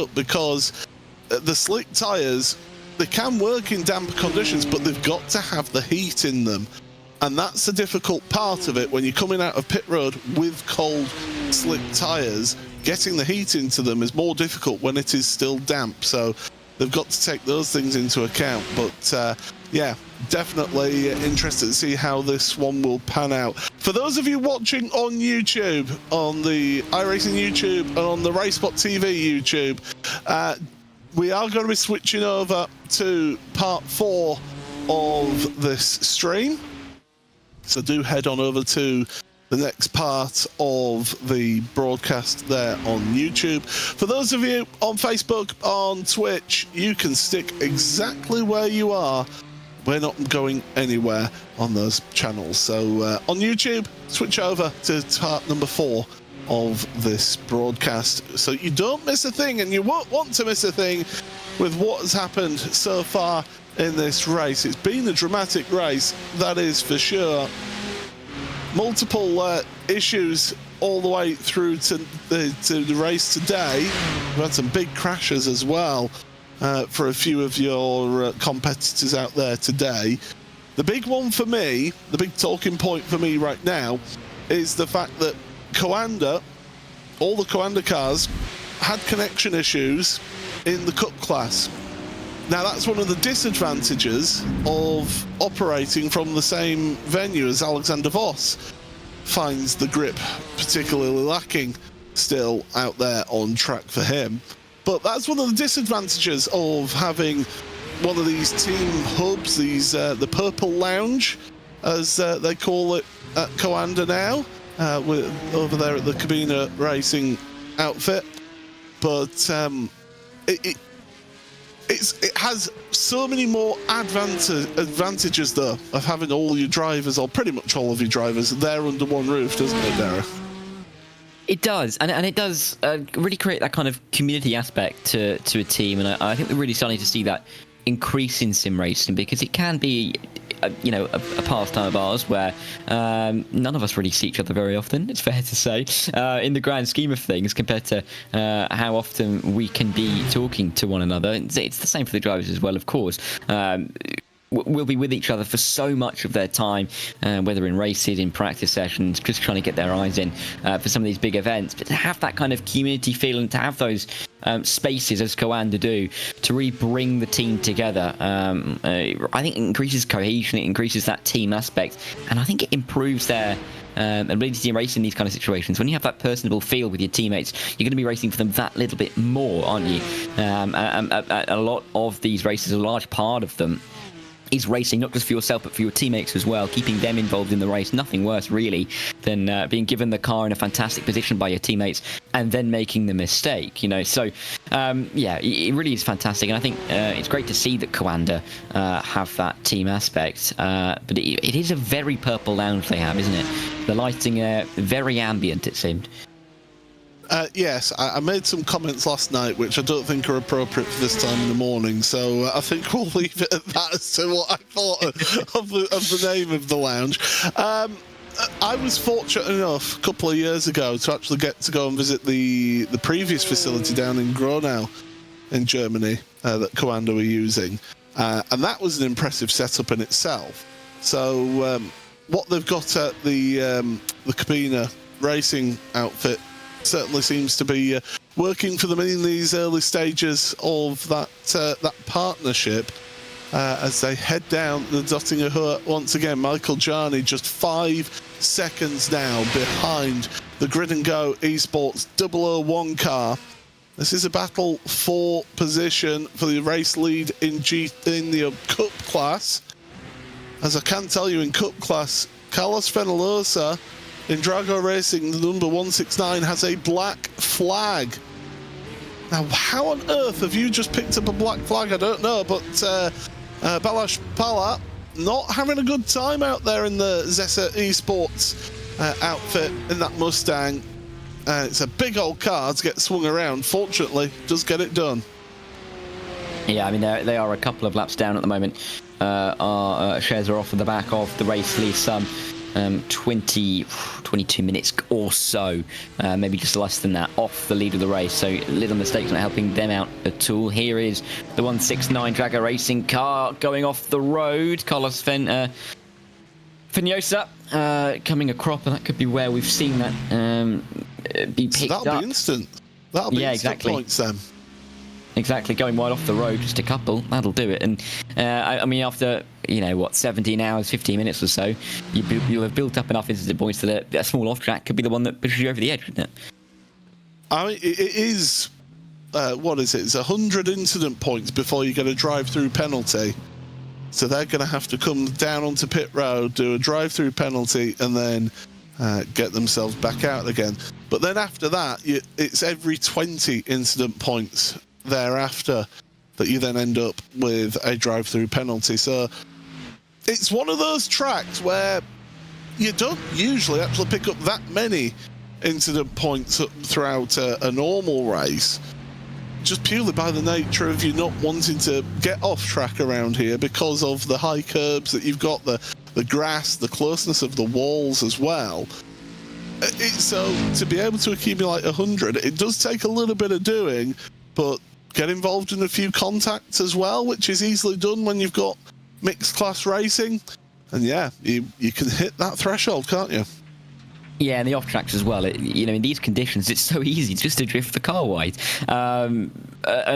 because the slick tyres, they can work in damp conditions, but they've got to have the heat in them. And that's the difficult part of it when you're coming out of pit road with cold, slick tyres. Getting the heat into them is more difficult when it is still damp. So they've got to take those things into account. But yeah, definitely interested to see how this one will pan out. For those of you watching on YouTube, on the iRacing YouTube and on the RaceSpot TV YouTube, we are going to be switching over to part 4 of this stream. So do head on over to the next part of the broadcast there on YouTube. For those of you on Facebook, on Twitch, you can stick exactly where you are. We're not going anywhere on those channels. So on YouTube, switch over to part number 4 of this broadcast so you don't miss a thing, and you won't want to miss a thing with what has happened so far in this race. It's been a dramatic race, that is for sure. Multiple issues all the way through to the race today. We've had some big crashes as well for a few of your competitors out there today. The big one for me, the big talking point for me right now, is the fact that Coanda, all the Coanda cars, had connection issues in the Cup class. Now that's one of the disadvantages of operating from the same venue as Alexander Voss finds the grip particularly lacking still out there on track for him. But that's one of the disadvantages of having one of these team hubs, these the Purple Lounge, as they call it at Coanda now, over there at the Cabina Racing outfit. But it has so many more advantages, though, of having all your drivers, or pretty much all of your drivers, there under one roof, doesn't it, Dara? It does, and it does really create that kind of community aspect to a team, and I think we're really starting to see that increase in sim racing, because it can be a pastime of ours where none of us really see each other very often, it's fair to say, in the grand scheme of things, compared to how often we can be talking to one another. It's the same for the drivers as well, of course. We'll be with each other for so much of their time, whether in races, in practice sessions, just trying to get their eyes in for some of these big events. But to have that kind of community feel, and to have those spaces, as Coanda do, to really bring the team together, I think it increases cohesion, it increases that team aspect, and I think it improves their ability to race in these kind of situations. When you have that personable feel with your teammates, you're going to be racing for them that little bit more, aren't you? A lot of these races, a large part of them, is racing not just for yourself but for your teammates as well, keeping them involved in the race. Nothing worse really than being given the car in a fantastic position by your teammates and then making the mistake, so yeah, it really is fantastic, and I think it's great to see that Coanda have that team aspect, but it is a very Purple Lounge they have, isn't it? The lighting very ambient, it seemed. Yes, I made some comments last night which I don't think are appropriate for this time in the morning, so I think we'll leave it at that as to what I thought of the name of the lounge. I was fortunate enough a couple of years ago to actually get to go and visit the previous facility down in Gronau in Germany that Coanda were using, and that was an impressive setup in itself. So what they've got at the Cabina Racing outfit certainly seems to be working for them in these early stages of that partnership, as they head down the Dottinger Hohe once again. Michael Jarni just 5 seconds now behind the Grid and Go Esports 001 car. This is a battle for position for the race lead in the Cup class. As I can tell you, in Cup class, Carlos Fenalosa in Drago Racing, the number 169, has a black flag. Now, how on earth have you just picked up a black flag? I don't know, but Balázs Pala not having a good time out there in the Zesa Esports outfit in that Mustang. It's a big old car to get swung around. Fortunately, does get it done. Yeah, I mean, they are a couple of laps down at the moment. Our shares are off at the back of the race lead. 22 minutes or so, maybe just less than that, off the lead of the race. So little mistakes not helping them out at all. Here is the 169 Dragger Racing car going off the road. Carlos Finosa coming across, and that could be where we've seen that be picked up. That'll be instant. That'll be instant points then. Exactly, going wide off the road, just a couple, that'll do it. And I mean, after 17 hours, 15 minutes or so, you'll have built up enough incident points that a small off track could be the one that pushes you over the edge, wouldn't it? I mean, it is what is it? It's 100 incident points before you get a drive-through penalty. So they're going to have to come down onto pit road, do a drive-through penalty, and then get themselves back out again. But then after that, it's every 20 incident points thereafter that you then end up with a drive-through penalty. So it's one of those tracks where you don't usually actually pick up that many incident points throughout a normal race, just purely by the nature of you not wanting to get off track around here because of the high curbs that you've got, the grass, the closeness of the walls as well. So to be able to accumulate 100, it does take a little bit of doing, but get involved in a few contacts as well, which is easily done when you've got mixed class racing. And yeah, you can hit that threshold, can't you? Yeah, and the off tracks as well. In these conditions, it's so easy just to drift the car wide. And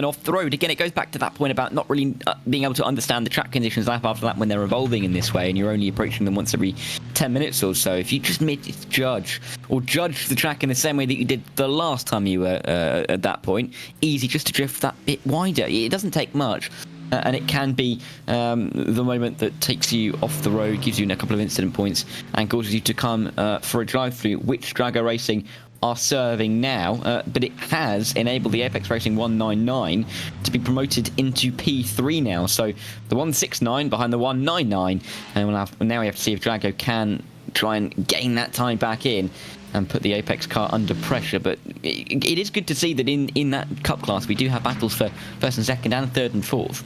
off the road, again, it goes back to that point about not really being able to understand the track conditions lap after lap when they're evolving in this way, and you're only approaching them once every 10 minutes or so. If you just judge the track in the same way that you did the last time you were at that point, easy just to drift that bit wider. It doesn't take much. And it can be the moment that takes you off the road, gives you a couple of incident points, and causes you to come for a drive-through, which Dragger Racing are serving now. But it has enabled the Apex Racing 199 to be promoted into P3 now. So the 169 behind the 199, and now we have to see if Drago can try and gain that time back in and put the Apex car under pressure. But it is good to see that in that Cup class we do have battles for first and second and third and fourth.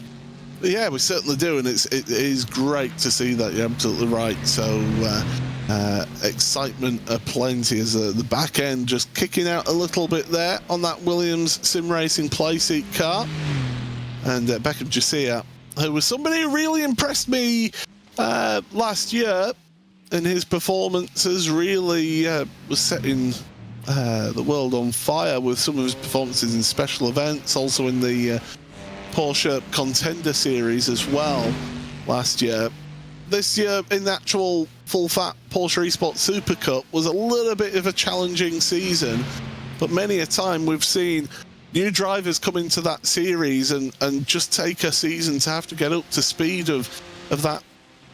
Yeah, we certainly do, and it is great to see that. You're absolutely right. So excitement aplenty as the back end just kicking out a little bit there on that Williams Sim Racing Playseat car. And Beckham Jasiah, who was somebody who really impressed me last year in his performances, really was setting the world on fire with some of his performances in special events, also in the Porsche Contender Series as well last year. This year in the actual full-fat Porsche Esports Super Cup was a little bit of a challenging season, but many a time we've seen new drivers come into that series and just take a season to have to get up to speed of that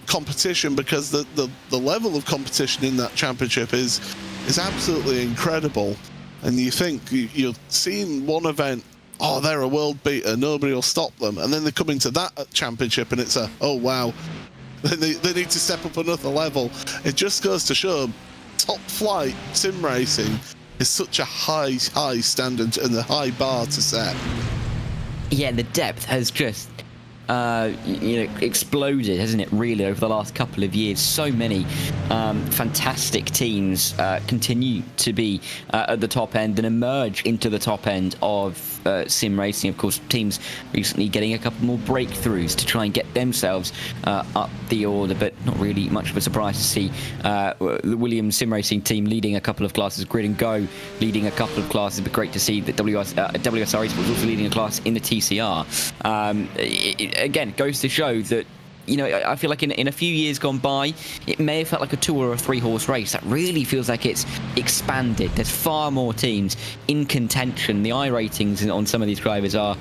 competition, because the level of competition in that championship is absolutely incredible. And you think you're seeing one event, oh, they're a world beater, nobody will stop them, and then they come into that championship and it's oh wow, they need to step up another level. It just goes to show top flight sim racing is such a high standard and a high bar to set. Yeah, the depth has just exploded, hasn't it, really, over the last couple of years. So many fantastic teams continue to be at the top end and emerge into the top end of sim racing. Of course, teams recently getting a couple more breakthroughs to try and get themselves up the order, but not really much of a surprise to see the Williams sim racing team leading a couple of classes, Grid and Go leading a couple of classes, but great to see that WSR Esports was also leading a class in the TCR. Again, it goes to show that, I feel like in a few years gone by, it may have felt like a 2 or a 3 horse race. That really feels like it's expanded. There's far more teams in contention. The iRatings on some of these drivers are,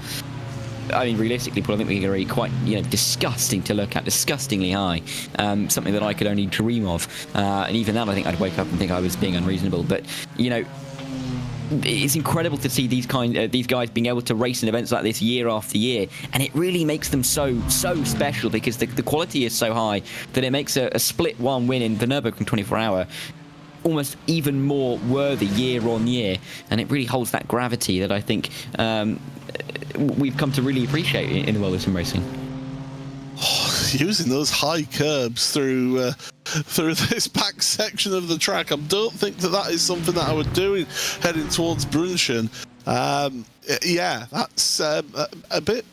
realistically, Paul, I think we're going to be quite, disgusting to look at, disgustingly high. Something that I could only dream of. And even that, I think I'd wake up and think I was being unreasonable. But, it's incredible to see these guys being able to race in events like this year after year, and it really makes them so special, because the quality is so high that it makes a split one win in the Nürburgring 24-hour almost even more worthy year on year, and it really holds that gravity that I think we've come to really appreciate in the world of sim racing. using those high curbs through this back section of the track. I don't think that is something that I would do heading towards Brunchen. Yeah, that's a bit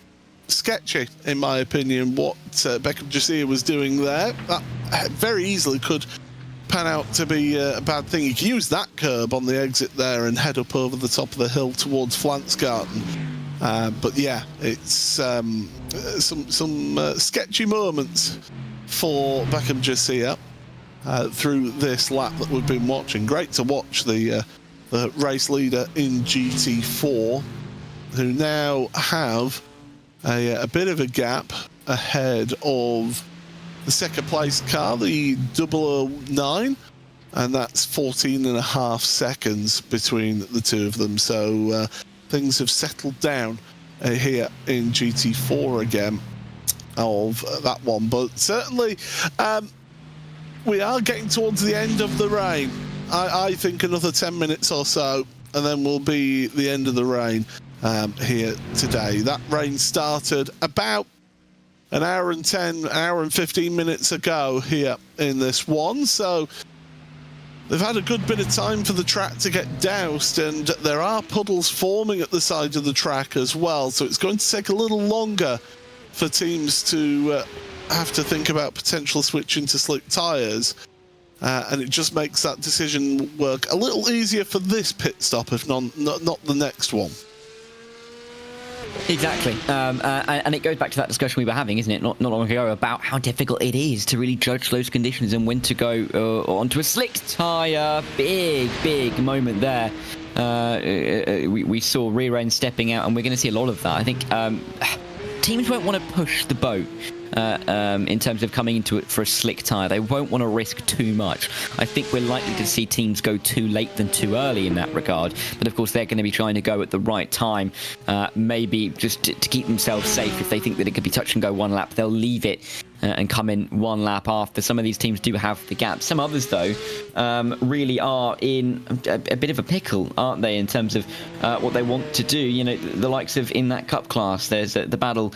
sketchy, in my opinion, what Beckham Jasiah was doing there. That very easily could pan out to be a bad thing. You can use that curb on the exit there and head up over the top of the hill towards Flansgarten. But yeah, it's some sketchy moments for Beckham Jasiah through this lap that we've been watching. Great to watch the race leader in GT4, who now have a bit of a gap ahead of the second place car, the 009, and that's 14.5 seconds between the two of them. So things have settled down here in GT4 again of that one. But certainly we are getting towards the end of the rain. I think another 10 minutes or so, and then will be the end of the rain here today. That rain started about an hour and 15 minutes ago here in this one, so they've had a good bit of time for the track to get doused, and there are puddles forming at the side of the track as well, so it's going to take a little longer for teams to have to think about potential switching to slick tyres, and it just makes that decision work a little easier for this pit stop, if not the next one. Exactly, and it goes back to that discussion we were having, isn't it, not long ago, about how difficult it is to really judge those conditions and when to go onto a slick tyre. Big moment there. We saw rear end stepping out, and we're going to see a lot of that. I think teams won't want to push the boat in terms of coming into it for a slick tyre. They won't want to risk too much. I think we're likely to see teams go too late than too early in that regard, but of course they're going to be trying to go at the right time, maybe just to keep themselves safe. If they think that it could be touch and go one lap, they'll leave it and come in one lap after. Some of these teams do have the gap. Some others, though, really are in a bit of a pickle, aren't they, in terms of what they want to do. You know, the likes of in that cup class, there's the battle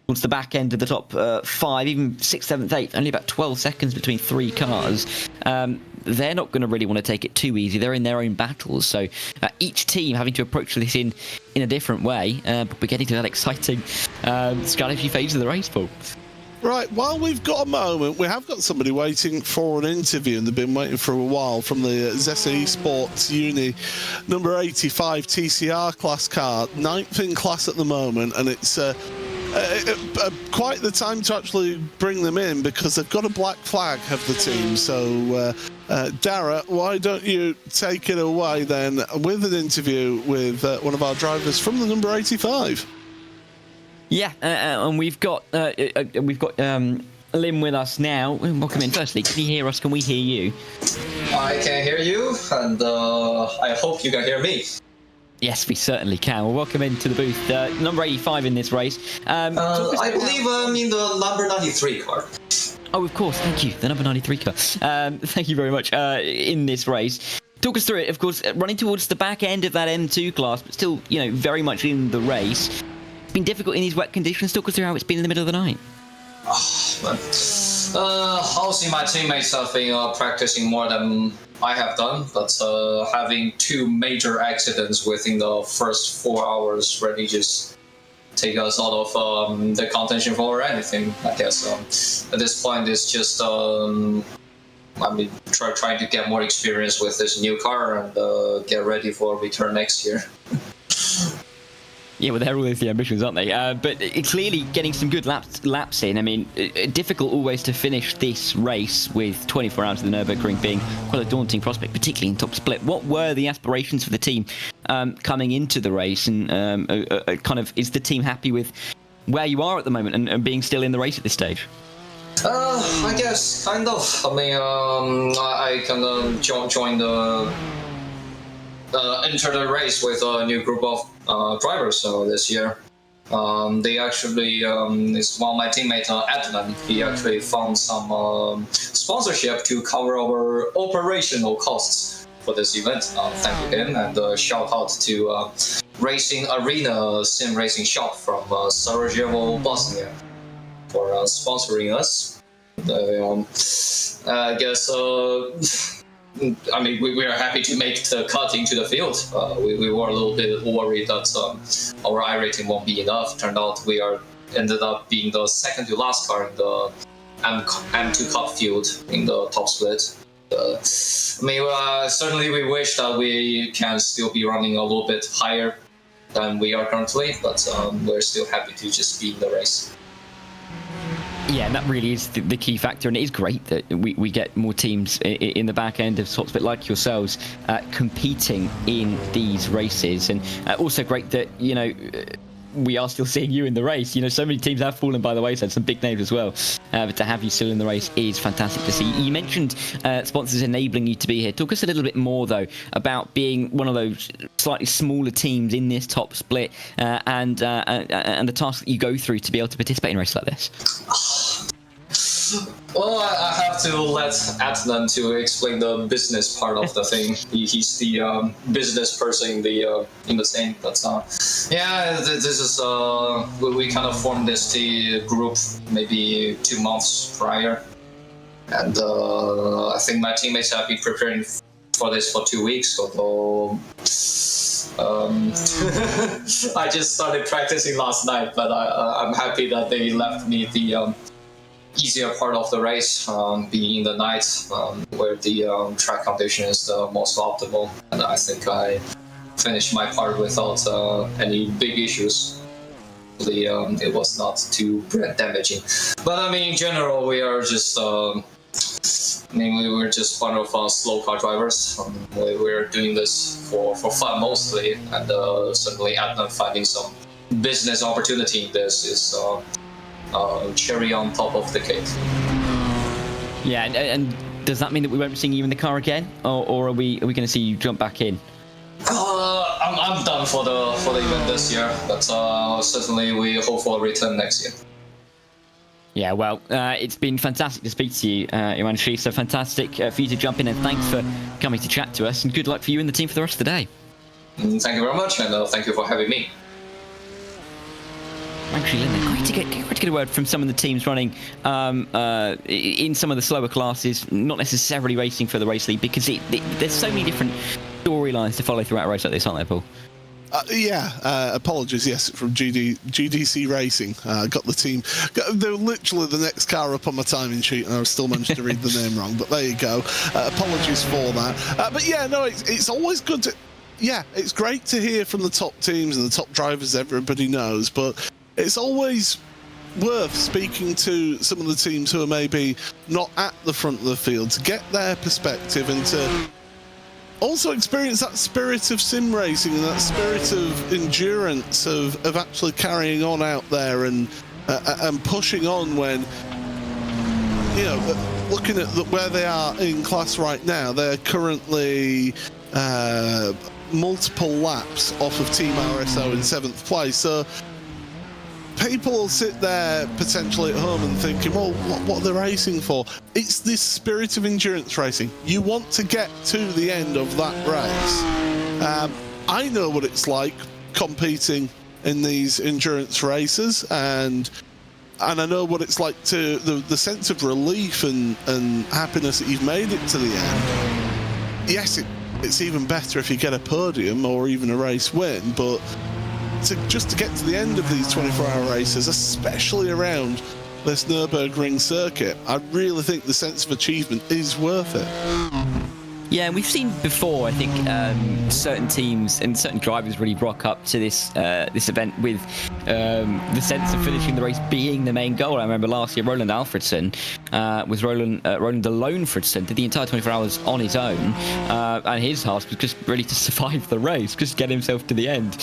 towards the back end of the top 5, even 6th, 7th, 8th, only about 12 seconds between 3 cars. They're not going to really want to take it too easy. They're in their own battles. So each team having to approach this in a different way. But we're getting to that exciting strategy phase of the race, Paul. Right, while we've got a moment, we have got somebody waiting for an interview, and they've been waiting for a while, from the Zessa Esports Uni number 85 TCR class car, 9th in class at the moment, and it's quite the time to actually bring them in, because they've got a black flag of the team. So Dara, why don't you take it away then with an interview with one of our drivers from the number 85. Yeah, and we've got Lim with us now. Welcome in. Firstly, can you hear us? Can we hear you? I can hear you, and I hope you can hear me. Yes, we certainly can. Well, welcome into the booth. Number 85 in this race. I believe I'm in the number 93 car. Oh, of course. Thank you. The number 93 car. Thank you very much in this race. Talk us through it. Of course, running towards the back end of that M2 class, but still, you know, very much in the race. It's been difficult in these wet conditions. Talk us through how it's been in the middle of the night. I'll see my teammates have been practicing more than I have done, but having 2 major accidents within the first 4 hours really just take us out of the contention for anything, I guess. At this point, it's just trying to get more experience with this new car and get ready for return next year. Yeah, well, they're always the ambitions, aren't they? But clearly getting some good laps in. I mean, difficult always to finish this race with 24 hours of the Nürburgring being quite a daunting prospect, particularly in top split. What were the aspirations for the team coming into the race? And kind of, is the team happy with where you are at the moment and being still in the race at this stage? I guess, kind of. I mean, I can join the... enter the race with a new group of drivers this year. They actually, it's one of my teammates, Adnan. He actually found some sponsorship to cover our operational costs for this event. Thank you him, and shout out to Racing Arena Sim Racing Shop from Sarajevo, Bosnia, for sponsoring us. I guess. I mean, we are happy to make the cut into the field. We were a little bit worried that our iRating won't be enough. Turned out we ended up being the second to last car in the M2 Cup field in the top split. I mean, certainly we wish that we can still be running a little bit higher than we are currently, but we're still happy to just be in the race. Yeah, and that really is the key factor, and it is great that we get more teams in the back end of top split like yourselves competing in these races, and also great that, you know, we are still seeing you in the race. You know, so many teams have fallen by the wayside, some big names as well, but to have you still in the race is fantastic to see. You mentioned sponsors enabling you to be here. Talk us a little bit more, though, about being one of those slightly smaller teams in this top split, and the task that you go through to be able to participate in races like this. Well, I have to let Adnan to explain the business part of the thing. He's the business person in the team. But yeah, this is we kind of formed this group maybe 2 months prior, and I think my teammates have been preparing for this for 2 weeks. Although I just started practicing last night, but I'm happy that they left me the easier part of the race, being in the night, where the track condition is the most optimal, and I think I finished my part without any big issues. It was not too damaging, but I mean, in general, we are just we were just one of slow car drivers. We're doing this for fun mostly, and certainly Adnan finding some business opportunity in this is cherry on top of the cake. Yeah, and does that mean that we won't be seeing you in the car again, or are we going to see you jump back in? I'm done for the event this year, but certainly we hope for a return next year. Yeah, well, it's been fantastic to speak to you, Iwan. So fantastic for you to jump in, and thanks for coming to chat to us, and good luck for you and the team for the rest of the day. Thank you very much, and thank you for having me. Actually, Linda, great to get a word from some of the teams running in some of the slower classes, not necessarily racing for the race league, because there's so many different storylines to follow throughout a race like this, aren't there, Paul? Apologies, yes, from GDC Racing. Got the team. They were literally the next car up on my timing sheet, and I still managed to read the name wrong, but there you go. Apologies for that. But yeah, no, it's always good to... Yeah, it's great to hear from the top teams and the top drivers everybody knows, but it's always worth speaking to some of the teams who are maybe not at the front of the field to get their perspective and to also experience that spirit of sim racing and that spirit of endurance of actually carrying on out there and pushing on when, you know, looking at where they are in class right now. They're currently multiple laps off of Team RSO in 7th place. So people will sit there potentially at home and thinking, well, what are they racing for? It's this spirit of endurance racing. You want to get to the end of that race. I know what it's like competing in these endurance races, and I know what it's like to the sense of relief and happiness that you've made it to the end. Yes, it's even better if you get a podium or even a race win, but just to get to the end of these 24-hour races, especially around this Nürburgring circuit, I really think the sense of achievement is worth it. Yeah, and we've seen before, I think, certain teams and certain drivers really rock up to this event with the sense of finishing the race being the main goal. I remember last year, Roland Alfredson Roland Alonefredson did the entire 24 hours on his own, and his task was just really to survive the race, just get himself to the end,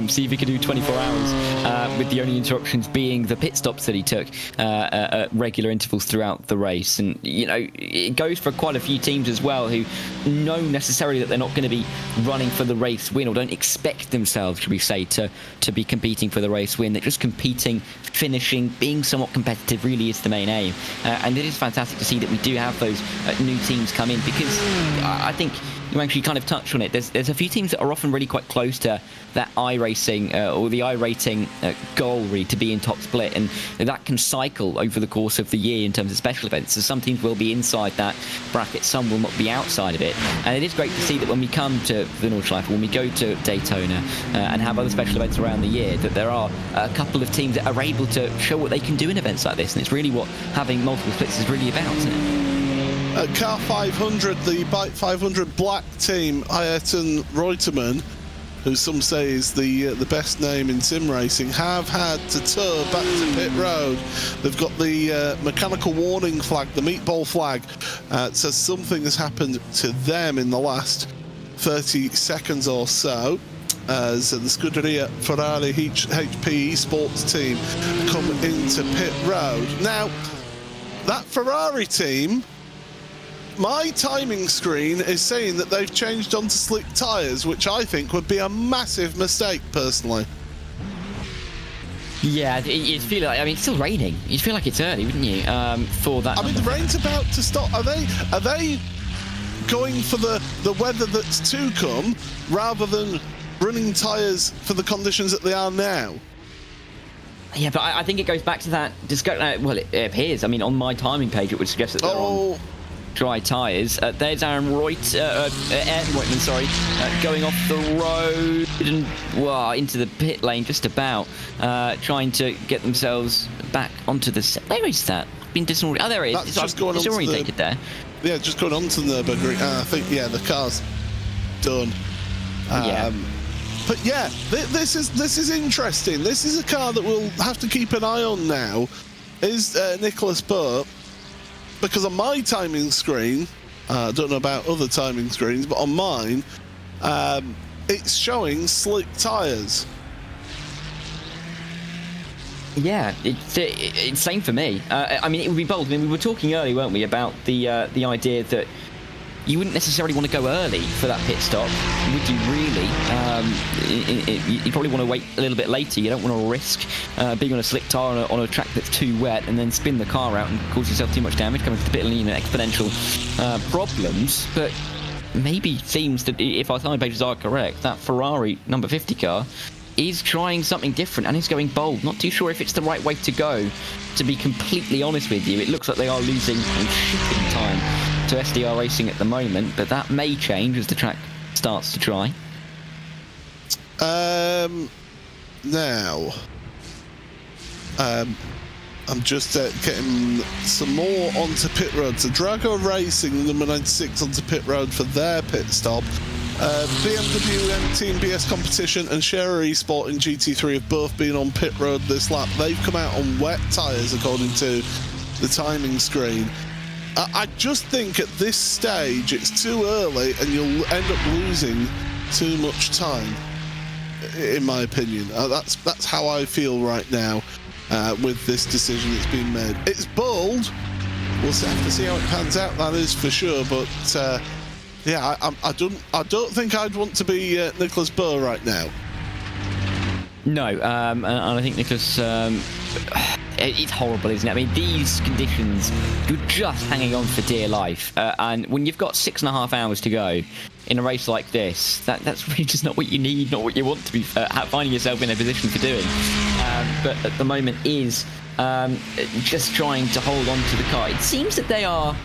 see if he could do 24 hours with the only interruptions being the pit stops that he took at regular intervals throughout the race. And, you know, it goes for quite a few teams as well who know necessarily that they're not going to be running for the race win, or don't expect themselves, should we say, to be competing for the race win. They're just competing, finishing, being somewhat competitive really is the main aim. And it is fantastic to see that we do have those new teams come in, because I think you actually kind of touched on it. There's a few teams that are often really quite close to that iRacing or the iRating goal really to be in top split, and that can cycle over the course of the year in terms of special events. So some teams will be inside that bracket, some will not be outside of it, and it is great to see that when we come to the Nordschleife, when we go to Daytona and have other special events around the year, that there are a couple of teams that are able to show what they can do in events like this, and it's really what having multiple splits is really about, isn't it? Car 500, the Bike 500 black team, Ayrton Reutemann, who some say is the best name in sim racing, have had to tour back to pit road. They've got the mechanical warning flag, the meatball flag. It says something has happened to them in the last 30 seconds or so, as the Scuderia Ferrari HP Esports team come into pit road. Now, that Ferrari team, my timing screen is saying that they've changed onto slick tyres, which I think would be a massive mistake, personally. Yeah, you'd feel like, I mean, it's still raining. You'd feel like it's early, wouldn't you, for that? I mean, the rain's about to stop. Are they going for the weather that's to come, rather than running tyres for the conditions that they are now? Yeah, but I think it goes back to that discussion. Well, it appears. I mean, on my timing page, it would suggest that they're on dry tyres. There's Ayrton Reutemann, sorry, going off the road and into the pit lane, just about trying to get themselves back onto the. Where is that? Been disoriented. Oh, there it is. That's just going on disorientated there. Yeah, just going on to the Nürburgring. I think the car's done. Yeah. But yeah, this is interesting. This is a car that we'll have to keep an eye on now. Is Nicholas Burt, because on my timing screen, I don't know about other timing screens, but on mine, it's showing slick tyres. Yeah, it's same for me. I mean, it would be bold. I mean, we were talking earlier, weren't we, about the idea that you wouldn't necessarily want to go early for that pit stop, would you really? You probably want to wait a little bit later. You don't want to risk being on a slick tyre on a track that's too wet and then spin the car out and cause yourself too much damage, coming to the pit lane and exponential problems. But maybe seems that, if our time pages are correct, that Ferrari number 50 car is trying something different and is going bold. Not too sure if it's the right way to go, to be completely honest with you. It looks like they are losing and shipping time to SDR Racing at the moment, but that may change as the track starts to dry. Now, I'm just getting some more onto pit road. So Drago Racing, number 96, onto pit road for their pit stop. BMW M2 BS Competition and Scherer Esport in GT3 have both been on pit road this lap. They've come out on wet tyres, according to the timing screen. I just think at this stage it's too early and you'll end up losing too much time, in my opinion. That's how I feel right now with this decision that's been made. It's bold. We'll have to see how it pans out, that is for sure. But yeah, I don't think I'd want to be Nicholas Burr right now. No, and I think Nicholas, it's horrible, isn't it? I mean, these conditions, you're just hanging on for dear life. And when you've got 6.5 hours to go in a race like this, that's really just not what you need, not what you want to be finding yourself in a position for doing. But at the moment is just trying to hold on to the car. It seems that they are,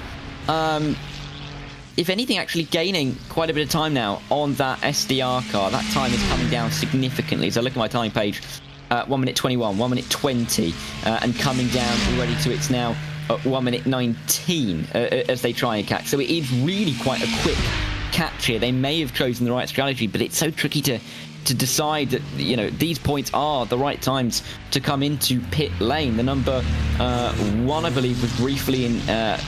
if anything, actually gaining quite a bit of time now on that SDR car. That time is coming down significantly. So look at my timing page, 1 minute 21, 1 minute 20, and coming down already to it's now 1 minute 19 as they try and catch. So it is really quite a quick catch here. They may have chosen the right strategy, but it's so tricky to decide that, you know, these points are the right times to come into pit lane. The number 1, I believe, was briefly in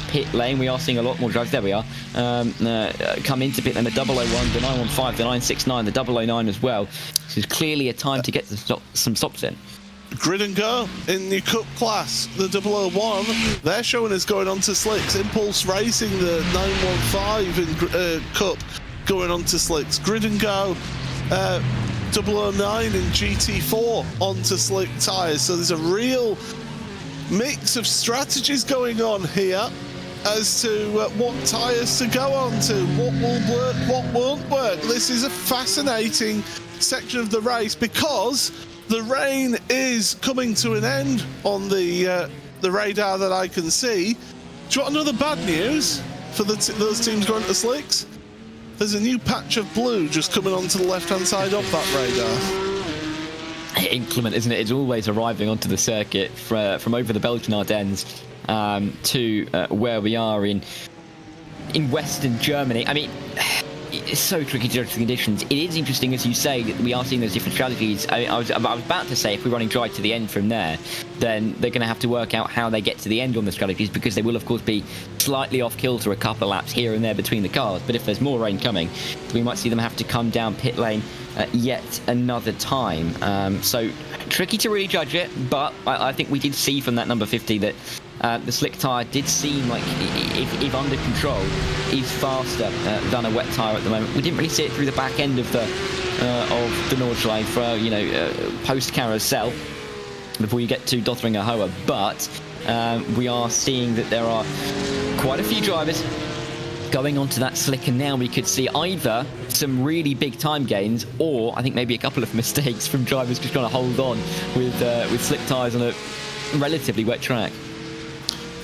pit lane. We are seeing a lot more drivers. There we are. Come into pit lane. The 001, the 915, the 969, the 009 as well. This is clearly a time to get some stops in. Grid and go in the Cup class, the 001, they're showing us going on to slicks. Impulse Racing, the 915 in Cup, going on to slicks. Grid and go 009 in GT4 onto slick tyres. So there's a real mix of strategies going on here. as to what tyres to go on to, what will work, what won't work. This is a fascinating section of the race because the rain is coming to an end on the radar that I can see. Do you want another bad news for those teams going to slicks? There's a new patch of blue just coming onto the left-hand side of that radar. Inclement, isn't it? It's always arriving onto the circuit from over the Belgian Ardennes to where we are in Western Germany. I mean, it's so tricky to judge the conditions. It is interesting, as you say, that we are seeing those different strategies. I was about to say, if we're running dry to the end from there, then they're going to have to work out how they get to the end on the strategies, because they will, of course, be slightly off kilter a couple of laps here and there between the cars. But if there's more rain coming, we might see them have to come down pit lane yet another time. So tricky to really judge it, but I think we did see from that number 50 that the slick tyre did seem like, if under control, is faster than a wet tyre at the moment. We didn't really see it through the back end of the Nordschleife for post carousel before you get to Dothringer Hoa, but we are seeing that there are quite a few drivers going onto that slick, and now we could see either some really big time gains, or I think maybe a couple of mistakes from drivers just trying to hold on with slick tyres on a relatively wet track.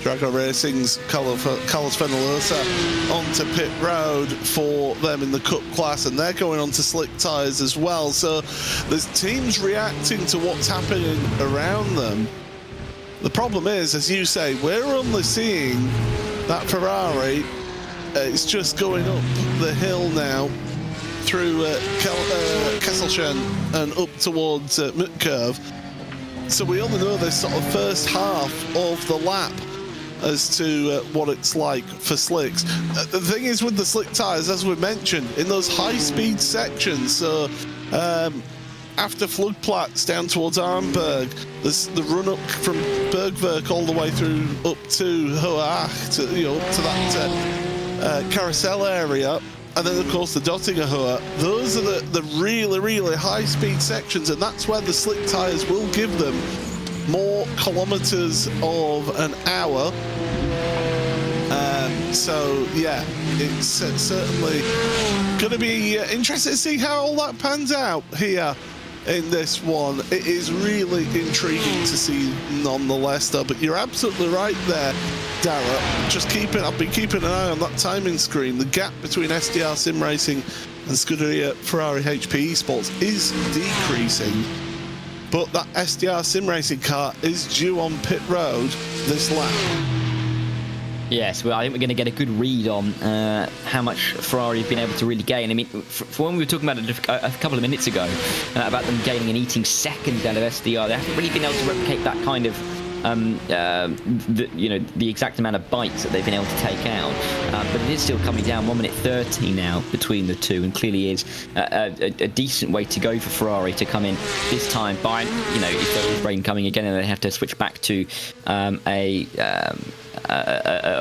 Drago Racing's Carlos Fenalosa onto pit road for them in the Cup class, and they're going onto slick tyres as well. So there's teams reacting to what's happening around them. The problem is, as you say, we're only seeing that Ferrari. It's just going up the hill now through Kesselchen and up towards Mutkurve. So we only know this sort of first half of the lap as to what it's like for slicks. The thing is with the slick tyres, as we mentioned, in those high-speed sections, so after Flugplatz down towards Arnberg, there's the run-up from Bergwerk all the way through up to Hoach, up to that carousel area, and then of course the Dottinger Hoa. Those are the really, really high-speed sections, and that's where the slick tyres will give them more kilometers of an hour. So yeah, it's certainly going to be interesting to see how all that pans out here in this one. It is really intriguing to see nonetheless, though. But you're absolutely right there, Dara. I've been keeping an eye on that timing screen. The gap between SDR Sim Racing and Scuderia Ferrari HP Esports is decreasing. But that SDR Sim Racing car is due on pit road this lap. Yes, well, I think we're going to get a good read on how much Ferrari have been able to really gain. I mean, for when we were talking about it a couple of minutes ago, about them gaining and eating seconds out of SDR, they haven't really been able to replicate that kind of, the exact amount of bites that they've been able to take out. But it is still coming down 1 minute 30 now between the two, and clearly is a decent way to go for Ferrari to come in this time by, if there is rain coming again and they have to switch back to a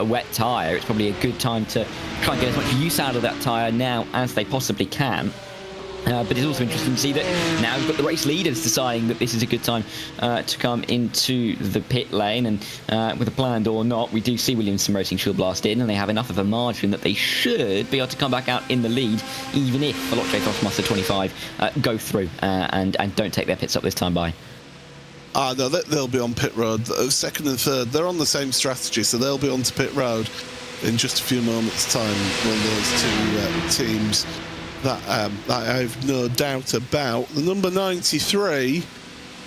wet tyre. It's probably a good time to try and get as much use out of that tyre now as they possibly can. But it's also interesting to see that now we've got the race leaders deciding that this is a good time to come into the pit lane, and with a planned or not, we do see Williams Sim Racing Shield Blast in, and they have enough of a margin that they should be able to come back out in the lead, even if Veloce Thrustmaster 25 go through and don't take their pit stop this time by. No, they'll be on pit road. Second and third, they're on the same strategy, so they'll be onto pit road in just a few moments' time when those two teams that I have no doubt about. The number 93,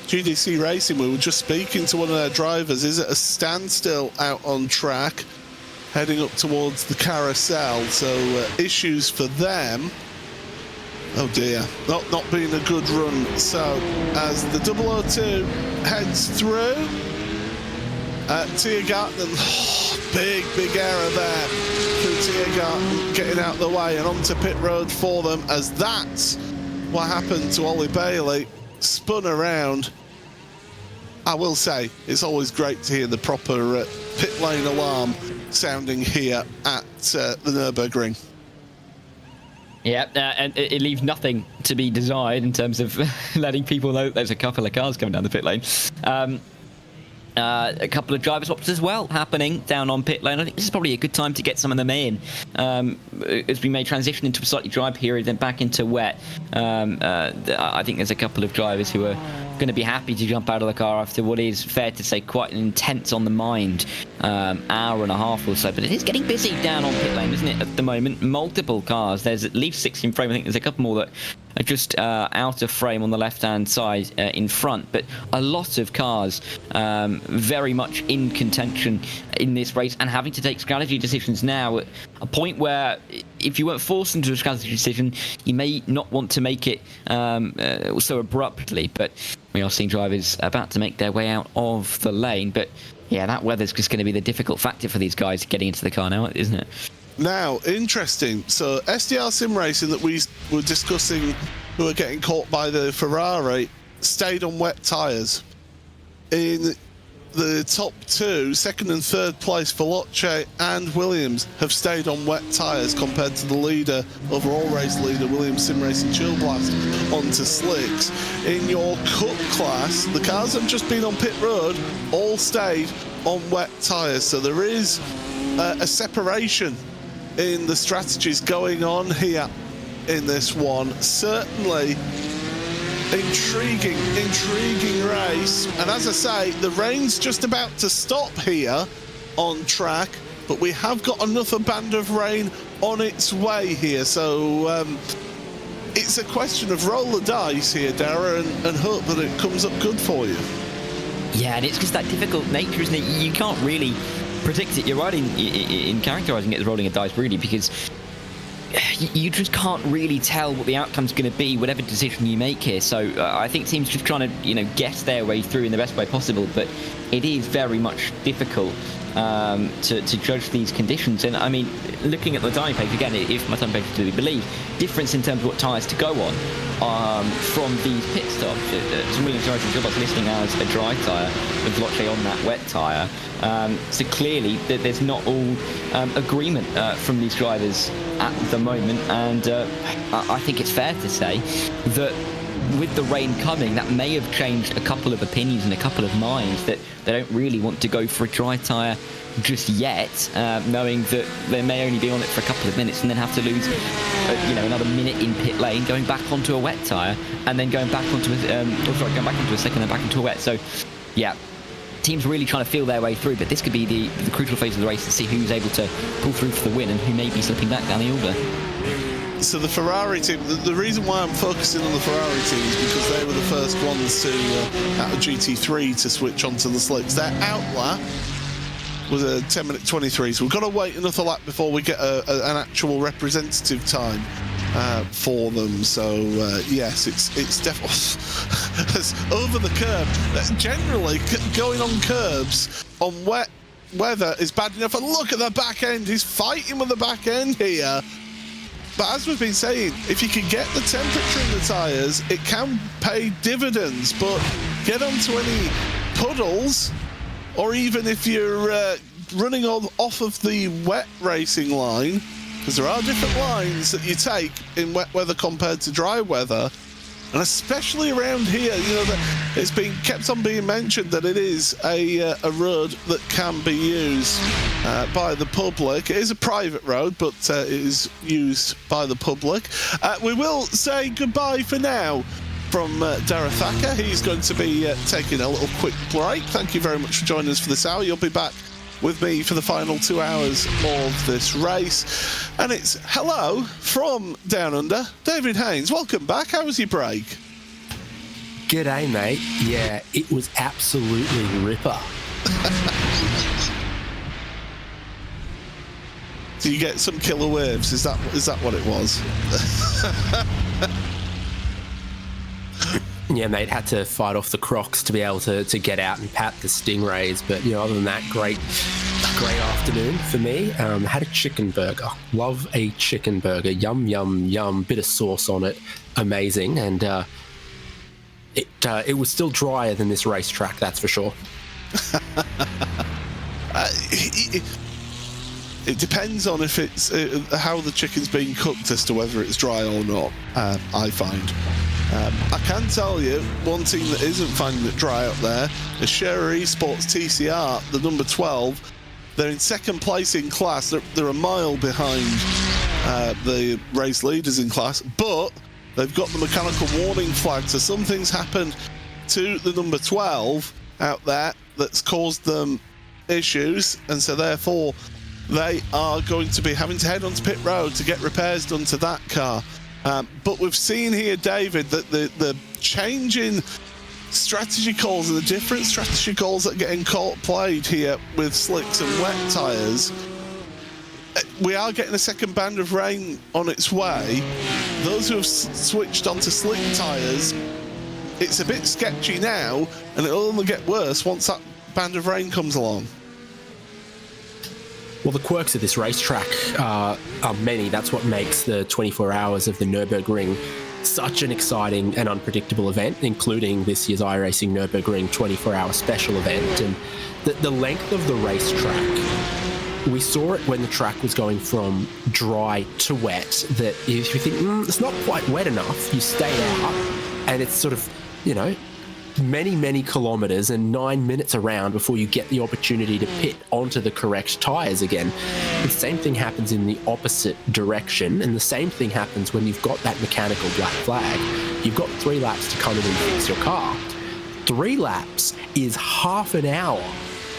GDC Racing, we were just speaking to one of their drivers, is at a standstill out on track, heading up towards the carousel, so issues for them. Oh dear, not being a good run. So as the 002 heads through, Tiergarten, big error there through Tiergarten, getting out of the way and onto pit road for them, as that's what happened to Ollie Bailey, spun around. I will say, it's always great to hear the proper pit lane alarm sounding here at the Nürburgring. Yeah, and it leaves nothing to be desired in terms of letting people know that there's a couple of cars coming down the pit lane. A couple of driver swaps as well happening down on pit lane. I think this is probably a good time to get some of them in as we may transition into a slightly dry period, then back into wet. I think there's a couple of drivers who are going to be happy to jump out of the car after what is fair to say quite an intense on the mind hour and a half or so. But it is getting busy down on pit lane, isn't it, at the moment? Multiple cars. There's at least 6 in frame. I think there's a couple more that are just out of frame on the left-hand side in front, but a lot of cars very much in contention in this race and having to take strategy decisions now at a point where if you weren't forced into a strategy decision, you may not want to make it so abruptly. But we are seeing drivers about to make their way out of the lane. But yeah, that weather's just going to be the difficult factor for these guys getting into the car now, isn't it? Now, interesting. So SDR Sim Racing that we were discussing, who are getting caught by the Ferrari, stayed on wet tyres. In the top 2, second and third place, Veloce and Williams have stayed on wet tyres compared to the leader, overall race leader, Williams Sim Racing Chill Blast, onto slicks. In your Cup class, the cars have just been on pit road, all stayed on wet tyres. So there is a separation in the strategies going on here in this one. Certainly intriguing race, and as I say, the rain's just about to stop here on track, but we have got another band of rain on its way here, so it's a question of roll the dice here, Dara, and hope that it comes up good for you. Yeah, and it's just that difficult nature, isn't it? You can't really predict it. You're right in characterising it as rolling a dice, really, because you just can't really tell what the outcome's going to be, whatever decision you make here. So I think teams just trying to, guess their way through in the best way possible. But it is very much difficult to judge these conditions. And I mean, looking at the time page again, if my time page is to be believed, difference in terms of what tyres to go on from these pit stops. Some really encouraging job of listing as a dry tyre with Veloce on that wet tyre. So clearly there's not all agreement from these drivers at the moment, and I think it's fair to say that with the rain coming, that may have changed a couple of opinions and a couple of minds, that they don't really want to go for a dry tyre just yet, knowing that they may only be on it for a couple of minutes and then have to lose another minute in pit lane, going back onto a wet tyre, and then going back onto going back into a second and back into a wet. So yeah, teams really trying to feel their way through, but this could be the crucial phase of the race to see who's able to pull through for the win and who may be slipping back down the order. So the Ferrari team, the reason why I'm focusing on the Ferrari team is because they were the first ones to, out of GT3, to switch onto the slicks. Their outlap was a 10-minute 23, so we've got to wait another lap before we get an actual representative time for them. So yes, it's definitely over the curb. Generally, going on curbs on wet weather is bad enough. And look at the back end; he's fighting with the back end here. But as we've been saying, if you can get the temperature in the tyres, it can pay dividends. But get onto any puddles, or even if you're running off of the wet racing line, because there are different lines that you take in wet weather compared to dry weather, and especially around here, it's been kept on being mentioned that it is a road that can be used by the public. It is a private road, but it is used by the public. We will say goodbye for now from Dara Thacker. He's going to be taking a little quick break. Thank you very much for joining us for this hour. You'll be back with me for the final 2 hours of this race. And it's hello from Down Under, David Haynes. Welcome back. How was your break? G'day, mate. Yeah, it was absolutely ripper. Do you get some killer waves? Is that what it was? Yeah, mate, had to fight off the crocs to be able to get out and pat the stingrays. But, other than that, great afternoon for me. Had a chicken burger. Love a chicken burger. Yum, yum, yum. Bit of sauce on it. Amazing. And it was still drier than this racetrack, that's for sure. It depends on if it's how the chicken's being cooked as to whether it's dry or not, I find. I can tell you, one team that isn't finding it dry up there is Scherer Esports TCR, the number 12. They're in second place in class. They're a mile behind the race leaders in class, but they've got the mechanical warning flag. So something's happened to the number 12 out there that's caused them issues, and so therefore they are going to be having to head onto pit road to get repairs done to that car. But we've seen here, David, that the change in strategy calls and the different strategy calls that are getting played here with slicks and wet tyres. We are getting a second band of rain on its way. Those who have switched onto slick tyres, it's a bit sketchy now, and it'll only get worse once that band of rain comes along. Well, the quirks of this racetrack are many. That's what makes the 24 hours of the Nürburgring such an exciting and unpredictable event, including this year's iRacing Nürburgring 24-hour special event. And the length of the racetrack, we saw it when the track was going from dry to wet, that if you think, it's not quite wet enough, you stay out, and it's sort of, many kilometers and 9 minutes around before you get the opportunity to pit onto the correct tires again. The same thing happens in the opposite direction, and the same thing happens when you've got that mechanical black flag. You've got 3 laps to come in and fix your car. 3 laps is half an hour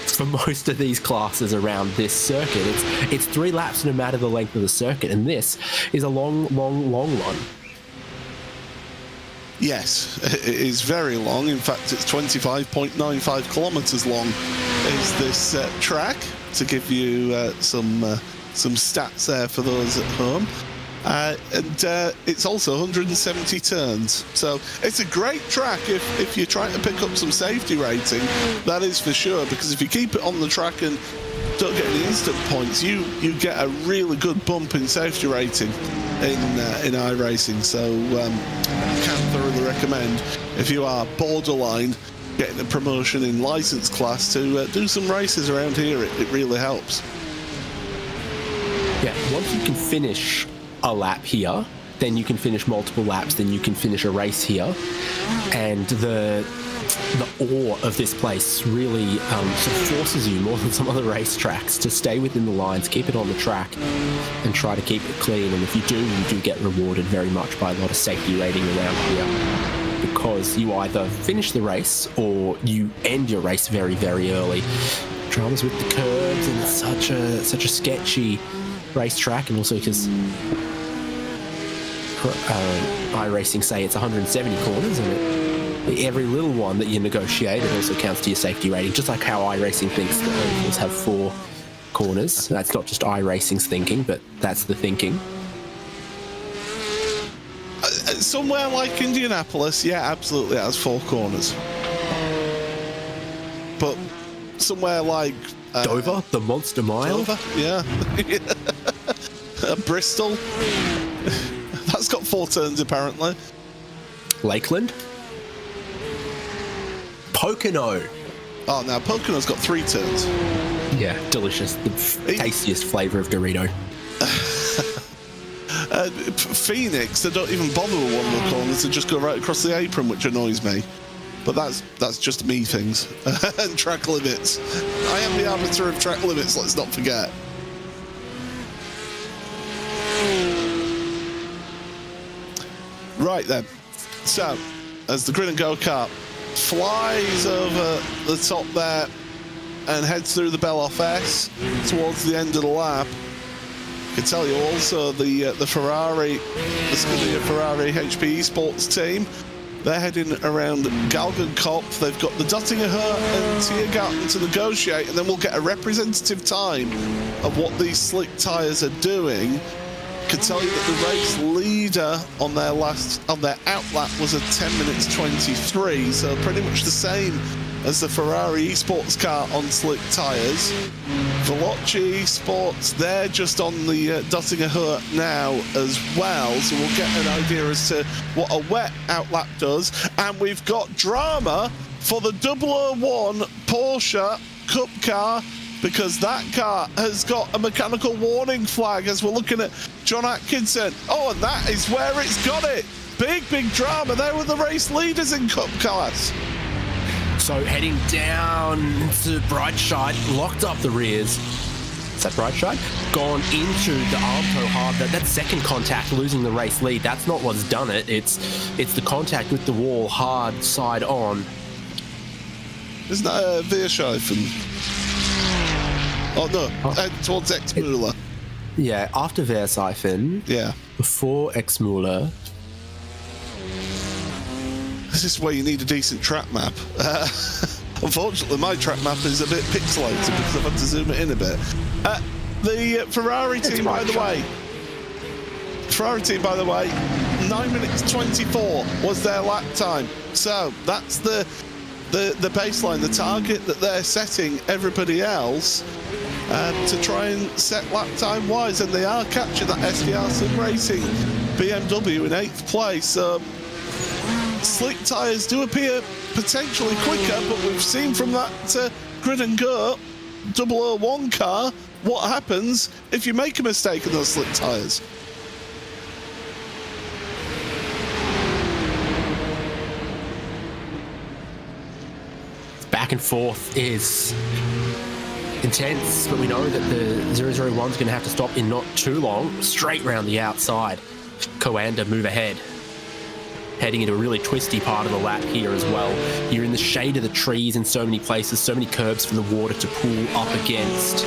for most of these classes around this circuit. It's 3 laps no matter the length of the circuit, and this is a long one. Yes, it is very long. In fact, it's 25.95 kilometres long is this track, to give you some stats there for those at home. And it's also 170 turns. So it's a great track if you're trying to pick up some safety rating, that is for sure, because if you keep it on the track and don't get any instant points, you get a really good bump in safety rating in iRacing. So I can thoroughly recommend, if you are borderline getting a promotion in license class, to do some races around here. It really helps. Yeah, once you can finish a lap here, then you can finish multiple laps, then you can finish a race here, and the awe of this place really sort of forces you, more than some other racetracks, to stay within the lines, keep it on the track, and try to keep it clean. And if you do get rewarded very much by a lot of safety rating around here, because you either finish the race or you end your race very, very early. Dramas with the curbs, and it's such a sketchy racetrack, and also because iRacing say it's 170 corners, and every little one that you negotiate, it also counts to your safety rating, just like how iRacing thinks that ovals have 4 corners. That's not just iRacing's thinking, but that's the thinking. Somewhere like Indianapolis, yeah, absolutely, it has 4 corners. But somewhere like Dover, the Monster Mile. Dover, yeah. Bristol, that's got 4 turns apparently. Lakeland. Pocono. Oh, now Pocono's got 3 turns. Yeah, delicious. The tastiest flavour of Dorito. Phoenix, they don't even bother with one of the corners, they just go right across the apron, which annoys me. But that's just me things. And track limits. I am the arbiter of track limits, let's not forget. Right then. So, as the Grin and Go kart flies over the top there and heads through the Bell off S towards the end of the lap, I can tell you also the Ferrari, the Scuderia Ferrari HP Esports team, they're heading around Galgenkopf. They've got the Dottinger and Tiergarten to negotiate, and then we'll get a representative time of what these slick tyres are doing. I can tell you that the race leader on their outlap was a 10 minutes 23, so pretty much the same as the Ferrari esports car on slick tyres. Veloci Esports, they're just on the Dottinger Hurt now as well, so we'll get an idea as to what a wet outlap does. And we've got drama for the 001 Porsche Cup car, because that car has got a mechanical warning flag as we're looking at John Atkinson. Oh, and that is where it's got it. big drama there with the race leaders in Cup class. So heading down to Brightshide, locked up the rears. Is that Brightshide? Gone into the arm toe hard. That second contact, losing the race lead, that's not what's done it. It's the contact with the wall, hard side on. Isn't that a Veerscheifen? Oh no, towards X-Müller. Yeah, after Veerscheifen. Yeah. Before X-Müller. This is where you need a decent track map. Unfortunately, my track map is a bit pixelated because I've had to zoom it in a bit. The Ferrari team, by the way. Ferrari team, by the way, 9 minutes 24 was their lap time. So that's the baseline, the target that they're setting everybody else to try and set lap time wise, and they are catching that SDR Sim Racing BMW in 8th place. Slick tyres do appear potentially quicker, but we've seen from that Grid and Go 001 car what happens if you make a mistake in those slick tyres. Back and forth is intense, but we know that the 001's going to have to stop in not too long. Straight round the outside. Coanda move ahead. Heading into a really twisty part of the lap here as well. You're in the shade of the trees in so many places, so many curbs for the water to pool up against.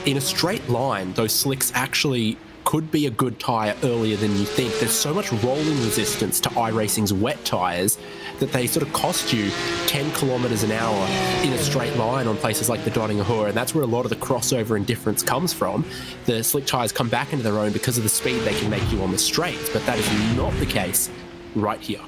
In a straight line, those slicks actually could be a good tyre earlier than you think. There's so much rolling resistance to iRacing's wet tyres that they sort of cost you 10 kilometres an hour in a straight line on places like the Doningahur, and that's where a lot of the crossover and difference comes from. The slick tyres come back into their own because of the speed they can make you on the straights, but that is not the case right here.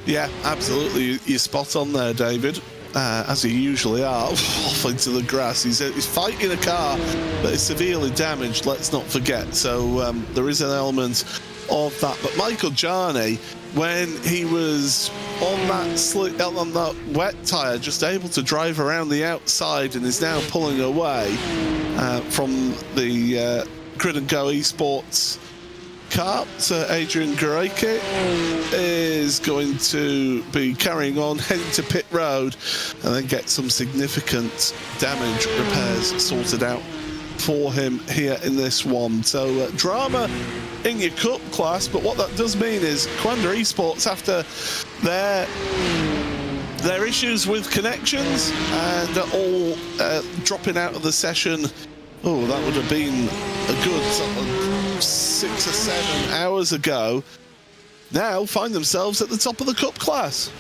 Yeah, absolutely. You're spot on there, David. As you usually are, off into the grass. He's fighting a car that is severely damaged, let's not forget. So there is an element of that. But Michael Jarney, when he was on that wet tyre, just able to drive around the outside, and is now pulling away from the Grid and Go Esports car. So Adrian Gareke is going to be carrying on, heading to pit road, and then get some significant damage repairs sorted out for him here in this one. So drama in your cup class, but what that does mean is Coanda Esports, after their issues with connections and all dropping out of the session, that would have been a good 6 or 7 hours ago, now find themselves at the top of the cup class.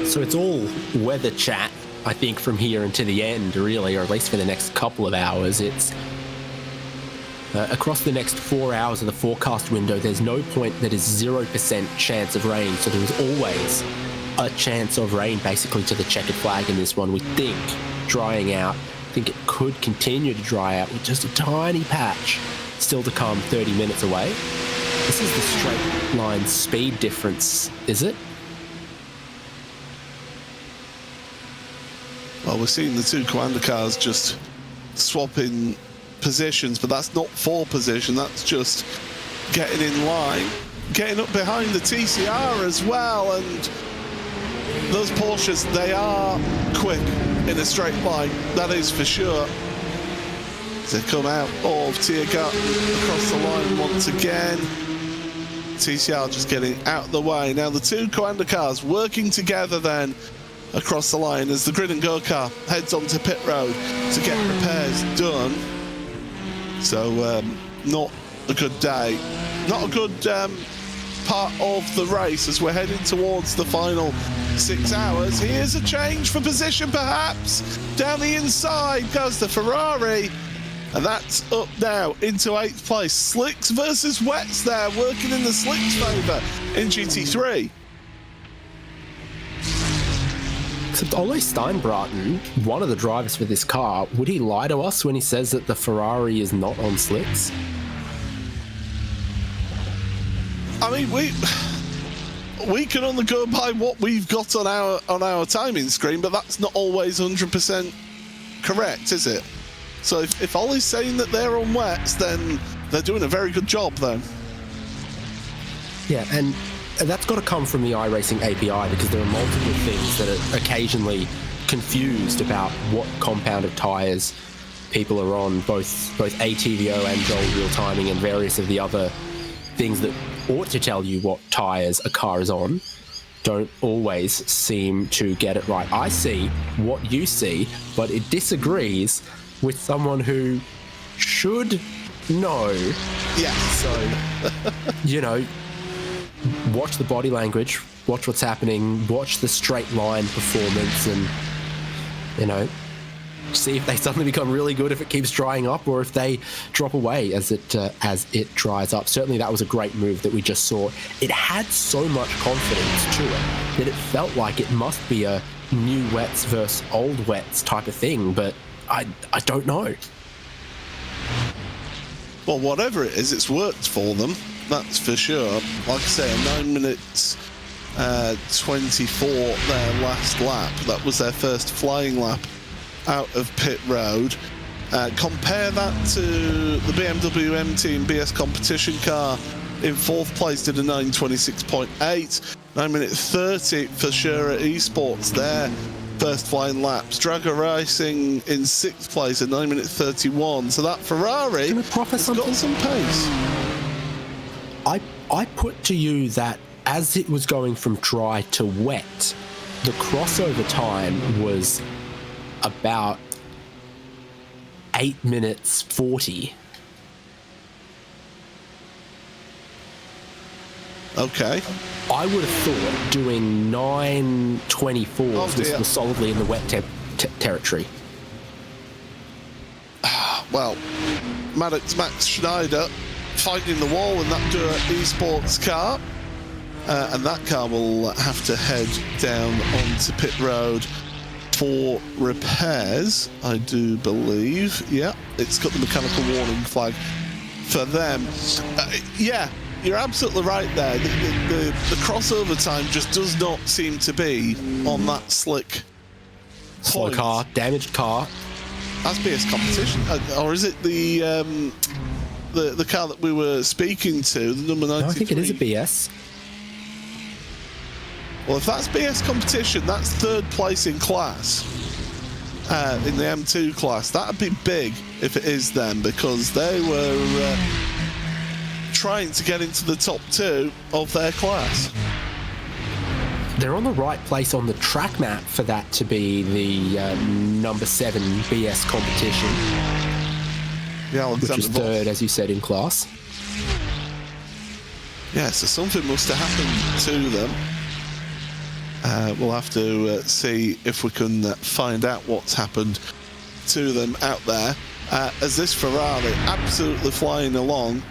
So it's all weather chat, I think, from here into the end, really, or at least for the next couple of hours. It's across the next 4 hours of the forecast window, there's no point that is 0% chance of rain, so there is always a chance of rain basically to the checkered flag in this one. We think drying out. I think it could continue to dry out with just a tiny patch still to come 30 minutes away. This is the straight line speed difference, is it? Well, we're seeing the two Coanda cars just swapping positions, but that's not for position, that's just getting in line, getting up behind the TCR as well. And those Porsches, they are quick in a straight line, that is for sure. They come out of Tiergarten across the line once again. TCR just getting out of the way. Now the two Coanda cars working together then across the line as the Grid and Go car heads onto pit road to get repairs done. So not a good day, not a good part of the race as we're heading towards the final 6 hours. Here's a change for position, perhaps. Down the inside goes the Ferrari, and that's up now into 8th place. Slicks versus wets there, working in the slicks favour in GT3. Except Ole Steinbraten, one of the drivers for this car, would he lie to us when he says that the Ferrari is not on slicks? I mean, we can only go by what we've got on our timing screen, but that's not always 100% correct, is it? So if Ollie's saying that they're on wets, then they're doing a very good job then. Yeah, and that's got to come from the iRacing API, because there are multiple things that are occasionally confused about what compound of tyres people are on, both ATVO and dual wheel timing and various of the other things that ought to tell you what tyres a car is on, don't always seem to get it right. I see what you see, but it disagrees with someone who should know. Yeah. So, watch the body language, watch what's happening, watch the straight line performance, and, see if they suddenly become really good if it keeps drying up, or if they drop away as it dries up. Certainly that was a great move that we just saw. It had so much confidence to it that it felt like it must be a new wets versus old wets type of thing, but I don't know. Well, whatever it is, it's worked for them, that's for sure. Like I say, a 9 minutes 24 their last lap. That was their first flying lap out of pit road. Compare that to the BMW M2 BS competition car in fourth place, did a 9:26.8. 9 minute 30 for Shura Esports there. First flying laps. Drago Racing in sixth place at 9 minute 31. So that Ferrari has got some pace. I put to you that as it was going from dry to wet, the crossover time was about 8 minutes 40. Okay. I would have thought doing 9:24 was solidly in the wet territory. Well, Max Schneider finding the wall in that Dura Esports car, and that car will have to head down onto pit road for repairs, I do believe. Yeah, it's got the mechanical warning flag for them. Yeah, you're absolutely right there. The crossover time just does not seem to be on that slick Slow car, damaged car. That's BS competition, or is it the car that we were speaking to, the number 93? No, I think it is a BS. Well, if that's BS competition, that's third place in class, in the M2 class. That'd be big if it is them, because they were trying to get into the top two of their class. They're on the right place on the track map for that to be the number 7 BS competition, which is third, as you said, in class. Yeah, so something must have happened to them. We'll have to see if we can find out what's happened to them out there. As this Ferrari absolutely flying along.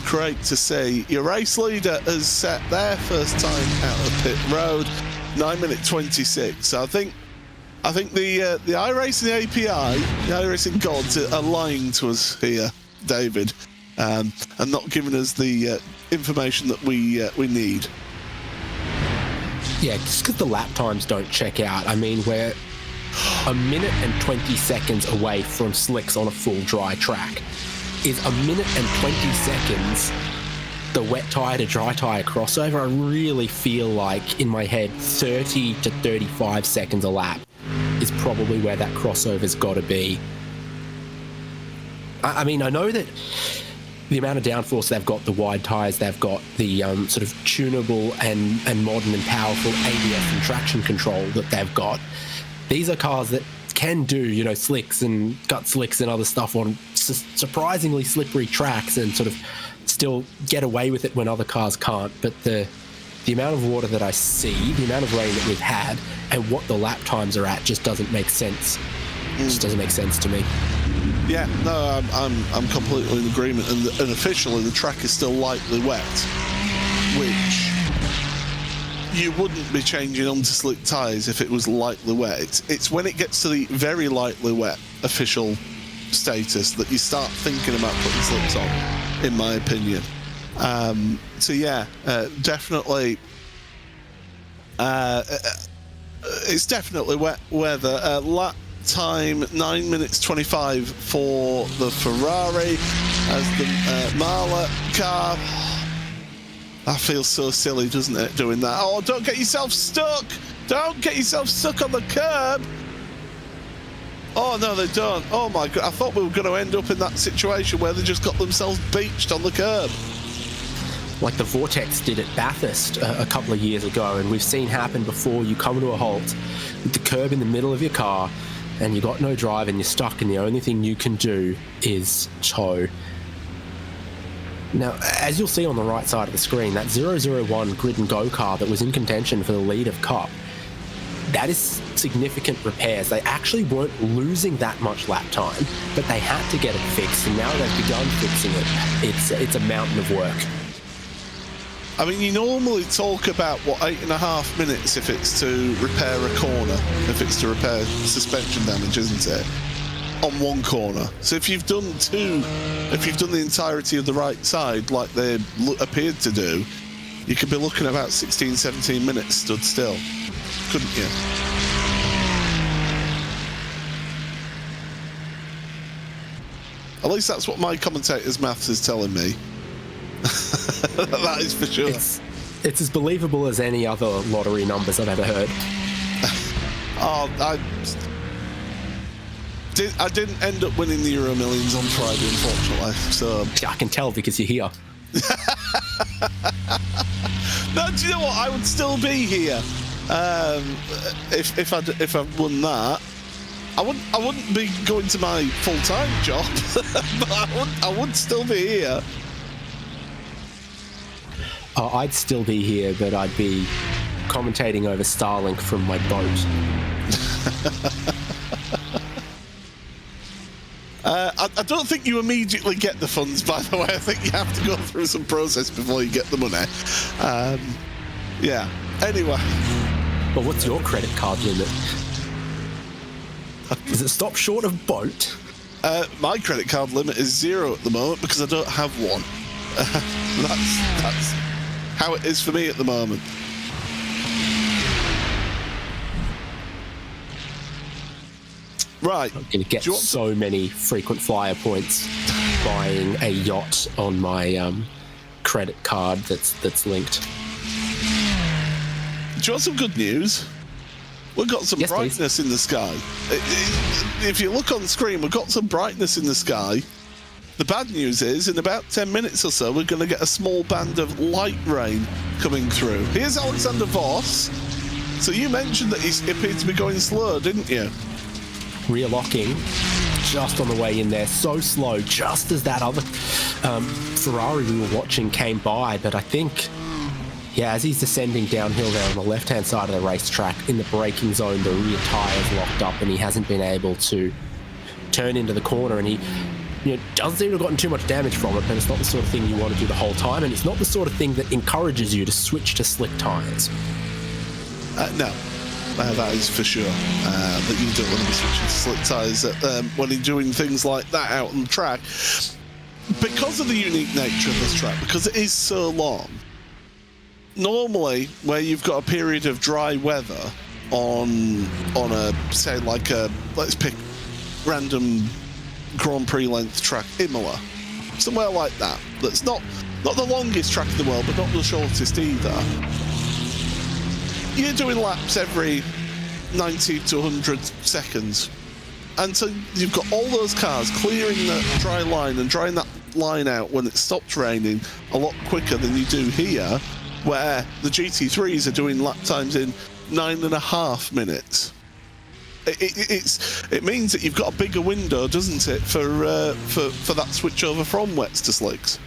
Great to see. Your race leader has set their first time out of pit road, 9 minute 26. So I think the iRacing API, the iRacing gods are lying to us here, David, and not giving us the information that we need. Yeah, just because the lap times don't check out. I mean, we're a minute and 20 seconds away from slicks on a full dry track. Is a minute and 20 seconds the wet tyre to dry tyre crossover? I really feel like, in my head, 30 to 35 seconds a lap is probably where that crossover's got to be. I mean, I know that the amount of downforce they've got, the wide tyres, they've got the sort of tunable and modern and powerful ADAC and traction control that they've got. These are cars that can do, slicks and gut slicks and other stuff on surprisingly slippery tracks and sort of still get away with it when other cars can't. But the amount of water that I see, the amount of rain that we've had, and what the lap times are at just doesn't make sense. It just doesn't make sense to me. Yeah, no, I'm completely in agreement. And officially, the track is still lightly wet, which you wouldn't be changing onto slick tyres if it was lightly wet. It's when it gets to the very lightly wet official status that you start thinking about putting slicks on, in my opinion. So yeah, definitely, it's definitely wet weather. time 9 minutes 25 for the Ferrari as the Marla car. That feels so silly, doesn't it, doing that? Oh, don't get yourself stuck! Don't get yourself stuck on the curb! Oh, no, they don't. Oh, my God. I thought we were going to end up in that situation where they just got themselves beached on the curb. Like the Vortex did at Bathurst a couple of years ago, and we've seen happen before. You come to a halt with the curb in the middle of your car, and you got no drive, and you're stuck, and the only thing you can do is tow. Now, as you'll see on the right side of the screen, that 001 Grid and Go car that was in contention for the lead of Cup, that is significant repairs. They actually weren't losing that much lap time, but they had to get it fixed, and now they've begun fixing it. It's a mountain of work. I mean, you normally talk about, 8.5 minutes if it's to repair a corner, if it's to repair suspension damage, isn't it? On one corner. So if you've done the entirety of the right side like they appeared to do, you could be looking at about 16, 17 minutes stood still, couldn't you? At least that's what my commentator's maths is telling me. That is for sure. It's as believable as any other lottery numbers I've ever heard. I didn't end up winning the Euro Millions on Friday, unfortunately. So I can tell because you're here. No, do you know what? I would still be here if I'd won that. I wouldn't be going to my full-time job, but I would still be here. I'd still be here, but I'd be commentating over Starlink from my boat. I don't think you immediately get the funds, by the way. I think you have to go through some process before you get the money. Yeah. Anyway. But what's your credit card limit? Does it stop short of boat? My credit card limit is 0 at the moment because I don't have one. That's how it is for me at the moment. Right. I'm going to get so many frequent flyer points buying a yacht on my credit card that's linked. Do you want some good news? We've got some brightness in the sky. If you look on the screen, we've got some brightness in the sky. The bad news is, in about 10 minutes or so, we're going to get a small band of light rain coming through. Here's Alexander Voss. So you mentioned that he appeared to be going slow, didn't you? Rear locking just on the way in there, so slow, just as that other Ferrari we were watching came by. But I think, yeah, as he's descending downhill there on the left-hand side of the racetrack, in the braking zone, the rear tyre's locked up and he hasn't been able to turn into the corner, and he doesn't seem to have gotten too much damage from it, but it's not the sort of thing you want to do the whole time, and it's not the sort of thing that encourages you to switch to slick tyres. No. That is for sure. That you don't want to be switching to slick tyres when you're doing things like that out on the track. Because of the unique nature of this track, because it is so long, normally where you've got a period of dry weather on a, say, like a, let's pick random Grand Prix length track, Imola, somewhere like that, that's not the longest track in the world, but not the shortest either. You're doing laps every 90 to 100 seconds. And so you've got all those cars clearing that dry line and drying that line out when it stops raining a lot quicker than you do here, where the GT3s are doing lap times in 9.5 minutes. It means that you've got a bigger window, doesn't it, for that switch over from wets to slicks.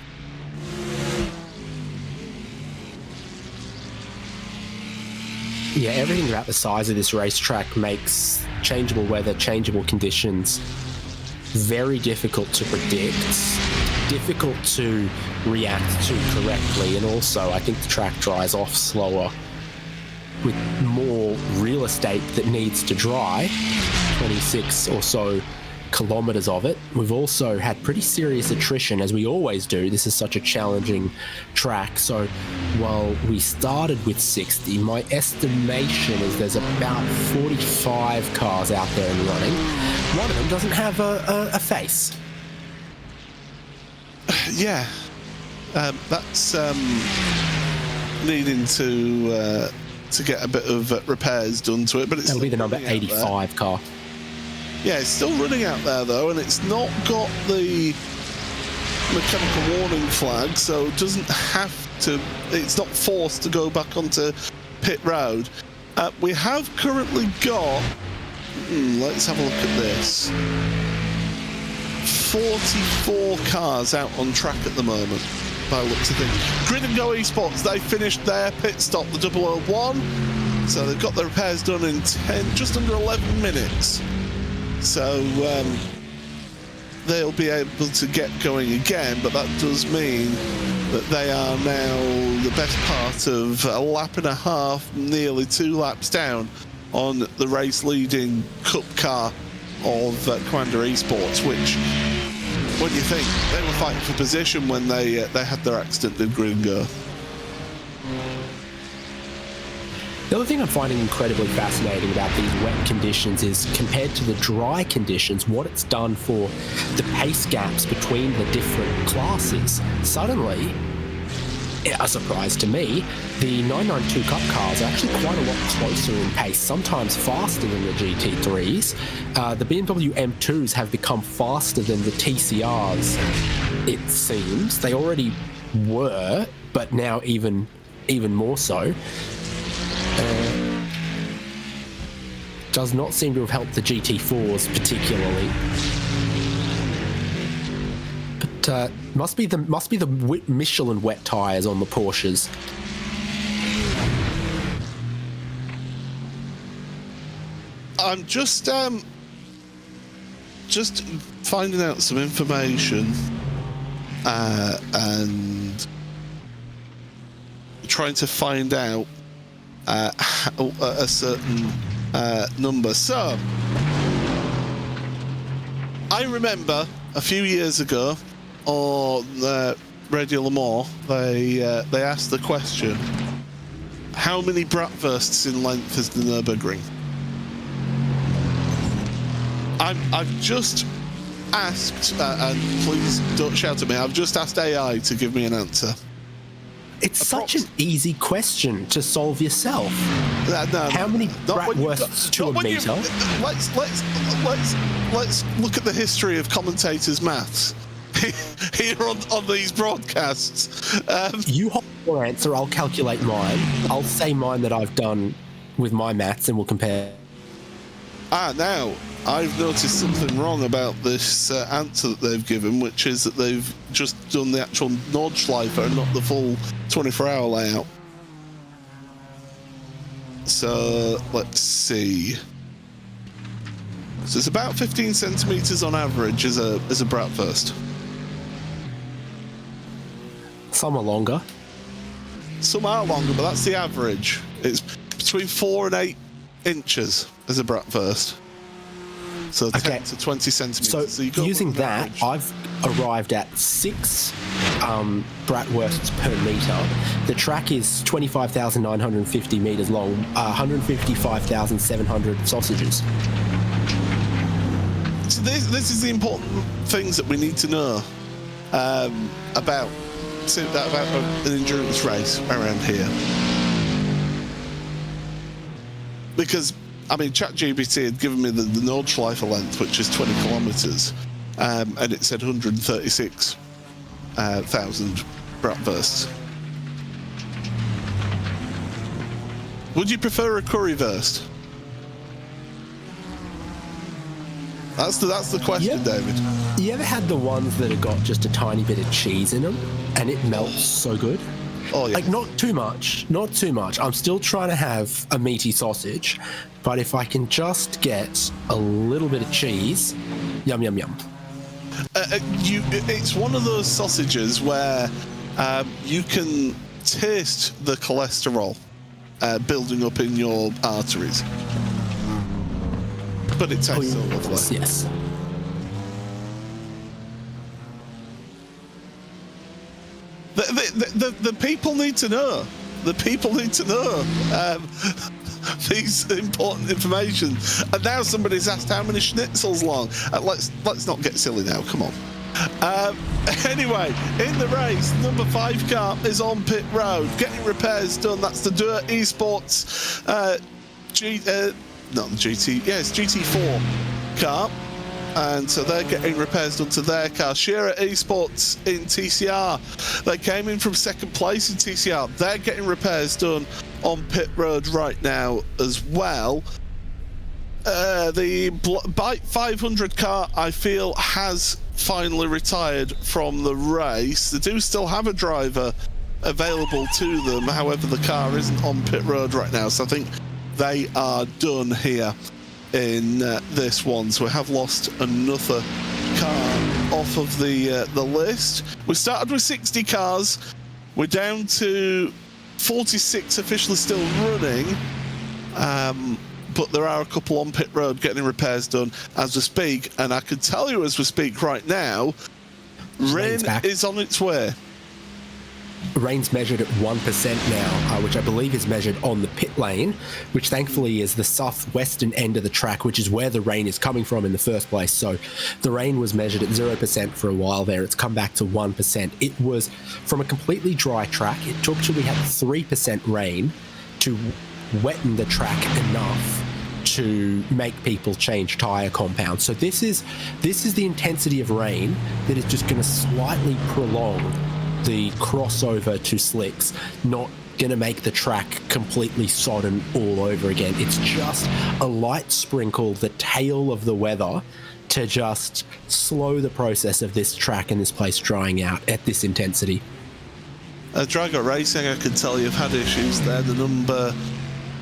Yeah, everything about the size of this racetrack makes changeable weather, changeable conditions very difficult to predict, difficult to react to correctly, and also I think the track dries off slower with more real estate that needs to dry. 26 or so kilometers of it. We've also had pretty serious attrition, as we always do. This is such a challenging track. So while we started with 60, my estimation is there's about 45 cars out there and running. One of them doesn't have a face. Yeah, that's needing to get a bit of repairs done to it, but it's That'll be the number 85 car. Yeah, it's still running out there though, and it's not got the mechanical warning flag, so it doesn't have to. It's not forced to go back onto pit road. We have currently got. Let's have a look at this. 44 cars out on track at the moment, by the looks of things. Grid and Go Esports, they finished their pit stop, the 001, so they've got the repairs done in just under 11 minutes. So they'll be able to get going again, but that does mean that they are now the best part of a lap and a half, nearly 2 laps down on the race-leading Cup car of Commander Esports, which, when you think they were fighting for position when they had their accident in Grid and Go. The other thing I'm finding incredibly fascinating about these wet conditions is, compared to the dry conditions, what it's done for the pace gaps between the different classes. Suddenly, a surprise to me, the 992 Cup cars are actually quite a lot closer in pace, sometimes faster than the GT3s. The BMW M2s have become faster than the TCRs, it seems. They already were, but now even more so. Does not seem to have helped the GT4s particularly. But must be the Michelin wet tyres on the Porsches. I'm just finding out some information and trying to find out a certain number. So I remember a few years ago on Radio Le Mans, they asked the question, how many Bratwursts in length is the Nürburgring? I've just asked, and please don't shout at me, I've just asked AI to give me an answer. It's such an easy question to solve yourself. No, how many Bratwursts to a meter? Let's look at the history of commentators' maths here on these broadcasts. You hold your answer, I'll calculate mine. I'll say mine that I've done with my maths, and we'll compare. Now, I've noticed something wrong about this answer that they've given, which is that they've just done the actual Nordschleife and not the full 24-hour layout. So, let's see. So it's about 15 centimetres on average as a Bratwurst. Some are longer. Some are longer, but that's the average. It's between 4 and 8 inches as a Bratwurst. So 10 to 20 centimetres. So using that, I've arrived at 6 Bratwursts per metre. The track is 25,950 metres long, 155,700 sausages. So this is the important things that we need to know about an endurance race around here. Because, I mean, ChatGPT had given me the Nordschleife length, which is 20 kilometres, and it said 136,000 Bratwursts. Would you prefer a currywurst? That's the question, David. You ever had the ones that have got just a tiny bit of cheese in them, and it melts so good? Oh, yeah. Like, not too much. I'm still trying to have a meaty sausage, but if I can just get a little bit of cheese, yum, yum, yum. It's one of those sausages where you can taste the cholesterol building up in your arteries. But it tastes so lovely. Yes. the people need to know. The people need to know these important information. And now somebody's asked how many schnitzels long. Let's not get silly now. Come on. Anyway, in the race, number 5 car is on pit road, getting repairs done. That's the Dirt Esports not the GT, yeah, it's GT4 car. And so they're getting repairs done to their car. Shearer Esports in TCR, they came in from second place in TCR. They're getting repairs done on pit road right now as well. The Bike 500 car, I feel, has finally retired from the race. They do still have a driver available to them. However, the car isn't on pit road right now. So I think they are done here in this one. So we have lost another car off of the list. We started with 60 cars. We're down to 46 officially still running. But there are a couple on pit road getting repairs done as we speak. And I can tell you as we speak right now, rain is on its way. Rain's measured at 1% now, which I believe is measured on the pit lane, which thankfully is the southwestern end of the track, which is where the rain is coming from in the first place. So the rain was measured at 0% for a while there. It's come back to 1%. It was from a completely dry track. It took till we had 3% rain to wetten the track enough to make people change tyre compounds. So this is the intensity of rain that is just going to slightly prolong the crossover to slicks, not going to make the track completely sodden all over again. It's just a light sprinkle, the tail of the weather, to just slow the process of this track and this place drying out at this intensity. Drago Racing, I can tell you've had issues there. The number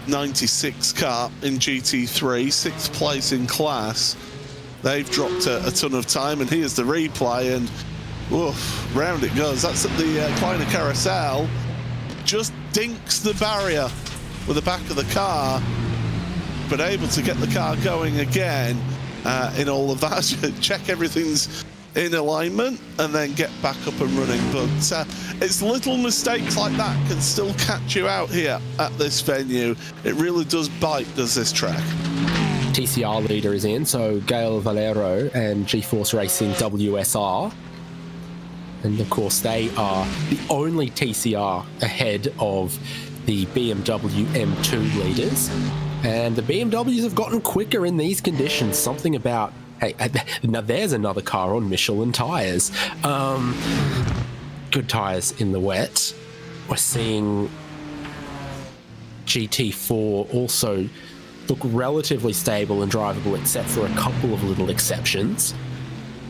96 car in GT3, 6th place in class. They've dropped a ton of time, and here's the replay, and woof, round it goes. That's at the Kleiner Carousel. Just dinks the barrier with the back of the car, but able to get the car going again in all of that. Check everything's in alignment and then get back up and running. But it's little mistakes like that can still catch you out here at this venue. It really does bite, does this track. TCR leader is in, so Gail Valero and GeForce Racing WSR. And of course, they are the only TCR ahead of the BMW M2 leaders. And the BMWs have gotten quicker in these conditions. Something about, hey, now there's another car on Michelin tyres. Good tyres in the wet. We're seeing GT4 also look relatively stable and drivable, except for a couple of little exceptions.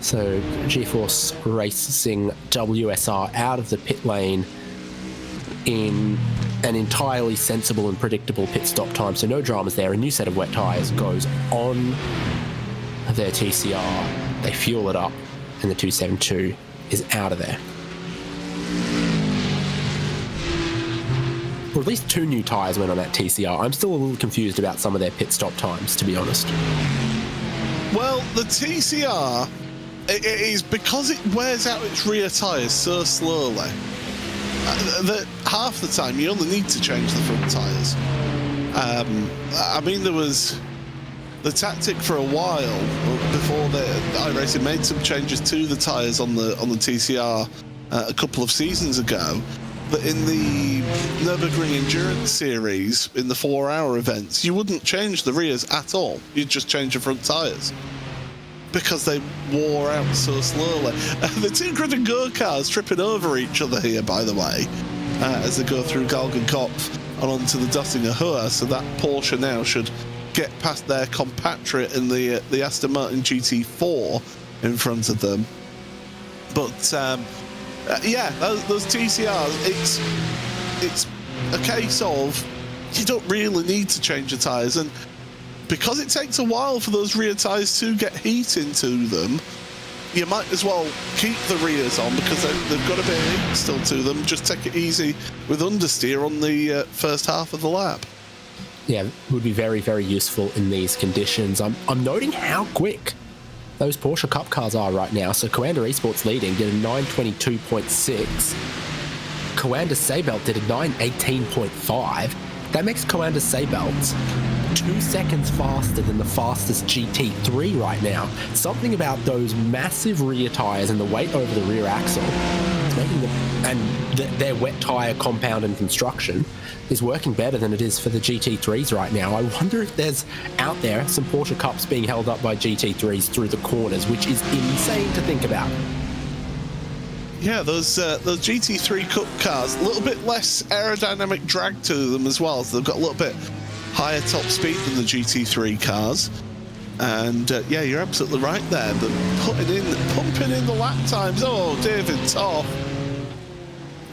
So GeForce Racing WSR out of the pit lane in an entirely sensible and predictable pit stop time, so no dramas there. A new set of wet tyres goes on their TCR. They fuel it up, and the 272 is out of there. Or at least 2 new tyres went on that TCR. I'm still a little confused about some of their pit stop times, to be honest. Well, the TCR, it is because it wears out its rear tyres so slowly that half the time you only need to change the front tyres. I mean, there was the tactic for a while before the iRacing made some changes to the tyres on the TCR a couple of seasons ago. That in the Nürburgring Endurance Series, in the 4-hour events, you wouldn't change the rears at all. You'd just change the front tyres because they wore out so slowly. The 2 Grid and Go cars tripping over each other here, by the way, as they go through Galgenkopf and onto the Döttinger Höhe. So that Porsche now should get past their compatriot in the Aston Martin GT4 in front of them. But yeah, those TCRs, it's a case of you don't really need to change the tyres, and because it takes a while for those rear tyres to get heat into them, you might as well keep the rears on because they've got a bit of heat still to them. Just take it easy with understeer on the first half of the lap. Yeah, it would be very, very useful in these conditions. I'm noting how quick those Porsche Cup cars are right now. So Commander Esports leading, did a 9:22.6. Coanda Seibelt did a 9:18.5. That makes Coanda Seibelt 2 seconds faster than the fastest GT3 right now. Something about those massive rear tyres and the weight over the rear axle is making them, and their wet tyre compound and construction is working better than it is for the GT3s right now. I wonder if there's out there some Porsche Cups being held up by GT3s through the corners, which is insane to think about. Yeah, those GT3 Cup cars, a little bit less aerodynamic drag to them as well, so they've got a little bit higher top speed than the GT3 cars. And yeah, you're absolutely right there. They're pumping in the lap times. Oh, David Toff.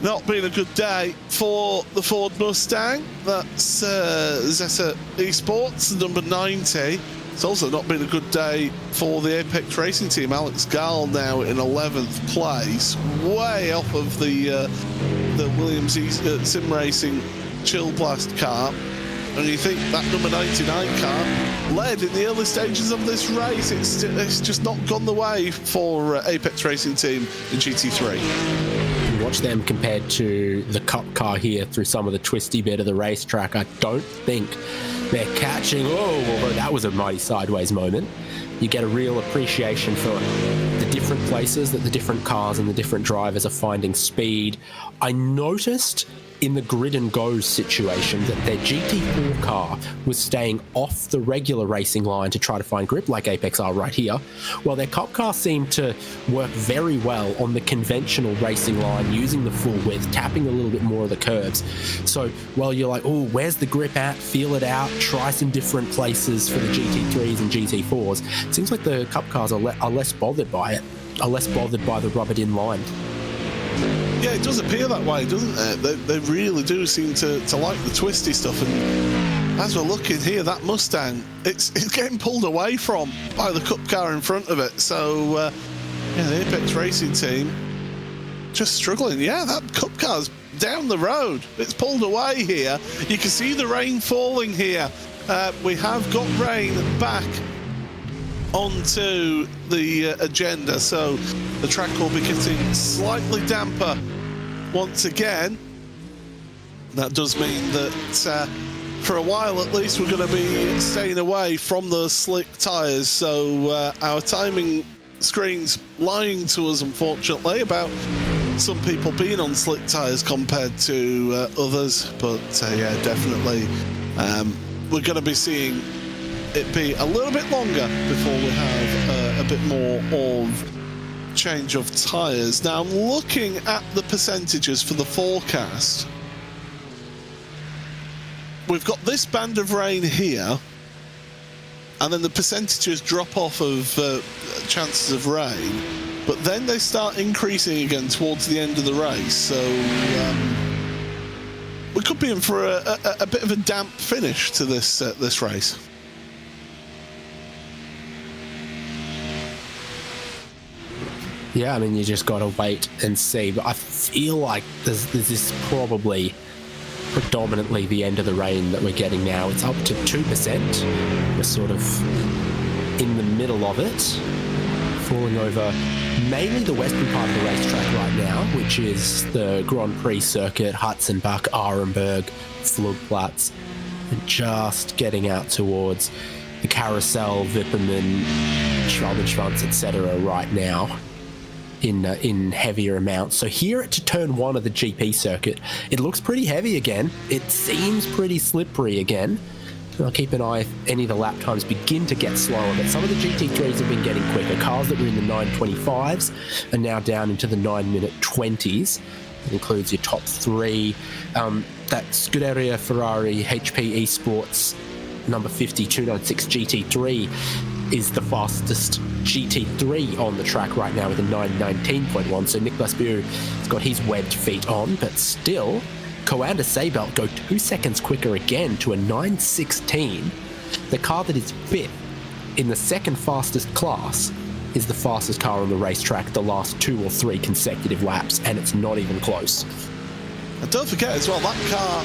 Not been a good day for the Ford Mustang. That's Zeta Esports, number 90. It's also not been a good day for the Apex Racing team. Alex Gall now in 11th place, way off of the Williams Sim Racing Chill Blast car. And you think that number 99 car led in the early stages of this race. It's just not gone the way for Apex Racing team in GT3. Watch them compared to the Cup car here through some of the twisty bit of the racetrack. I don't think they're catching. Oh, that was a mighty sideways moment. You get a real appreciation for the different places that the different cars and the different drivers are finding speed. I noticed in the grid and go situation that their GT4 car was staying off the regular racing line to try to find grip, like Apex are right here, while their Cup car seemed to work very well on the conventional racing line, using the full width, tapping a little bit more of the curbs. So while you're like, oh, where's the grip at? Feel it out, try some different places for the GT3s and GT4s. It seems like the Cup cars are less bothered by it, are less bothered by the rubbered-in line. Yeah, it does appear that way, doesn't it? They really do seem to like the twisty stuff. And as we're looking here, that Mustang, it's getting pulled away from by the Cup car in front of it. So, yeah, the Apex Racing team just struggling. Yeah, that Cup car's down the road. It's pulled away here. You can see the rain falling here. We have got rain back onto the agenda, so the track will be getting slightly damper once again. That does mean that for a while at least we're going to be staying away from those slick tyres, so our timing screen's lying to us unfortunately about some people being on slick tyres compared to others, but yeah, definitely we're going to be seeing it be a little bit longer before we have a bit more of change of tyres. Now I'm looking at the percentages for the forecast. We've got this band of rain here, and then the percentages drop off of chances of rain, but then they start increasing again towards the end of the race, so we could be in for a bit of a damp finish to this race. Yeah, I mean, you just got to wait and see. But I feel like there's this probably predominantly the end of the rain that we're getting now. It's up to 2%. We're sort of in the middle of it, falling over mainly the western part of the racetrack right now, which is the Grand Prix circuit, Hutzenbach, Arenberg, Flugplatz, and just getting out towards the Carousel, Wipperman, Schwalbenschwanz, etc. right now. In heavier amounts. So here to turn one of the GP circuit, it looks pretty heavy again. It seems pretty slippery again. I'll keep an eye if any of the lap times begin to get slower, but some of the GT3s have been getting quicker. Cars that were in the 9:25s are now down into the 9-minute 20s. It includes your top three. That Scuderia Ferrari HP Esports number 50 296 GT3 is the fastest GT3 on the track right now with a 9:19.1. So Nicolas Bew has got his webbed feet on, but still, Coanda Seibelt go 2 seconds quicker again to a 9:16. The car that is fifth in the second fastest class is the fastest car on the racetrack the last 2 or 3 consecutive laps, and it's not even close. And don't forget as well, that car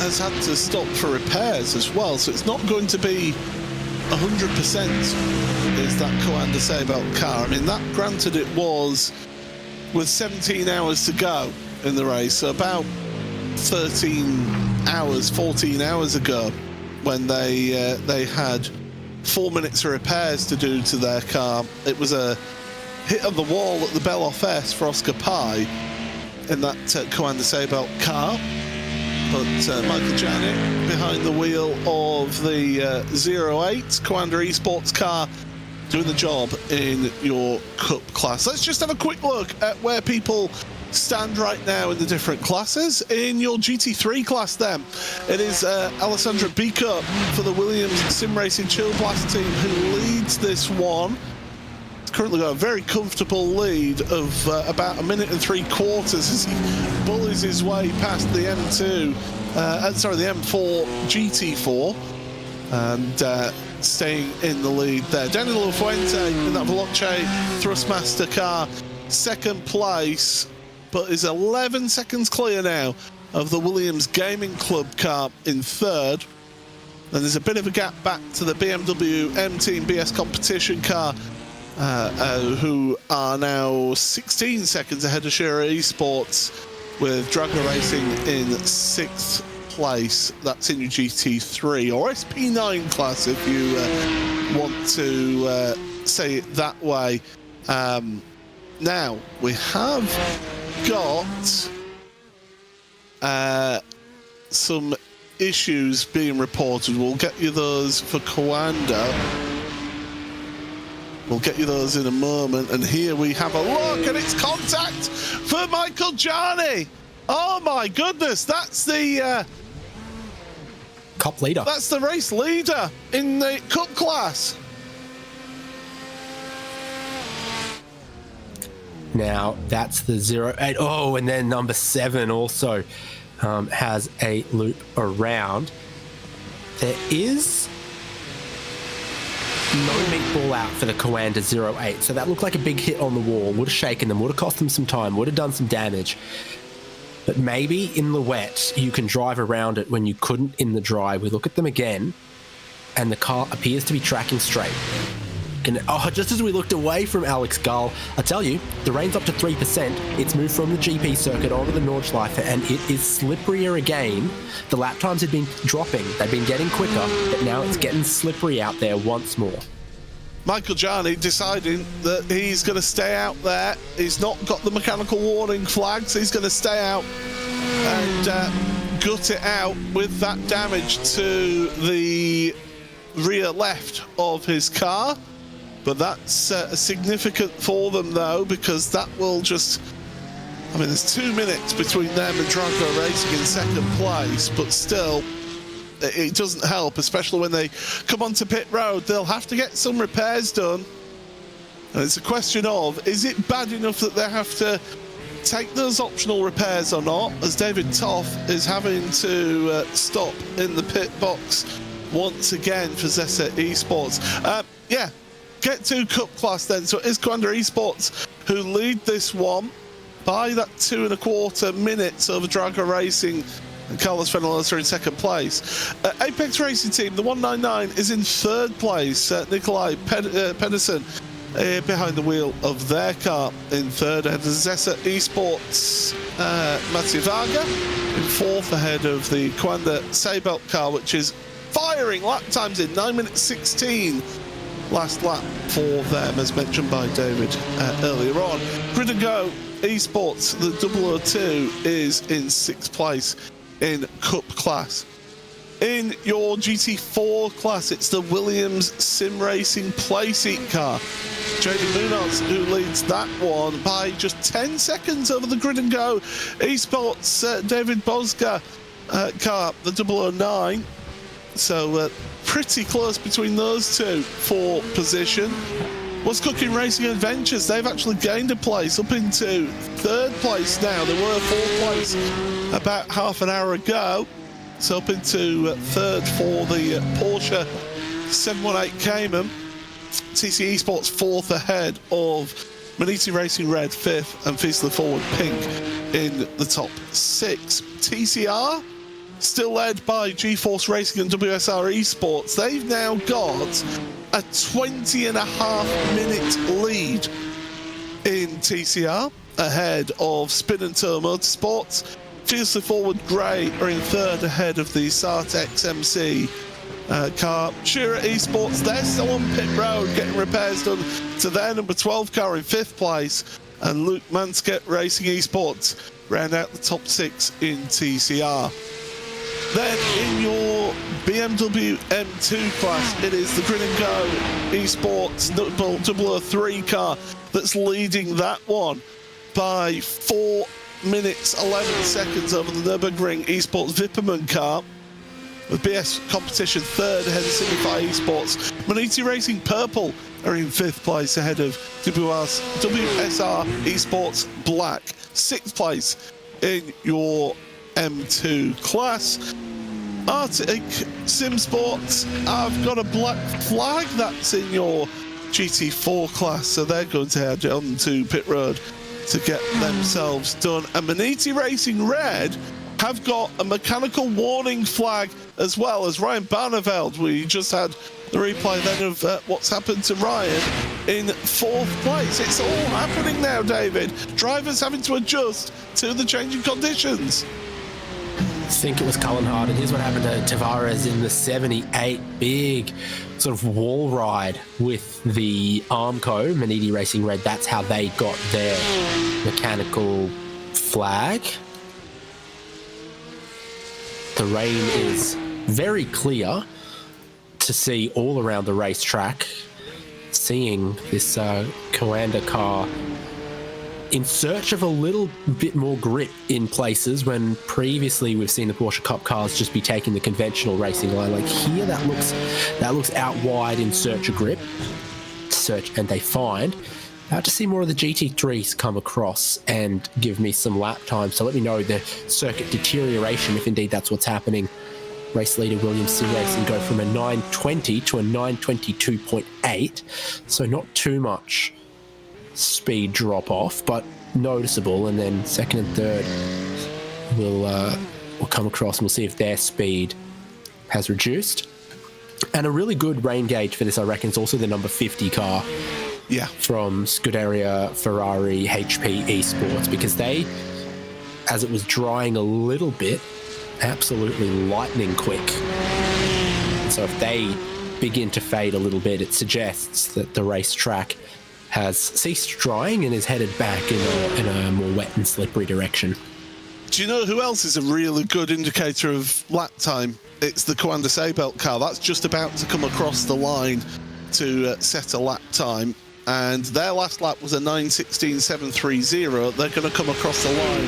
has had to stop for repairs as well, so it's not going to be 100% is that Coanda Seibelt car. I mean, that, granted, it was with 17 hours to go in the race. So about 14 hours ago, when they had 4 minutes of repairs to do to their car. It was a hit on the wall at the Beloff S for Oscar Pye in that Commander Seibelt car. But Michael Janet behind the wheel of the 08 Commander Esports car, doing the job in your Cup class. Let's just have a quick look at where people stand right now in the different classes. In your GT3 class then, it is Alessandra Bico for the Williams Sim Racing Chill Blast team who leads this one. He's currently got a very comfortable lead of about 1 minute and 3/4 as he bullies his way past the M2, the M4 GT4, and staying in the lead there. Daniel Lafuente in that Veloce Thrustmaster car, second place, but is 11 seconds clear now of the Williams Gaming Club car in third. And there's a bit of a gap back to the BMW M Team BS competition car, who are now 16 seconds ahead of Shearer Esports, with Drago Racing in 6th place. That's in your GT3 or SP9 class if you want to say it that way. Now, we have got some issues being reported. We'll get you those for Coanda. We'll get you those in a moment. And here we have a look, and it's contact for Michael Jarney. Oh my goodness, that's the Cup leader. That's the race leader in the Cup class. Now, that's the 08. Oh, and then number 7 also has a loop around. There is no meatball out for the Coanda 08. So that looked like a big hit on the wall. Would have shaken them, would have cost them some time, would have done some damage. But maybe in the wet, you can drive around it when you couldn't in the dry. We look at them again, and the car appears to be tracking straight. Just as we looked away from Alex Gull, I tell you, the rain's up to 3%. It's moved from the GP circuit onto the Nordschleife, and it is slipperier again. The lap times had been dropping. They've been getting quicker, but now it's getting slippery out there once more. Michael Jarney deciding that he's going to stay out there. He's not got the mechanical warning flag, so he's going to stay out and gut it out with that damage to the rear left of his car. But that's significant for them, though, because that will just... I mean, there's 2 minutes between them and Drago Racing in second place, but still, it doesn't help, especially when they come onto pit road. They'll have to get some repairs done. And it's a question of, is it bad enough that they have to take those optional repairs or not, as David Toff is having to stop in the pit box once again for Zessa Esports. Get to Cup class then. So it is Commander Esports who lead this one by that 2.25 minutes over Drago Racing, and Carlos Fenolosa in second place. Apex Racing Team, the 199, is in third place. Nikolai Pedersen behind the wheel of their car in third, ahead of Zessa Esports. Mattia Varga in fourth, ahead of the Commander Seibelt car, which is firing lap times in 9 minutes 16. Last lap for them, as mentioned by David earlier on. Grid and Go Esports, the 002, is in 6th place in Cup class. In your GT4 class, it's the Williams Sim Racing Playseat car. Jaden Munoz, who leads that one by just 10 seconds over the Grid and Go Esports David Bosga car, the 009. So pretty close between those two for position. What's Cooking Racing Adventures? They've actually gained a place up into third place now. They were fourth place about half an hour ago. So up into third for the Porsche 718 Cayman. TC Esports fourth, ahead of Maniti Racing Red fifth, and Fiesler Forward Pink in the top 6. TCR still led by GeForce Racing and WSR Esports. They've now got a 20.5 minute lead in TCR. ahead of Spin and Toe Motorsports. Fiercely Forward Grey are in third ahead of the Sartex MC car. Shearer Esports, they're still on pit road getting repairs done to their number 12 car in fifth place. And Luke Mansket Racing Esports round out the top 6 in TCR. Then in your BMW M2 class, it is the Grin and Go Esports 003 car that's leading that one by 4 minutes 11 seconds over the Nürburgring Esports Vipperman car. With BS Competition third ahead of Signify Esports. Maniti Racing Purple are in fifth place ahead of WSR Esports Black. Sixth place in your M2 class. Arctic Sim Sports, I've got a black flag that's in your GT4 class, so they're going to head on to pit road to get themselves done. And Maniti Racing Red have got a mechanical warning flag as well as Ryan Barneveld. We just had the replay then of what's happened to Ryan in fourth place. It's all happening now, David. Drivers having to adjust to the changing conditions. I think it was Cullen Hart, and here's what happened to Tavares in the 78. Big sort of wall ride with the Armco, Maniti Racing Red. That's how they got their mechanical flag. The rain is very clear to see all around the racetrack. Seeing this Coanda car in search of a little bit more grip in places when previously we've seen the Porsche Cup cars just be taking the conventional racing line. Like here, that looks out wide in search of grip. Search and they find. To see more of the GT3s come across and give me some lap time. So let me know the circuit deterioration if indeed that's what's happening. Race leader William Sim Racing go from a 920 to a 922.8. So not too much speed drop off, but noticeable. And then second and third will come across and we'll see if their speed has reduced. And a really good rain gauge for this, I reckon, is also the number 50 car. Yeah, from Scuderia Ferrari HP Esports, because they, as it was drying a little bit, absolutely lightning quick. So if they begin to fade a little bit, it suggests that the racetrack has ceased drying and is headed back in a more wet and slippery direction. Do you know who else is a really good indicator of lap time? It's the Coanda Seibelt car. That's just about to come across the line to set a lap time. And their last lap was a 9:16.730. They're going to come across the line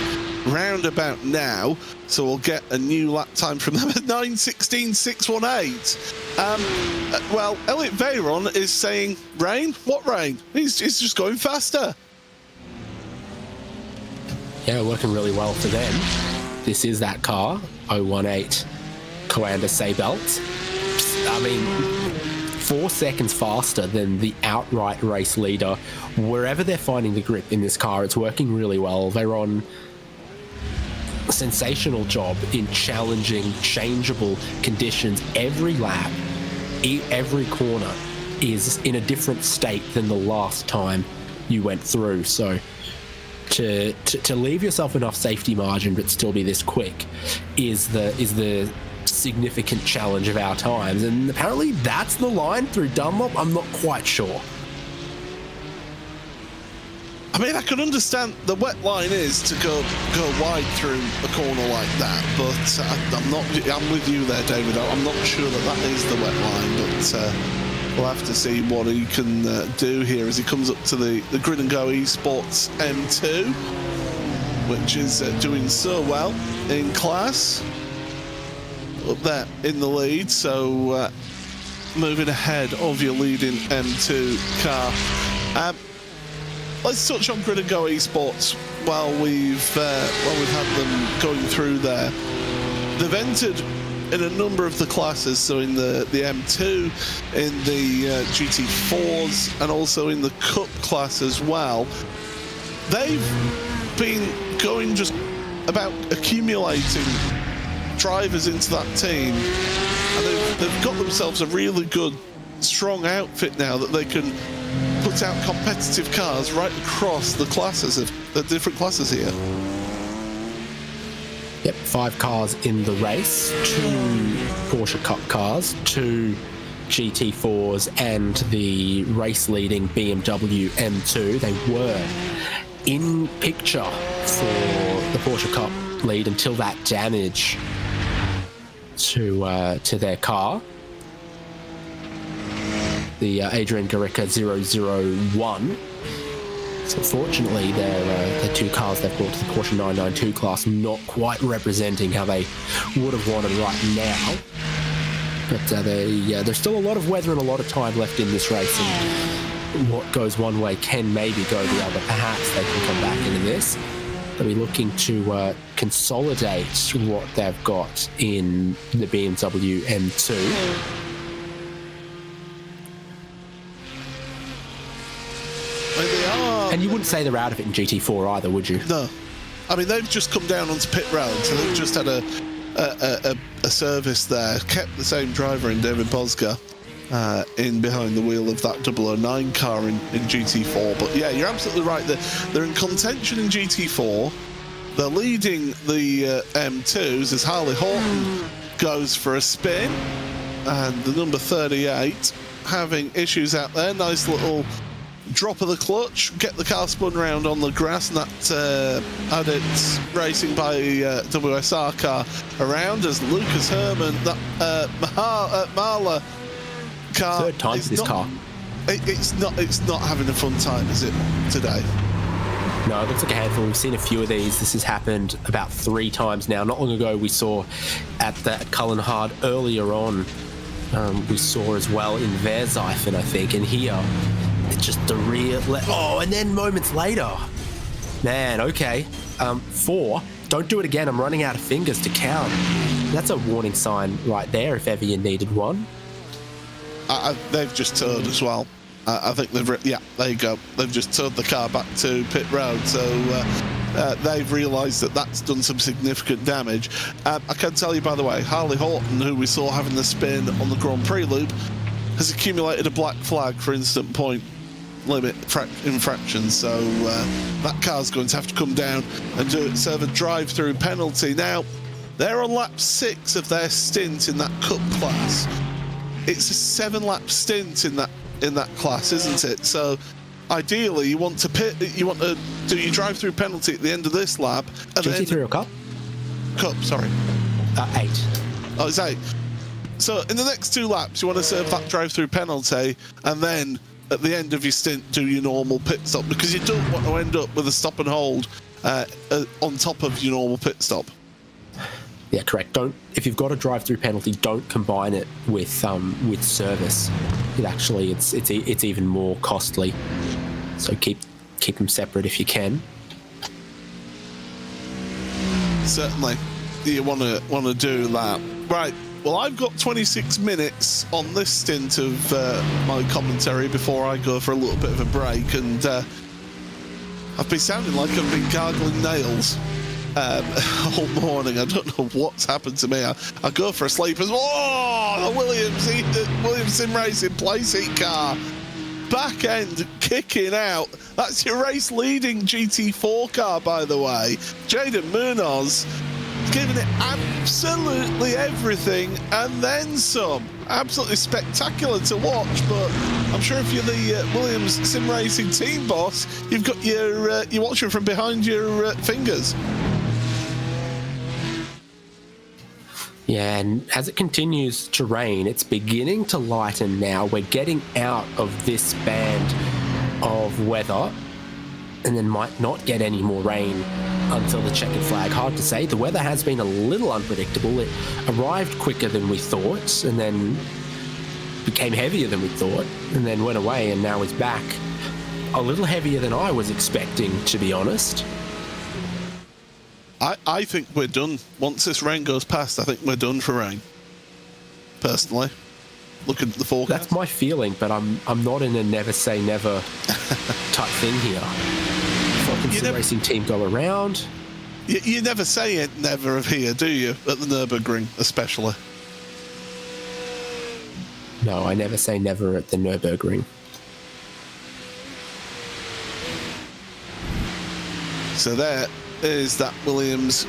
round about now, so we'll get a new lap time from them at 9:16.618. Well, Elliot Veyron is saying, rain? What rain? He's just going faster. Yeah, working really well for them. This is that car, 018 Coanda Seibelt. I mean, 4 seconds faster than the outright race leader. Wherever they're finding the grip in this car, it's working really well. They're on a sensational job in challenging, changeable conditions. Every lap, every corner is in a different state than the last time you went through. So to leave yourself enough safety margin but still be this quick is the significant challenge of our times, and apparently that's the line through Dunlop. I'm not quite sure. I mean, I can understand the wet line is to go wide through a corner like that, but I'm with you there, David. I'm not sure that is the wet line, but we'll have to see what he can do here as he comes up to the Grid and Go Esports M2, which is doing so well in class. Up there in the lead, so moving ahead of your leading M2 car. Let's touch on Grid and Go Esports while we've had them going through there. They've entered in a number of the classes, so in the M2, in the GT4s, and also in the Cup class as well. They've been going just about accumulating drivers into that team, and they've got themselves a really good, strong outfit now that they can put out competitive cars right across the classes of the different classes here. Yep, 5 cars in the race, 2 Porsche Cup cars, 2 GT4s, and the race-leading BMW M2. They were in picture for the Porsche Cup lead until that damage to their car. The Adrian Garrica 001. So fortunately, their 2 cars they've brought to the Porsche 992 class not quite representing how they would have wanted right now. But there's still a lot of weather and a lot of time left in this race, and what goes one way can maybe go the other. Perhaps they can come back into this. They'll be looking to consolidate what they've got in the BMW M2. And you wouldn't say they're out of it in GT4 either, would you? No. I mean, they've just come down onto pit road, so they've just had a service there, kept the same driver in David Bosga in behind the wheel of that 009 car in GT4. But yeah, you're absolutely right. They're in contention in GT4. They're leading the M2s as Harley Horton goes for a spin, and the number 38 having issues out there. Nice little drop of the clutch, get the car spun round on the grass, and that ADAC Racing by WSR car around as Lucas Herman, that Marla car. Third time for this car. It's not having a fun time, is it, today? No, it looks like a handful. We've seen a few of these. This has happened about 3 times now. Not long ago, we saw at Cullenhard earlier on. We saw as well in Verzyfen, I think, and here it's just the rear. And then moments later, man. Okay, 4. Don't do it again. I'm running out of fingers to count. That's a warning sign right there. If ever you needed one. They've just turned as well. I think there you go. They've just towed the car back to pit road, so they've realised that that's done some significant damage. I can tell you, by the way, Harley Horton, who we saw having the spin on the Grand Prix loop, has accumulated a black flag for instant point limit infraction, so that car's going to have to come down and serve a drive-through penalty. Now, they're on lap 6 of their stint in that Cup class. It's a 7-lap stint in that class, isn't it? So ideally you want to do your drive-through penalty at the end of this lap, and GT3 or Cup? Cup, sorry. 8. Oh, it's 8. So in the next 2 laps you want to serve that drive-through penalty, and then at the end of your stint do your normal pit stop, because you don't want to end up with a stop and hold on top of your normal pit stop. Yeah, correct. If you've got a drive-through penalty, don't combine it with service. It's even more costly. So keep them separate if you can. Certainly, you want to do that. Right. Well, I've got 26 minutes on this stint of my commentary before I go for a little bit of a break, and I've been sounding like I've been gargling nails all morning. I don't know what's happened to me. I go for a sleep as the Williams Sim Racing Playseat car back end kicking out. That's your race leading GT4 car, by the way. Jaden Munoz giving it absolutely everything and then some. Absolutely spectacular to watch, but I'm sure if you're the Williams Sim Racing team boss, you've got you're watching from behind your fingers. Yeah, and as it continues to rain, it's beginning to lighten now. We're getting out of this band of weather and then might not get any more rain until the checkered flag. Hard to say. The weather has been a little unpredictable. It arrived quicker than we thought and then became heavier than we thought and then went away and now is back. A little heavier than I was expecting, to be honest. I think we're done. Once this rain goes past, I think we're done for rain. Personally, looking at the forecast. That's my feeling, but I'm not in a never say never type thing here. If I can the racing team go around. You never say it never of here, do you? At the Nürburgring, especially. No, I never say never at the Nürburgring. So there is that Williams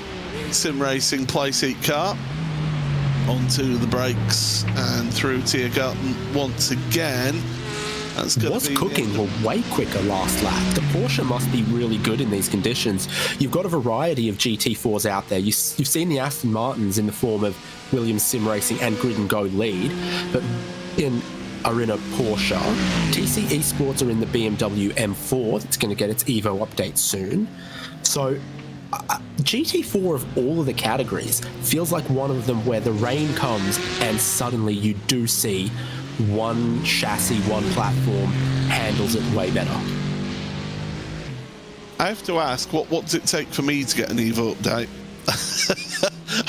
Sim Racing Playseat car. Onto the brakes and through Tiergarten once again. That's going Was to be cooking way quicker last lap. The Porsche must be really good in these conditions. You've got a variety of GT4s out there. You've seen the Aston Martins in the form of Williams Sim Racing and Grid and Go lead, but are in a Porsche. TC Esports are in the BMW M4 that's going to get its Evo update soon. So GT4 of all of the categories feels like one of them where the rain comes and suddenly you do see one chassis, one platform handles it way better. I have to ask, what does it take for me to get an Evo update?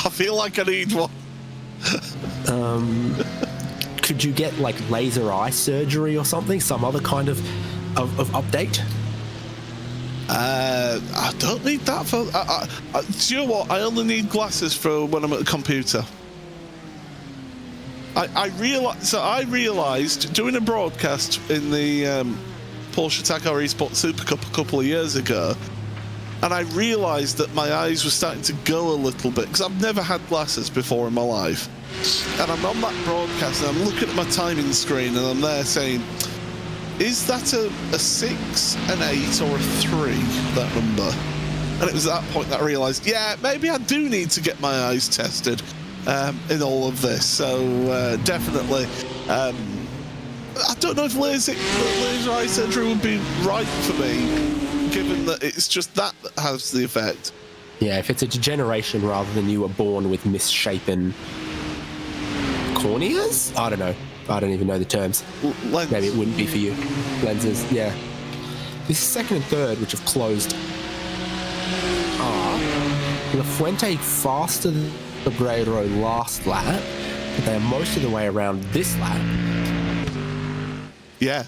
I feel like I need one. Could you get like laser eye surgery or something? Some other kind of update? I don't need that for. Do you know what? I only need glasses for when I'm at the computer. I realised doing a broadcast in the Porsche Tagore Esports Super Cup a couple of years ago, and I realised that my eyes were starting to go a little bit because I've never had glasses before in my life. And I'm on that broadcast and I'm looking at my timing screen and I'm there saying, is that a 6, an 8 or a 3, that number? And it was at that point that I realised, yeah, maybe I do need to get my eyes tested in all of this. So definitely, I don't know if laser eye surgery would be right for me, given that it's just that has the effect. Yeah, if it's a degeneration rather than you were born with misshapen corneas? I don't know. I don't even know the terms. Lens. Maybe it wouldn't be for you. Lenses, yeah. This second and third, which have closed, are La Fuente faster than Libreiro last lap, but they are most of the way around this lap. Yeah,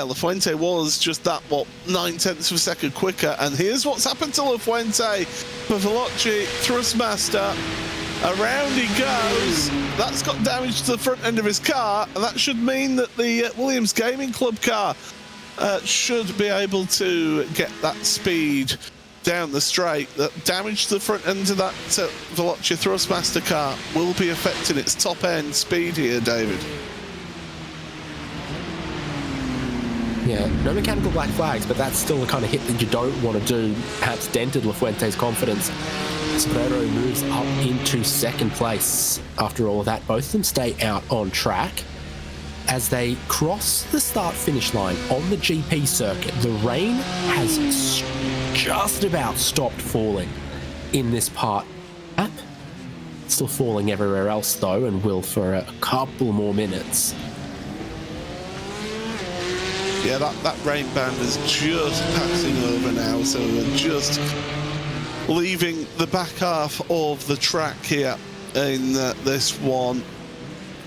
La Fuente was just that, 9/10 of a second quicker, and here's what's happened to La Fuente. Pavlocci, Thrustmaster, around he goes. That's got damage to the front end of his car, and that should mean that the Williams Gaming Club car should be able to get that speed down the straight. That damage to the front end of that Veloci Thrustmaster car will be affecting its top end speed here, David. Yeah, no mechanical black flags, but that's still the kind of hit that you don't want to do. Perhaps dented La Fuente's confidence. Sobrero moves up into second place after all of that. Both of them stay out on track. As they cross the start-finish line on the GP circuit, the rain has just about stopped falling in this part. Still falling everywhere else, though, and will for a couple more minutes. Yeah, that rain band is just passing over now, so we're just leaving the back half of the track here in this one.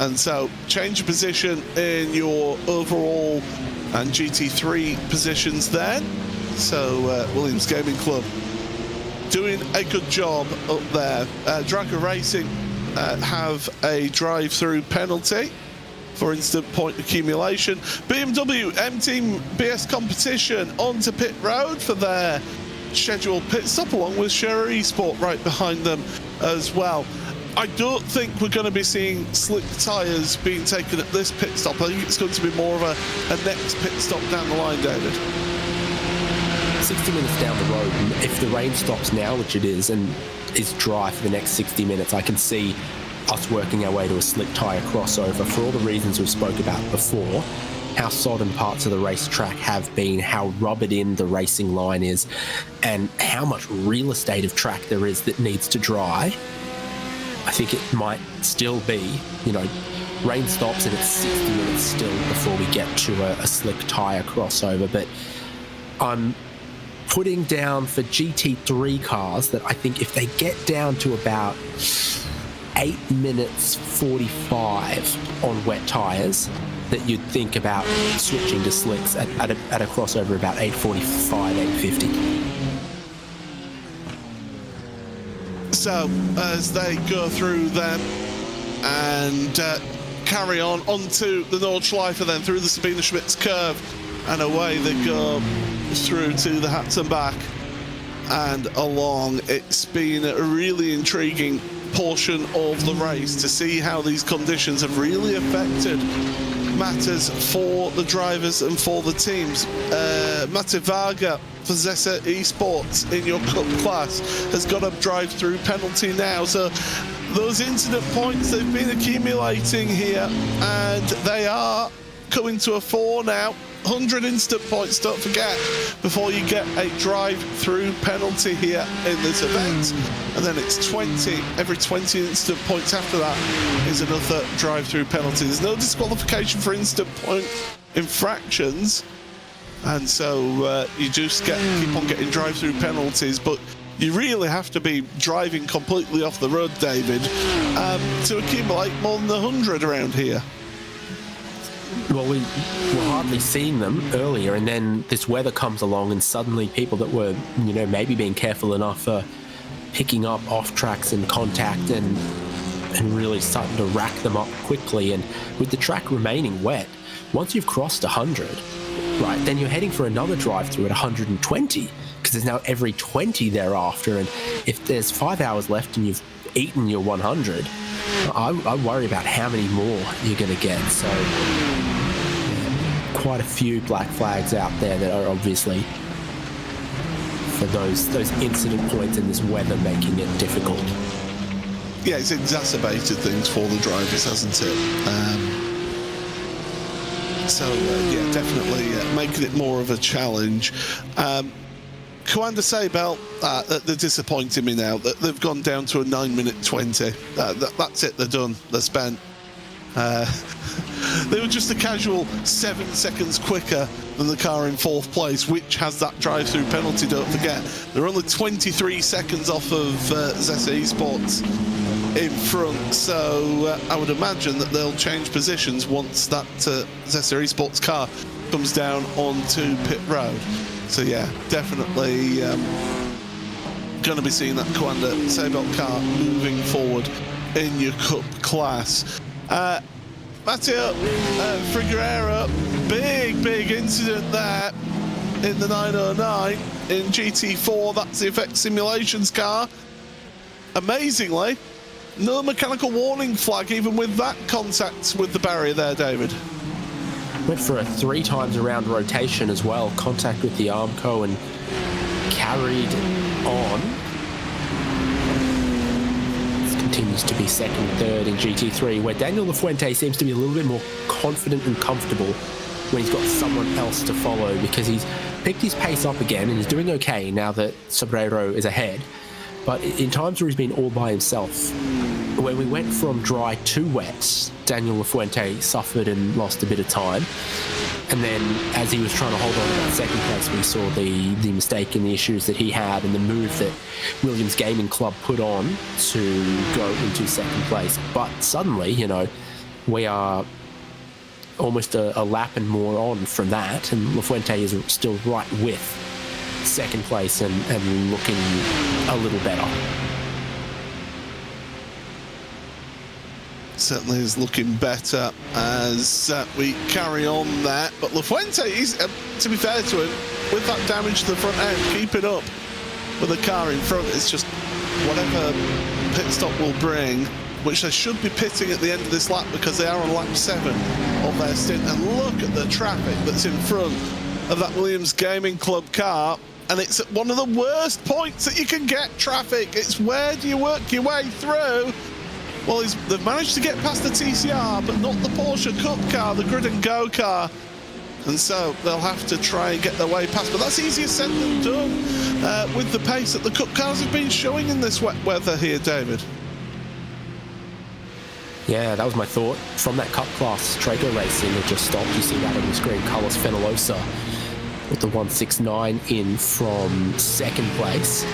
And so change of position in your overall and GT3 positions then. So Williams Gaming Club doing a good job up there. Drago Racing have a drive-through penalty for instant point accumulation. BMW M-Team BS Competition onto pit road for their scheduled pit stop, along with Scherer Esport right behind them as well. I don't think we're going to be seeing slick tyres being taken at this pit stop. I think it's going to be more of a next pit stop down the line, David. 60 minutes down the road, and if the rain stops now, which it is, and is dry for the next 60 minutes, I can see us working our way to a slick tyre crossover for all the reasons we've spoke about before. How sodden parts of the racetrack have been, how rubbered in the racing line is, and how much real estate of track there is that needs to dry. I think it might still be, rain stops and it's 60 minutes still before we get to a slick tyre crossover. But I'm putting down for GT3 cars that I think if they get down to about 8 minutes 45 on wet tyres, that you'd think about switching to slicks at a crossover about 8:45, 8:50. So as they go through them and carry on onto the Nordschleife, then through the Sabine Schmitz curve, and away they go through to the Hatton back and along. It's been a really intriguing portion of the race to see how these conditions have really affected matters for the drivers and for the teams. Mate Varga for Zessa Esports in your cup class has got a drive-through penalty now, so those incident points, they've been accumulating here and they are coming to a 4 now. 100 instant points, don't forget, before you get a drive-through penalty here in this event. And then it's 20, every 20 instant points after that is another drive-through penalty. There's no disqualification for instant point infractions. And so you just keep on getting drive-through penalties, but you really have to be driving completely off the road, David, to accumulate more than 100 around here. Well, we were hardly seeing them earlier, and then this weather comes along, and suddenly people that were, maybe being careful enough are picking up off tracks and contact and really starting to rack them up quickly. And with the track remaining wet, once you've crossed 100, right, then you're heading for another drive-through at 120, because there's now every 20 thereafter. And if there's 5 hours left and you've eaten your 100, I worry about how many more you're going to get. So quite a few black flags out there that are obviously for those incident points and this weather making it difficult. Yeah, it's exacerbated things for the drivers, hasn't it? Yeah, definitely making it more of a challenge. Commander Sabel, they're disappointing me now. They've gone down to a 9-minute 20. That's it, they're done, they're spent. They were just a casual 7 seconds quicker than the car in 4th place, which has that drive-through penalty, don't forget. They're only 23 seconds off of Zessa Esports in front, so I would imagine that they'll change positions once that Zessa Esports car comes down onto pit road. So yeah, definitely going to be seeing that Commander Sabel car moving forward in your cup class. Matteo Figueroa, big incident there in the 909 in GT4. That's the Effect Simulations car. Amazingly, no mechanical warning flag even with that contact with the barrier there, David. Went for a 3 times around rotation as well, contact with the Armco, and carried on. This continues to be 2nd, 3rd in GT3, where Daniel Lafuente seems to be a little bit more confident and comfortable when he's got someone else to follow, because he's picked his pace up again and he's doing okay now that Sobrero is ahead. But in times where he's been all by himself, when we went from dry to wet, Daniel Lafuente suffered and lost a bit of time. And then as he was trying to hold on to that 2nd place, we saw the mistake and the issues that he had and the move that Williams Gaming Club put on to go into 2nd place. But suddenly, we are almost a lap and more on from that, and Lafuente is still right with 2nd place and looking a little better. Certainly is looking better as we carry on that. But Lafuente, to be fair to him, with that damage to the front end, keeping up with the car in front. It's just whatever pit stop will bring, which they should be pitting at the end of this lap because they are on lap 7 of their stint. And look at the traffic that's in front of that Williams Gaming Club car. And it's at one of the worst points that you can get traffic. It's where do you work your way through? Well, they've managed to get past the TCR, but not the Porsche Cup car, the Grid and Go car. And so they'll have to try and get their way past. But that's easier said than done with the pace that the Cup cars have been showing in this wet weather here, David. Yeah, that was my thought. From that Cup class, Traco Racing had just stopped. You see that on the screen. Carlos Fenolosa with the 169 in from 2nd place.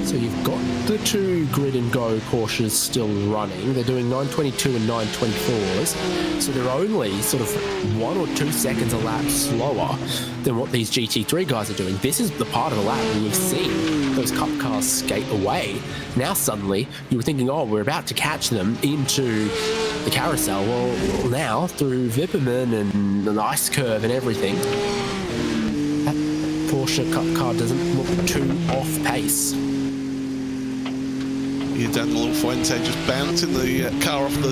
So you've got the 2 Grid and Go Porsches still running. They're doing 922 and 924s. So they're only sort of 1 or 2 seconds a lap slower than what these GT3 guys are doing. This is the part of the lap where we've seen those Cup cars skate away. Now suddenly you were thinking, oh, we're about to catch them into the carousel. Well, now through Vipperman and the ice curve and everything, Porsche Cup car doesn't look too off pace. Yeah, Daniel Fuente just bouncing the car off the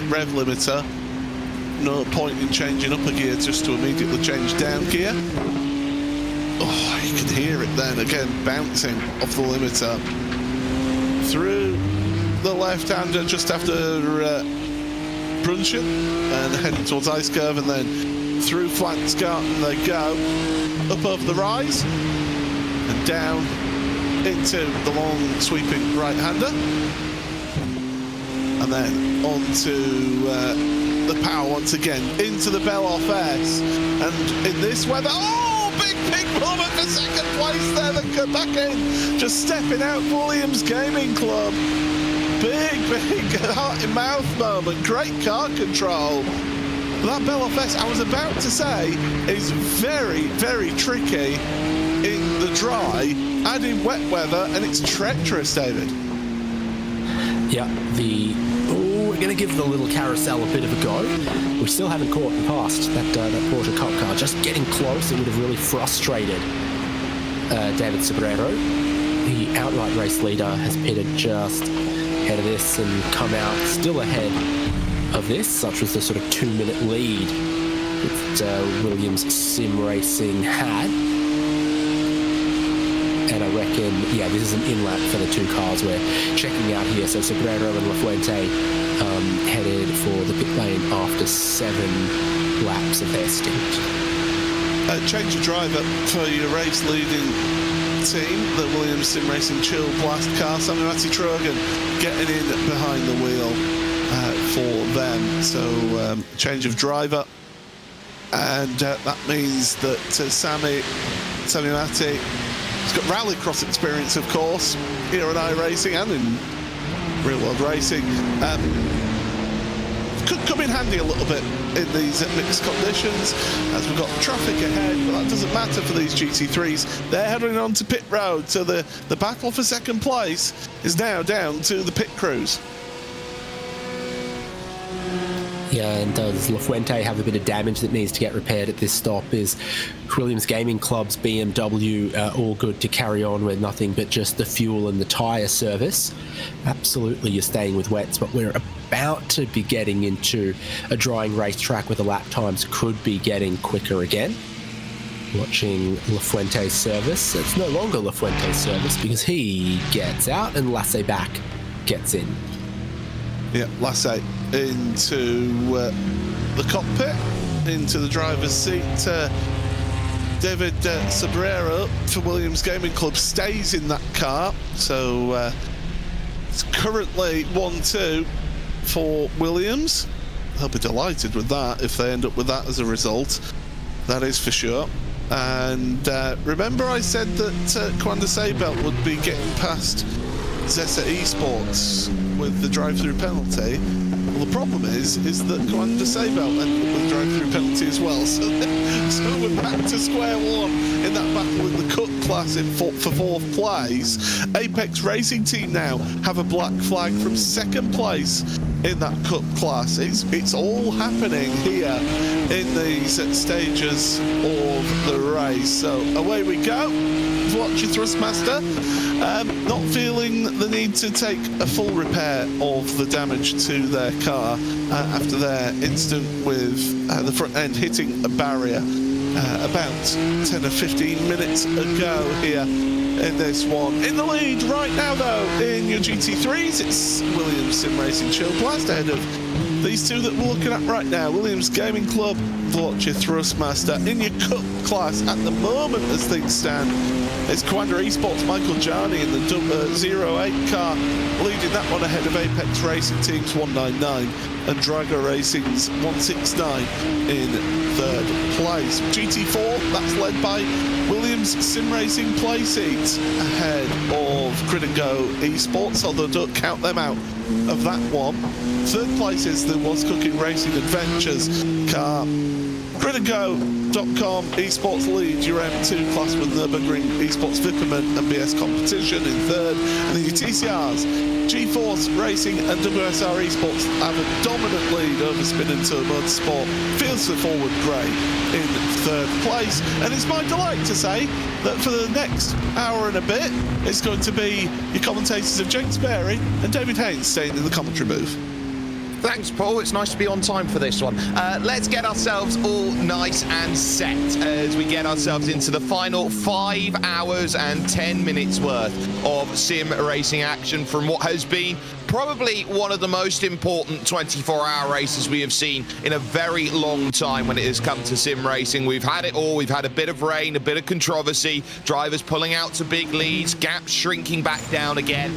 rev limiter. No point in changing up a gear just to immediately change down gear. Oh, you can hear it then again, bouncing off the limiter. Through the left-hander just after Brunchen and heading towards Ice Curve, and then through Flansgarten they go, up over the rise and down into the long sweeping right-hander, and then onto the power once again, into the Beloff S, and in this weather, oh, big moment for second place there, then go back in, just stepping out Williams Gaming Club. Big heart in mouth moment, great car control. That Beloff S, I was about to say, is very tricky in the dry, add in wet weather, and it's treacherous, David. Yeah, we're going to give the little carousel a bit of a go. We still haven't caught and passed that Porsche Cup car. Just getting close, it would have really frustrated David Sobrero. The outright race leader has pitted just ahead of this and come out still ahead of this. Such was the sort of 2-minute lead that Williams Sim Racing had. And I reckon, yeah, this is an in-lap for the two cars we're checking out here. So Sobrero and Lafuente headed for the pit lane after 7 laps of their stint. Change of driver for your race leading team, the Williams Sim Racing Chill Blast car. Samimati Trogan getting in behind the wheel for them. So change of driver, and that means that Samimati has got rallycross experience, of course, here at iRacing and in real world racing. Could come in handy a little bit in these mixed conditions as we've got traffic ahead, but that doesn't matter for these GT3s. They're heading on to pit road, so the battle for second place is now down to the pit crews. Yeah, and does Lafuente have a bit of damage that needs to get repaired at this stop? Is Williams Gaming Club's BMW all good to carry on with nothing but just the fuel and the tyre service? Absolutely, you're staying with wets, but we're about to be getting into a drying racetrack where the lap times could be getting quicker again. Watching Lafuente's service. It's no longer Lafuente's service because he gets out and Lasse back gets in. Yeah, Lasse into the cockpit, into the driver's seat. David Sobrero for Williams Gaming Club stays in that car, so it's currently 1-2 for Williams. They'll be delighted with that if they end up with that as a result, that is for sure. And remember I said that Commander Seibelt would be getting past Zessa Esports with the drive-through penalty. Well, the problem is that Commander Seibelt ended up with a drive-through penalty as well. So we're back to square one in that battle in the Cup class for 4th place. Apex Racing Team now have a black flag from 2nd place in that Cup class. It's all happening here in these stages of the race. So away we go. Watch your Thrustmaster. Not feeling the need to take a full repair of the damage to their car after their incident with the front end hitting a barrier about 10 or 15 minutes ago here in this one. In the lead right now though in your GT3s, it's Williams Sim Racing Chill Blast ahead of these two that we're looking at right now. Williams Gaming Club, Vorcha Thrustmaster. In your Cup class at the moment as things stand, it's Commander Esports Michael Jarni in the 08 car, leading that one ahead of Apex Racing Team's 199 and Drago Racing's 169 in 3rd place. GT4, that's led by Williams Sim Racing Playseat ahead of Grid & Go Esports, although don't count them out of that one. 3rd place is the Was Cooking Racing Adventures car. Grid&Go.com Esports lead your M2 class with Nürburgring Esports Vipperman and BS Competition in 3rd, and then your TCRs G-Force Racing and WSR Esports have a dominant lead over Spin and Turbo Sport. Feels the forward great in third place. And it's my delight to say that for the next hour and a bit, it's going to be your commentators of James Berry and David Haynes staying in the commentary booth. Thanks, Paul. It's nice to be on time for this one. Let's get ourselves all nice and set as we get ourselves into the final 5 hours and 10 minutes worth of sim racing action from what has been probably one of the most important 24-hour races we have seen in a very long time when it has come to sim racing. We've had it all. We've had a bit of rain, a bit of controversy, drivers pulling out to big leads, gaps shrinking back down again,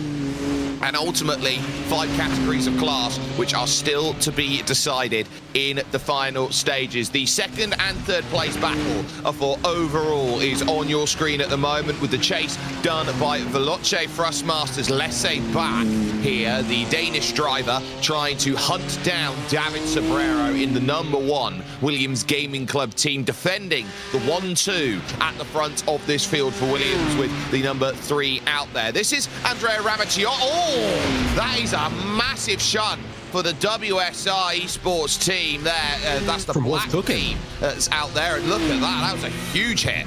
and ultimately 5 categories of class which are still to be decided in the final stages. The second and third place battle for overall is on your screen at the moment, with the chase done by Veloce Thrustmasters Laissez back here, the Danish driver trying to hunt down David Sobrero in the number 1 Williams Gaming Club team, defending the 1-2 at the front of this field for Williams with the number 3 out there. This is Andrea Ramacciotto. Oh, that is a massive shunt for the WSR Esports team there. That's the black team that's out there, and look at that. That was a huge hit.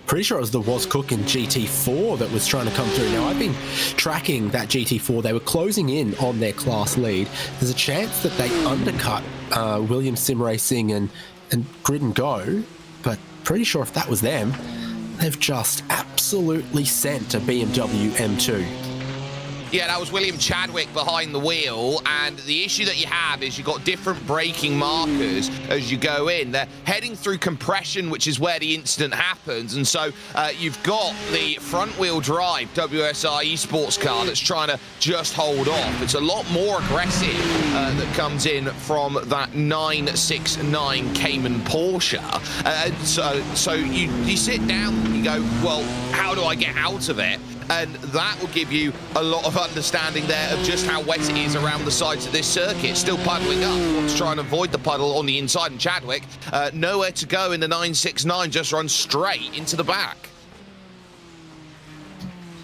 Pretty sure it was the Was Cooking GT4 that was trying to come through. Now, I've been tracking that GT4. They were closing in on their class lead. There's a chance that they undercut Williams Sim Racing and Grid and Go, but pretty sure if that was them, they've just absolutely sent a BMW M2. Yeah, that was William Chadwick behind the wheel, and the issue that you have is you've got different braking markers as you go in. They're heading through compression, which is where the incident happens, and so you've got the front-wheel drive WSR Esports car that's trying to just hold off. It's a lot more aggressive that comes in from that 969 Cayman Porsche. So you sit down and you go, well, how do I get out of it? And that will give you a lot of understanding there of just how wet it is around the sides of this circuit. Still puddling up. Wants to try and avoid the puddle on the inside, and Chadwick nowhere to go in the 969, just runs straight into the back.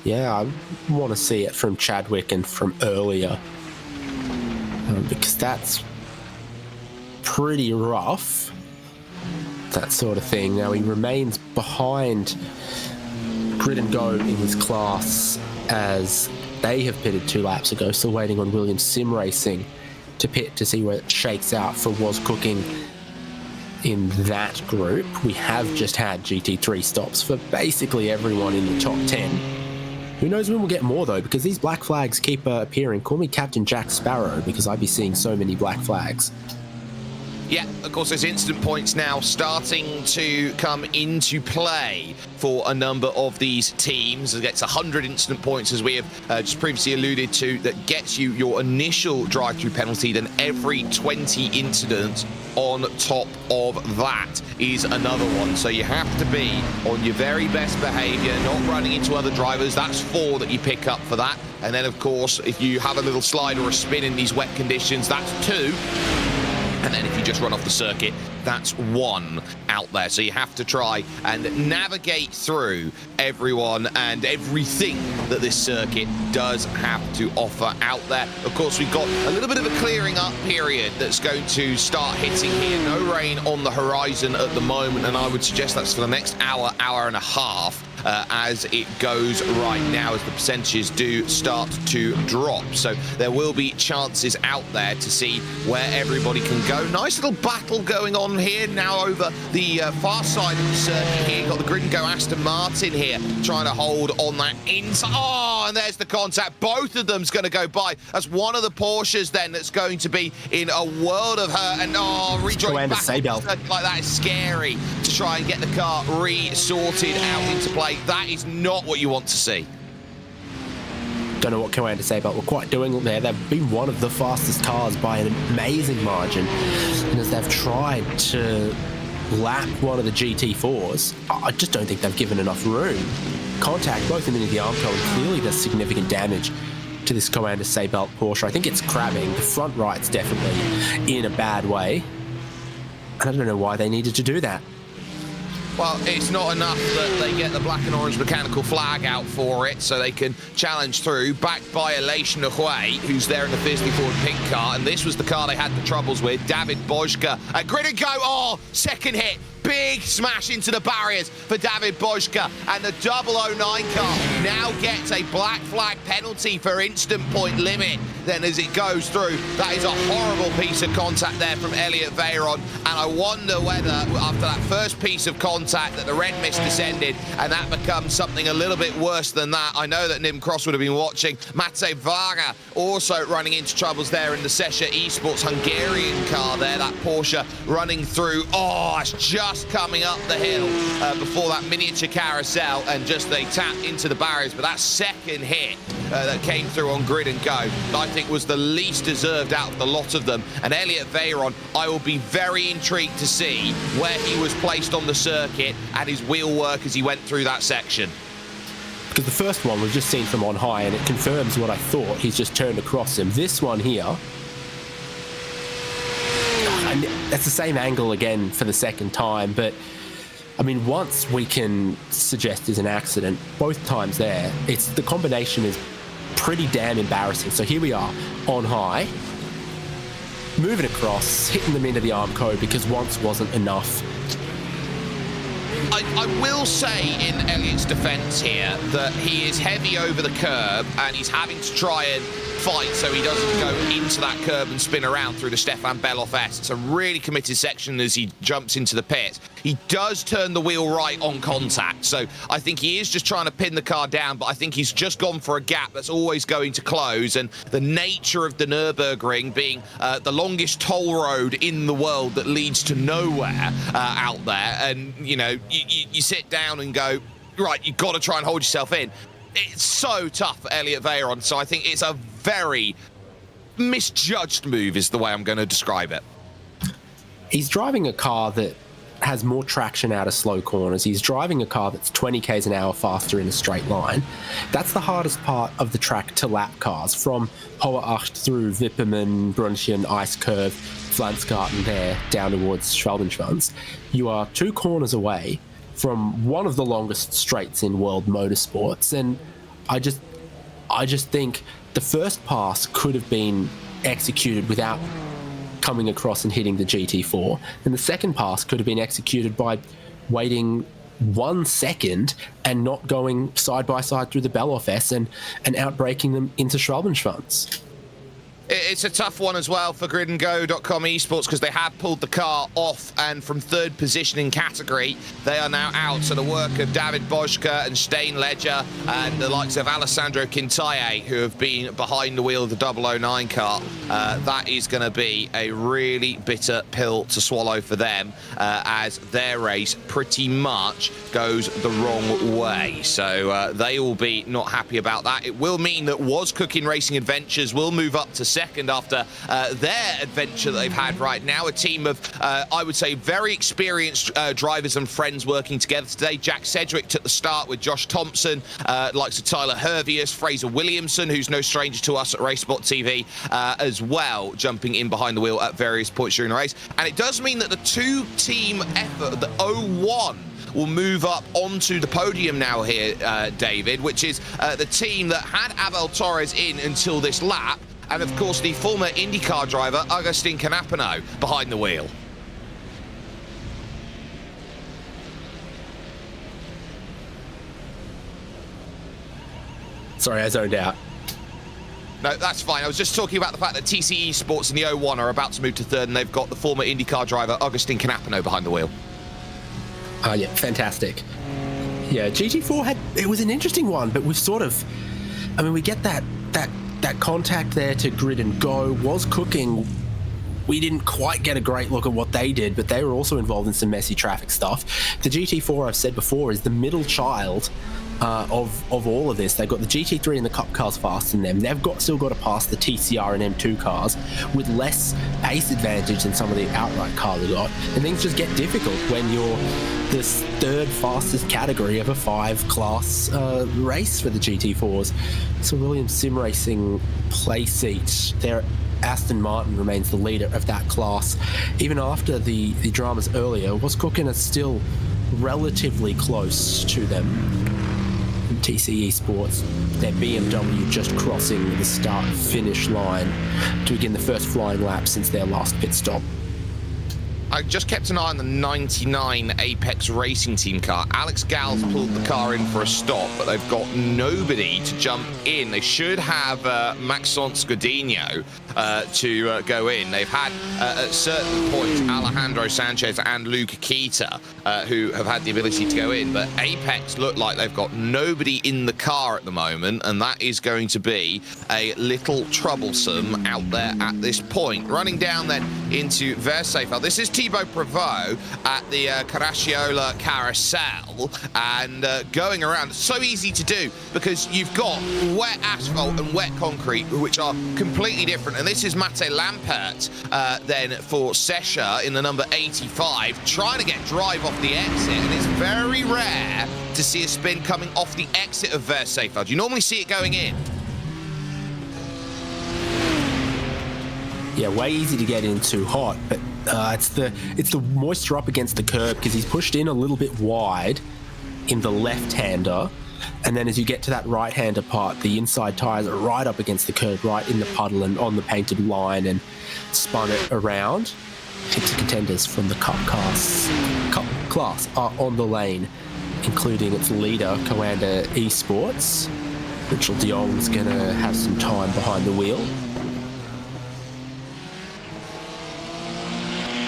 Yeah, I want to see it from Chadwick and from earlier, because that's pretty rough, that sort of thing. Now, he remains behind Grid and Go in his class, as they have pitted 2 laps ago, still waiting on Williams Sim Racing to pit to see where it shakes out for Was Cooking in that group. We have just had GT3 stops for basically everyone in the top 10. Who knows when we'll get more, though, because these black flags keep appearing. Call me Captain Jack Sparrow, because I'd be seeing so many black flags. Yeah, of course, there's instant points now starting to come into play for a number of these teams. It gets 100 instant points, as we have just previously alluded to, that gets you your initial drive-through penalty. Then every 20 incidents on top of that is another one. So you have to be on your very best behavior, not running into other drivers. That's 4 that you pick up for that. And then, of course, if you have a little slide or a spin in these wet conditions, that's 2. And then if you just run off the circuit, that's 1 out there. So you have to try and navigate through everyone and everything that this circuit does have to offer out there. Of course, we've got a little bit of a clearing up period that's going to start hitting here. No rain on the horizon at the moment, and I would suggest that's for the next hour, hour and a half. As it goes right now, as the percentages do start to drop. So there will be chances out there to see where everybody can go. Nice little battle going on here now over the far side of the circuit here. Got the Grid and Go Aston Martin here trying to hold on that inside. Oh, and there's the contact. Both of them's going to go by. That's one of the Porsches then that's going to be in a world of hurt. And rejoining back on the circuit like that is scary to try and get the car re-sorted out into play. That is not what you want to see. Don't know what Command to say, but we're quite doing there. They've been one of the fastest cars by an amazing margin. And as they've tried to lap one of the GT4s, I just don't think they've given enough room. Contact, both of them into the arm cone, clearly does significant damage to this Commander Seatbelt Porsche. I think it's crabbing. The front right's definitely in a bad way. And I don't know why they needed to do that. Well, it's not enough that they get the black and orange mechanical flag out for it, so they can challenge through, backed by Elation Hui, who's there in the fiercely forward pink car, and this was the car they had the troubles with. David Bojka, grid and go, oh, second hit. Big smash into the barriers for David Bojka, and the 009 car now gets a black flag penalty for instant point limit. Then as it goes through, that is a horrible piece of contact there from Elliot Veyron, and I wonder whether after that first piece of contact that the red mist descended and that becomes something a little bit worse than that. I know that Nim Cross would have been watching. Matej Varga also running into troubles there in the Sesha Esports Hungarian car there, that Porsche running through. Oh, it's just coming up the hill before that miniature carousel, and just they tapped into the barriers. But that second hit that came through on grid and go, I think was the least deserved out of the lot of them. And Elliot Veyron, I will be very intrigued to see where he was placed on the circuit and his wheel work as he went through that section. Because the first one we've just seen from on high, and it confirms what I thought. He's just turned across him. This one here, and that's the same angle again for the second time, but I mean, once we can suggest there's an accident, both times there, it's the combination is pretty damn embarrassing. So here we are on high, moving across, hitting them into the arm code because once wasn't enough. I will say in Elliot's defence here that he is heavy over the curb and he's having to try and fight so he doesn't go into that curb and spin around through the Stefan Beloff S. It's a really committed section as he jumps into the pit. He does turn the wheel right on contact, so I think he is just trying to pin the car down, but I think he's just gone for a gap that's always going to close, and the nature of the Nürburgring being the longest toll road in the world that leads to nowhere out there, and you know, you sit down and go, right, you've got to try and hold yourself in. It's so tough for Elliot Veyron, so I think it's a very misjudged move is the way I'm going to describe it. He's driving a car that has more traction out of slow corners. He's driving a car that's 20 k's an hour faster in a straight line. That's the hardest part of the track to lap cars, from Hohe Acht through Wipperman, Brunchen, Ice Curve, Flansgarten there, down towards Schwalbenschwanz. You are 2 corners away from one of the longest straights in world motorsports, and I just think the first pass could have been executed without coming across and hitting the GT4, and the second pass could have been executed by waiting 1 second and not going side by side through the Beloff S and outbraking them into Schwalbenschwanz. It's a tough one as well for gridandgo.com esports because they have pulled the car off, and from 3rd position in category they are now out. So the work of David Bojka and Stein Ledger and the likes of Alessandro Quintalle, who have been behind the wheel of the 009 car, that is going to be a really bitter pill to swallow for them, as their race pretty much goes the wrong way. So they will be not happy about that. It will mean that Was Cooking Racing Adventures will move up to second after their adventure that they've had right now. A team of, I would say, very experienced drivers and friends working together today. Jack Sedgwick took the start with Josh Thompson, likes of Tyler Hervius, Fraser Williamson, who's no stranger to us at RaceSpot TV, as well, jumping in behind the wheel at various points during the race. And it does mean that the 2-team effort, the 01, will move up onto the podium now here, David, which is the team that had Abel Torres in until this lap, and of course the former IndyCar driver Agustin Canapano behind the wheel. Sorry, I zoned out. No, that's fine. I was just talking about the fact that TCE Sports in the 01 are about to move to 3rd, and they've got the former IndyCar driver Agustin Canapano behind the wheel. Yeah, fantastic. Yeah, GT4 it was an interesting one, but we've sort of, I mean, we get that contact there to grid and go. Was Cooking, we didn't quite get a great look at what they did, but they were also involved in some messy traffic stuff. The GT4, I've said before, is the middle child of all of this. They've got the GT3 and the Cup cars faster than them. They've still got to pass the TCR and M2 cars with less pace advantage than some of the outright cars have got. And things just get difficult when you're this 3rd fastest category of a 5-class race for the GT4s. So Williams Sim Racing play seat there. Aston Martin remains the leader of that class. Even after the dramas earlier, Was Cooking is still relatively close to them. And TC Esports, their BMW just crossing the start-finish line to begin the first flying lap since their last pit stop. I just kept an eye on the 99 Apex Racing Team car. Alex Gall's pulled the car in for a stop, but they've got nobody to jump in. They should have Maxence Godinho to go in. They've had, at certain points, Alejandro Sanchez and Luca Kita, who have had the ability to go in. But Apex look like they've got nobody in the car at the moment, and that is going to be a little troublesome out there at this point. Running down then into Versafel. This is Thibaut Prevost at the Caracciolo Carousel, and going around. It's so easy to do because you've got wet asphalt and wet concrete, which are completely different. And this is Mate Lampert then for Sesha in the number 85, trying to get drive off the exit. And it's very rare to see a spin coming off the exit of Versafel. You normally see it going in. Yeah, way easy to get into hot, but it's the moisture up against the curb because he's pushed in a little bit wide in the left-hander, and then as you get to that right-hander part, the inside tyres are right up against the curb, right in the puddle and on the painted line, and spun it around. Heaps of contenders from the Cup class are on the lane, including its leader, Coanda Esports. Mitchell de Jong's going to have some time behind the wheel.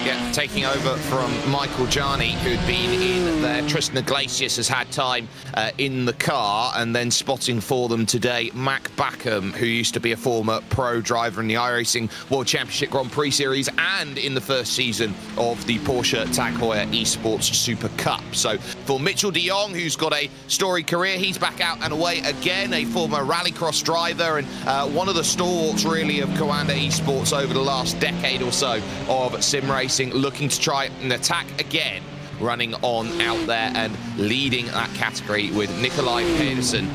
Yeah, taking over from Michael Jarni, who'd been in there. Tristan Iglesias has had time in the car, and then spotting for them today, Mac Backham, who used to be a former pro driver in the iRacing World Championship Grand Prix Series and in the first season of the Porsche Tag Heuer Esports Super Cup. So for Mitchell de Jong, who's got a storied career, he's back out and away again, a former rallycross driver and one of the stalwarts really of Coanda Esports over the last decade or so of sim racing, looking to try and attack again, running on out there and leading that category with Nikolai Pedersen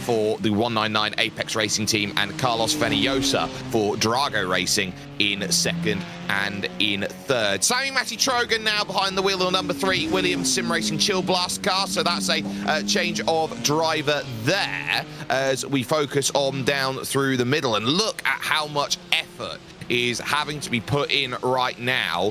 for the 199 Apex Racing Team and Carlos Feniosa for Drago Racing in second and in third. Sammy Matty Trogan now behind the wheel of number 3 Williams Sim Racing Chill Blast car, so that's a change of driver there as we focus on down through the middle. And look at how much effort is having to be put in right now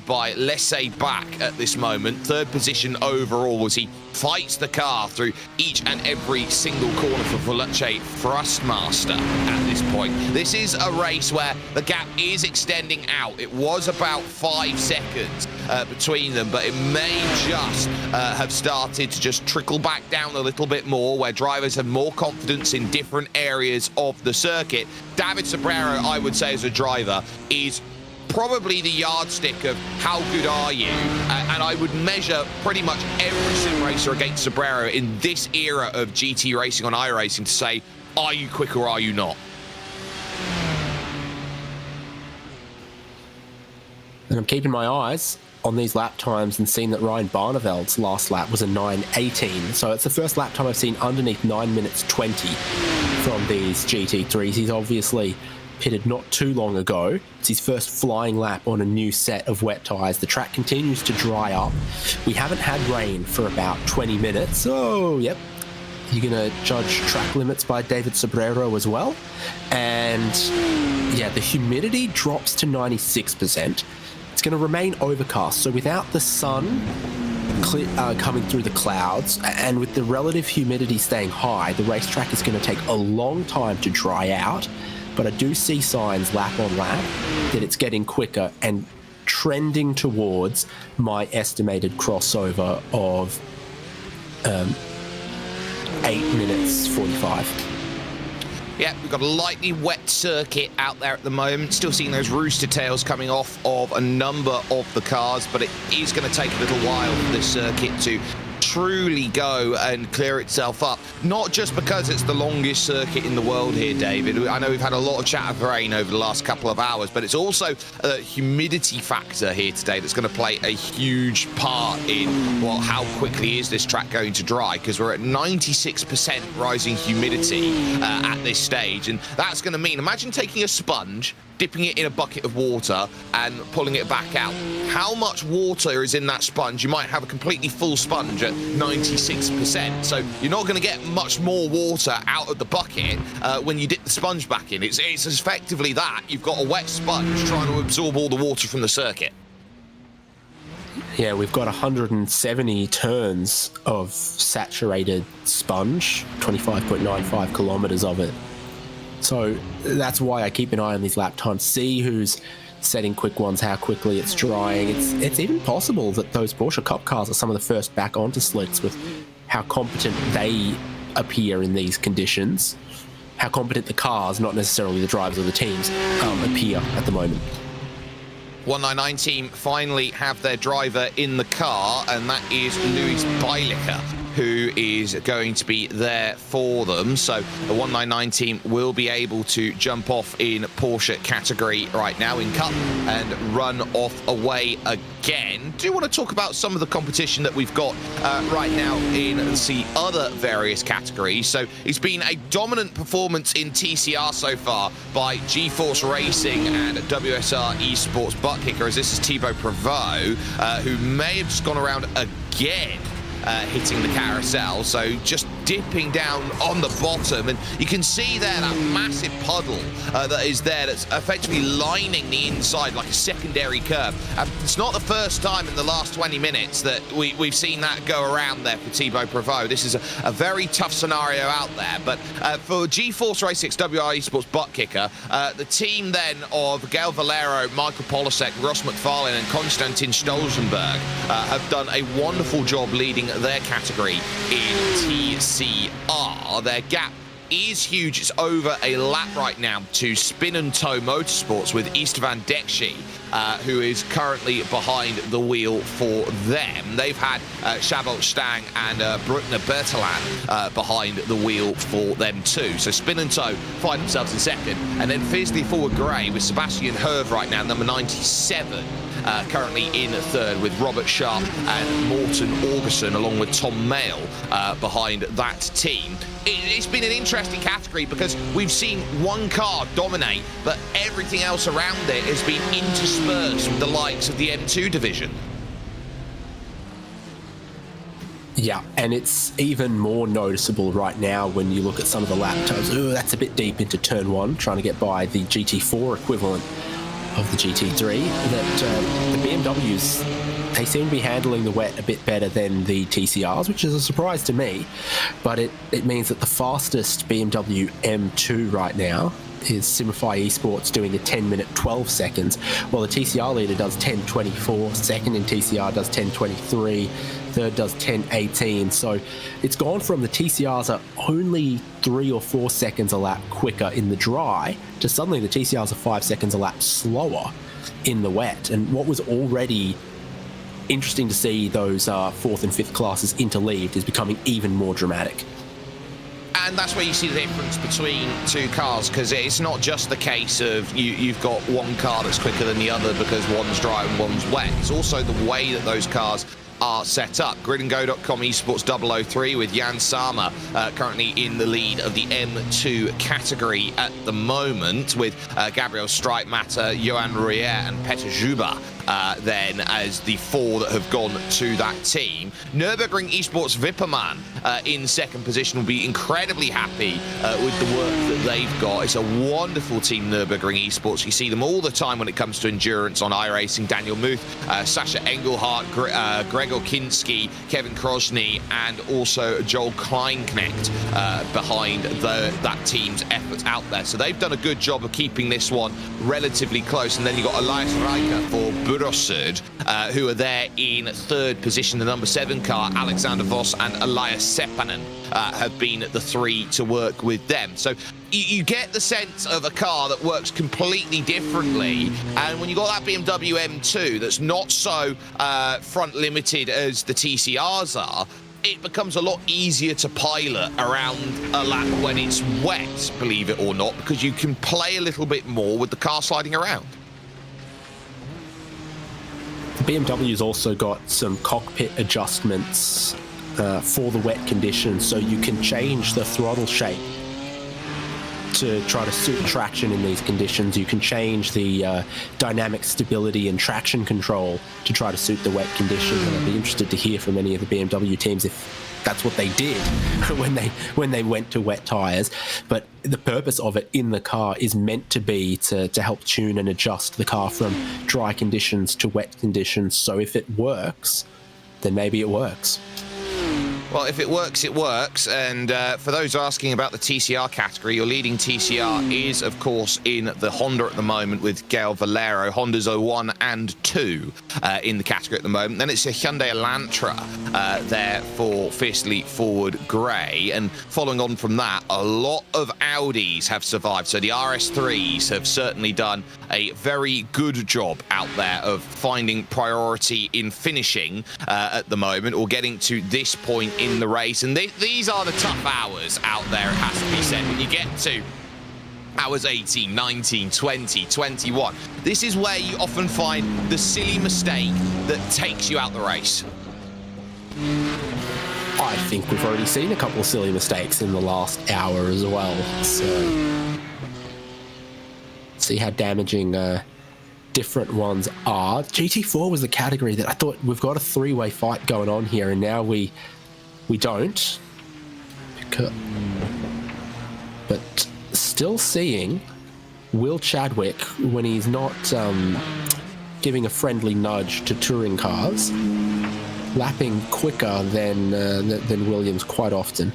by Laissez Back at this moment. Third position overall as he fights the car through each and every single corner for Voluce Thrustmaster at this point. This is a race where the gap is extending out. It was about 5 seconds between them, but it may just have started to just trickle back down a little bit more, where drivers have more confidence in different areas of the circuit. David Sobrero, I would say, as a driver, is probably the yardstick of how good are you, and I would measure pretty much every sim racer against Sobrero in this era of GT racing on iRacing to say, are you quick or are you not? And I'm keeping my eyes on these lap times and seeing that Ryan Barneveld's last lap was a 9:18. So it's the first lap time I've seen underneath 9 minutes 20 from these GT3s. He's obviously pitted not too long ago. It's his first flying lap on a new set of wet tyres. The track continues to dry up. We haven't had rain for about 20 minutes. So, yep. You're going to judge track limits by David Sobrero as well. And, yeah, the humidity drops to 96%. It's going to remain overcast. So without the sun coming through the clouds and with the relative humidity staying high, the racetrack is going to take a long time to dry out. But I do see signs lap on lap that it's getting quicker and trending towards my estimated crossover of 8 minutes 45. Yeah, we've got a lightly wet circuit out there at the moment. Still seeing those rooster tails coming off of a number of the cars, but it is going to take a little while for this circuit to truly go and clear itself up. Not just because it's the longest circuit in the world here, David. I know we've had a lot of chat of rain over the last couple of hours, but it's also a humidity factor here today that's going to play a huge part in, well, how quickly is this track going to dry, because we're at 96% rising humidity at this stage, and that's going to mean, imagine taking a sponge, dipping it in a bucket of water and pulling it back out. How much water is in that sponge? You might have a completely full sponge at 96%. So you're not going to get much more water out of the bucket when you dip the sponge back in. It's effectively that. You've got a wet sponge trying to absorb all the water from the circuit. Yeah, we've got 170 turns of saturated sponge, 25.95 kilometers of it. So that's why I keep an eye on these lap times, see who's setting quick ones, how quickly it's drying. It's even possible that those Porsche Cup cars are some of the first back onto slicks with how competent they appear in these conditions, how competent the cars, not necessarily the drivers or the teams, appear at the moment. 199 team finally have their driver in the car, and that is Luis Beilicher, who is going to be there for them. So the 199 team will be able to jump off in Porsche category right now in Cup and run off away again. Do you want to talk about some of the competition that we've got right now in the other various categories? So it's been a dominant performance in TCR so far by GeForce Racing and WSR Esports butt kicker, as this is Thibaut Prevost, who may have just gone around again hitting the carousel, so just dipping down on the bottom, and you can see there that massive puddle that is there that's effectively lining the inside like a secondary curve. It's not the first time in the last 20 minutes that we've seen that go around there for Thibaut Prevost. This is a very tough scenario out there, but for GeForce Racing WR Esports butt kicker, the team then of Gail Valero, Michael Polasek, Ross McFarlane and Konstantin Stolzenberg have done a wonderful job leading their category in TCR. Their gap is huge. It's over a lap right now to Spin and Toe Motorsports with Istvan Dekshi, who is currently behind the wheel for them. They've had Chabot Stang and Bruckner Bertalan behind the wheel for them too. So Spin and Toe find themselves in second, and then fiercely forward grey with Sebastian Herve right now, number 97. Currently in third with Robert Sharp and Morten Augusson, along with Tom Mayle behind that team. It's been an interesting category because we've seen one car dominate, but everything else around it has been interspersed with the likes of the M2 division. Yeah, and it's even more noticeable right now when you look at some of the lap times. Ooh, that's a bit deep into turn one, trying to get by the GT4 equivalent of the GT3, that the BMWs, they seem to be handling the wet a bit better than the TCRs, which is a surprise to me, but it means that the fastest BMW M2 right now is Simify Esports doing a 10 minute 12 seconds, while the TCR leader does 10:24, second in TCR does 10:23, third does 10:18. So it's gone from the TCRs are only 3 or 4 seconds a lap quicker in the dry to suddenly the TCRs are 5 seconds a lap slower in the wet. And what was already interesting to see those fourth and fifth classes interleaved is becoming even more dramatic. And that's where you see the difference between two cars, because it's not just the case of you've got one car that's quicker than the other because one's dry and one's wet. It's also the way that those cars are set up. Gridandgo.com Esports 003 with Jan Sama currently in the lead of the M2 category at the moment, with Gabriel Streitmatter, Johan Rouier and Peter Juba then as the four that have gone to that team. Nürburgring Esports Vipperman in second position will be incredibly happy with the work that they've got. It's a wonderful team, Nürburgring Esports. You see them all the time when it comes to endurance on iRacing. Daniel Muth, Sasha Engelhardt, Gregor Kinski, Kevin Krosny, and also Joel Kleinknecht behind that team's efforts out there. So they've done a good job of keeping this one relatively close. And then you've got Elias Reicher for Burosud, who are there in third position. The number 7 car, Alexander Voss and Elias Seppanen, have been the three to work with them. So you get the sense of a car that works completely differently, and when you got that BMW M2 that's not so front limited as the TCRs are, it becomes a lot easier to pilot around a lap when it's wet, believe it or not, because you can play a little bit more with the car sliding around. BMW's also got some cockpit adjustments for the wet conditions, so you can change the throttle shape to try to suit traction in these conditions. You can change the dynamic stability and traction control to try to suit the wet conditions. And I'd be interested to hear from any of the BMW teams if that's what they did when they went to wet tires. But the purpose of it in the car is meant to be to help tune and adjust the car from dry conditions to wet conditions. So if it works, then maybe it works. Well, if it works, it works. And for those asking about the TCR category, your leading TCR is, of course, in the Honda at the moment with Gael Valero. Honda's 01 and 2 in the category at the moment. Then it's a Hyundai Elantra there for Fiercely Forward Grey. And following on from that, a lot of Audis have survived. So the RS3s have certainly done a very good job out there of finding priority in finishing at the moment, or getting to this point in the race. And these are the tough hours out there, it has to be said. When you get to hours 18, 19, 20, 21, this is where you often find the silly mistake that takes you out the race. I think we've already seen a couple of silly mistakes in the last hour as well. So see how damaging different ones are. GT4 was the category that I thought we've got a three-way fight going on here, and now we don't. But still seeing Will Chadwick, when he's not giving a friendly nudge to touring cars, lapping quicker than Williams quite often.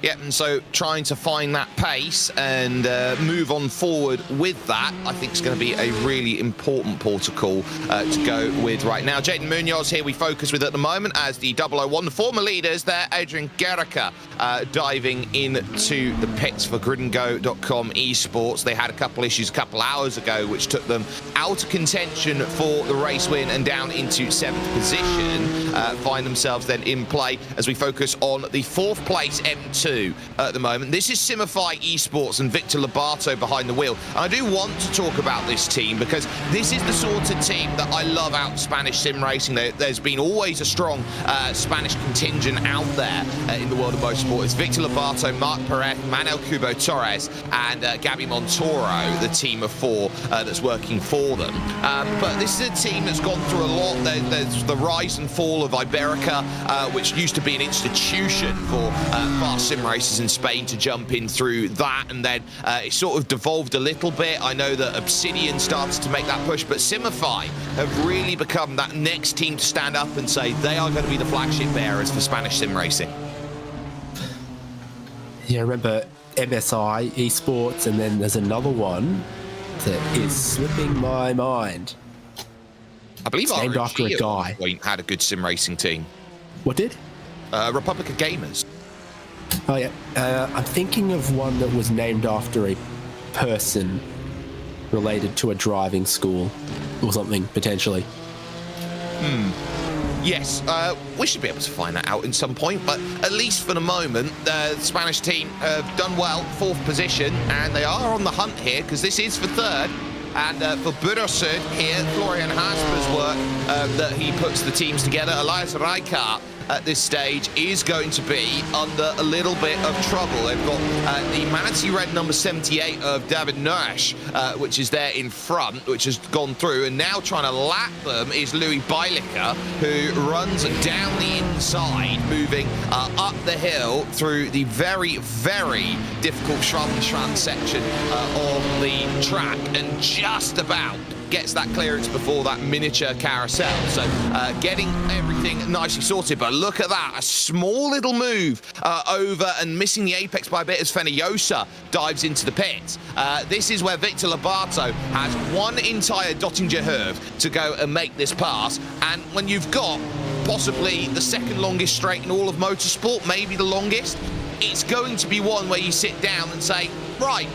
Yeah, and so trying to find that pace and move on forward with that, I think is going to be a really important protocol to go with right now. Jayden Munoz here we focus with at the moment as the 001, the former leaders there, Adrian Guerrica, diving into the pits for gridandgo.com esports. They had a couple issues a couple hours ago which took them out of contention for the race win and down into 7th position. Find themselves then in play as we focus on the 4th place M2 at the moment. This is Simify Esports and Victor Lobato behind the wheel. And I do want to talk about this team because this is the sort of team that I love out in Spanish sim racing. There's been always a strong Spanish contingent out there in the world of motorsport. It's Victor Lobato, Marc Perez, Manuel Cubo Torres, and Gabby Montoro, the team of 4 that's working for them. But this is a team that's gone through a lot. There's the rise and fall of Iberica, which used to be an institution for fast sim races in Spain to jump in through that, and then it sort of devolved a little bit. I know that Obsidian started to make that push, but Simify have really become that next team to stand up and say they are going to be the flagship bearers for Spanish sim racing. Yeah, I remember MSI Esports, and then there's another one that is slipping my mind. I believe it's named after a guy. Had a good sim racing team. What did? Republic of Gamers. Oh yeah, I'm thinking of one that was named after a person related to a driving school or something, potentially. Yes, we should be able to find that out in some point, but at least for the moment, the Spanish team have done well, 4th position, and they are on the hunt here, because this is for 3rd. And for Burosud here, Florian Hasper's work that he puts the teams together, Elias Rijkaard at this stage is going to be under a little bit of trouble. They've got the Manatee Red number 78 of David Nash, which is there in front, which has gone through, and now trying to lap them is Louis Bailica, who runs down the inside, moving up the hill through the very, very difficult Schramm section of the track, and just about gets that clearance before that miniature carousel. So getting everything nicely sorted, but look at that, a small little move over and missing the apex by a bit as Feniosa dives into the pit. This is where Victor Lobato has one entire Dottinger Herve to go and make this pass, and when you've got possibly the 2nd longest straight in all of motorsport, maybe the longest, it's going to be one where you sit down and say, right,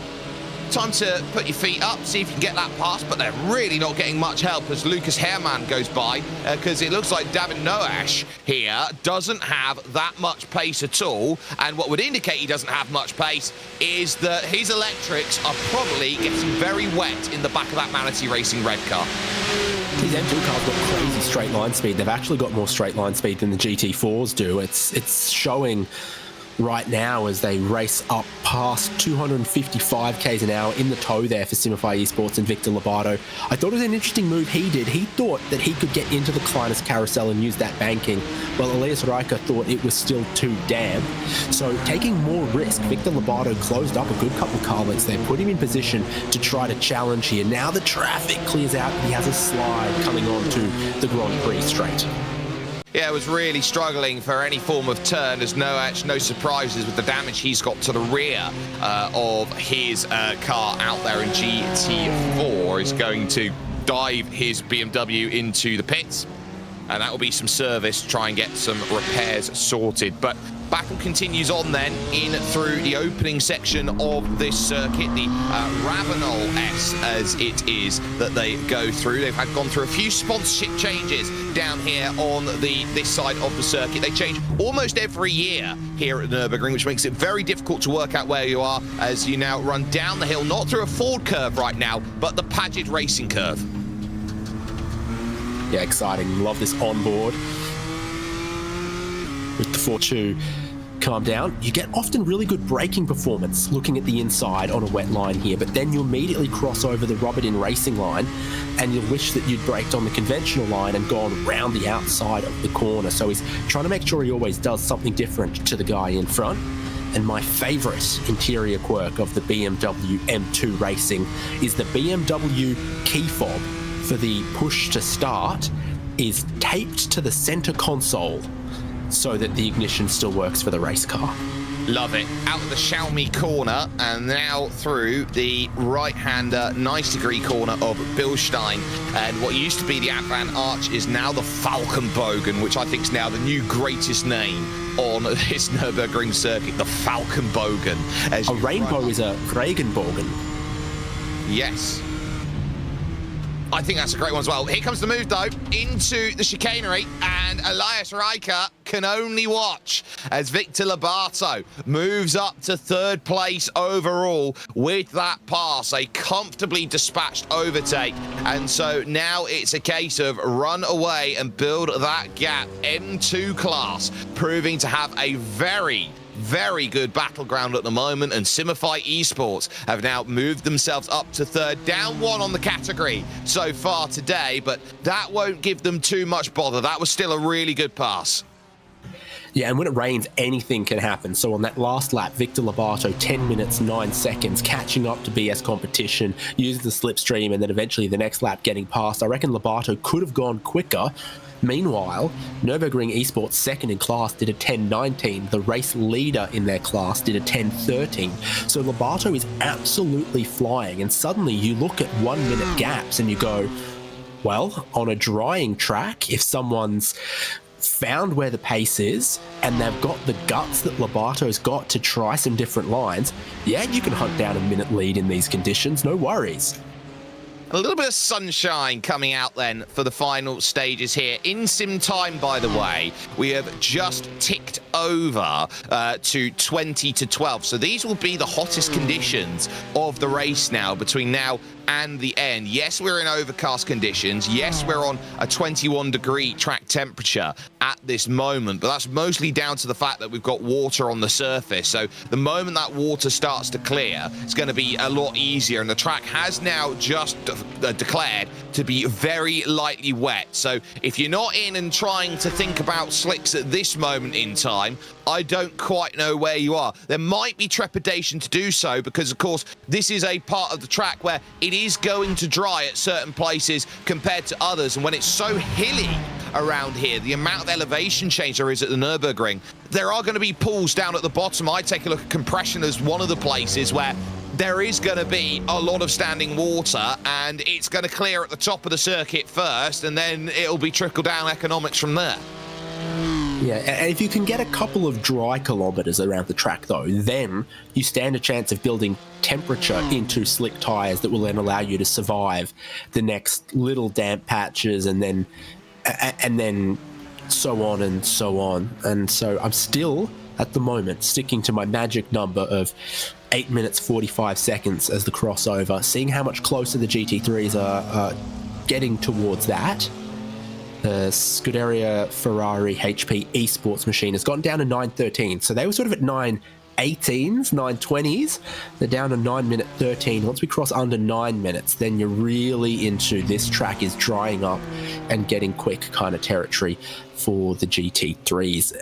time to put your feet up, see if you can get that pass, but they're really not getting much help as Lucas Herrmann goes by, because it looks like David Noash here doesn't have that much pace at all, and what would indicate he doesn't have much pace is that his electrics are probably getting very wet in the back of that Manatee Racing red car. These M2 cars got crazy straight line speed. They've actually got more straight line speed than the GT4s do. It's showing right now as they race up past 255 k's an hour in the tow there for Simify Esports and Victor Lobato. I thought it was an interesting move he did. He thought that he could get into the Kleinis carousel and use that banking, while Elias Reicher thought it was still too damp. So taking more risk, Victor Lobato closed up a good couple of car lengths there, put him in position to try to challenge here. Now the traffic clears out and he has a slide coming on to the Grand Prix straight. Yeah, was really struggling for any form of turn as no surprises with the damage he's got to the rear of his car out there in GT4 is going to dive his BMW into the pits, and that will be some service to try and get some repairs sorted. But battle continues on then in through the opening section of this circuit, the Ravenol S as it is that they go through. They've gone through a few sponsorship changes down here on this side of the circuit. They change almost every year here at Nürburgring, which makes it very difficult to work out where you are as you now run down the hill, not through a Ford curve right now, but the Paget Racing curve. Yeah, exciting. Love this onboard. With the 4.2 calm down, you get often really good braking performance looking at the inside on a wet line here, but then you immediately cross over the rubbered-in racing line and you'll wish that you'd braked on the conventional line and gone round the outside of the corner. So he's trying to make sure he always does something different to the guy in front. And my favourite interior quirk of the BMW M2 Racing is the BMW key fob for the push to start is taped to the centre console so that the ignition still works for the race car. Love it. Out of the Xiaomi corner and now through the right-hander 90-degree corner of Bilstein. And what used to be the Advan Arch is now the Falkenbogen, which I think is now the new greatest name on this Nürburgring circuit, the Falkenbogen. A rainbow is a Regenbogen. Yes. I think that's a great one as well. Here comes the move, though, into the chicanery, and Elias Reicher can only watch as Victor Lobato moves up to third place overall with that pass, a comfortably dispatched overtake. And so now it's a case of run away and build that gap. M2 class proving to have a very good battleground at the moment, and Simify Esports have now moved themselves up to third, down one on the category so far today, but that won't give them too much bother. That was still a really good pass. Yeah, and when it rains, anything can happen. So on that last lap, Victor Lobato, 10 minutes, 9 seconds, catching up to BS competition, using the slipstream, and then eventually the next lap getting past. I reckon Lobato could have gone quicker. Meanwhile, Nürburgring Esports second in class did a 10.19. The race leader in their class did a 10.13. So Lobato is absolutely flying. And suddenly you look at 1 minute gaps and you go, well, on a drying track, if someone's found where the pace is and they've got the guts that Lobato's got to try some different lines, yeah, you can hunt down a minute lead in these conditions, no worries. A little bit of sunshine coming out then for the final stages here. In sim time, by the way, we have just ticked over to 20 to 12. So these will be the hottest conditions of the race now, between now and the end. Yes, we're in overcast conditions. Yes, we're on a 21-degree track temperature at this moment, but that's mostly down to the fact that we've got water on the surface. So the moment that water starts to clear, it's going to be a lot easier, and the track has now just declared to be very lightly wet. So if you're not in and trying to think about slicks at this moment in time, I don't quite know where you are. There might be trepidation to do so because, of course, this is a part of the track where it is going to dry at certain places compared to others. And when it's so hilly around here, the amount of elevation change there is at the Nürburgring, there are going to be pools down at the bottom. I take a look at compression as one of the places where there is going to be a lot of standing water, and it's going to clear at the top of the circuit first, and then it'll be trickle down economics from there. Yeah, and if you can get a couple of dry kilometres around the track, though, then you stand a chance of building temperature into slick tyres that will then allow you to survive the next little damp patches, and then so on and so on. And so I'm still, at the moment, sticking to my magic number of 8 minutes 45 seconds as the crossover, seeing how much closer the GT3s are getting towards that. The Scuderia Ferrari HP esports machine has gone down to 9:13, so they were sort of at 9:18s, 9:20s. They're down to 9 minute 13. Once we cross under 9 minutes, then you're really into this track is drying up and getting quick kind of territory for the GT3s.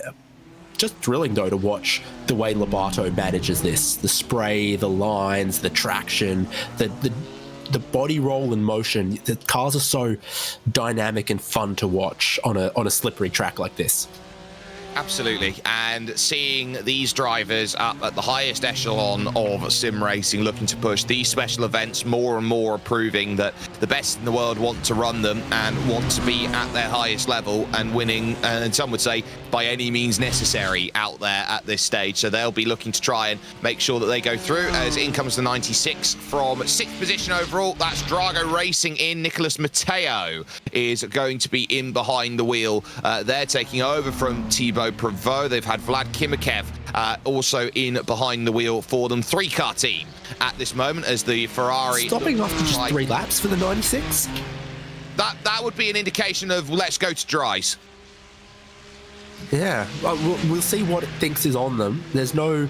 Just thrilling, though, to watch the way Lobato manages this. The spray, the lines, the traction, the body roll and motion. The cars are so dynamic and fun to watch on a slippery track like this. Absolutely, and seeing these drivers up at the highest echelon of sim racing looking to push these special events more and more, proving that the best in the world want to run them and want to be at their highest level and winning, and some would say by any means necessary out there at this stage. So they'll be looking to try and make sure that they go through. As in comes the 96 from 6th position overall. That's Drago Racing in. Nicholas Matteo is going to be in behind the wheel. They're taking over from Thibaut Prevost. They've had Vlad Kimikev also in behind the wheel for them. 3-car team at this moment as the Ferrari... Stopping after just 3 laps for the 96? That would be an indication of let's go to dries. Yeah, we'll see what it thinks is on them. There's no...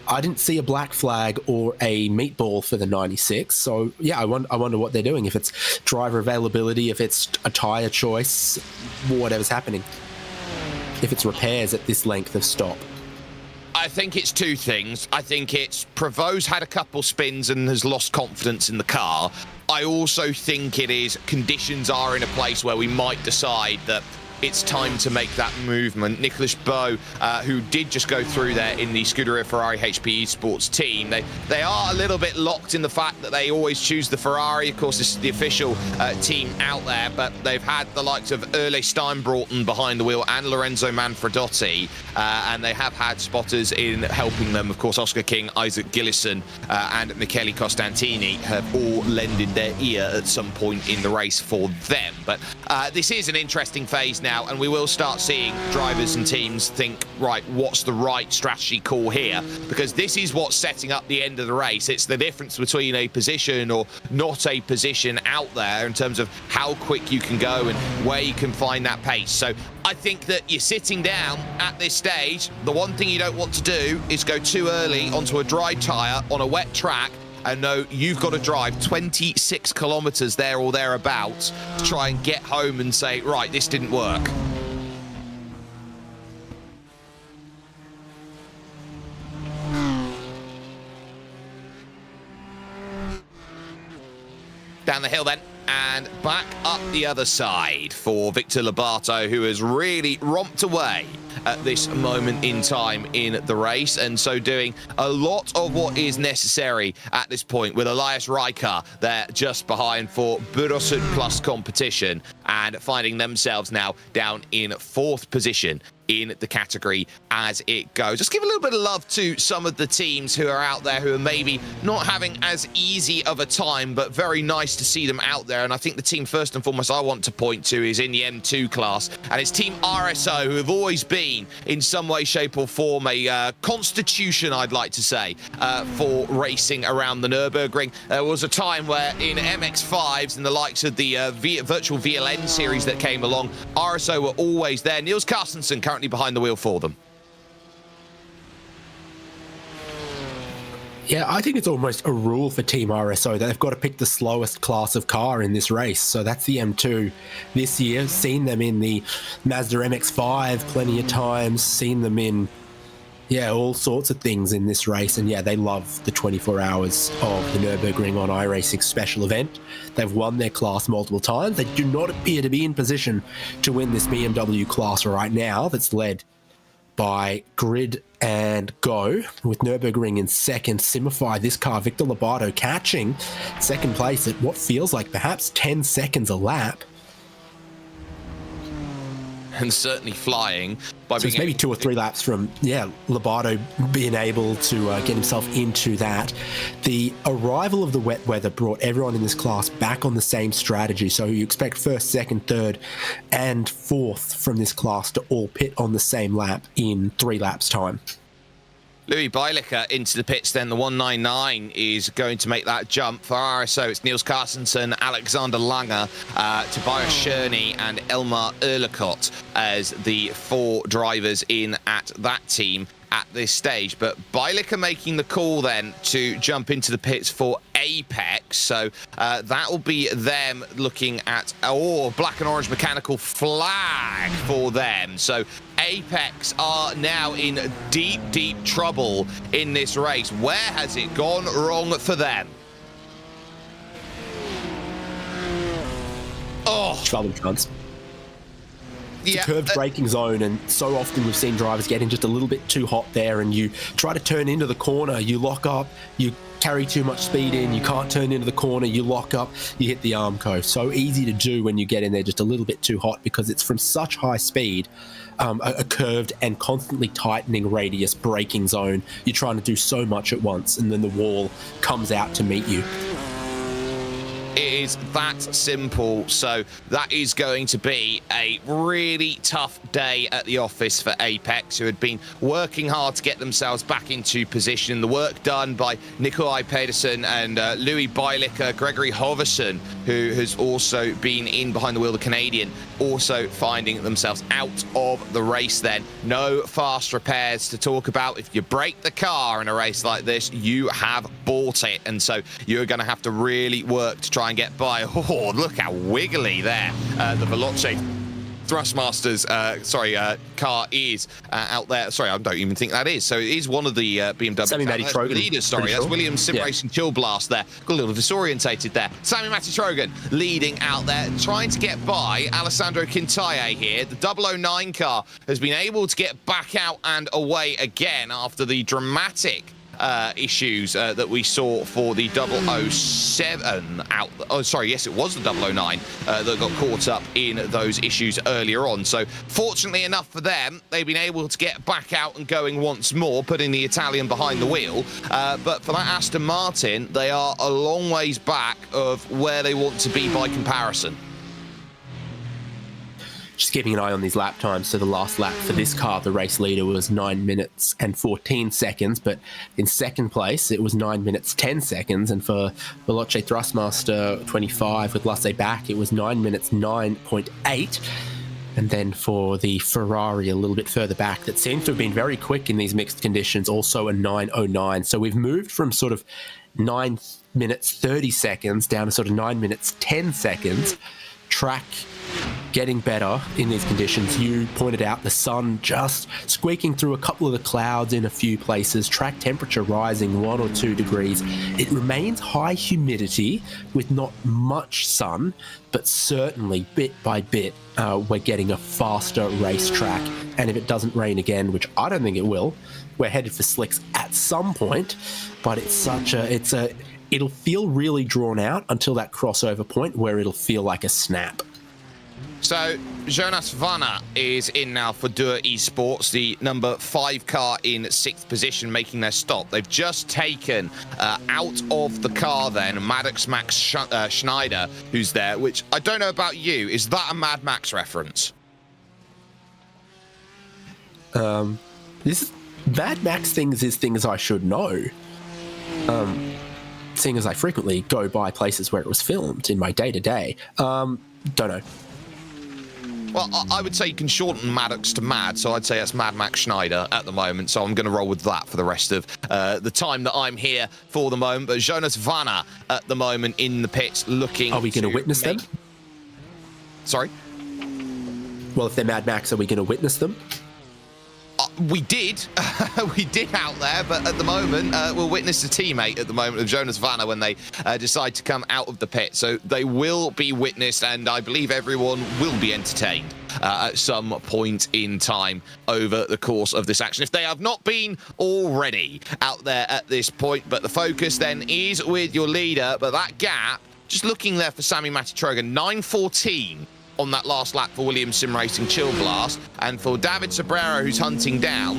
I didn't see a black flag or a meatball for the 96, so yeah, I wonder what they're doing. If it's driver availability, if it's a tyre choice, whatever's happening. If it's repairs at this length of stop. I think it's 2 things. I think it's Prevost had a couple spins and has lost confidence in the car. I also think it is conditions are in a place where we might decide that it's time to make that movement. Nicholas Beau, who did just go through there in the Scuderia Ferrari HP Esports team, they are a little bit locked in the fact that they always choose the Ferrari. Of course, this is the official team out there, but they've had the likes of Erle Steinbroughton behind the wheel and Lorenzo Manfredotti, and they have had spotters in helping them. Of course, Oscar King, Isaac Gillison, and Michele Costantini have all lended their ear at some point in the race for them. But this is an interesting phase now, and we will start seeing drivers and teams think, right, what's the right strategy call here? Because this is what's setting up the end of the race. It's the difference between a position or not a position out there in terms of how quick you can go and where you can find that pace. So I think that you're sitting down at this stage. The one thing you don't want to do is go too early onto a dry tyre on a wet track. And no, you've got to drive 26 kilometres there or thereabouts to try and get home and say, right, this didn't work. Down the hill then, and back up the other side for Victor Lobato, who has really romped away at this moment in time in the race, and so doing a lot of what is necessary at this point, with Elias Riker there just behind for Burosut Plus competition, and finding themselves now down in 4th position in the category as it goes. Just give a little bit of love to some of the teams who are out there who are maybe not having as easy of a time, but very nice to see them out there. And I think the team first and foremost I want to point to is in the M2 class, and it's Team RSO, who have always been in some way, shape or form a constitution, I'd like to say, for racing around the Nürburgring. There was a time where in MX5s and the likes of the virtual VLN series that came along, RSO were always there. Niels Carstensen currently behind the wheel for them. Yeah, I think it's almost a rule for Team RSO that they've got to pick the slowest class of car in this race. So that's the M2 this year. Seen them in the Mazda MX-5 plenty of times. Seen them in, yeah, all sorts of things in this race. And yeah, they love the 24 hours of the Nürburgring on iRacing special event. They've won their class multiple times. They do not appear to be in position to win this BMW class right now that's led by Grid and Go, with Nürburgring in 2nd. Simify this car, Victor Lobato, catching 2nd place at what feels like perhaps 10 seconds a lap. and certainly flying. By So it's maybe 2 or 3 laps from, Lobato being able to get himself into that. The arrival of the wet weather brought everyone in this class back on the same strategy. So you expect first, second, third, and fourth from this class to all pit on the same lap in 3 laps' time. Louis Bijliker into the pits then. The 199 is going to make that jump. For RSO, it's Niels Carstensen, Alexander Langer, Tobias Schörny and Elmar Erlekot as the 4 drivers in at that team at this stage. But Bijliker making the call then to jump into the pits for Apex. So that will be them looking at black and orange mechanical flag for them. So Apex are now in deep, deep trouble in this race. Where has it gone wrong for them? Oh, Trouble chance. It's yeah, a curved braking zone, and so often we've seen drivers getting just a little bit too hot there, and you try to turn into the corner, you lock up, you carry too much speed in, you can't turn into the corner, you lock up, you hit the Armco. So easy to do when you get in there just a little bit too hot, because it's from such high speed, a curved and constantly tightening radius braking zone. You're trying to do so much at once, and then the wall comes out to meet you. It is that simple. So that is going to be a really tough day at the office for Apex, who had been working hard to get themselves back into position. The work done by Nikolai Pedersen and Louis Bijliker, Gregory Hoverson, who has also been in behind the wheel, the Canadian, also finding themselves out of the race then. No fast repairs to talk about. If you break the car in a race like this, you have bought it. And so you're going to have to really work to try and get by. Oh, look how wiggly there the Veloce Thrustmaster's car is out there. Sorry, I don't even think that is. So it is one of the BMW leaders. Sorry, that's Williams Sim Racing Chill Blast there. Got a little disorientated there. Sami Matitrogan leading out there, trying to get by Alessandro Quintalle here. The 009 car has been able to get back out and away again after the dramatic issues that we saw for the 007 out. Oh, sorry, yes, it was the 009 that got caught up in those issues earlier on. So fortunately enough for them, they've been able to get back out and going once more, putting the Italian behind the wheel. But for that Aston Martin, they are a long ways back of where they want to be by comparison. Just keeping an eye on these lap times. So the last lap for this car, the race leader, was 9 minutes and 14 seconds. But in second place, it was 9 minutes 10 seconds. And for Veloce Thrustmaster 25 with Lasse back, it was 9 minutes 9.8. And then for the Ferrari a little bit further back, that seems to have been very quick in these mixed conditions, also a 9.09. So we've moved from sort of 9 minutes 30 seconds down to sort of 9 minutes 10 seconds. Track getting better in these conditions. You pointed out the sun just squeaking through a couple of the clouds in a few places, track temperature rising 1 or 2 degrees. It remains high humidity with not much sun, but certainly bit by bit we're getting a faster racetrack. And if it doesn't rain again, which I don't think it will, we're headed for slicks at some point. But it'll feel really drawn out until that crossover point where it'll feel like a snap. So Jonas Vanna is in now for Dürr Esports, the number 5 car in 6th position, making their stop. They've just taken out of the car then Maddox Max Schneider, who's there, which I don't know about you. Is that a Mad Max reference? This Mad Max things is things I should know. Seeing as I frequently go by places where it was filmed in my day-to-day. Don't know. Well, I would say you can shorten Maddox to Mad, so I'd say that's Mad Max Schneider at the moment, so I'm going to roll with that for the rest of the time that I'm here for the moment. But Jonas Vanna at the moment in the pits looking... Are we going to witness them? Sorry? Well, if they're Mad Max, are we going to witness them? We did. We did out there, but at the moment, we'll witness a teammate at the moment of Jonas Vanna when they decide to come out of the pit. So they will be witnessed, and I believe everyone will be entertained at some point in time over the course of this action, if they have not been already out there at this point. But the focus then is with your leader, but that gap, just looking there for Sami Matitrogan, 9:14 on that last lap for Williams Sim Racing Chill Blast. And for David Sobrero, who's hunting down,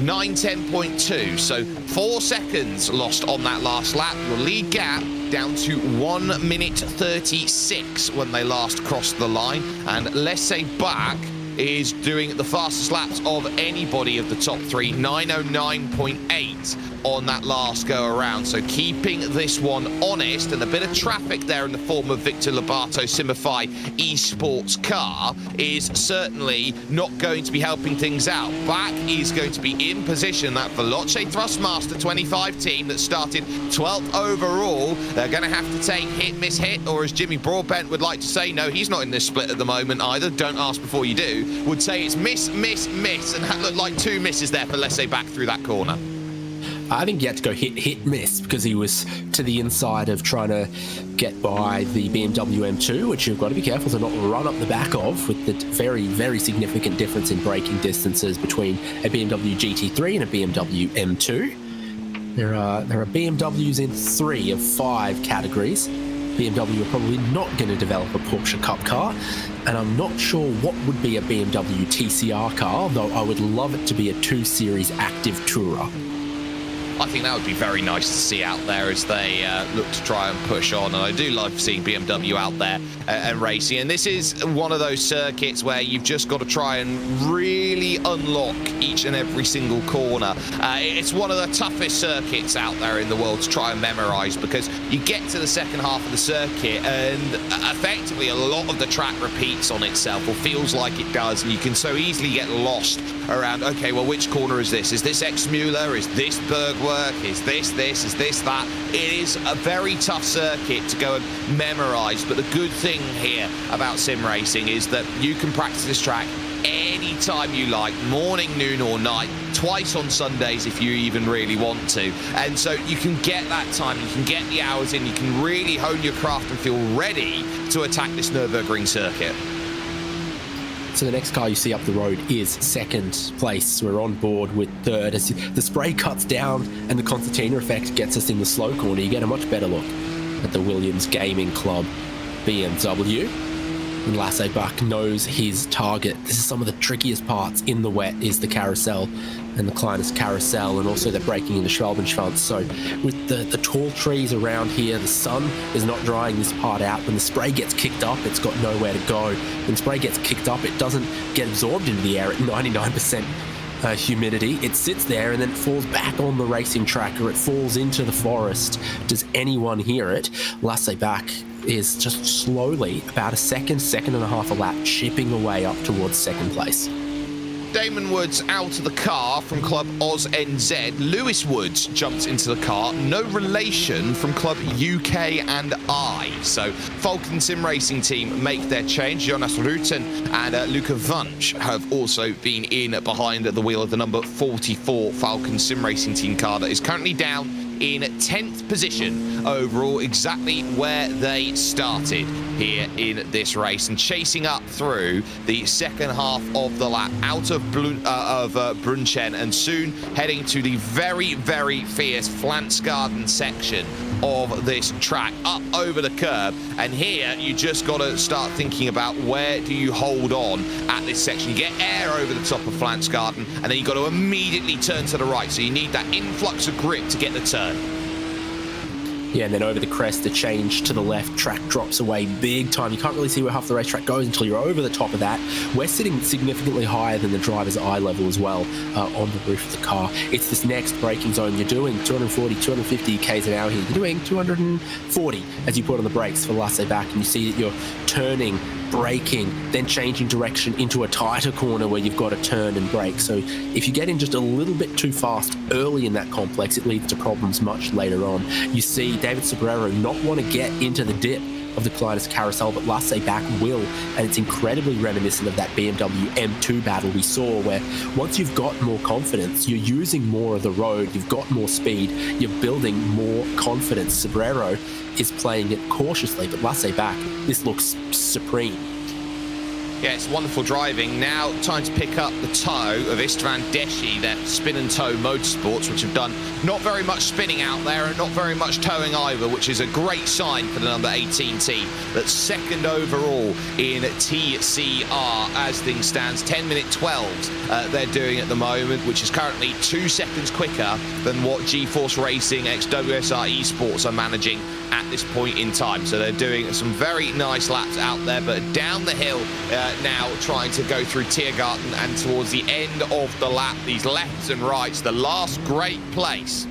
9:10.2, so 4 seconds lost on that last lap. Your lead gap down to 1 minute 36 when they last crossed the line. And Laissez Back is doing the fastest laps of anybody of the top three, 9:09.8 on that last go around. So keeping this one honest, and a bit of traffic there in the form of Victor Lobato Simify esports car is certainly not going to be helping things out. Back is going to be in position. That Veloce Thrustmaster 25 team that started 12th overall, they're going to have to take hit, miss, hit, or as Jimmy Broadbent would like to say, no, he's not in this split at the moment either. Don't ask before you do. Would say it's miss, miss, miss, and looked like 2 misses there for Laissez Back through that corner. I think he had to go hit, miss, because he was to the inside of trying to get by the BMW M2, which you've got to be careful to not run up the back of, with the very, very significant difference in braking distances between a BMW GT3 and a BMW M2. There are BMWs in 3 of 5 categories. BMW are probably not going to develop a Porsche Cup car, and I'm not sure what would be a BMW TCR car, though I would love it to be a 2 Series active tourer. I think that would be very nice to see out there as they look to try and push on. And I do love seeing BMW out there and racing. And this is one of those circuits where you've just got to try and really unlock each and every single corner. It's one of the toughest circuits out there in the world to try and memorize, because you get to the second half of the circuit and effectively a lot of the track repeats on itself, or feels like it does. And you can so easily get lost around, okay, well, which corner is this? Is this Exmuller? Is this Bergwerk? Is this, is this, that? It is a very tough circuit to go and memorize, but the good thing here about sim racing is that you can practice this track anytime you like, morning, noon or night, twice on Sundays if you even really want to. And so you can get that time, you can get the hours in, you can really hone your craft and feel ready to attack this Nürburgring circuit. So the next car you see up the road is second place. We're on board with third. As the spray cuts down and the concertina effect gets us in the slow corner, you get a much better look at the Williams Gaming Club BMW. And Laissez Back knows his target. This is some of the trickiest parts in the wet, is the carousel and the Kleines carousel, and also they're braking in the Schwalbenschwanz. So with the tall trees around here, the sun is not drying this part out. When the spray gets kicked up, it's got nowhere to go. When spray gets kicked up, it doesn't get absorbed into the air at 99% humidity. It sits there and then it falls back on the racing track, or it falls into the forest. Does anyone hear it? Laissez Back is just slowly, about a second and a half a lap, chipping away up towards second place. Damon Woods out of the car from Club Oz NZ. Lewis Woods jumps into the car. No relation from Club UK and I. So Falcon Sim Racing team make their change. Jonas Rutten and Luca Vunch have also been in behind the wheel of the number 44 Falcon Sim Racing team car that is currently down in 10th position overall, exactly where they started here in this race, and chasing up through the second half of the lap out of Brunchen, and soon heading to the very, very fierce Flansgarden section of this track, up over the curb. And here you just got to start thinking about where do you hold on at this section. You get air over the top of Flansgarden, and then you've got to immediately turn to the right, so you need that influx of grip to get the turn. Yeah, and then over the crest, the change to the left, track drops away big time. You can't really see where half the racetrack goes until you're over the top of that. We're sitting significantly higher than the driver's eye level as well on the roof of the car. It's this next braking zone. You're doing 240, 250 k's an hour here. You're doing 240 as you put on the brakes for Laissez Back, and you see that you're turning, braking, then changing direction into a tighter corner where you've got to turn and brake. So if you get in just a little bit too fast early in that complex, it leads to problems much later on. You see David Sobrero not want to get into the dip of the Kleines carousel, but Laissez Back will, and it's incredibly reminiscent of that BMW M2 battle we saw, where once you've got more confidence, you're using more of the road, you've got more speed, you're building more confidence. Sobrero is playing it cautiously, but Laissez Back, this looks supreme. Yeah, it's wonderful driving. Now time to pick up the toe of Istvan Deshi, their spin and tow motorsports, which have done not very much spinning out there and not very much towing either, which is a great sign for the number 18 team. That's second overall in TCR as things stands. 10-minute 12s they're doing at the moment, which is currently 2 seconds quicker than what GeForce Racing ex-WSR Esports are managing at this point in time. So they're doing some very nice laps out there, but down the hill now trying to go through Tiergarten, and towards the end of the lap, these lefts and rights, the last great place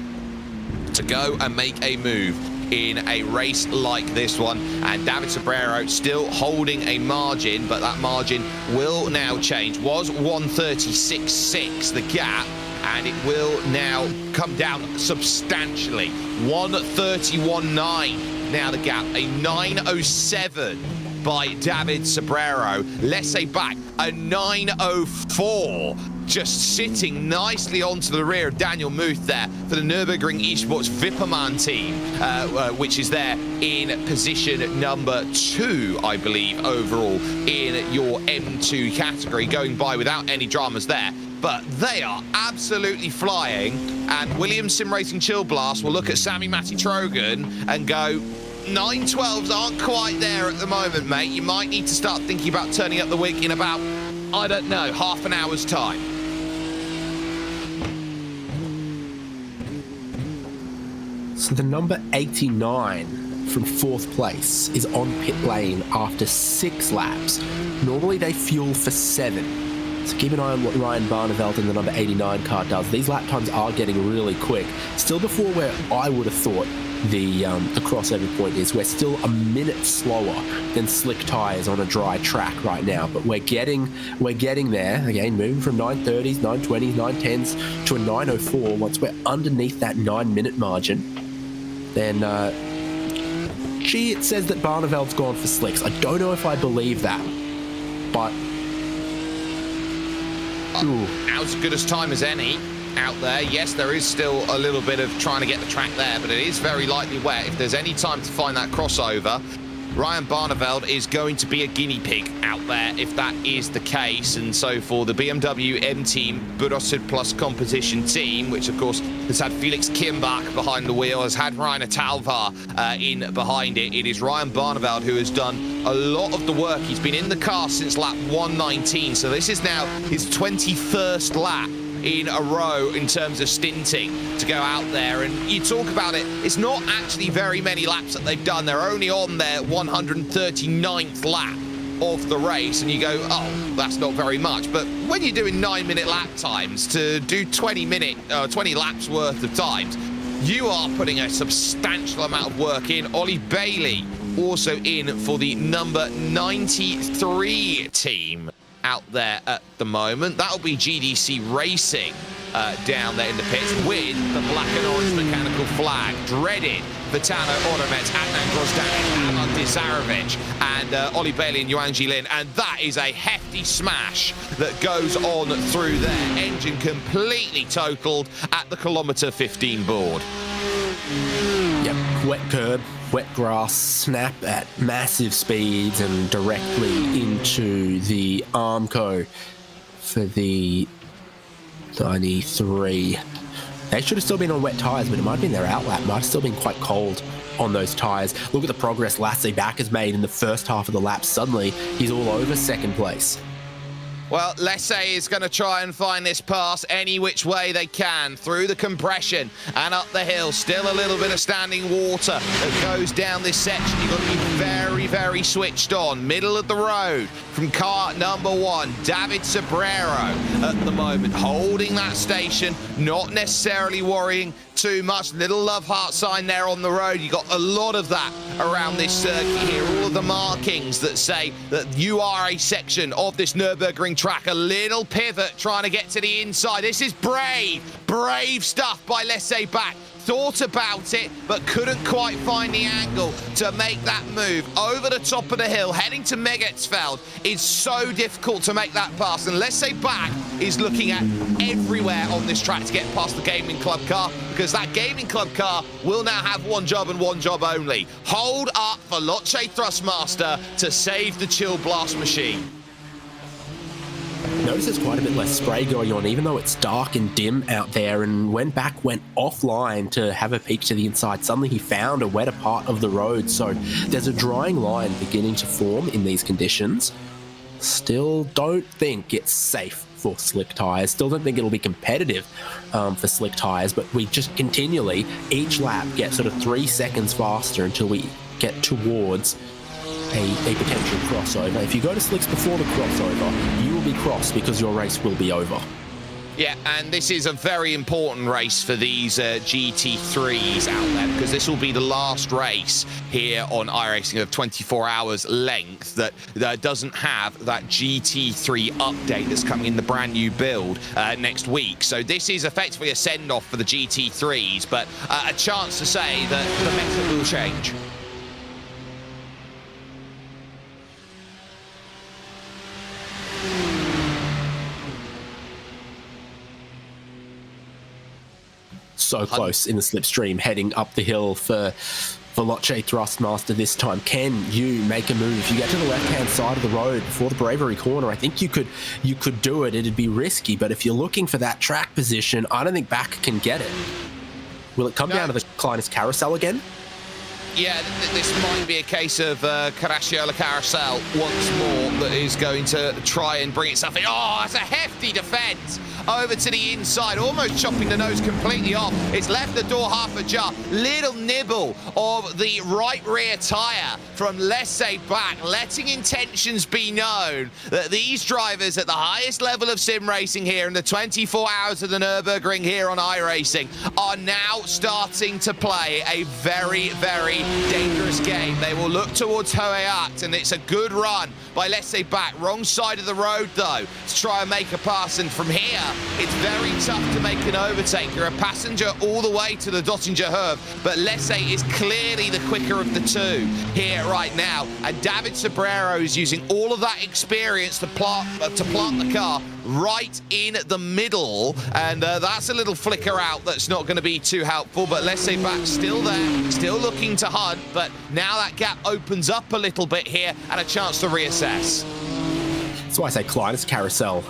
to go and make a move in a race like this one. And David Sobrero still holding a margin, but that margin will now change. Was 136.6 the gap, and it will now come down substantially. 131.9 now the gap, a 9.07 by David Sobrero. Let's say back, a 9.04, just sitting nicely onto the rear of Daniel Muth there for the Nürburgring Esports Vippermann team, which is there in position number 2, I believe, overall in your M2 category, going by without any dramas there. But they are absolutely flying, and Williams Sim Racing Chill Blast will look at Sami Matti Trogan and go, 912s aren't quite there at the moment, mate. You might need to start thinking about turning up the wig in about, I don't know, half an hour's time. So the number 89 from 4th place is on pit lane after 6 laps. Normally they fuel for 7. So keep an eye on what Ryan Barneveld in the number 89 car does. These lap times are getting really quick. Still before where I would have thought the crossover point is. We're still a minute slower than slick tyres on a dry track right now, but we're getting there. Again, moving from 930s, 920s, 910s to a 904. Once we're underneath that 9-minute margin, then it says that Barneveld's gone for slicks. I don't know if I believe that, but Now's as good as time as any out there. Yes, there is still a little bit of trying to get the track there, but it is very lightly wet. If there's any time to find that crossover, Ryan Barneveld is going to be a guinea pig out there if that is the case. And so for the BMW M Team Burossid Plus competition team, which of course has had Felix Kimbach behind the wheel, has had Rainer Talvar in behind it, it is Ryan Barneveld who has done a lot of the work. He's been in the car since lap 119, so this is now his 21st lap in a row in terms of stinting to go out there. And you talk about it, it's not actually very many laps that they've done. They're only on their 139th lap of the race, and you go, oh, that's not very much. But when you're doing 9-minute lap times to do 20 laps worth of times, you are putting a substantial amount of work in. Ollie Bailey also in for the number 93 team out there at the moment. That'll be GDC Racing down there in the pits with the black and orange mechanical flag. Dreaded Vitano Oromets, Adnan Grozdan, Alan Dizarovic, and Ollie Bailey and Yuan Jilin. And that is a hefty smash that goes on through there. Engine completely totaled at the kilometre 15 board. Yep, wet curb, wet grass, snap at massive speeds and directly into the Armco for the 93. They should have still been on wet tyres, but it might have been their outlap. Might have still been quite cold on those tyres. Look at the progress Lassie Back has made in the first half of the lap. Suddenly, he's all over second place. Well, Lessay is going to try and find this pass any which way they can, through the compression and up the hill. Still a little bit of standing water that goes down this section. You've got to be very, very switched on. Middle of the road from car number 1, David Sobrero at the moment, holding that station, not necessarily worrying too much. Little love heart sign there on the road. You got a lot of that around this circuit here. All of the markings that say that you are a section of this Nürburgring track. A little pivot trying to get to the inside. This is brave stuff by Lessay Back. Thought about it, but couldn't quite find the angle to make that move over the top of the hill, heading to Megetsfeld. It's so difficult to make that pass, and Lessay Back is looking at everywhere on this track to get past the Gaming Club car, because that Gaming Club car will now have one job and one job only. Hold up for Loche Thrustmaster to save the Chill Blast machine. Notice there's quite a bit less spray going on, even though it's dark and dim out there, and went offline to have a peek to the inside. Suddenly he found a wetter part of the road, so there's a drying line beginning to form in these conditions. Still don't think it's safe for slick tyres. Still don't think it'll be competitive for slick tyres, but we just continually, each lap, get sort of 3 seconds faster until we get towards a potential crossover. If you go to slicks before the crossover, you will be crossed because your race will be over. Yeah, and this is a very important race for these GT3s out there, because this will be the last race here on iRacing of 24 hours length that doesn't have that GT3 update that's coming in the brand new build next week. So this is effectively a send-off for the GT3s, but a chance to say that the meta will change. So close in the slipstream, heading up the hill for Veloce Thrustmaster this time. Can you make a move? If you get to the left-hand side of the road before the Bravery corner, I think you could do it. It'd be risky, but if you're looking for that track position, I don't think Back can get it. Will it come down to the Kleinis Carousel again? Yeah, this might be a case of Caracciolo Carousel once more that is going to try and bring itself in. Oh, that's a hefty defense over to the inside, almost chopping the nose completely off. It's left the door half ajar. Little nibble of the right rear tyre from Laissez Back, letting intentions be known that these drivers at the highest level of sim racing here in the 24 hours of the Nürburgring here on iRacing are now starting to play a very, very dangerous game. They will look towards Hoeyat, and it's a good run by Laissez Back. Wrong side of the road, though, to try and make a pass, and from here, it's very tough to make an overtake. You're a passenger all the way to the Dottinger Herb, but Laissez is clearly the quicker of the two here right now, and David Sobrero is using all of that experience to plant the car right in the middle, and that's a little flicker out that's not going to be too helpful, but Laissez Back still there, still looking to hunt, but now that gap opens up a little bit here and a chance to reassess. That's why I say Kleinis Carousel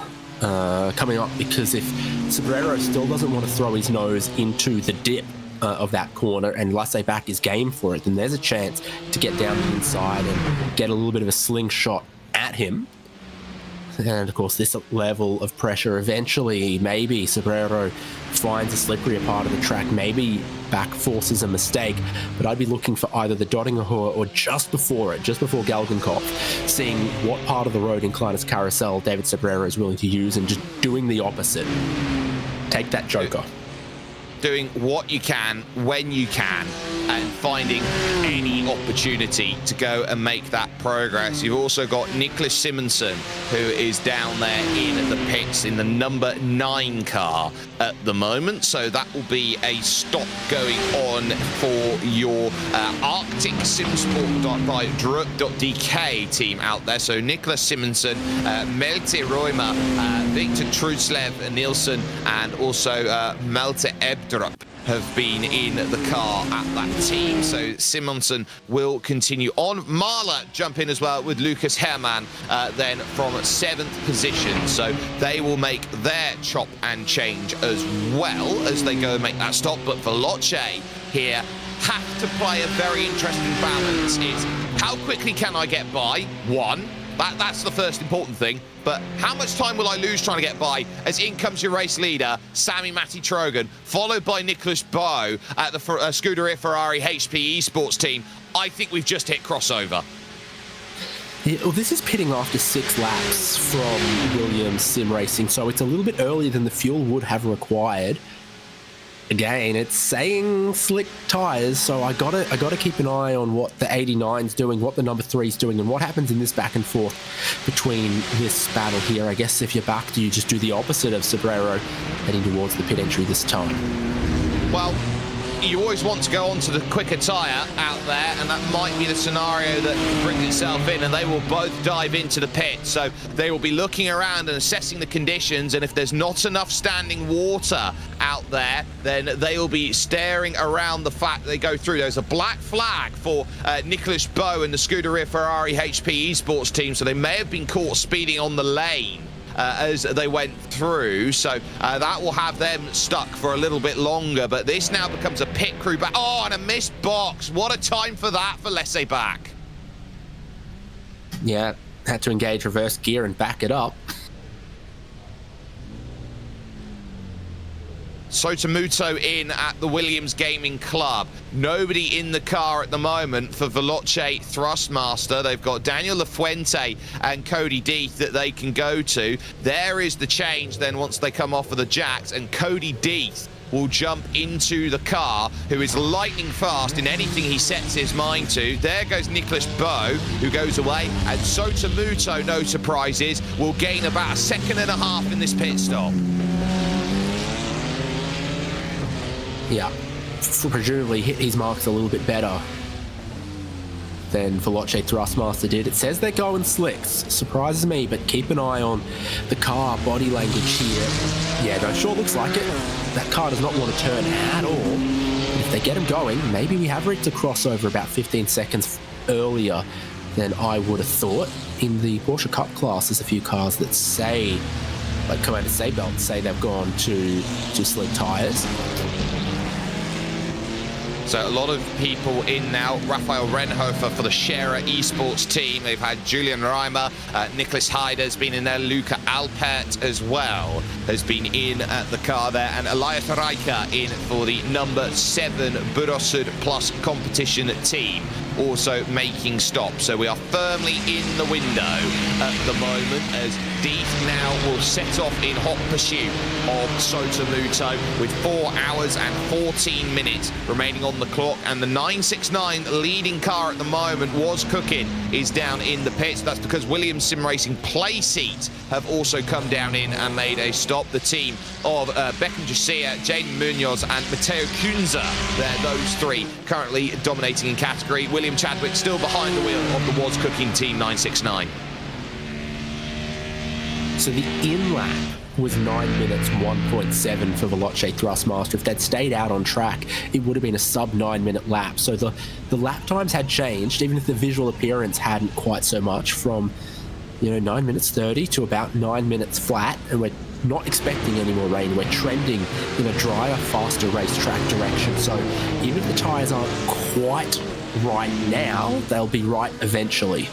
coming up, because if Sobrero still doesn't want to throw his nose into the dip of that corner and Laissez Back is game for it, then there's a chance to get down the inside and get a little bit of a slingshot at him. And of course, this level of pressure, eventually, maybe Sobrero finds a slipperier part of the track, maybe Back forces a mistake, but I'd be looking for either the Dottinger Herb or just before Galgenkopf, seeing what part of the road in Kleinis Carousel David Sobrero is willing to use and just doing the opposite. Take that Joker. Doing what you can, when you can, and finding any opportunity to go and make that progress. You've also got Niklas Simonsen, who is down there in the pits in the number 9 car at the moment. So that will be a stop going on for your Arctic Simsport by Druk.dk team out there. So Niklas Simonsen, Melte Roima, Victor Trudslev Nielsen, and also Malte Ebdrup have been in the car at that team. So Simonsen will continue on. Mahler jump in as well with Lucas Herrmann then from 7th position. So they will make their chop and change as well as they go and make that stop. But Veloce here have to play a very interesting balance. It's how quickly can I get by? One. That's the first important thing. But how much time will I lose trying to get by as in comes your race leader, Sami Matti Trogan, followed by Nicholas Bowe at the Scuderia Ferrari HP Esports team? I think we've just hit crossover. Yeah, well, this is pitting after 6 laps from Williams Sim Racing, so it's a little bit earlier than the fuel would have required. Again, it's saying slick tyres, so I gotta keep an eye on what the 89's doing, what the number 3's doing, and what happens in this back and forth between this battle here. I guess if you're back, do you just do the opposite of Sobrero heading towards the pit entry this time? Well, you always want to go onto the quicker tyre out there, and that might be the scenario that brings itself in, and they will both dive into the pit. So they will be looking around and assessing the conditions, and if there's not enough standing water out there, then they will be staring around the fact that they go through. There's a black flag for Nicholas Bowe and the Scuderia Ferrari HP Esports team, so they may have been caught speeding on the lane as they went through. So that will have them stuck for a little bit longer. But this now becomes a pit crew back. Oh, and a missed box. What a time for that for Laissez back. Yeah, had to engage reverse gear and back it up. Sotomuto in at the Williams Gaming Club. Nobody in the car at the moment for Veloce Thrustmaster. They've got Daniel Lafuente and Cody Deeth that they can go to. There is the change then once they come off of the jacks, and Cody Deeth will jump into the car, who is lightning fast in anything he sets his mind to. There goes Nicholas Bowe, who goes away, and Sotomuto, no surprises, will gain about 1.5 seconds in this pit stop. Yeah, presumably hit his marks a little bit better than Veloce Thrustmaster did. It says they're going slicks. Surprises me, but keep an eye on the car body language here. Yeah, that sure looks like it. That car does not want to turn at all. And if they get him going, maybe we have reached a crossover about 15 seconds earlier than I would have thought. In the Porsche Cup class, there's a few cars that say, like Commander Seatbelt, say they've gone to slick tyres. So a lot of people in now. Raphael Renhofer for the Scherer Esports team. They've had Julian Reimer, Nicholas Heider's been in there, Luca Alpert as well has been in at the car there, and Elias Riker in for the number 7 Burosud Plus competition team, also making stops. So we are firmly in the window at the moment as Deeth now will set off in hot pursuit of Sotomuto with 4 hours and 14 minutes remaining on the clock, and the 969 leading car at the moment was cooking is down in the pits. That's because Williams Sim Racing play seats have also come down in and made a stop. The team of Beckham Josiah, Jaden Munoz and Matteo Kunze, they're those 3 currently dominating in category. William Chadwick still behind the wheel of the was cooking team 969. So the in-lap was 9 minutes 1.7 for Veloce Thrustmaster. If they'd stayed out on track, it would have been a sub 9 minute lap. So the lap times had changed, even if the visual appearance hadn't quite so much, from 9 minutes 30 to about 9 minutes flat, and we're not expecting any more rain. We're trending in a drier, faster racetrack direction. So even if the tyres aren't quite right now, they'll be right eventually.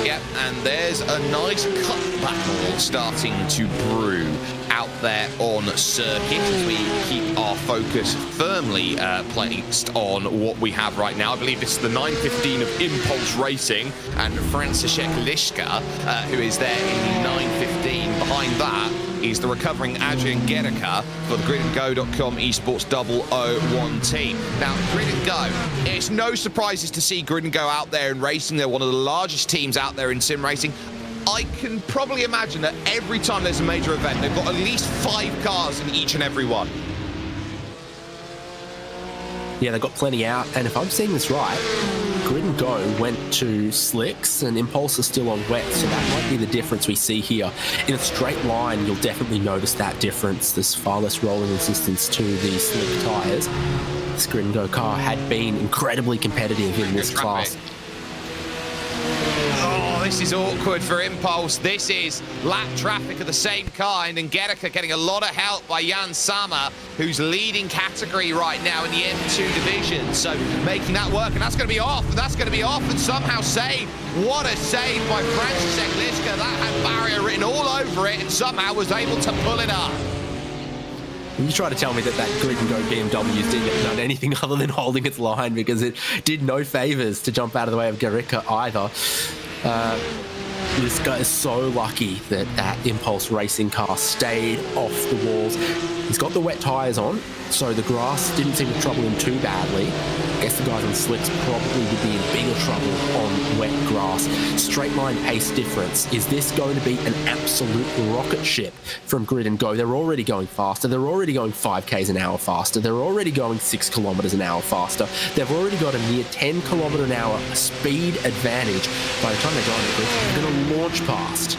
Yep, and there's a nice cut battle starting to brew out there on circuit as we keep our focus firmly placed on what we have right now. I believe this is the 915 of Impulse Racing and Franciszek Liszka, who is there in the 915. Behind that is the recovering Adrian Gericka for the GridandGo.com Esports 001 team. Now, Grid and Go, it's no surprises to see Grid and Go out there in racing. They're one of the largest teams out there in sim racing. I can probably imagine that every time there's a major event, they've got at least 5 cars in each and every one. Yeah, they've got plenty out, and if I'm seeing this right, Grid and Go went to slicks and Impulse is still on wet, so that might be the difference we see here. In a straight line, you'll definitely notice that difference. There's far less rolling resistance to the slick tyres. This Grid and Go car had been incredibly competitive in this class. Oh, this is awkward for Impulse. This is lap traffic of the same kind, and Gericka getting a lot of help by Jan Sammer, who's leading category right now in the M2 division. So making that work, and that's going to be off, and that's going to be off, and somehow saved. What a save by Franciszek Liszka. That had barrier written all over it, and somehow was able to pull it up. You try to tell me that Grid and Go BMW didn't done anything other than holding its line, because it did no favours to jump out of the way of Gericka either. This guy is so lucky that that Impulse Racing car stayed off the walls. He's got the wet tyres on, so the grass didn't seem to trouble him too badly. I guess the guys on slicks probably would be in bigger trouble on wet grass. Straight line pace difference. Is this going to be an absolute rocket ship from Grid and Go? They're already going faster. They're already going 5Ks an hour faster. They're already going 6 kilometers an hour faster. They've already got a near 10 kilometer an hour speed advantage. By the time they go on the grid, they're going to launch past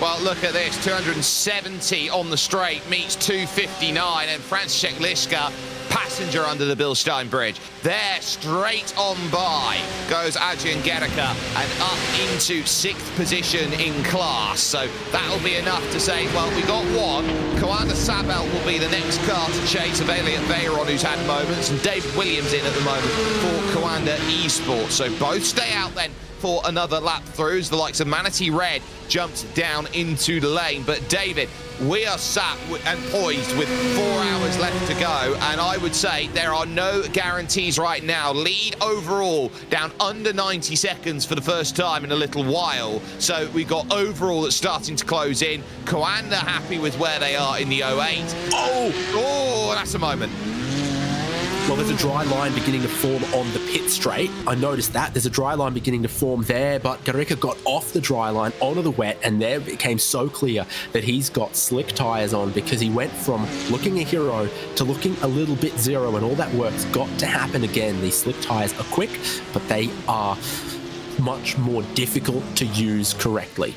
Well, look at this, 270 on the straight meets 259, and Franciszek Liszka, passenger under the Bilstein Bridge. There, straight on by, goes Adrian Gericke, and up into 6th position in class. So that'll be enough to say, well, we got one. Coanda Sabel will be the next car to chase of Elliot Veyron, who's had moments, and David Williams in at the moment for Coanda Esports. So both stay out then for another lap through as the likes of Manatee Red jumped down into the lane. But David, we are sat and poised with 4 hours left to go, and I would say there are no guarantees right now. Lead overall down under 90 seconds for the first time in a little while. So we've got overall that's starting to close in. Coanda happy with where they are in the 08. Oh, that's a moment. Well, there's a dry line beginning to form on the pit straight. I noticed that. There's a dry line beginning to form there, but Gericke got off the dry line onto the wet, and there it became so clear that he's got slick tyres on, because he went from looking a hero to looking a little bit zero, and all that work's got to happen again. These slick tyres are quick, but they are much more difficult to use correctly.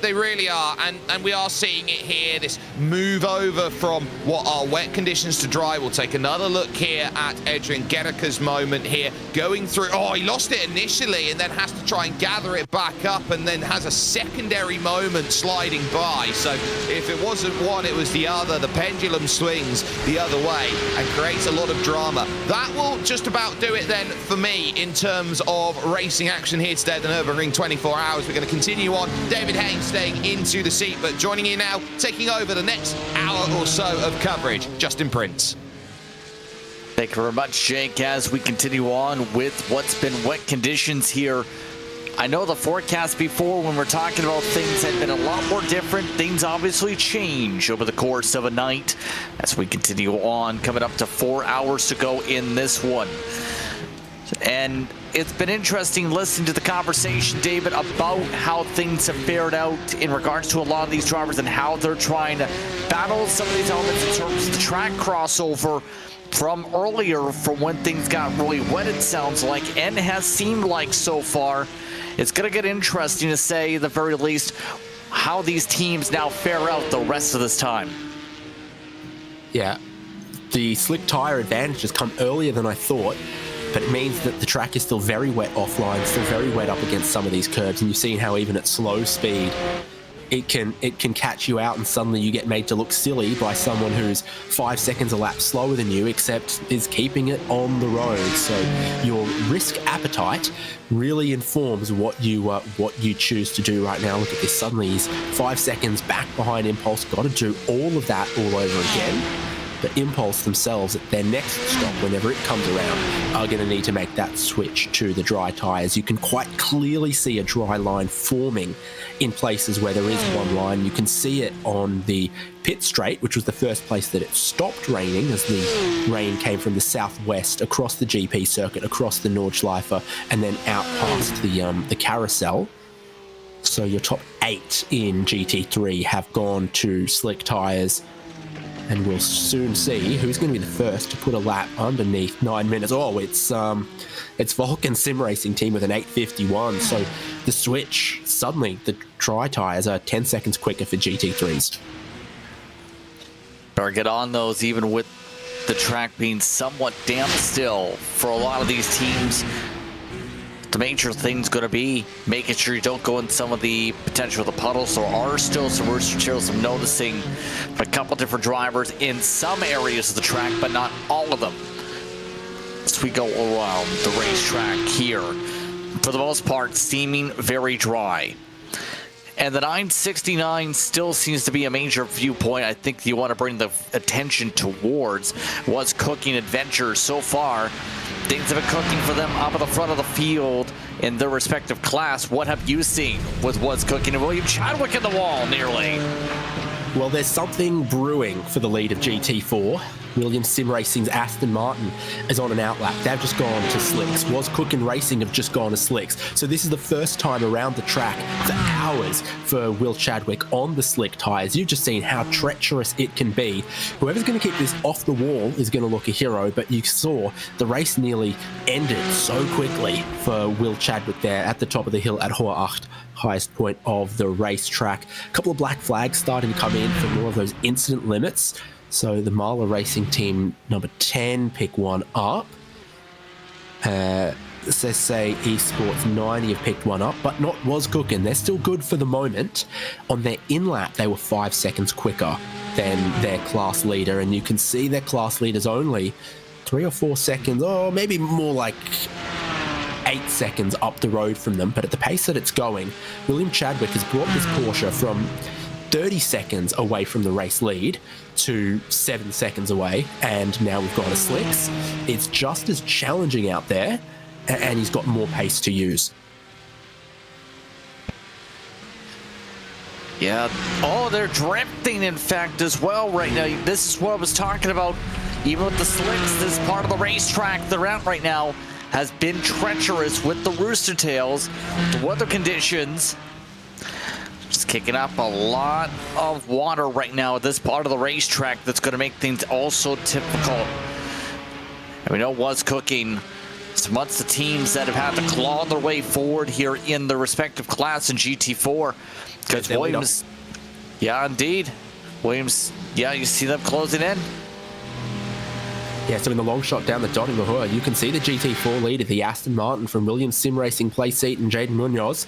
They really are, and we are seeing it here, this move over from what are wet conditions to dry. We'll take another look here at Adrian Gericke's moment here, going through. Oh, he lost it initially and then has to try and gather it back up, and then has a secondary moment sliding by. So if it wasn't one, it was the other. The pendulum swings the other way and creates a lot of drama. That will just about do it then for me in terms of racing action here today at the Nürburgring 24 hours. We're going to continue on. David Haynes staying into the seat, but joining you now, taking over the next hour or so of coverage, Justin Prince. Thank you very much, Jake, as we continue on with what's been wet conditions here. I know the forecast before, when we're talking about things, had been a lot more different. Things obviously change over the course of a night as we continue on, coming up to 4 hours to go in this one. And it's been interesting listening to the conversation, David, about how things have fared out in regards to a lot of these drivers and how they're trying to battle some of these elements in terms of the track crossover from earlier, from when things got really wet, it sounds like, and has seemed like so far. It's going to get interesting to say, at the very least, how these teams now fare out the rest of this time. Yeah, the slick tyre advantage has come earlier than I thought, but it means that the track is still very wet offline, still very wet up against some of these curbs, and you've seen how even at slow speed it can catch you out, and suddenly you get made to look silly by someone who's 5 seconds a lap slower than you, except is keeping it on the road. So your risk appetite really informs what you choose to do right now. Look at this, suddenly he's 5 seconds back behind Impulse, got to do all of that all over again. The Impulse themselves, at their next stop, whenever it comes around, are going to need to make that switch to the dry tyres. You can quite clearly see a dry line forming in places where there is one line. You can see it on the pit straight, which was the first place that it stopped raining, as the rain came from the southwest across the GP circuit, across the Nordschleife, and then out past the carousel. So your top 8 in GT3 have gone to slick tyres. And we'll soon see who's going to be the first to put a lap underneath 9 minutes. Oh, it's Vulcan Sim Racing team with an 8:51. So the switch, suddenly the dry tyres are 10 seconds quicker for GT3s. Better get on those, even with the track being somewhat damp still for a lot of these teams. The major thing's going to be making sure you don't go in some of the potential of the puddles. There are still some worse materials. I'm noticing a couple different drivers in some areas of the track, but not all of them. As we go around the racetrack here, for the most part, seeming very dry. And the 969 still seems to be a major viewpoint. I think you want to bring the attention towards what's cooking adventures so far. Things have been cooking for them up at the front of the field in their respective class. What have you seen with what's cooking? And William Chadwick in the wall, nearly. Well, there's something brewing for the lead of GT4. Williams Sim Racing's Aston Martin is on an outlap. They've just gone to slicks. Was Cookin Racing have just gone to slicks. So this is the first time around the track for hours for Will Chadwick on the slick tyres. You've just seen how treacherous it can be. Whoever's going to keep this off the wall is going to look a hero, but you saw the race nearly ended so quickly for Will Chadwick there at the top of the hill at Hohe Acht, highest point of the racetrack. A couple of black flags starting to come in for more of those incident limits. So the Mahler Racing team number 10 pick one up. SSA Esports 90 have picked one up, but not Was Cookin. They're still good for the moment. On their in-lap, they were 5 seconds quicker than their class leader, and you can see their class leader's only 3 or 4 seconds, or maybe more like 8 seconds up the road from them. But at the pace that it's going, William Chadwick has brought this Porsche from 30 seconds away from the race lead to 7 seconds away, and now we've gone to slicks. It's just as challenging out there, and he's got more pace to use. Yeah. Oh, they're drifting, in fact, as well right now. This is what I was talking about. Even with the slicks, this part of the racetrack they're at right now has been treacherous with the rooster tails, the weather conditions. Just kicking up a lot of water right now at this part of the racetrack that's going to make things also difficult. And we know Was Cooking. So once the teams that have had to claw their way forward here in their respective class in GT4, because Williams, yeah, indeed, Williams, yeah, you see them closing in. Yeah, so in the long shot down the dotting Lahore, you can see the GT4 leader, the Aston Martin from Williams Sim Racing place seat and Jaden Munoz.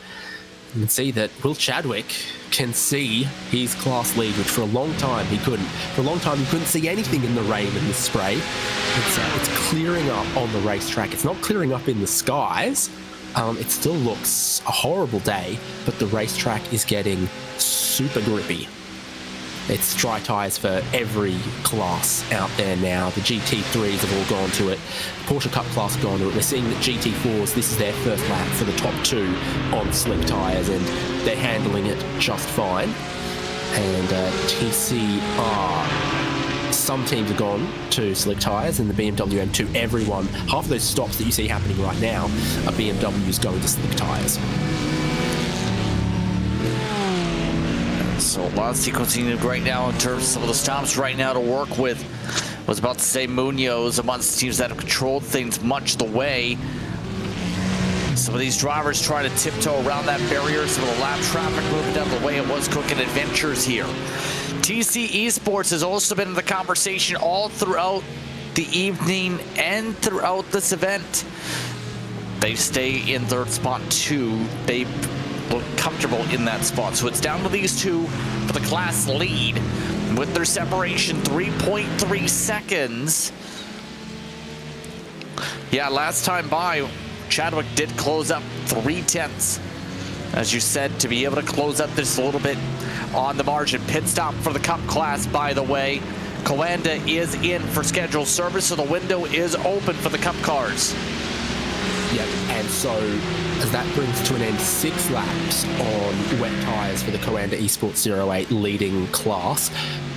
You can see that Will Chadwick can see his class lead, which for a long time he couldn't. For a long time he couldn't see anything in the rain and the spray. It's clearing up on the racetrack. It's not clearing up in the skies. It still looks a horrible day, but the racetrack is getting super grippy. It's dry tyres for every class out there now. The GT3s have all gone to it. Porsche Cup class have gone to it. We're seeing that GT4s, this is their first lap for the top 2 on slick tyres, and they're handling it just fine. And TCR, some teams have gone to slick tyres, and the BMW M2, everyone, half of those stops that you see happening right now are BMWs going to slick tyres. So a lot of sequencing right now in terms of some of the stops right now to work with. I was about to say Munoz amongst the teams that have controlled things much the way. Some of these drivers try to tiptoe around that barrier. Some of the lap traffic moving down the way. It Was Cooking adventures here. TC Esports has also been in the conversation all throughout the evening and throughout this event. They stay in third spot 2. They look comfortable in that spot. So it's down to these two for the class lead with their separation 3.3 seconds. Yeah, last time by, Chadwick did close up 3/10. As you said, to be able to close up this a little bit on the margin. Pit stop for the Cup class, by the way. Coanda is in for scheduled service, so the window is open for the Cup cars. Yep, and so as that brings to an end 6 laps on wet tyres for the Coanda Esports 08 leading class.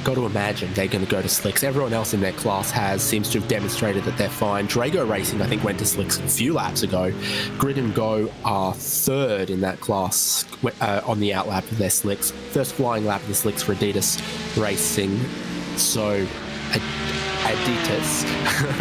Got to imagine they're going to go to slicks. Everyone else in their class seems to have demonstrated that they're fine. Drago Racing, I think, went to slicks a few laps ago. Grid and Go are 3rd in that class on the outlap of their slicks. First flying lap of the slicks for Adidas Racing. So Adidas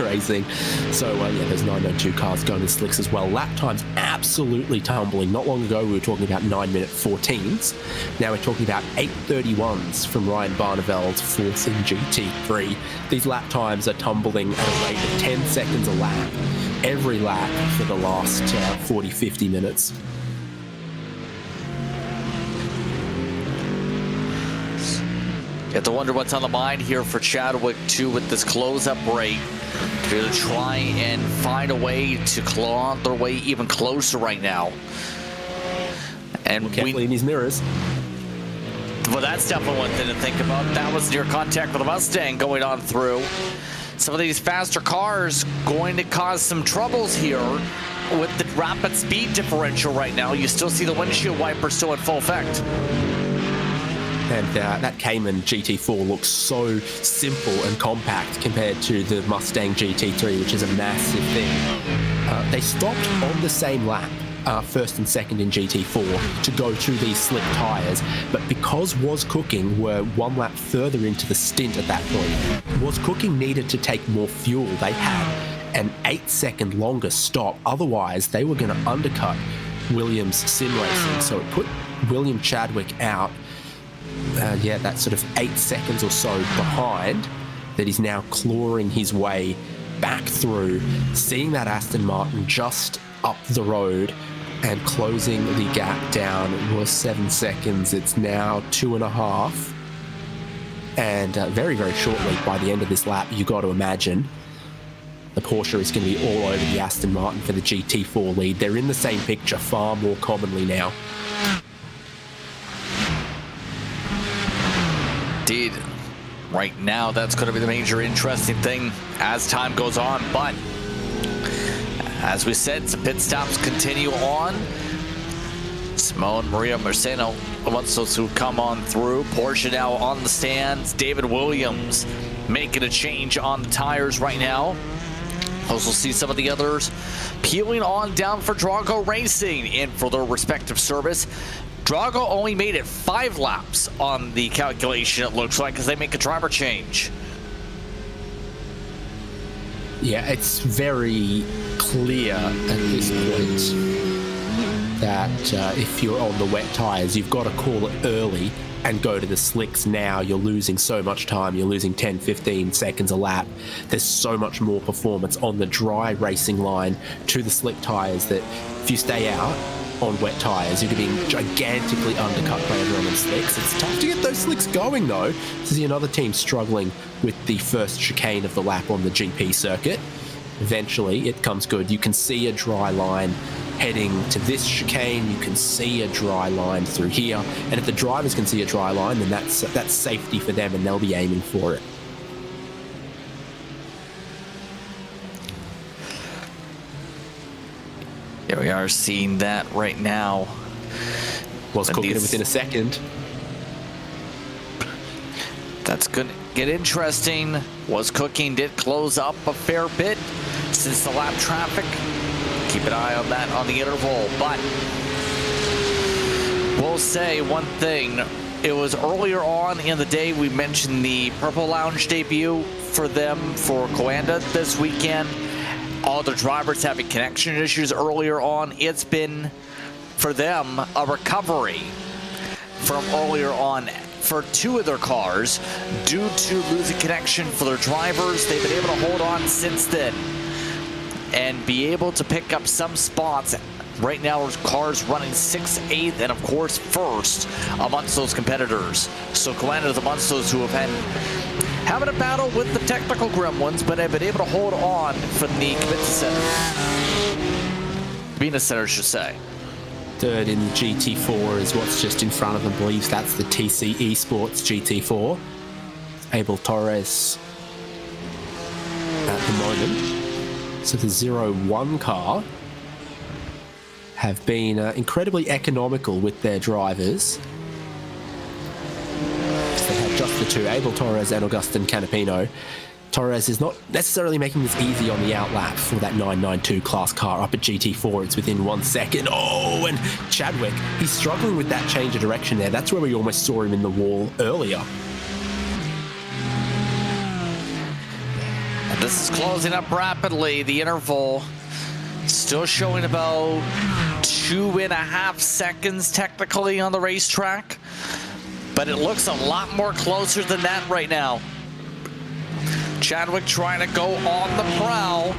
Racing. So, yeah, there's 902 cars going in slicks as well. Lap times absolutely tumbling. Not long ago, we were talking about 9-minute 14s. Now we're talking about 8:31s from Ryan Barneveld's 4th in GT3. These lap times are tumbling at a rate of 10 seconds a lap, every lap for the last 40-50 minutes. You have to wonder what's on the mind here for Chadwick, too, with this close-up rate. They're going to try and find a way to claw their way even closer right now. And carefully in his mirrors. Well, that's definitely one thing to think about. That was near contact with the Mustang going on through. Some of these faster cars going to cause some troubles here with the rapid speed differential right now. You still see the windshield wipers still in full effect. And that Cayman GT4 looks so simple and compact compared to the Mustang GT3, which is a massive thing. They stopped on the same lap, first and second in GT4, to go through these slick tyres, but because Was Cooking were one lap further into the stint at that point, Was Cooking needed to take more fuel. They had an 8-second longer stop, otherwise they were going to undercut Williams Sim Racing, so it put William Chadwick out. That's sort of 8 seconds or so behind, that he's now clawing his way back through, seeing that Aston Martin just up the road and closing the gap down. It was 7 seconds, it's now 2.5. And very, very shortly, by the end of this lap, you got to imagine the Porsche is going to be all over the Aston Martin for the GT4 lead. They're in the same picture far more commonly now. Indeed. Right now, that's going to be the major interesting thing as time goes on. But as we said, the pit stops continue on. Simone Maria Marceno wants those who come on through. Porsche now on the stands. David Williams making a change on the tires right now. Also see some of the others peeling on down for Drago Racing in for their respective service. Drago only made it 5 laps on the calculation, it looks like, as they make a driver change. Yeah, it's very clear at this point that if you're on the wet tyres, you've got to call it early and go to the slicks now. You're losing so much time. You're losing 10, 15 seconds a lap. There's so much more performance on the dry racing line to the slick tyres that if you stay out on wet tyres, you're being gigantically undercut by everyone in slicks. It's tough to get those slicks going, though, to see another team struggling with the first chicane of the lap on the GP circuit. Eventually, it comes good. You can see a dry line heading to this chicane. You can see a dry line through here. And if the drivers can see a dry line, then that's safety for them, and they'll be aiming for it. Yeah, we are seeing that right now. Was cooking it within a second. That's going to get interesting. Was Cooking did close up a fair bit since the lap traffic. Keep an eye on that on the interval. But we'll say one thing. It was earlier on in the day we mentioned the Purple Lounge debut for them for Coanda this weekend. All the drivers having connection issues earlier on. It's been, for them, a recovery from earlier on for 2 of their cars due to losing connection for their drivers. They've been able to hold on since then and be able to pick up some spots. Right now, cars running 6th, 8th, and of course 1st amongst those competitors. So Coanda is amongst those who have had having a battle with the technical gremlins, but have been able to hold on from the Kibitsa Center. Venus Center, I should say. Third in the GT4 is what's just in front of them. I believe that's the TC Esports GT4. Abel Torres at the moment. So the 0-1 car have been incredibly economical with their drivers. They have just the 2, Abel Torres and Augustin Canapino. Torres is not necessarily making this easy on the outlap for that 992 class car up at GT4. It's within 1 second. Oh, and Chadwick, he's struggling with that change of direction there. That's where we almost saw him in the wall earlier. And this is closing up rapidly. The interval still showing about 2.5 seconds technically on the racetrack. But it looks a lot more closer than that right now. Chadwick trying to go on the prowl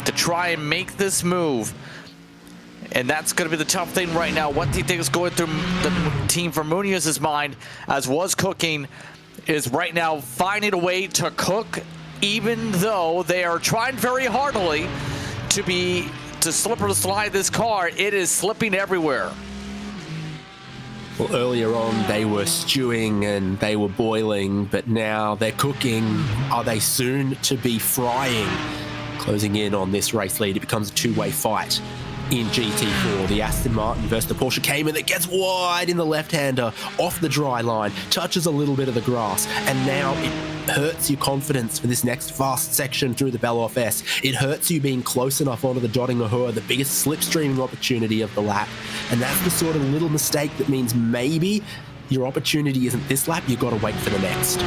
to try and make this move. And that's going to be the tough thing right now. What do you think is going through the team from Munoz's mind, as Was Cooking is right now finding a way to cook, even though they are trying very hardly to slip or slide this car. It is slipping everywhere. Well, earlier on, they were stewing and they were boiling, but now they're cooking. Are they soon to be frying? Closing in on this race lead, it becomes a 2-way fight in GT4. The Aston Martin versus the Porsche Cayman that gets wide in the left-hander off the dry line, touches a little bit of the grass, and now it hurts your confidence for this next fast section through the Belloff S. It hurts you being close enough onto the Dotting Lahore, the biggest slipstreaming opportunity of the lap. And that's the sort of little mistake that means maybe your opportunity isn't this lap, you've got to wait for the next.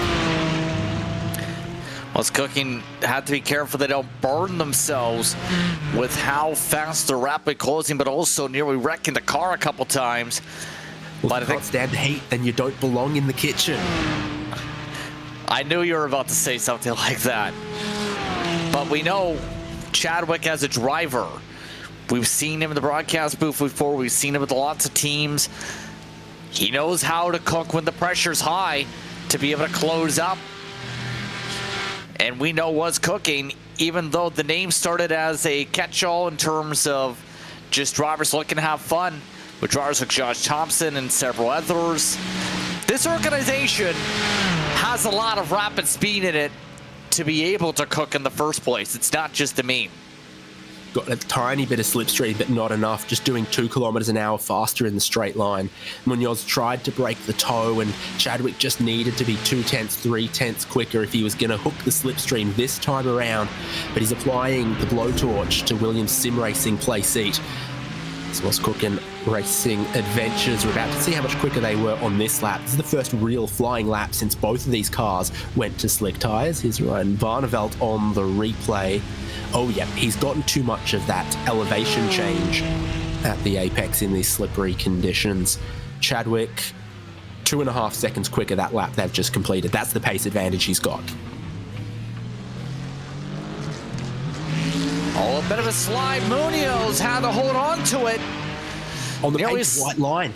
Well, Cooking had to be careful they don't burn themselves with how fast they're rapidly closing, but also nearly wrecking the car a couple times. Well, but if you can't stand the heat, then you don't belong in the kitchen. I knew you were about to say something like that. But we know Chadwick as a driver. We've seen him in the broadcast booth before. We've seen him with lots of teams. He knows how to cook when the pressure's high to be able to close up. And we know what's cooking, even though the name started as a catch-all in terms of just drivers looking to have fun, with drivers like Josh Thompson and several others. This organization has a lot of rapid speed in it to be able to cook in the first place. It's not just a meme. Got a tiny bit of slipstream, but not enough, just doing 2 kilometers an hour faster in the straight line. Munoz tried to break the toe, and Chadwick just needed to be 0.2, 0.3 quicker if he was going to hook the slipstream this time around. But he's applying the blowtorch to Williams' sim racing play seat. So what's cooking Racing Adventures? We're about to see how much quicker they were on this lap. This is the first real flying lap since both of these cars went to slick tyres. Here's Ryan Barneveld on the replay. Oh yeah, he's gotten too much of that elevation change at the apex in these slippery conditions. Chadwick, 2.5 seconds quicker that lap they've just completed. That's the pace advantage he's got. Oh, a bit of a slide. Munoz had to hold on to it. On the painted white line.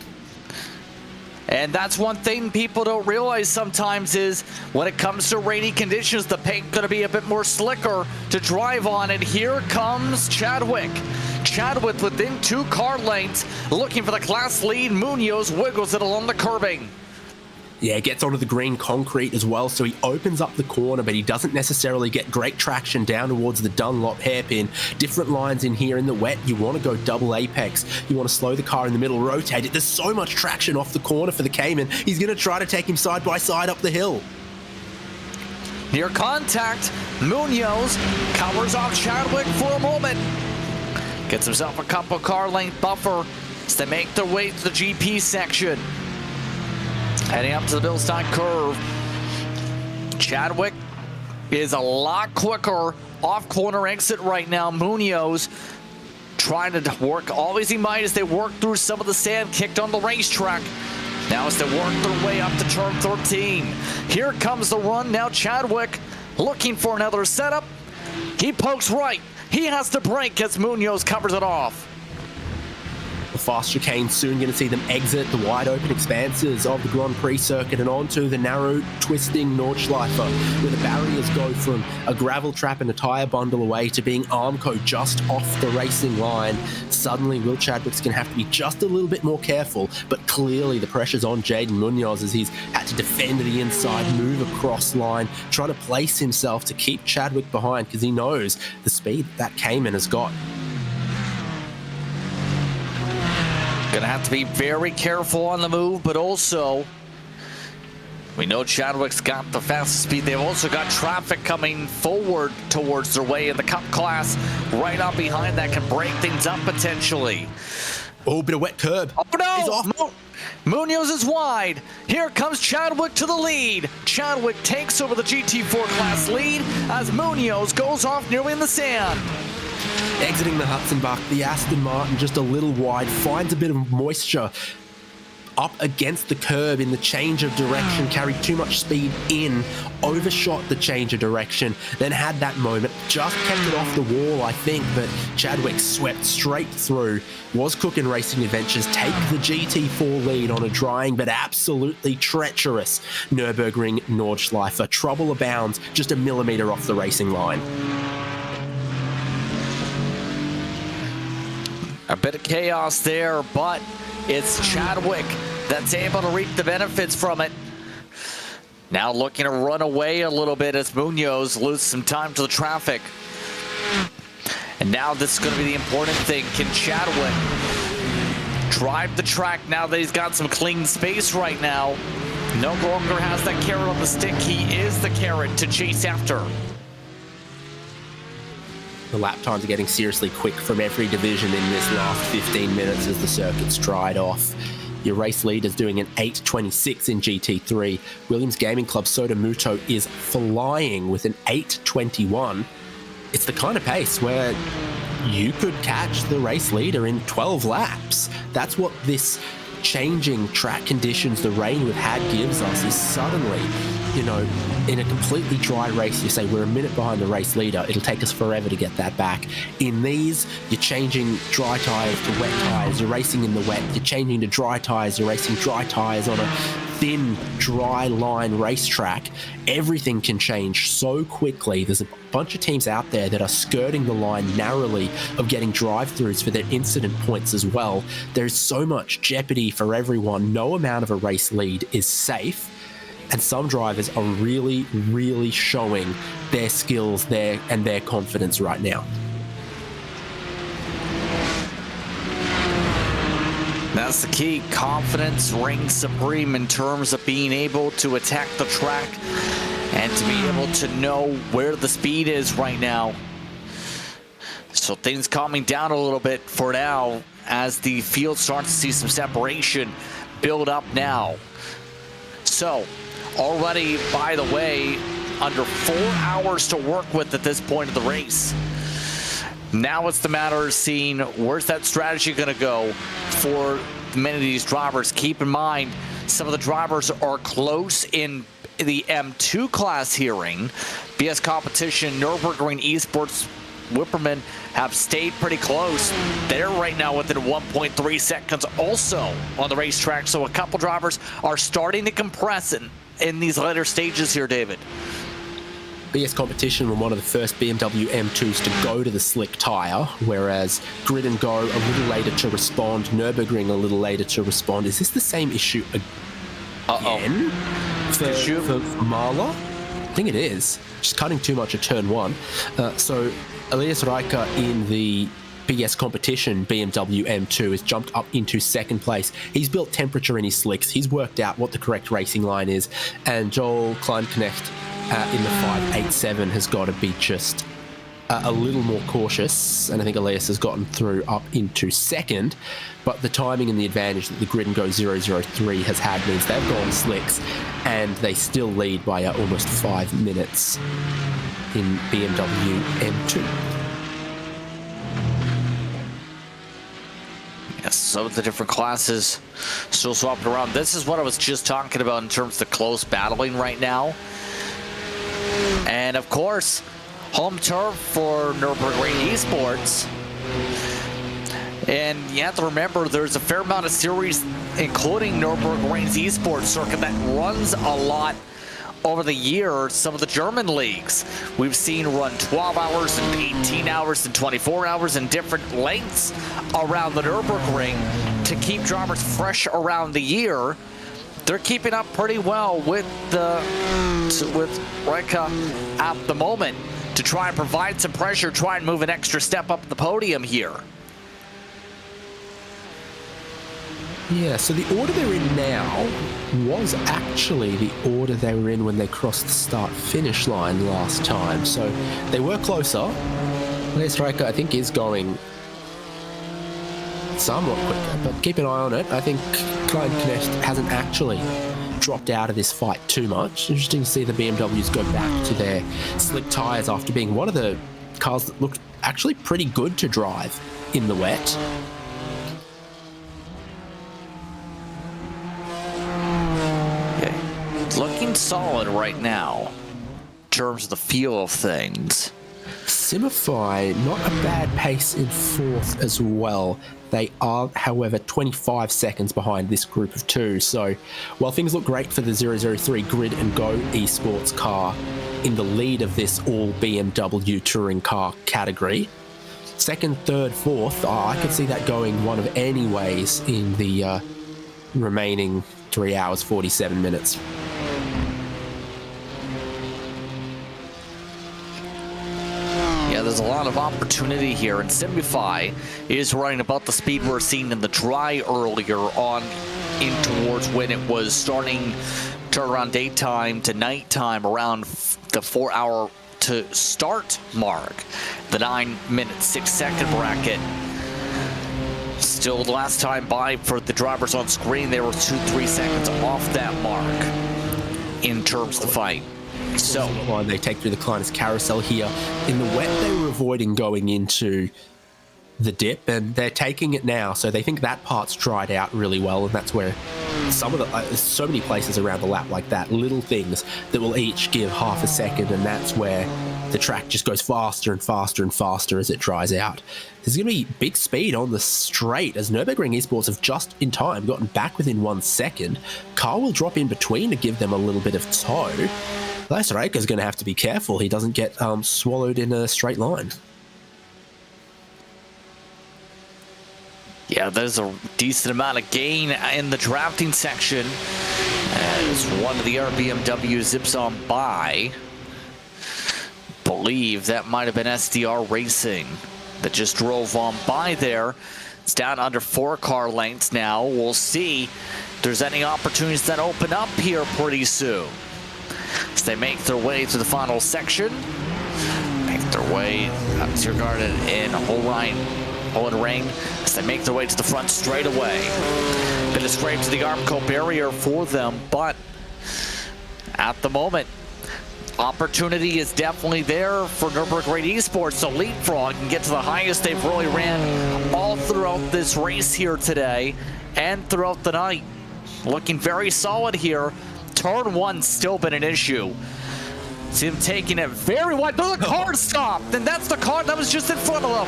And that's one thing people don't realize sometimes is when it comes to rainy conditions, the paint going to be a bit more slicker to drive on. And here comes Chadwick. Chadwick within 2 car lengths, looking for the class lead. Munoz wiggles it along the curbing. Yeah, gets onto the green concrete as well, so he opens up the corner, but he doesn't necessarily get great traction down towards the Dunlop hairpin. Different lines in here in the wet. You want to go double apex. You want to slow the car in the middle, rotate it. There's so much traction off the corner for the Cayman. He's going to try to take him side by side up the hill. Near contact, Munoz covers off Chadwick for a moment. Gets himself a couple car length buffer as they make their way to the GP section. Heading up to the Bilstein curve. Chadwick is a lot quicker off corner exit right now. Munoz trying to work all as he might as they work through some of the sand kicked on the racetrack. Now as they work their way up to turn 13. Here comes the run. Now Chadwick looking for another setup. He pokes right. He has to brake as Munoz covers it off. The fast chicane soon going to see them exit the wide open expanses of the Grand Prix circuit and onto the narrow twisting Nordschleife, where the barriers go from a gravel trap and a tyre bundle away to being Armco just off the racing line. Suddenly Will Chadwick's going to have to be just a little bit more careful, but clearly the pressure's on Jaden Munoz as he's had to defend the inside, move across line, trying to place himself to keep Chadwick behind because he knows the speed that Cayman has got. Gonna have to be very careful on the move, but also we know Chadwick's got the fastest speed. They've also got traffic coming forward towards their way in the Cup class right up behind that can break things up potentially. Oh, bit of wet curb. Oh no! He's off. Munoz is wide. Here comes Chadwick to the lead. Chadwick takes over the GT4 class lead as Munoz goes off nearly in the sand. Exiting the Hudson-Bach, the Aston Martin just a little wide, finds a bit of moisture up against the curb in the change of direction, carried too much speed in, overshot the change of direction, then had that moment, just kept it off the wall, I think, but Chadwick swept straight through. Was cooking Racing Adventures take the GT4 lead on a drying but absolutely treacherous Nürburgring Nordschleife. Trouble abounds, just a millimetre off the racing line. A bit of chaos there, but it's Chadwick that's able to reap the benefits from it. Now looking to run away a little bit as Munoz loses some time to the traffic. And now this is going to be the important thing. Can Chadwick drive the track now that he's got some clean space right now? No longer has that carrot on the stick. He is the carrot to chase after. The lap times are getting seriously quick from every division in this last 15 minutes as the circuit's dried off. Your race leader's doing an 8:26 in GT3. Williams Gaming Club Sotomuto is flying with an 8:21. It's the kind of pace where you could catch the race leader in 12 laps. That's what this changing track conditions, the rain we've had gives us, is suddenly, in a completely dry race, you say we're a minute behind the race leader. It'll take us forever to get that back. In these, you're changing dry tyres to wet tyres. You're racing in the wet. You're changing to dry tyres. You're racing dry tyres on a thin, dry line racetrack. Everything can change so quickly. There's a bunch of teams out there that are skirting the line narrowly of getting drive-throughs for their incident points as well. There's so much jeopardy for everyone. No amount of a race lead is safe. And some drivers are really, really showing their skills and their confidence right now. That's the key. Confidence reigns supreme in terms of being able to attack the track and to be able to know where the speed is right now. So things calming down a little bit for now as the field starts to see some separation build up now. So already, by the way, under 4 hours to work with at this point of the race. Now it's the matter of seeing where's that strategy going to go for many of these drivers. Keep in mind, some of the drivers are close in the M2 class hearing. BS Competition, Nürburgring Esports, Whipperman have stayed pretty close. They're right now within 1.3 seconds also on the racetrack. So a couple drivers are starting to compress in these later stages here, David. BS Competition were one of the first BMW M2s to go to the slick tyre, whereas Grid and Go a little later to respond, Nürburgring a little later to respond. Is this the same issue again for Marla? I think it is. Just cutting too much at turn one. So Elias Reicher in the BS Competition BMW M2 has jumped up into second place. He's built temperature in his slicks. He's worked out what the correct racing line is. And Joel Kleinknecht in the 587 has got to be just a little more cautious. And I think Elias has gotten through up into second. But the timing and the advantage that the Grid and Go 003 has had means they've gone slicks and they still lead by almost 5 minutes in BMW M2. Yes, so the different classes still swapping around. This is what I was just talking about in terms of the close battling right now. And of course, home turf for Nürburgring Esports. And you have to remember there's a fair amount of series, including Nürburgring's Esports circuit, that runs a lot over the year. Some of the German leagues we've seen run 12 hours and 18 hours and 24 hours in different lengths around the Nürburgring to keep drivers fresh around the year. They're keeping up pretty well with Reicha at the moment to try and provide some pressure, try and move an extra step up the podium here. Yeah, so the order they're in now was actually the order they were in when they crossed the start-finish line last time. So they were closer. Elias Reicher, I think, is going somewhat quicker, but keep an eye on it. I think Kleinknecht hasn't actually dropped out of this fight too much. Interesting to see the BMWs go back to their slick tyres after being one of the cars that looked actually pretty good to drive in the wet. Looking solid right now in terms of the feel of things. Simify, not a bad pace in fourth as well. They are, however, 25 seconds behind this group of two. So while things look great for the 003 Grid and Go esports car in the lead of this all BMW touring car category, second, third, fourth, I could see that going one of any ways in the remaining 3 hours, 47 minutes. Yeah, there's there's a lot of opportunity here, and Simplify is running about the speed we're seeing in the dry earlier on in towards when it was starting to around daytime to nighttime around the 4 hour to start mark, the 9-minute 6-second bracket. Still, the last time by for the drivers on screen, they were 2-3 seconds off that mark in terms of the fight. So they take through the Kleiner's carousel here. In the wet, they were avoiding going into the dip, and they're taking it now. So they think that part's dried out really well, and that's where some of the there's so many places around the lap like that, little things that will each give half a second, and that's where the track just goes faster and faster and faster as it dries out. There's going to be big speed on the straight as Nürburgring Esports have just in time gotten back within 1 second. Car will drop in between to give them a little bit of tow. Leiseraker's going to have to be careful he doesn't get swallowed in a straight line. Yeah, there's a decent amount of gain in the drafting section as one of the BMW zips on by. Believe that might have been SDR Racing that just drove on by there. It's down under 4 car lengths now. We'll see if there's any opportunities that open up here pretty soon. As they make their way to the final section, make their way up to Garden in Rhineland-Palatinate as they make their way to the front straightaway. Bit of scrape to the Armco barrier for them, but at the moment, opportunity is definitely there for Nürburgring Esports to leapfrog and get to the highest they've really ran all throughout this race here today and throughout the night. Looking very solid here. Turn 1's still been an issue. See them taking it very wide. The car stopped, and that's the car that was just in front of them.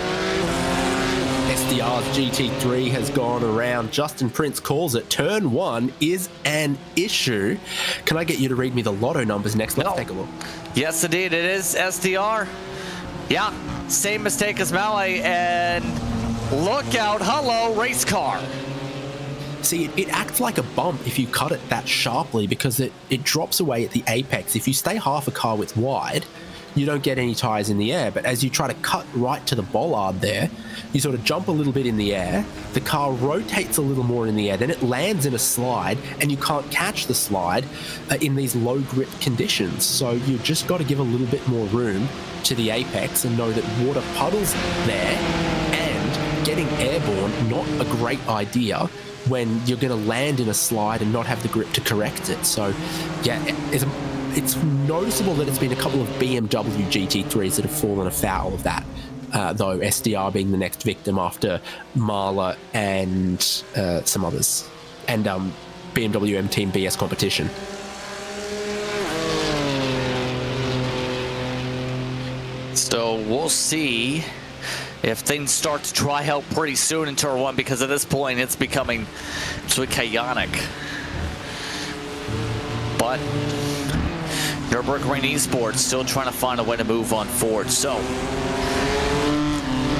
SDR's GT3 has gone around. Justin Prince calls it. Turn 1 is an issue. Can I get you to read me the lotto numbers next? Let's take a look. Yes, indeed. It is SDR. Yeah, same mistake as Malay. And look out. Hello, race car. See, it acts like a bump if you cut it that sharply because it drops away at the apex. If you stay half a car width wide, you don't get any tires in the air. But as you try to cut right to the bollard there, you sort of jump a little bit in the air, the car rotates a little more in the air, then it lands in a slide, and you can't catch the slide in these low grip conditions. So you just got to give a little bit more room to the apex and know that water puddles there, and getting airborne, not a great idea when you're going to land in a slide and not have the grip to correct it. So yeah, it's noticeable that it's been a couple of BMW GT3s that have fallen afoul of that, though SDR being the next victim after Marla and some others, and BMW M Team BS competition. So we'll see if things start to dry out pretty soon in Turn 1, because at this point it's becoming absolutely chaotic. But Nürburgring Esports still trying to find a way to move on forward. So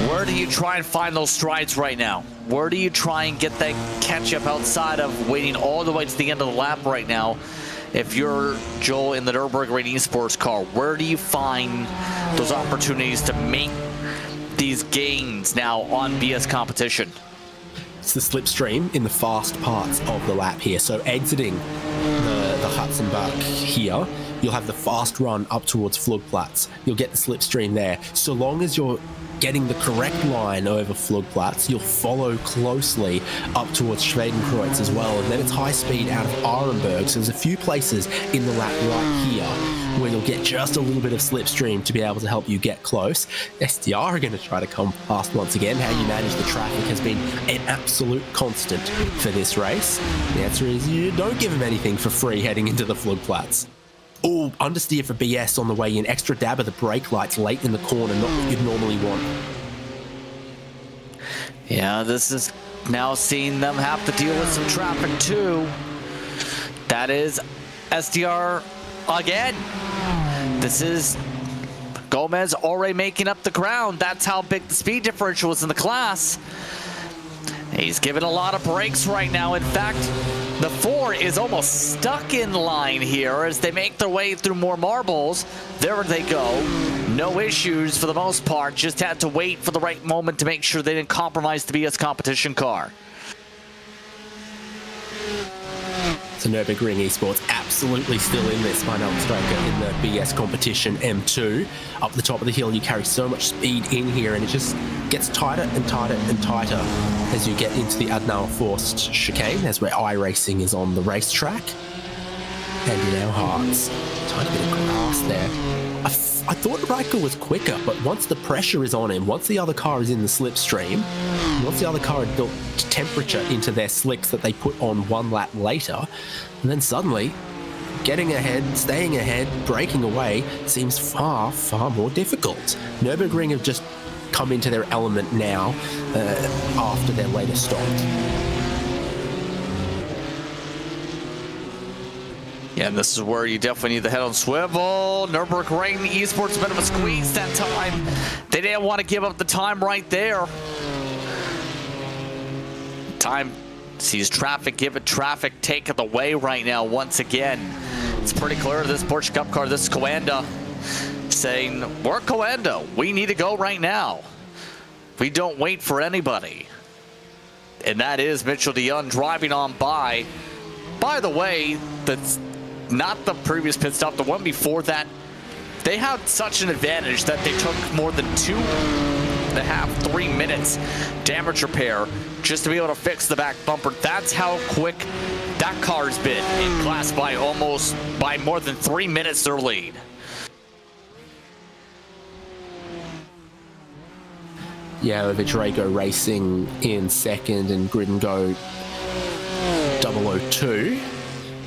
where do you try and find those strides right now? Where do you try and get that catch up outside of waiting all the way to the end of the lap right now? If you're Joel in the Nürburgring Esports car, where do you find those opportunities to make these gains now on BS competition? It's the slipstream in the fast parts of the lap here. So exiting the Hudson-Bach here, you'll have the fast run up towards Flugplatz. You'll get the slipstream there. So long as you're getting the correct line over Flugplatz, you'll follow closely up towards Schwedenkreuz as well. And then it's high speed out of Arenberg. So there's a few places in the lap right here where you'll get just a little bit of slipstream to be able to help you get close. SDR are going to try to come past once again. How you manage the traffic has been an absolute constant for this race. The answer is you don't give them anything for free heading into the Flugplatz. Oh, understeer for BS on the way in. Extra dab of the brake lights late in the corner, not what you'd normally want. Yeah, this is now seeing them have to deal with some traffic too. That is SDR again. This is Gomez already making up the ground. That's how big the speed differential is in the class. He's given a lot of brakes right now. In fact, the 4 is almost stuck in line here as they make their way through more marbles. There they go. no issues for the most part. Just had to wait for the right moment to make sure they didn't compromise the BS competition car. So Nürburgring Esports absolutely still in this Rhineland-Palatinate in the BS competition M2. Up the top of the hill, you carry so much speed in here, and it just gets tighter and tighter and tighter as you get into the Adenauer-Forst chicane. That's where iRacing is on the racetrack. And in our hearts, tiny bit of grass there. I thought Raikkonen was quicker, but once the pressure is on him, once the other car is in the slipstream, once the other car had built temperature into their slicks that they put on 1 lap later, and then suddenly getting ahead, staying ahead, breaking away seems far, far more difficult. Nürburgring have just come into their element now after their latest stop. Yeah, and this is where you definitely need the head on swivel. Nürburgring Esports, a bit of a squeeze that time. They didn't want to give up the time right there. Time sees traffic, give it traffic, take it away right now once again. It's pretty clear this Porsche Cup car, this is Coanda, saying, we're Coanda, we need to go right now. We don't wait for anybody. And that is Mitchell de Jong driving on by. By the way, that's not the previous pit stop, the one before that. They had such an advantage that they took more than 2.5, 3 minutes damage repair just to be able to fix the back bumper. That's how quick that car's been in class by more than 3 minutes their lead. Yeah, Drago Racing in second and Grid and Go 002.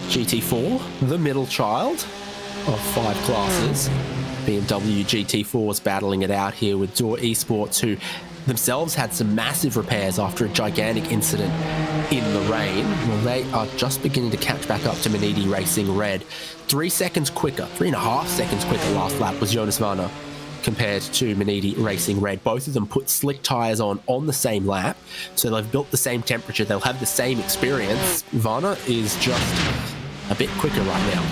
GT4, the middle child of 5 classes. BMW GT4s battling it out here with Door Esports, who themselves had some massive repairs after a gigantic incident in the rain. Well, they are just beginning to catch back up to Manidi Racing Red. 3 seconds quicker, 3.5 seconds quicker last lap was Jonas Varner compared to Manidi Racing Red. Both of them put slick tyres on the same lap, so they've built the same temperature, they'll have the same experience. Varner is just a bit quicker right now.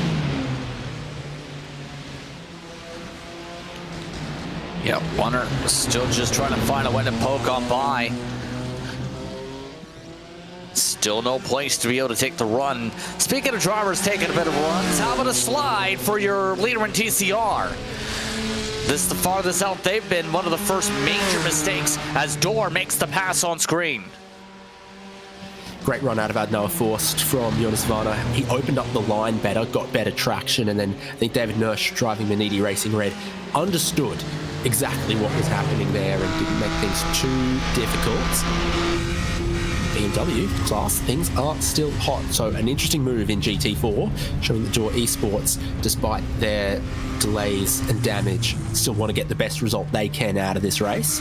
Yeah, Warner still just trying to find a way to poke on by. Still no place to be able to take the run. Speaking of drivers taking a bit of runs, how about a slide for your leader in TCR? This is the farthest out they've been. One of the first major mistakes as Dorr makes the pass on screen. Great run out of Adenauer-Forst from Jonas Varner. He opened up the line better, got better traction, and then I think David Nursch, driving Manidi Racing Red, understood exactly what was happening there and didn't make things too difficult. BMW class, things are still hot. So an interesting move in GT4, showing that Door Esports, despite their delays and damage, still want to get the best result they can out of this race.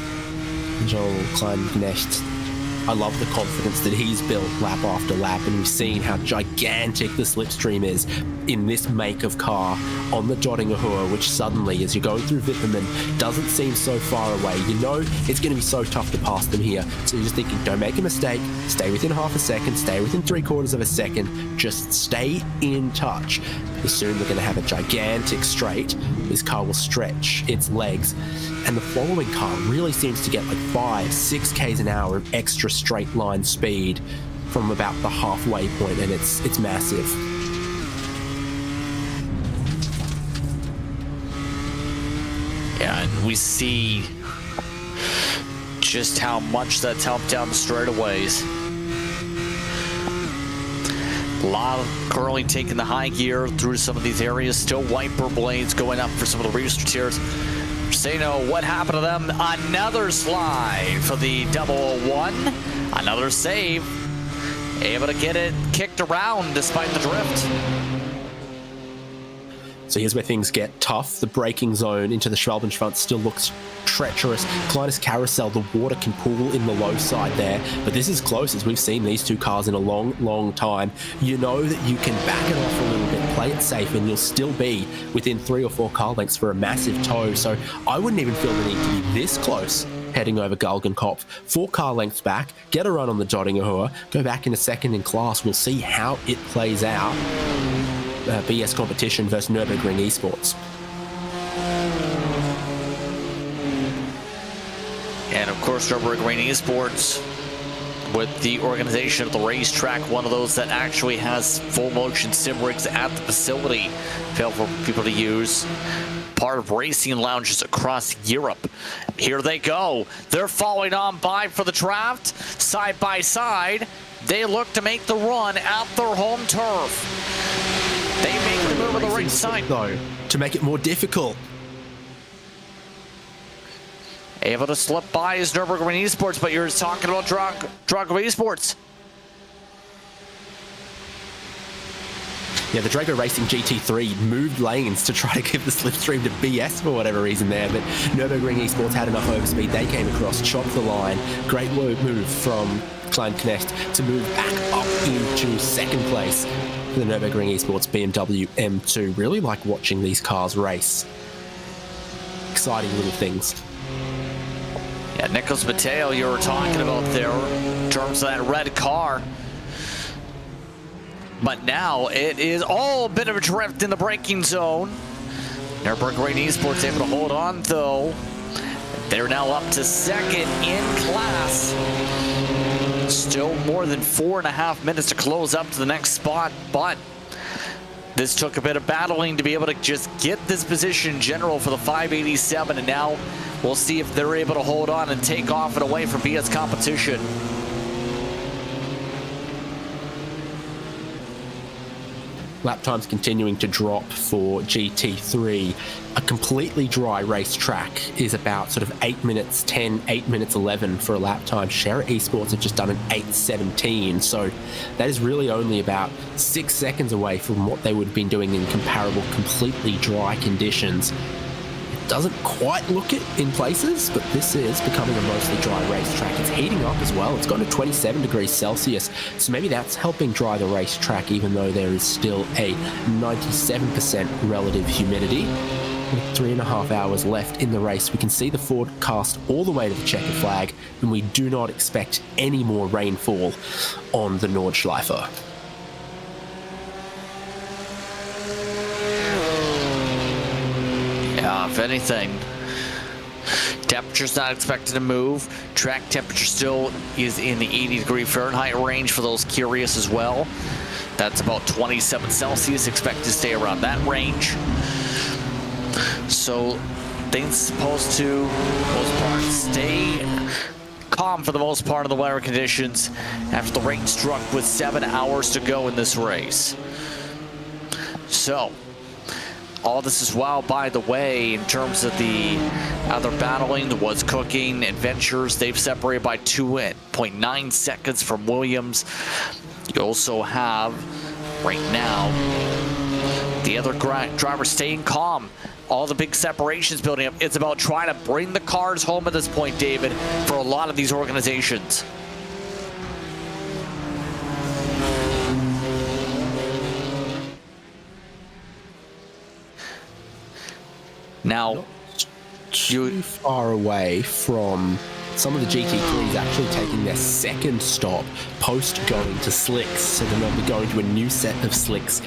Joel Kleinknecht, I love the confidence that he's built lap after lap, and we've seen how gigantic the slipstream is in this make of car on the Dottinger Hohe, which suddenly, as you're going through Wipperman, doesn't seem so far away. You know it's going to be so tough to pass them here, so you're just thinking, don't make a mistake, stay within half a second, stay within 3/4 of a second, just stay in touch. Because soon we're going to have a gigantic straight. This car will stretch its legs, and the following car really seems to get like 5-6 k's an hour of extra straight line speed from about the halfway point, and it's massive. Yeah, and we see just how much that's helped down the straightaways. A lot of curling taking the high gear through some of these areas. Still wiper blades going up for some of the rear tiers. Sano, what happened to them? Another slide for the 001. Another save. Able to get it kicked around despite the drift. So here's where things get tough. The braking zone into the Schwalbenschwanz still looks treacherous. Kleines Carousel, the water can pool in the low side there, but this is close, as we've seen these two cars in a long, long time. You know that you can back it off a little bit, play it safe, and you'll still be within 3 or 4 car lengths for a massive tow. So I wouldn't even feel the need to be this close heading over Galgenkopf. 4 car lengths back, get a run on the Dottinger Hohe, go back in a second in class. We'll see how it plays out. BS competition versus Nürburgring Esports. course, Nürburgring Esports, with the organization of the racetrack, one of those that actually has full motion sim rigs at the facility available for people to use. Part of racing lounges across Europe. Here they go. They're following on by for the draft. Side by side, they look to make the run at their home turf. They make the move on the right side, though, to make it more difficult. Able to slip by is Nürburgring Esports, but you're talking about Drago Esports. Yeah, the Drago Racing GT3 moved lanes to try to give the slipstream to BS for whatever reason there, but Nürburgring Esports had enough overspeed. They came across, chopped the line. Great move from Klein Knecht to move back up into second place for the Nürburgring Esports BMW M2. Really like watching these cars race. Exciting little things. Yeah, Nicholas Mateo, you were talking about there in terms of that red car. But now it is all a bit of a drift in the braking zone. Nürburgring Esports able to hold on though. They're now up to second in class. Still more than 4.5 minutes to close up to the next spot, but this took a bit of battling to be able to just get this position in general for the 587, and now we'll see if they're able to hold on and take off and away from BS competition. Lap times continuing to drop for GT3. A completely dry racetrack is about sort of 8 minutes 10, 8 minutes 11 for a lap time. Sherra Esports have just done an 8:17, so that is really only about 6 seconds away from what they would have been doing in comparable completely dry conditions. Doesn't quite look it in places, but this is becoming a mostly dry racetrack. It's heating up as well. It's gone to 27 degrees Celsius, so maybe that's helping dry the racetrack, even though there is still a 97% relative humidity. With 3.5 hours left in the race, we can see the forecast all the way to the checkered flag, and we do not expect any more rainfall on the Nordschleife. If anything, temperature's not expected to move. Track temperature still is in the 80-degree Fahrenheit range for those curious as well. That's about 27 Celsius, expect to stay around that range. So things supposed to, for the most part, stay calm for the most part of the weather conditions after the rain struck with 7 hours to go in this race. So all this is well, by the way, in terms of the other battling, the Woods Cooking Adventures, they've separated by 2.9 seconds from Williams. You also have, right now, the other driver staying calm. All the big separations building up. It's about trying to bring the cars home at this point, David, for a lot of these organizations. Now, too far away from some of the GT3s actually taking their second stop post going to slicks, so then they'll be going to a new set of slicks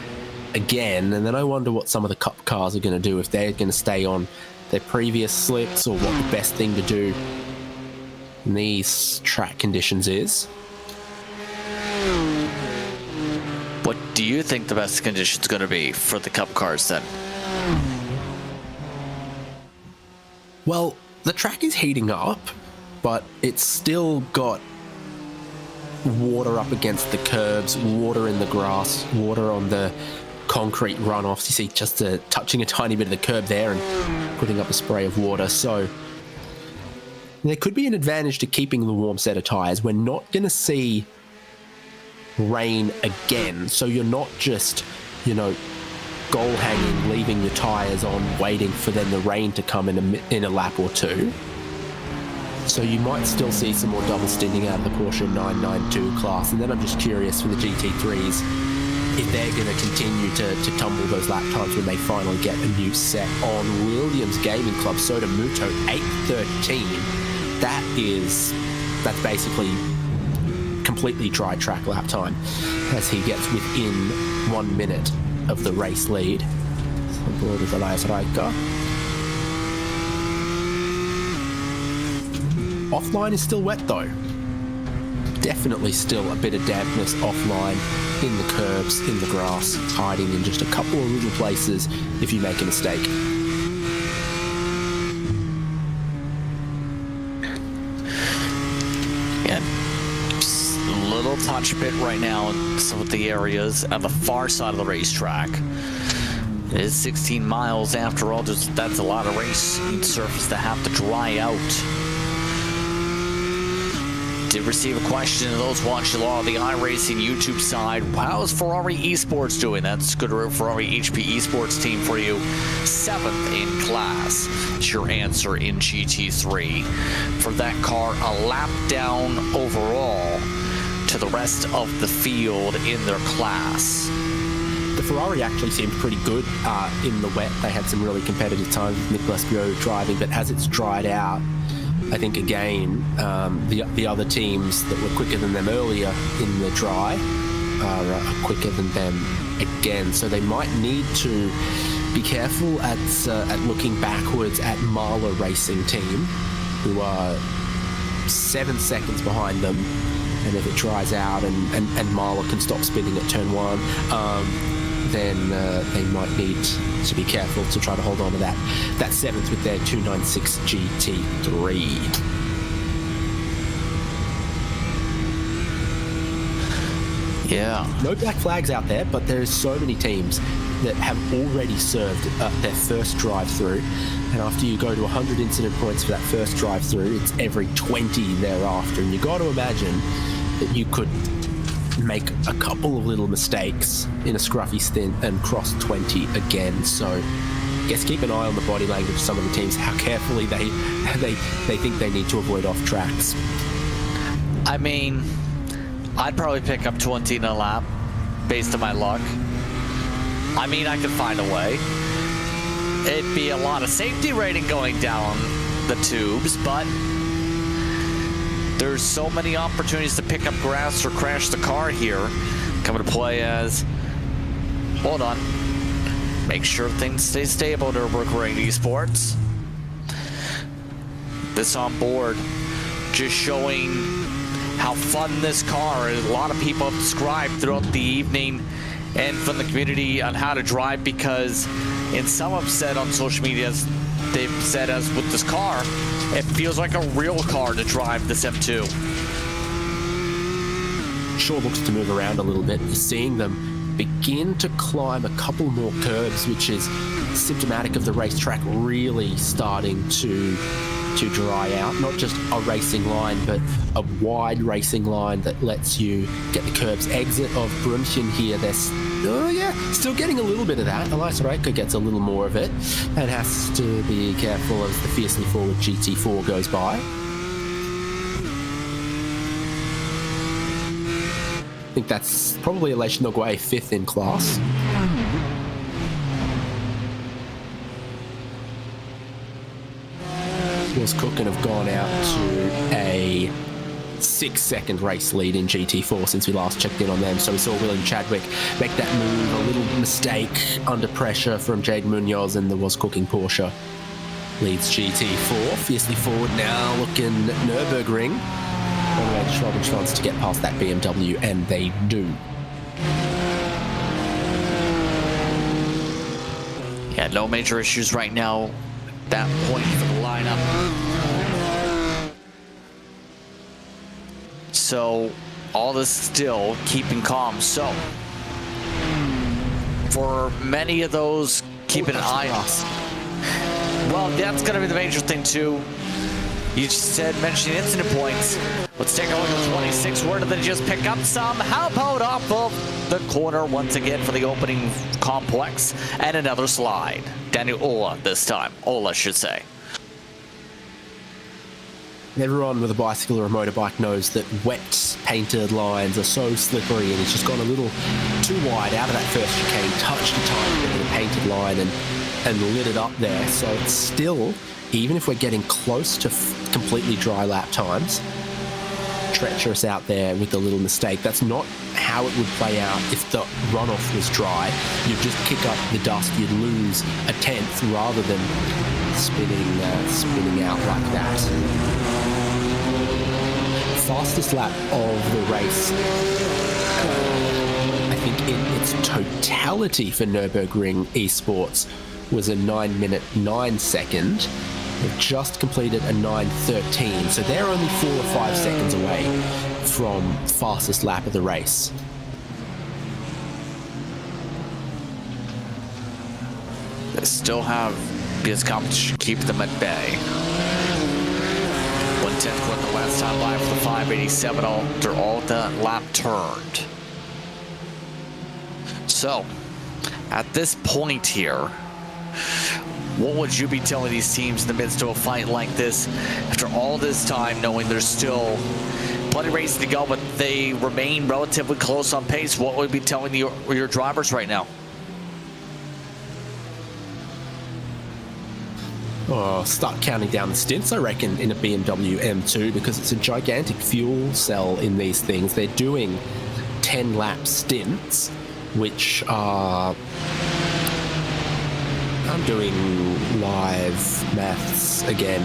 again, and then I wonder what some of the Cup cars are going to do, if they're going to stay on their previous slicks, or what the best thing to do in these track conditions is. What do you think the best conditions going to be for the Cup cars then? Well, the track is heating up, but it's still got water up against the curbs, water in the grass, water on the concrete runoffs. You see just touching a tiny bit of the curb there and putting up a spray of water. So there could be an advantage to keeping the warm set of tyres. We're not going to see rain again, so you're not just, goal hanging, leaving your tyres on, waiting for then the rain to come in a lap or two. So you might still see some more double stinting out of the Porsche 992 class. And then I'm just curious for the GT3s if they're going to continue to tumble those lap times when they finally get a new set on. Williams Gaming Club Soda Muto 8:13. That's basically completely dry track lap time as he gets within 1 minute of the race lead. Aboard with Elias Raika. Offline is still wet though. Definitely still a bit of dampness offline in the curbs, in the grass, hiding in just a couple of little places if you make a mistake. Little touch bit right now in some of the areas on the far side of the racetrack. It is 16 miles after all. That's a lot of racing surface to have to dry out. Did receive a question to those watching along on the iRacing YouTube side. How is Ferrari Esports doing? That's good Ferrari HP Esports team for you. 7th in class. It's your answer in GT3. For that car, a lap down overall to the rest of the field in their class. The Ferrari actually seemed pretty good in the wet. They had some really competitive times with Nicolas Bio driving, but as it's dried out, I think again, the other teams that were quicker than them earlier in the dry are quicker than them again. So they might need to be careful at looking backwards at Marla Racing team, who are 7 seconds behind them. And if it dries out and Marla can stop spinning at turn 1, then they might need to be careful to try to hold on to that 7th with their 296 GT3. Yeah. No black flags out there, but there's so many teams that have already served their first drive-through. And after you go to 100 incident points for that first drive-through, it's every 20 thereafter. And you got to imagine that you could make a couple of little mistakes in a scruffy stint and cross 20 again. So I guess keep an eye on the body language of some of the teams, how carefully they think they need to avoid off tracks. I mean, I'd probably pick up 20 in a lap based on my luck. I mean, I could find a way. It'd be a lot of safety rating going down the tubes, but there's so many opportunities to pick up grass or crash the car here. Coming to play as, hold on, make sure things stay stable, Nürburgring Esports. This on board, just showing how fun this car is. A lot of people have described throughout the evening and from the community on how to drive, because in some have said on social media, they've said as with this car, it feels like a real car to drive this M2. Sure looks to move around a little bit. You're seeing them begin to climb a couple more curbs, which is symptomatic of the racetrack really starting to dry out. Not just a racing line, but a wide racing line that lets you get the curbs. Exit of Brunchen here. They're still getting a little bit of that. Elisa Reika gets a little more of it and has to be careful as the fiercely forward GT4 goes by. I think that's probably Aleix Noguet 5th in class. Was Cook and have gone out to a 6-second race lead in GT4 since we last checked in on them. So we saw William Chadwick make that move, a little mistake under pressure from Jade Munoz, and there was cooking Porsche leads GT4. Fiercely forward now, looking Nürburgring. Anyway, Schwab wants to get past that BMW, and they do. Yeah, no major issues right now. That point for the lineup. So all this still keeping calm. So for many of those, keeping an eye on. Well, that's going to be the major thing too. You said mentioning incident points. Let's take a look at 26. Where did they just pick up some? How about off of the corner once again for the opening complex, and another slide. Daniel Ola this time. Ola should say. Everyone with a bicycle or a motorbike knows that wet painted lines are so slippery, and it's just gone a little too wide out of that first chicane, touched a tiny bit of the painted line and lit it up there. So it's still, even if we're getting close to completely dry lap times, treacherous out there with the little mistake. That's not how it would play out if the runoff was dry. You'd just kick up the dust, you'd lose a 10th rather than spinning out like that. fastest lap of the race, I think in its totality for Nürburgring Esports, was a 9 minute 9 second. They've just completed a 9:13, so they're only 4 or 5 seconds away from fastest lap of the race. They still have this competition keep them at bay. 1/10 quick the last time live for the 587. They're all at the lap turned. So, at this point here, what would you be telling these teams in the midst of a fight like this after all this time, knowing there's still plenty of racing to go, but they remain relatively close on pace? What would you be telling your drivers right now? Oh, start counting down the stints, I reckon, in a BMW M2, because it's a gigantic fuel cell in these things. They're doing 10 lap stints, which are... I'm doing live maths again,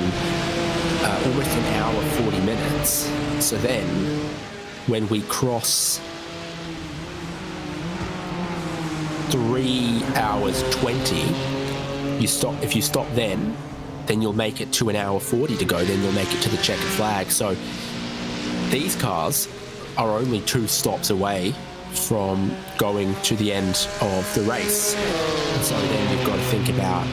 almost an hour, 40 minutes. So then, when we cross 3 hours 20, if you stop then you'll make it to an hour 40 to go, then you'll make it to the checkered flag. So these cars are only 2 stops away from going to the end of the race. And so then you've got to think about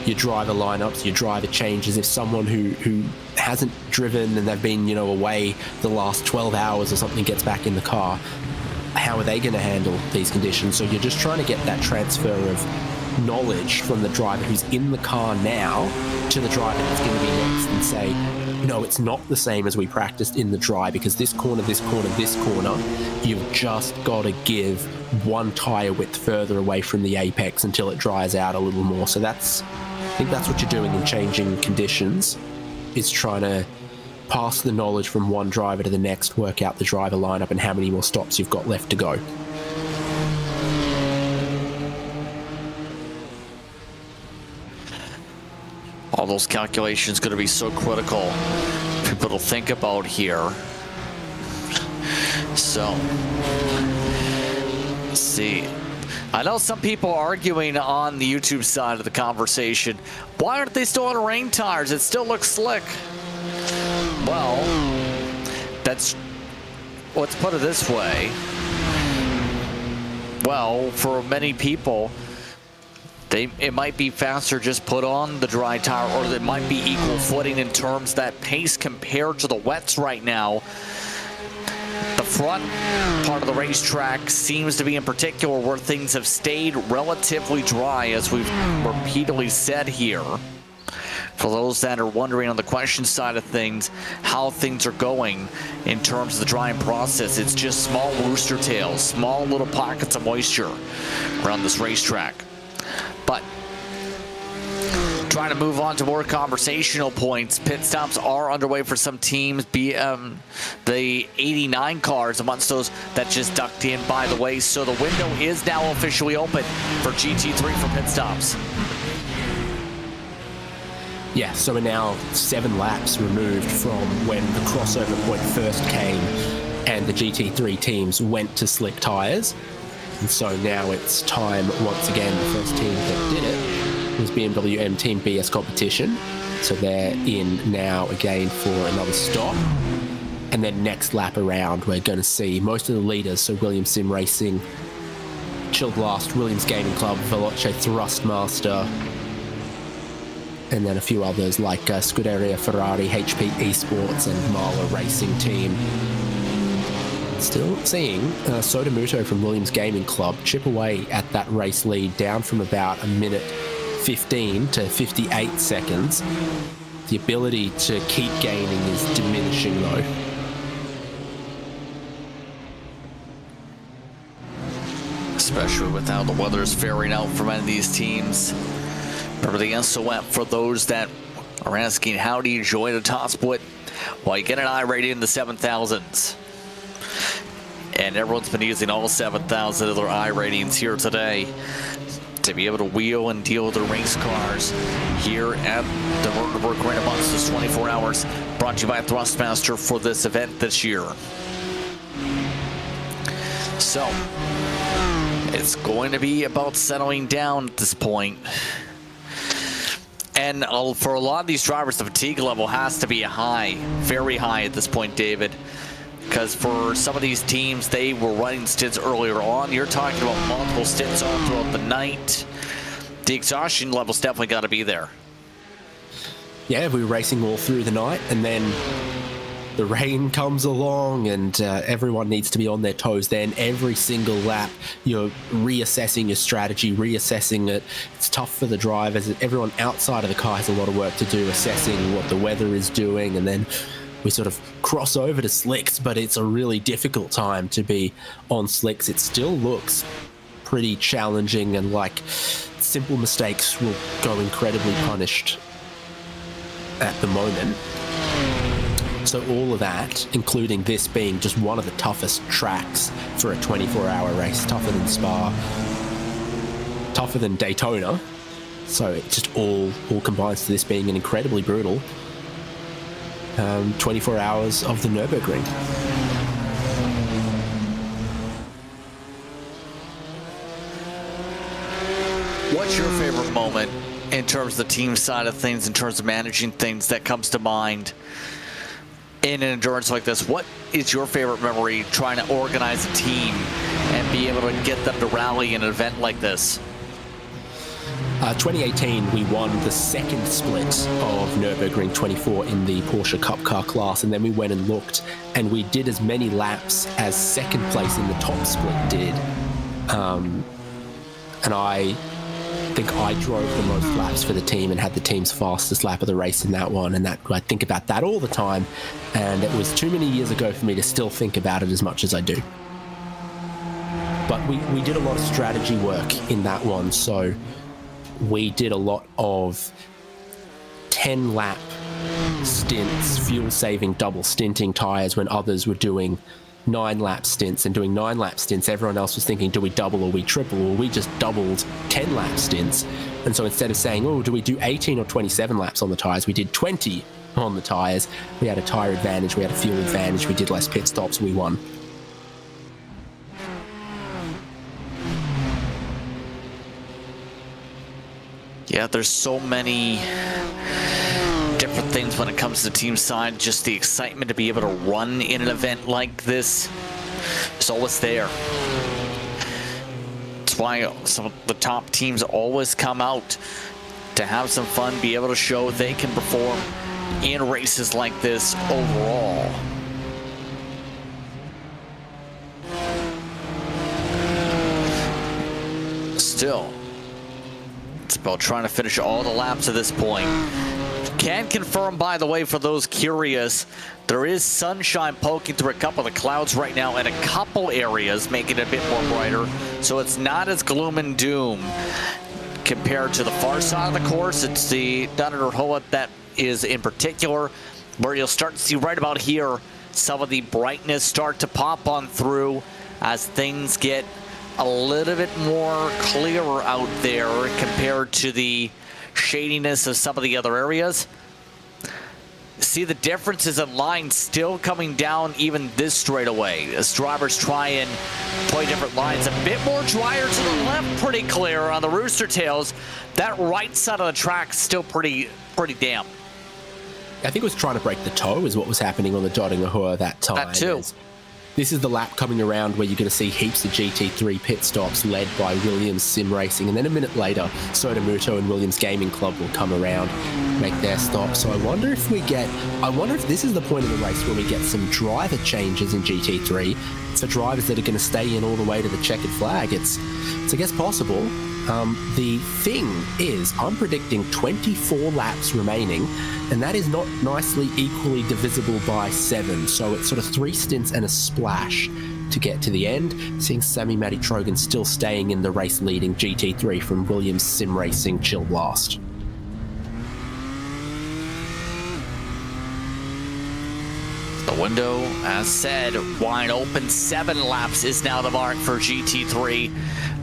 your driver lineups, your driver changes. If someone who hasn't driven and they've been, away the last 12 hours or something gets back in the car, how are they going to handle these conditions? So you're just trying to get that transfer of knowledge from the driver who's in the car now to the driver that's going to be next, and say, no, it's not the same as we practiced in the dry, because this corner, you've just got to give 1 tire width further away from the apex until it dries out a little more. So I think that's what you're doing in changing conditions, is trying to pass the knowledge from one driver to the next, work out the driver lineup and how many more stops you've got left to go. All those calculations going to be so critical for people to think about here. So, let's see. I know some people are arguing on the YouTube side of the conversation, why aren't they still on rain tires? It still looks slick. Well, let's put it this way. Well, for many people, it might be faster just put on the dry tire, or it might be equal footing in terms that pace compared to the wets right now. The front part of the racetrack seems to be in particular where things have stayed relatively dry, as we've repeatedly said here. For those that are wondering on the question side of things, how things are going in terms of the drying process, it's just small rooster tails, small little pockets of moisture around this racetrack. But trying to move on to more conversational points, pit stops are underway for some teams. The 89 cars amongst those that just ducked in, by the way. So the window is now officially open for GT3 for pit stops. Yeah, so we're now 7 laps removed from when the crossover point first came and the GT3 teams went to slick tyres. And so now it's time, once again, the first team that did it was BMW M Team BS Competition. So they're in now again for another stop. And then next lap around, we're going to see most of the leaders. So Williams Sim Racing, Chill Blast, Williams Gaming Club, Veloce Thrustmaster, and then a few others like Scuderia Ferrari, HP Esports, and Marla Racing Team. Still seeing Sotomuto from Williams Gaming Club chip away at that race lead, down from about a minute 15 to 58 seconds. The ability to keep gaining is diminishing though. Especially with how the weather is faring out for many of these teams. Remember the SOF for those that are asking, how do you enjoy the top split? Well, you get an iRating in the 7,000s. And everyone's been using all 7,000 of their iRatings here today to be able to wheel and deal with the race cars here at the Nürburgring Combined amongst this 24 hours. Brought to you by Thrustmaster for this event this year. So, it's going to be about settling down at this point. And for a lot of these drivers, the fatigue level has to be high, very high at this point, David. Because for some of these teams, they were running stints earlier on. You're talking about multiple stints all throughout the night. The exhaustion level's definitely got to be there. Yeah, we were racing all through the night, and then the rain comes along, and everyone needs to be on their toes. Then every single lap, you're reassessing your strategy, reassessing it. It's tough for the drivers. Everyone outside of the car has a lot of work to do, assessing what the weather is doing, and then we sort of cross over to slicks, but it's a really difficult time to be on slicks. It still looks pretty challenging, and like simple mistakes will go incredibly punished at the moment. So all of that, including this being just one of the toughest tracks for a 24-hour race, tougher than Spa, tougher than Daytona. So it just all combines to this being an incredibly brutal 24 hours of the Nürburgring. What's your favorite moment in terms of the team side of things, in terms of managing things that comes to mind in an endurance like this? What is your favorite memory trying to organize a team and be able to get them to rally in an event like this? 2018, we won the second split of Nürburgring 24 in the Porsche Cup car class, and then we went and looked, and we did as many laps as second place in the top split did. And I think I drove the most laps for the team and had the team's fastest lap of the race in that one, and that I think about that all the time, and it was too many years ago for me to still think about it as much as I do. But we did a lot of strategy work in that one, so we did a lot of 10-lap stints, fuel-saving double stinting tyres when others were doing 9-lap stints. And doing 9-lap stints, everyone else was thinking, do we double or we triple? Or we just doubled 10-lap stints. And so instead of saying, oh, do we do 18 or 27 laps on the tyres, we did 20 on the tyres. We had a tyre advantage, we had a fuel advantage, we did less pit stops, we won. Yeah, there's so many different things when it comes to the team side. Just the excitement to be able to run in an event like this is always there. That's why some of the top teams always come out to have some fun, be able to show they can perform in races like this overall. Still, it's about trying to finish all the laps at this point. Can confirm, by the way, for those curious, there is sunshine poking through a couple of the clouds right now in a couple areas, making it a bit more brighter. So it's not as gloom and doom compared to the far side of the course. It's the Dominator that is in particular where you'll start to see right about here some of the brightness start to pop on through as things get a little bit more clearer out there compared to the shadiness of some of the other areas. See the differences in lines still coming down even this straightaway as drivers try and play different lines. A bit more drier to the left, pretty clear on the Rooster Tails. That right side of the track still pretty damp. I think it was trying to break the toe is what was happening on the Dominator that time. That too. This is the lap coming around where you're going to see heaps of GT3 pit stops led by Williams Sim Racing, and then a minute later, Sotomuto and Williams Gaming Club will come around, make their stop. So I wonder if this is the point of the race where we get some driver changes in GT3 for drivers that are going to stay in all the way to the checkered flag. It's I guess possible. The thing is, I'm predicting 24 laps remaining, and that is not nicely equally divisible by 7. So it's sort of 3 stints and a splash to get to the end. Seeing Sami Trogan still staying in the race-leading GT3 from Williams Sim Racing Chill Blast. The window, as said, wide open. 7 laps is now the mark for GT3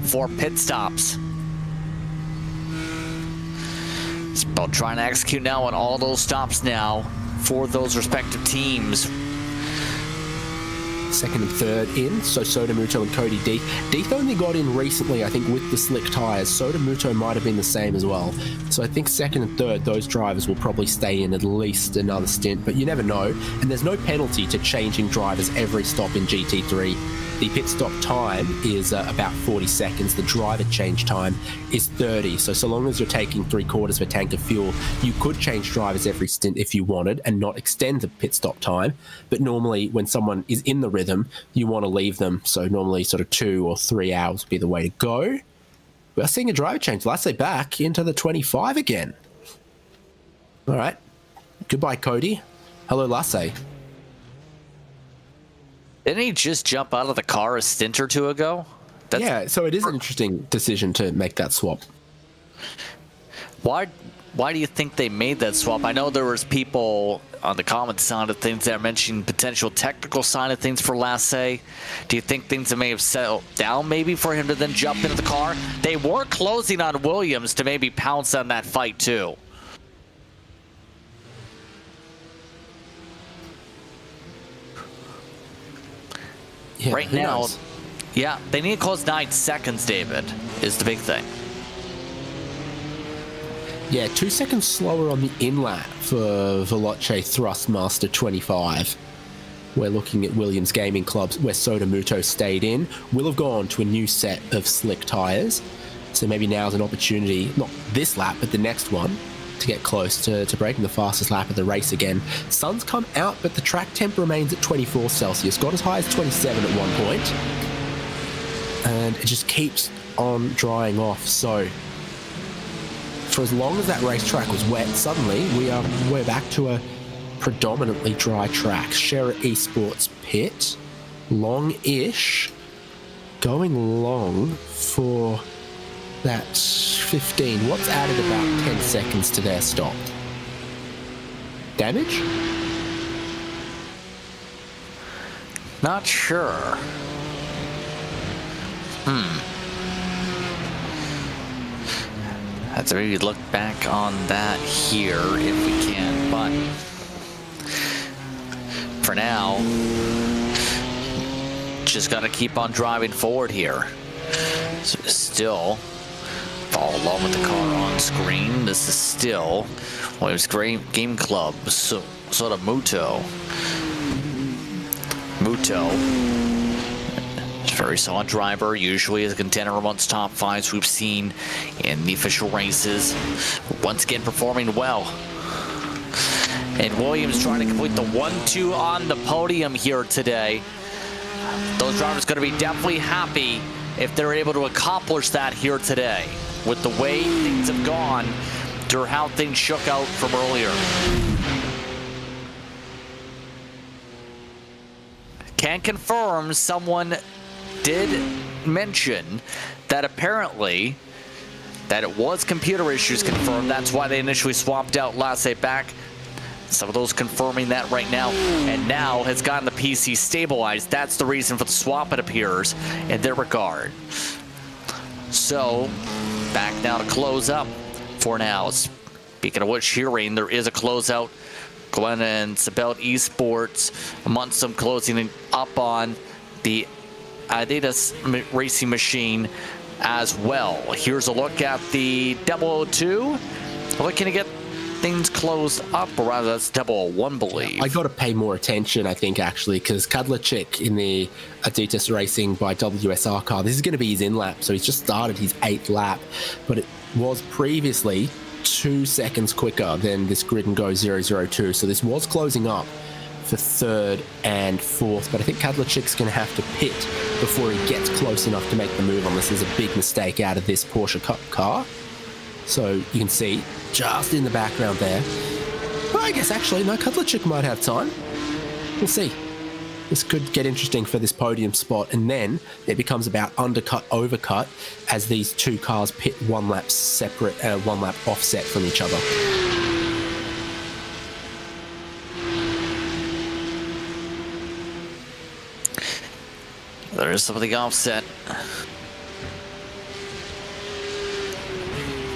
for pit stops. It's about trying to execute now on all those stops now for those respective teams. Second and third in, so Sotomuto and Cody Deeth. Deeth only got in recently, I think, with the slick tyres. Sotomuto might have been the same as well. So I think second and third, those drivers will probably stay in at least another stint, but you never know. And there's no penalty to changing drivers every stop in GT3. The pit stop time is about 40 seconds. The driver change time is 30. So long as you're taking 3/4 of a tank of fuel, you could change drivers every stint if you wanted and not extend the pit stop time. But normally when someone is in the rhythm, you want to leave them. So normally sort of 2 or 3 hours would be the way to go. We're seeing a driver change. Lasse back into the 25 again. All right. Goodbye, Cody. Hello, Lasse. Didn't he just jump out of the car a stint or two ago? Yeah, so it is an interesting decision to make that swap. Why do you think they made that swap? I know there was people on the comment side of things that mentioned potential technical side of things for Lasse. Do you think things may have settled down maybe for him to then jump into the car? They were closing on Williams to maybe pounce on that fight too. Yeah, right now, yeah, they need to close 9 seconds, David, is the big thing. Yeah, 2 seconds slower on the in-lap for Veloce Thrustmaster 25. We're looking at Williams Gaming Clubs, where Sotomuto stayed in. Will have gone to a new set of slick tyres. So maybe now's an opportunity, not this lap, but the next one, to get close to breaking the fastest lap of the race again. Sun's come out, but the track temp remains at 24 Celsius. Got as high as 27 at one point. And it just keeps on drying off. So for as long as that racetrack was wet, suddenly we're back to a predominantly dry track. Shera Esports pit, long-ish, going long for that 15. What's added about 10 seconds to their stop? Damage? Not sure. Have to maybe look back on that here if we can, but for now, just gotta keep on driving forward here. So still follow along with the car on screen. This is still Williams Game Club, so sort of Muto. Very solid driver, usually is a contender amongst top 5s we've seen in the official races. Once again, performing well. And Williams trying to complete the 1-2 on the podium here today. Those drivers going to be definitely happy if they're able to accomplish that here today with the way things have gone or how things shook out from earlier. Can confirm someone did mention that apparently that it was computer issues confirmed. That's why they initially swapped out Lasse back. Some of those confirming that right now, and now has gotten the PC stabilized. That's the reason for the swap, it appears, in their regard. So back now to close up for now. Speaking of which, hearing there is a closeout. Glenn and Sabelt Esports amongst them closing up on the ADAC racing machine as well. Here's a look at the 002. Looking to get things closed up, or rather that's 001, believe. I got to pay more attention, I think, actually, because Kadlacik in the ADAC Racing by WSR car, this is going to be his in-lap, so he's just started his 8th lap, but it was previously 2 seconds quicker than this Grid and Go 002, so this was closing up for 3rd and 4th, but I think Kadlacik's going to have to pit before he gets close enough to make the move, unless there's a big mistake out of this Porsche Cup car. So you can see just in the background there. Well, I guess actually, no, Kadlacik might have time. We'll see. This could get interesting for this podium spot, and then it becomes about undercut, overcut, as these two cars pit 1 lap separate, 1 lap offset from each other. There is some of the offset.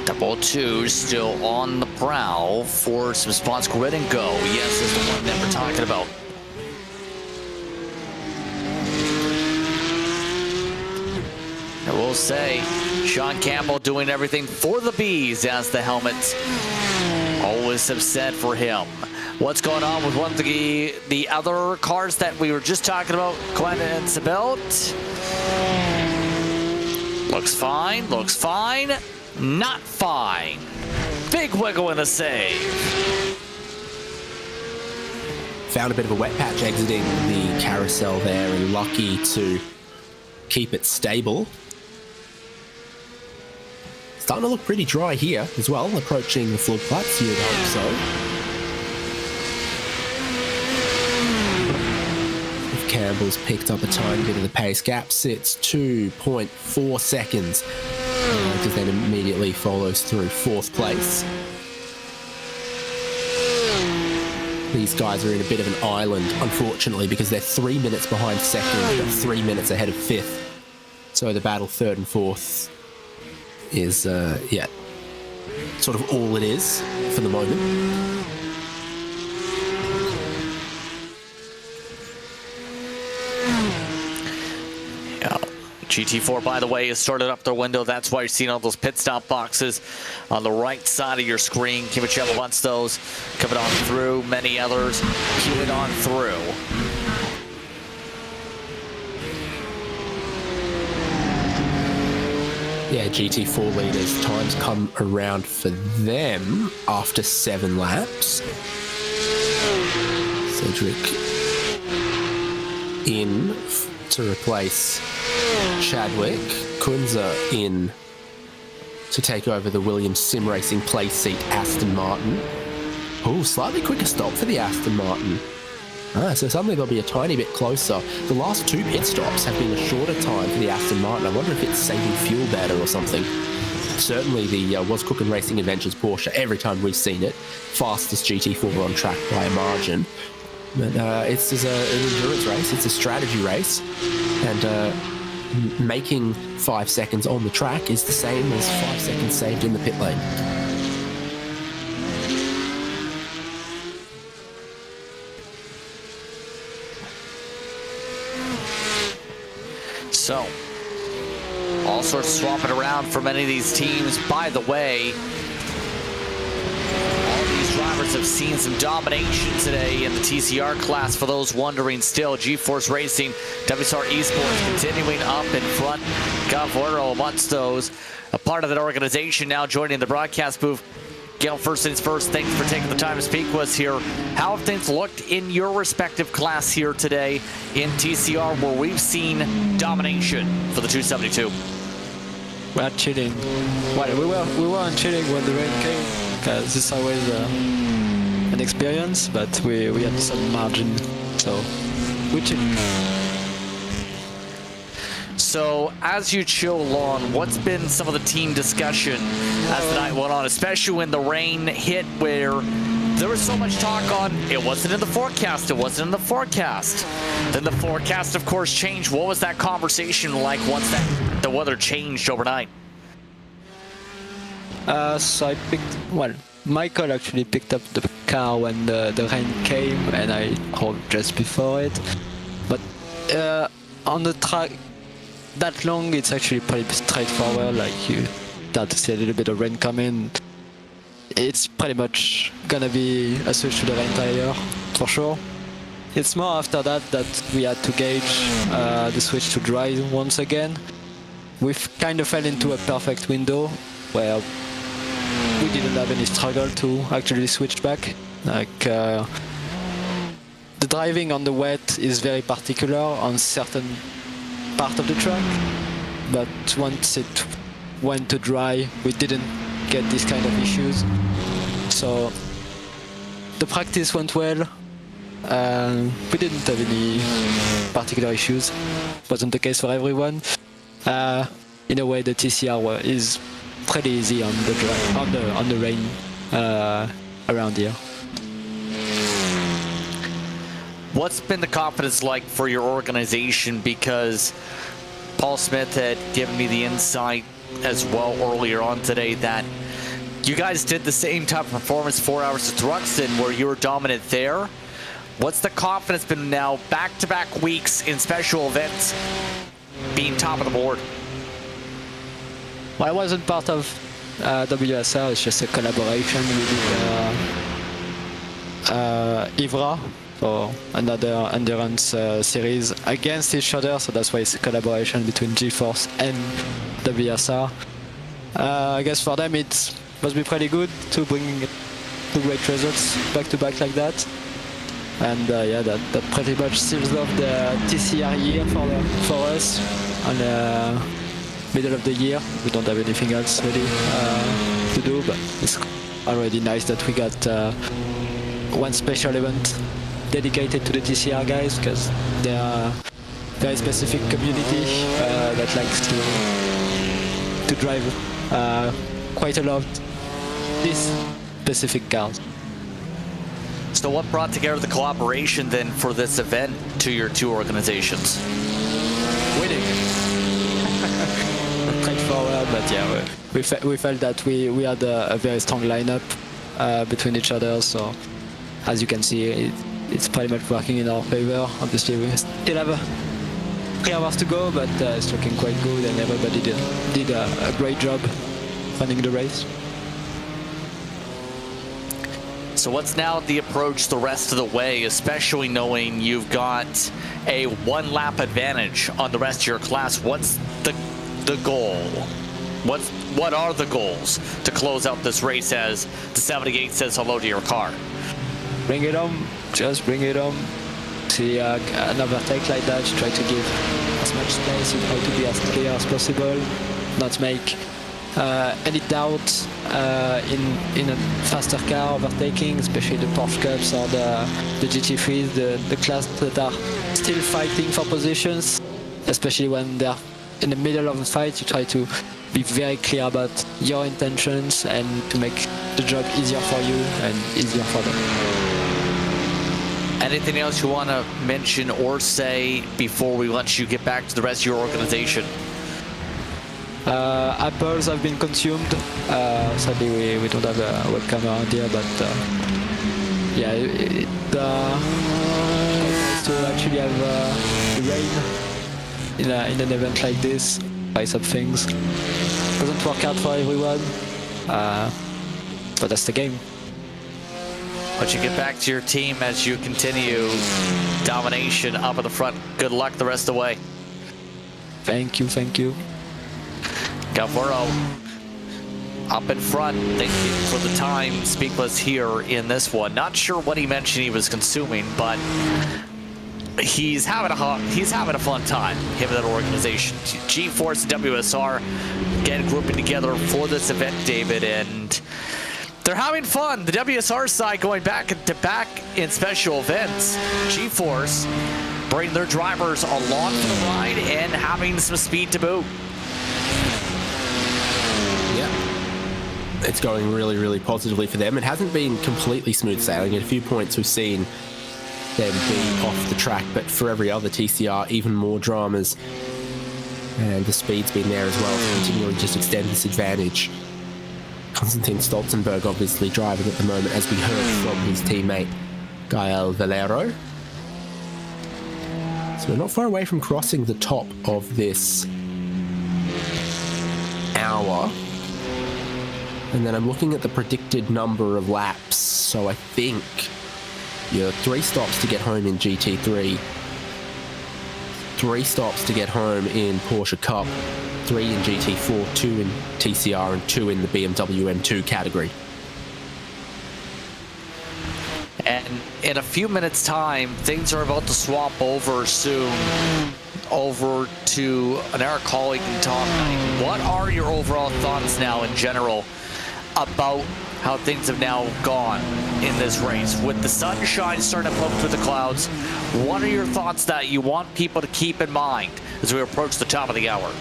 Double two still on the prowl for some spots. Go ahead and go. Yes, is the one that we're talking about. I will say, Sean Campbell doing everything for the bees, as the helmets always have said for him. What's going on with one of the other cars that we were just talking about, Glenn and Sabelt? Looks fine, looks fine, not fine. Big wiggle in the save. Found a bit of a wet patch exiting the carousel there, and lucky to keep it stable. Starting to look pretty dry here as well, approaching the flood flats, you'd hope so. If Campbell's picked up a tiny bit of the pace gap, sits 2.4 seconds, because then immediately follows through 4th place. These guys are in a bit of an island, unfortunately, because they're 3 minutes behind 2nd, but 3 minutes ahead of 5th. So the battle 3rd and 4th is, yeah, sort of all it is for the moment. Yeah. GT4, by the way, has started up their window. That's why you're seeing all those pit stop boxes on the right side of your screen. Kimacheva wants those. Coming on through. Many others queuing on through. Yeah, GT4 leaders, times come around for them after 7 laps. Cedric in to replace Chadwick. Kunze in to take over the Williams Sim Racing place seat, Aston Martin. Oh, slightly quicker stop for the Aston Martin. So suddenly they'll be a tiny bit closer. The last 2 pit stops have been a shorter time for the Aston Martin. I wonder if it's saving fuel better or something. Certainly the Was Cooking Racing Adventures Porsche, every time we've seen it, fastest GT4 on track by a margin. But it's an endurance race, it's a strategy race, and making 5 seconds on the track is the same as 5 seconds saved in the pit lane. So, all sorts of swapping around for many of these teams. By the way, all these drivers have seen some domination today in the TCR class. For those wondering still, GeForce Racing, WSR Esports continuing up in front. Gavoro amongst those. A part of that organization now joining the broadcast booth. Gail, first things first, thanks for taking the time to speak with us here. How have things looked in your respective class here today in TCR, where we've seen domination for the 272? We are chilling. Well, we weren't chilling when the rain came, because it's always an experience, but we had some margin, so we're chilling. So, as you chill along, what's been some of the team discussion as the night went on, especially when the rain hit, where there was so much talk on, it wasn't in the forecast, it wasn't in the forecast. Then the forecast, of course, changed. What was that conversation like once the weather changed overnight? So Michael actually picked up the car when the rain came, and I drove just before it. But on the track that long, it's actually pretty straightforward. Like, you start to see a little bit of rain coming. It's pretty much gonna be a switch to the rain tire for sure. It's more after that we had to gauge the switch to dry once again. We've kind of fell into a perfect window where we didn't have any struggle to actually switch back. Like, the driving on the wet is very particular on certain part of the track, but once it went to dry, we didn't get these kind of issues. So the practice went well. We didn't have any particular issues. Wasn't the case for everyone. In a way, the TCR is pretty easy on the rain around here. What's been the confidence like for your organization? Because Paul Smith had given me the insight as well earlier on today that you guys did the same type of performance 4 hours at Thruxton where you were dominant there. What's the confidence been now back-to-back weeks in special events being top of the board? Well, I wasn't part of WSR, it's just a collaboration with Ivra for another endurance series against each other, so that's why it's a collaboration between G-Force and WSR. I guess for them it must be pretty good to bring two great results back-to-back like that. And yeah, that pretty much seals off the TCR year for us on the middle of the year. We don't have anything else really to do, but it's already nice that we got one special event dedicated to the TCR guys, because they are a very specific community that likes to drive quite a lot these specific cars. So what brought together the collaboration then for this event to your two organizations? Winning. Straightforward, but yeah, we felt that we had a very strong lineup between each other, so as you can see, it's pretty much working in our favor. Obviously, we still have 3 hours to go, but it's looking quite good, and everybody did a great job running the race. So what's now the approach the rest of the way, especially knowing you've got a 1 lap advantage on the rest of your class? What's the goal? What are the goals to close out this race as the 78 says hello to your car? Bring it on, just bring it on. See an overtake like that, try to give as much space, you try to be as clear as possible, not make any doubt in a faster car overtaking, especially the Porsche Cups or the GT3s, the class that are still fighting for positions, especially when they're in the middle of the fight. You try to be very clear about your intentions and to make the job easier for you and easier for them. Anything else you want to mention or say before we let you get back to the rest of your organization? Apples have been consumed. Sadly, we don't have a webcam around here, but yeah, it's nice to actually have rain in an event like this. Spice up things. Doesn't work out for everyone, but that's the game. Let you get back to your team as you continue domination up at the front. Good luck the rest of the way. Thank you. Gavuro up in front. Thank you for the time. Speakless here in this one. Not sure what he mentioned he was consuming, but he's having a fun time. Him and that organization, G-Force and WSR, again grouping together for this event, David, and they're having fun. The WSR side going back to back in special events. G-Force bringing their drivers along for the ride and having some speed to boot. It's going really, really positively for them. It hasn't been completely smooth sailing. At a few points we've seen them be off the track, but for every other TCR, even more dramas. And the speed's been there as well to continually just extend this advantage. Konstantin Stolzenberg obviously driving at the moment, as we heard from his teammate Gael Valero. So we're not far away from crossing the top of this hour. And then I'm looking at the predicted number of laps. So I think 3 stops to get home in GT3, 3 stops to get home in Porsche Cup, 3 in GT4, 2 in TCR, and 2 in the BMW M2 category. And in a few minutes' time, things are about to swap over soon over to our colleague in Top 9. What are your overall thoughts now in general about how things have now gone in this race? With the sunshine starting to poke through the clouds, what are your thoughts that you want people to keep in mind as we approach the top of the hour?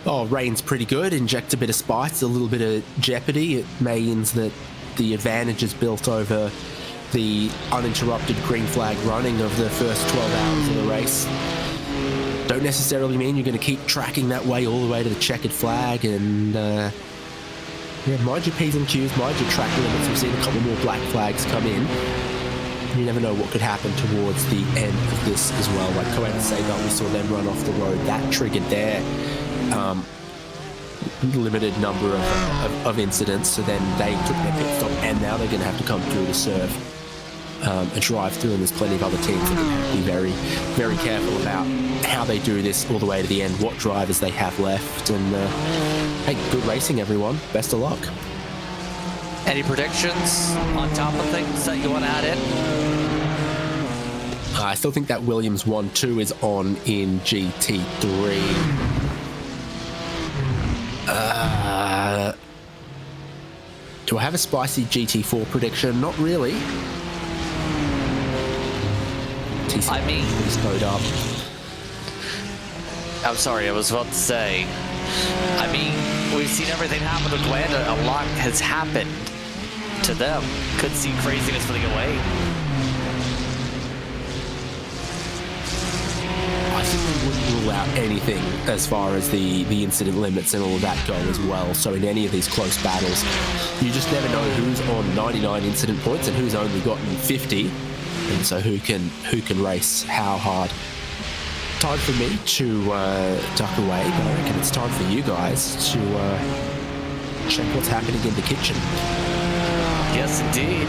Oh, rain's pretty good. Inject a bit of spice, a little bit of jeopardy. It means that the advantage is built over the uninterrupted green flag running of the first 12 hours of the race. Don't necessarily mean you're going to keep tracking that way all the way to the checkered flag, and Yeah, mind your P's and Q's, mind your track limits. We've seen a couple more black flags come in. You never know what could happen towards the end of this as well. Like Cohen and Sagan, we saw them run off the road. That triggered their limited number of incidents. So then they took their pit stop, and now they're going to have to come through to serve a drive through. And there's plenty of other teams that have to be very, very careful about how they do this all the way to the end, what drivers they have left. And hey, good racing, everyone. Best of luck. Any predictions on top of things that you want to add in? I still think that Williams 1-2 is on in GT3. Do I have a spicy GT4 prediction? Not really. I mean, slowed up. I'm sorry, I was about to say. I mean, we've seen everything happen to Atlanta. A lot has happened to them. Could see craziness for the away. I think we wouldn't rule out anything as far as the incident limits and all of that go as well. So in any of these close battles, you just never know who's on 99 incident points and who's only gotten 50, and so who can race how hard. Time for me to duck away, but I reckon it's time for you guys to check what's happening in the kitchen. Yes, indeed.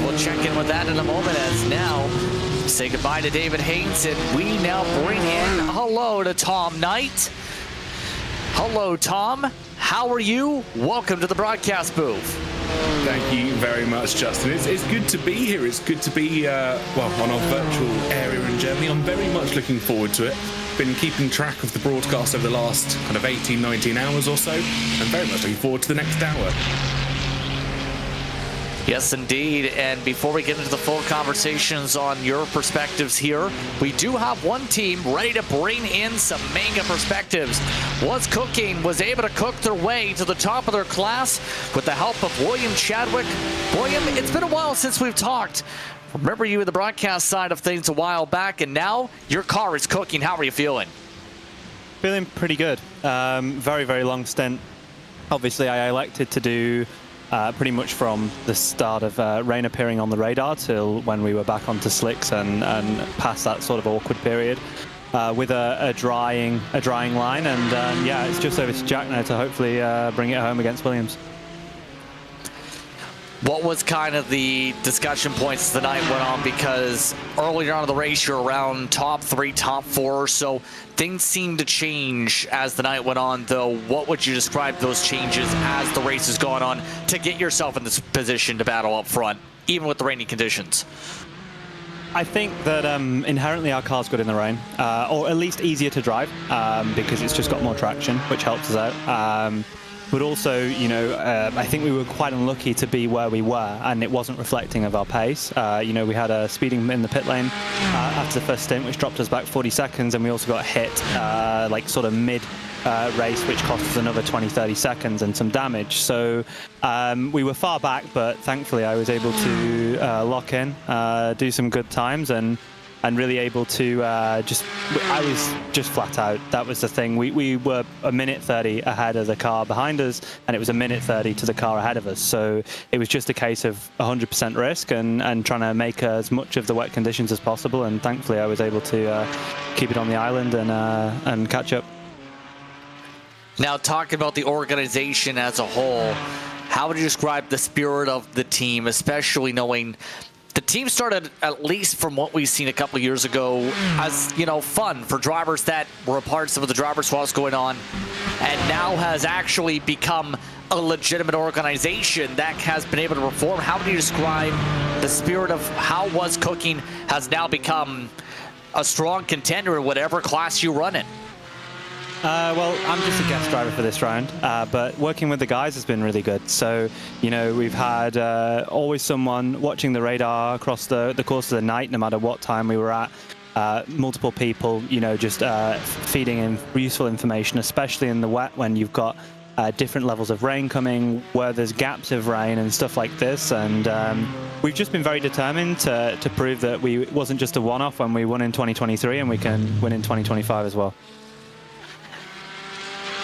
We'll check in with that in a moment, as now say goodbye to David Haynes, and we now bring in hello to Tom Knight. Hello, Tom. How are you? Welcome to the broadcast booth. Thank you very much, Justin. It's good to be here. It's good to be, on our virtual area in Germany. I'm very much looking forward to it. Been keeping track of the broadcast over the last kind of 18, 19 hours or so. I'm very much looking forward to the next hour. Yes, indeed. And before we get into the full conversations on your perspectives here, we do have one team ready to bring in some mega perspectives. What's Cooking was able to cook their way to the top of their class with the help of William Chadwick. William, it's been a while since we've talked. Remember you in the broadcast side of things a while back, and now your car is cooking. How are you feeling? Feeling pretty good. Very, very long stint. Obviously, I elected to do pretty much from the start of rain appearing on the radar till when we were back onto slicks and past that sort of awkward period with a drying line. And yeah, it's just over to Jack now to hopefully bring it home against Williams. What was kind of the discussion points as the night went on? Because earlier on in the race, you're around top 3, top 4, so things seemed to change as the night went on, though. What would you describe those changes as the race has gone on to get yourself in this position to battle up front, even with the rainy conditions? I think that inherently our car's good in the rain, or at least easier to drive, because it's just got more traction, which helps us out. But also, you know, I think we were quite unlucky to be where we were, and it wasn't reflecting of our pace. You know, we had a speeding in the pit lane after the first stint, which dropped us back 40 seconds, and we also got hit like sort of mid-race, which cost us another 20-30 seconds and some damage. So we were far back, but thankfully I was able to lock in, do some good times, and really able to I was just flat out. That was the thing. We were a minute 30 ahead of the car behind us, and it was a minute 30 to the car ahead of us. So it was just a case of 100% risk and trying to make as much of the wet conditions as possible. And thankfully, I was able to keep it on the island and catch up. Now, talking about the organization as a whole, how would you describe the spirit of the team, especially knowing the team started, at least from what we've seen a couple of years ago, as, you know, fun for drivers that were a part of some of the driver swaps going on, and now has actually become a legitimate organization that has been able to perform? How would you describe the spirit of how Was Cooking has now become a strong contender in whatever class you run in? Well, I'm just a guest driver for this round, but working with the guys has been really good. So, you know, we've had always someone watching the radar across the course of the night, no matter what time we were at. Multiple people, you know, just feeding in useful information, especially in the wet when you've got different levels of rain coming, where there's gaps of rain and stuff like this. And we've just been very determined to prove that it wasn't just a one-off when we won in 2023, and we can win in 2025 as well.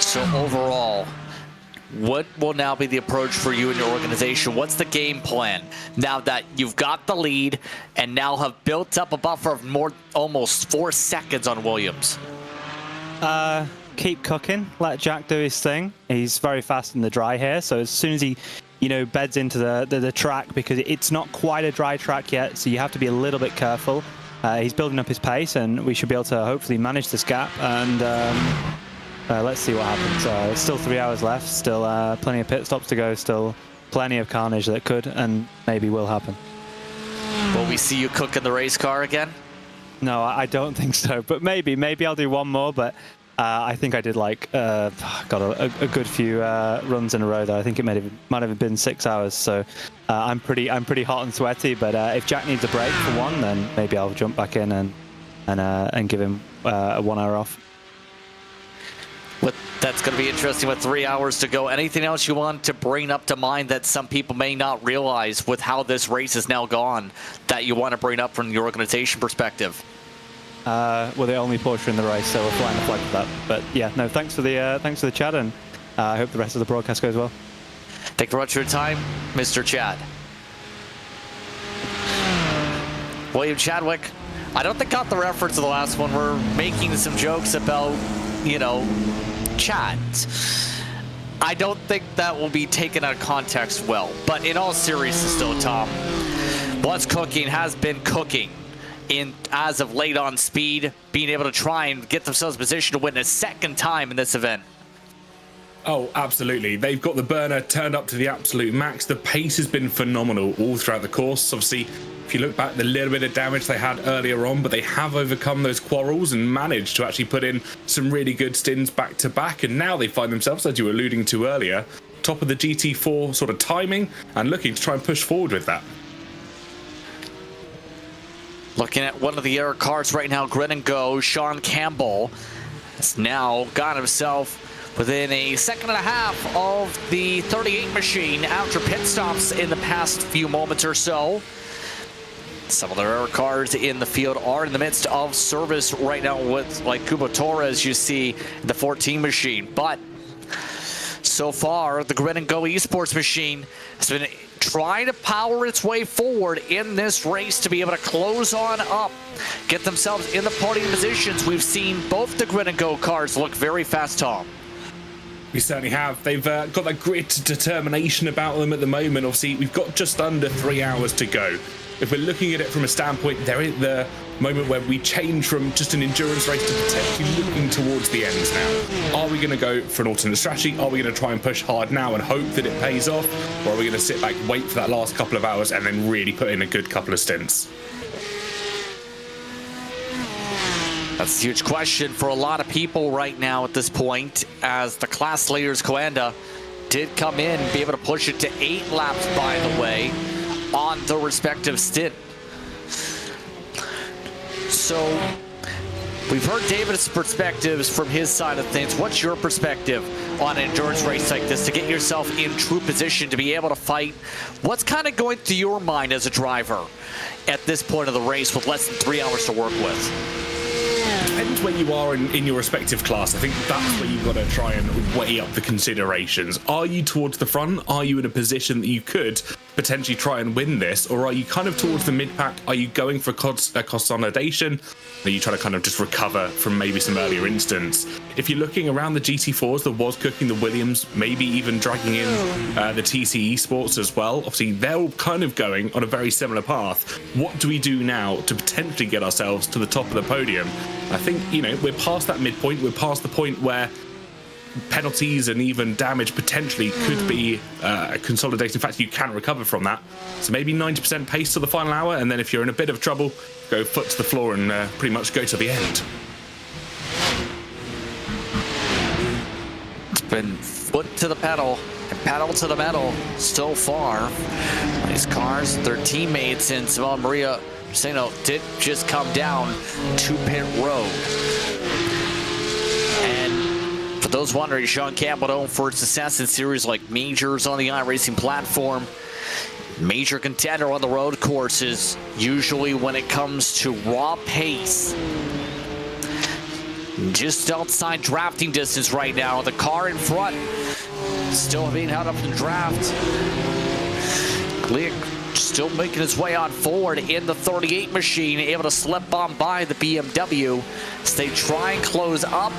So overall, what will now be the approach for you and your organization? What's the game plan now that you've got the lead and now have built up a buffer of almost 4 seconds on Williams? Keep cooking. Let Jack do his thing. He's very fast in the dry here, so as soon as he, beds into the track, because it's not quite a dry track yet, so you have to be a little bit careful. He's building up his pace, and we should be able to hopefully manage this gap. And let's see what happens. Still 3 hours left. Still plenty of pit stops to go. Still plenty of carnage that could and maybe will happen. Will we see you cook in the race car again? No, I don't think so. But maybe I'll do one more. But I think I did got a good few runs in a row there. I think it might have been 6 hours. So I'm pretty hot and sweaty. But if Jack needs a break for one, then maybe I'll jump back in and give him a 1 hour off. That's going to be interesting with 3 hours to go. Anything else you want to bring up to mind that some people may not realize with how this race is now gone that you want to bring up from your organization perspective? We're the only Porsche in the race, so we're flying the flag for that. But yeah, no, thanks for the chat, and I hope the rest of the broadcast goes well. Thank you very much for your time, Mr. Chad. William Chadwick, I don't think got the reference to the last one. We're making some jokes about, Chad. I don't think that will be taken out of context well. But in all seriousness, though, Tom, what's cooking has been cooking as of late on speed, being able to try and get themselves in position to win a second time in this event. Oh, absolutely. They've got the burner turned up to the absolute max. The pace has been phenomenal all throughout the course. Obviously, if you look back, the little bit of damage they had earlier on, but they have overcome those quarrels and managed to actually put in some really good stints back to back. And now they find themselves, as you were alluding to earlier, top of the GT4 sort of timing and looking to try and push forward with that. Looking at one of the air cars right now, Grid and Go, Sean Campbell has now got himself within a second and a half of the 38 machine after pit stops in the past few moments or so. Some of the air cars in the field are in the midst of service right now with like Kubo Torres, you see the 14 machine. But so far, the Grid and Go Esports machine has been trying to power its way forward in this race to be able to close on up, get themselves in the podium positions. We've seen both the Grid and Go cars look very fast, Tom. We certainly have. They've got that grit, determination about them at the moment. Obviously, we've got just under 3 hours to go. If we're looking at it from a standpoint, there is the moment where we change from just an endurance race to potentially looking towards the ends now. Are we going to go for an alternate strategy? Are we going to try and push hard now and hope that it pays off? Or are we going to sit back, wait for that last couple of hours and then really put in a good couple of stints? That's a huge question for a lot of people right now at this point, as the class leaders, Coanda, did come in and be able to push it to 8 laps, by the way, on the respective stint. So we've heard David's perspectives from his side of things. What's your perspective on an endurance race like this to get yourself in true position to be able to fight? What's kind of going through your mind as a driver at this point of the race with less than 3 hours to work with? Depends where you are in your respective class. I think that's where you've got to try and weigh up the considerations. Are you towards the front? Are you in a position that you could potentially try and win this? Or are you kind of towards the mid-pack? Are you going for consolidation? Are you trying to kind of just recover from maybe some earlier instance? If you're looking around the GT4s, there was cooking the Williams, maybe even dragging in the TC Esports as well. Obviously, they're all kind of going on a very similar path. What do we do now to potentially get ourselves to the top of the podium? I think, we're past that midpoint. We're past the point where penalties and even damage potentially could be consolidated. In fact, you can recover from that. So maybe 90% pace to the final hour, and then if you're in a bit of trouble, go foot to the floor and pretty much go to the end. It's been foot to the pedal and pedal to the metal so far. These cars, their teammates in Saval Maria Seno did just come down to pit road. And for those wondering, Sean Campbell known for success in series like majors on the iRacing platform, major contender on the road courses, usually when it comes to raw pace. Just outside drafting distance right now. The car in front still being held up in the draft. Glick still making his way on forward in the 38 machine, able to slip on by the BMW as they try and close up.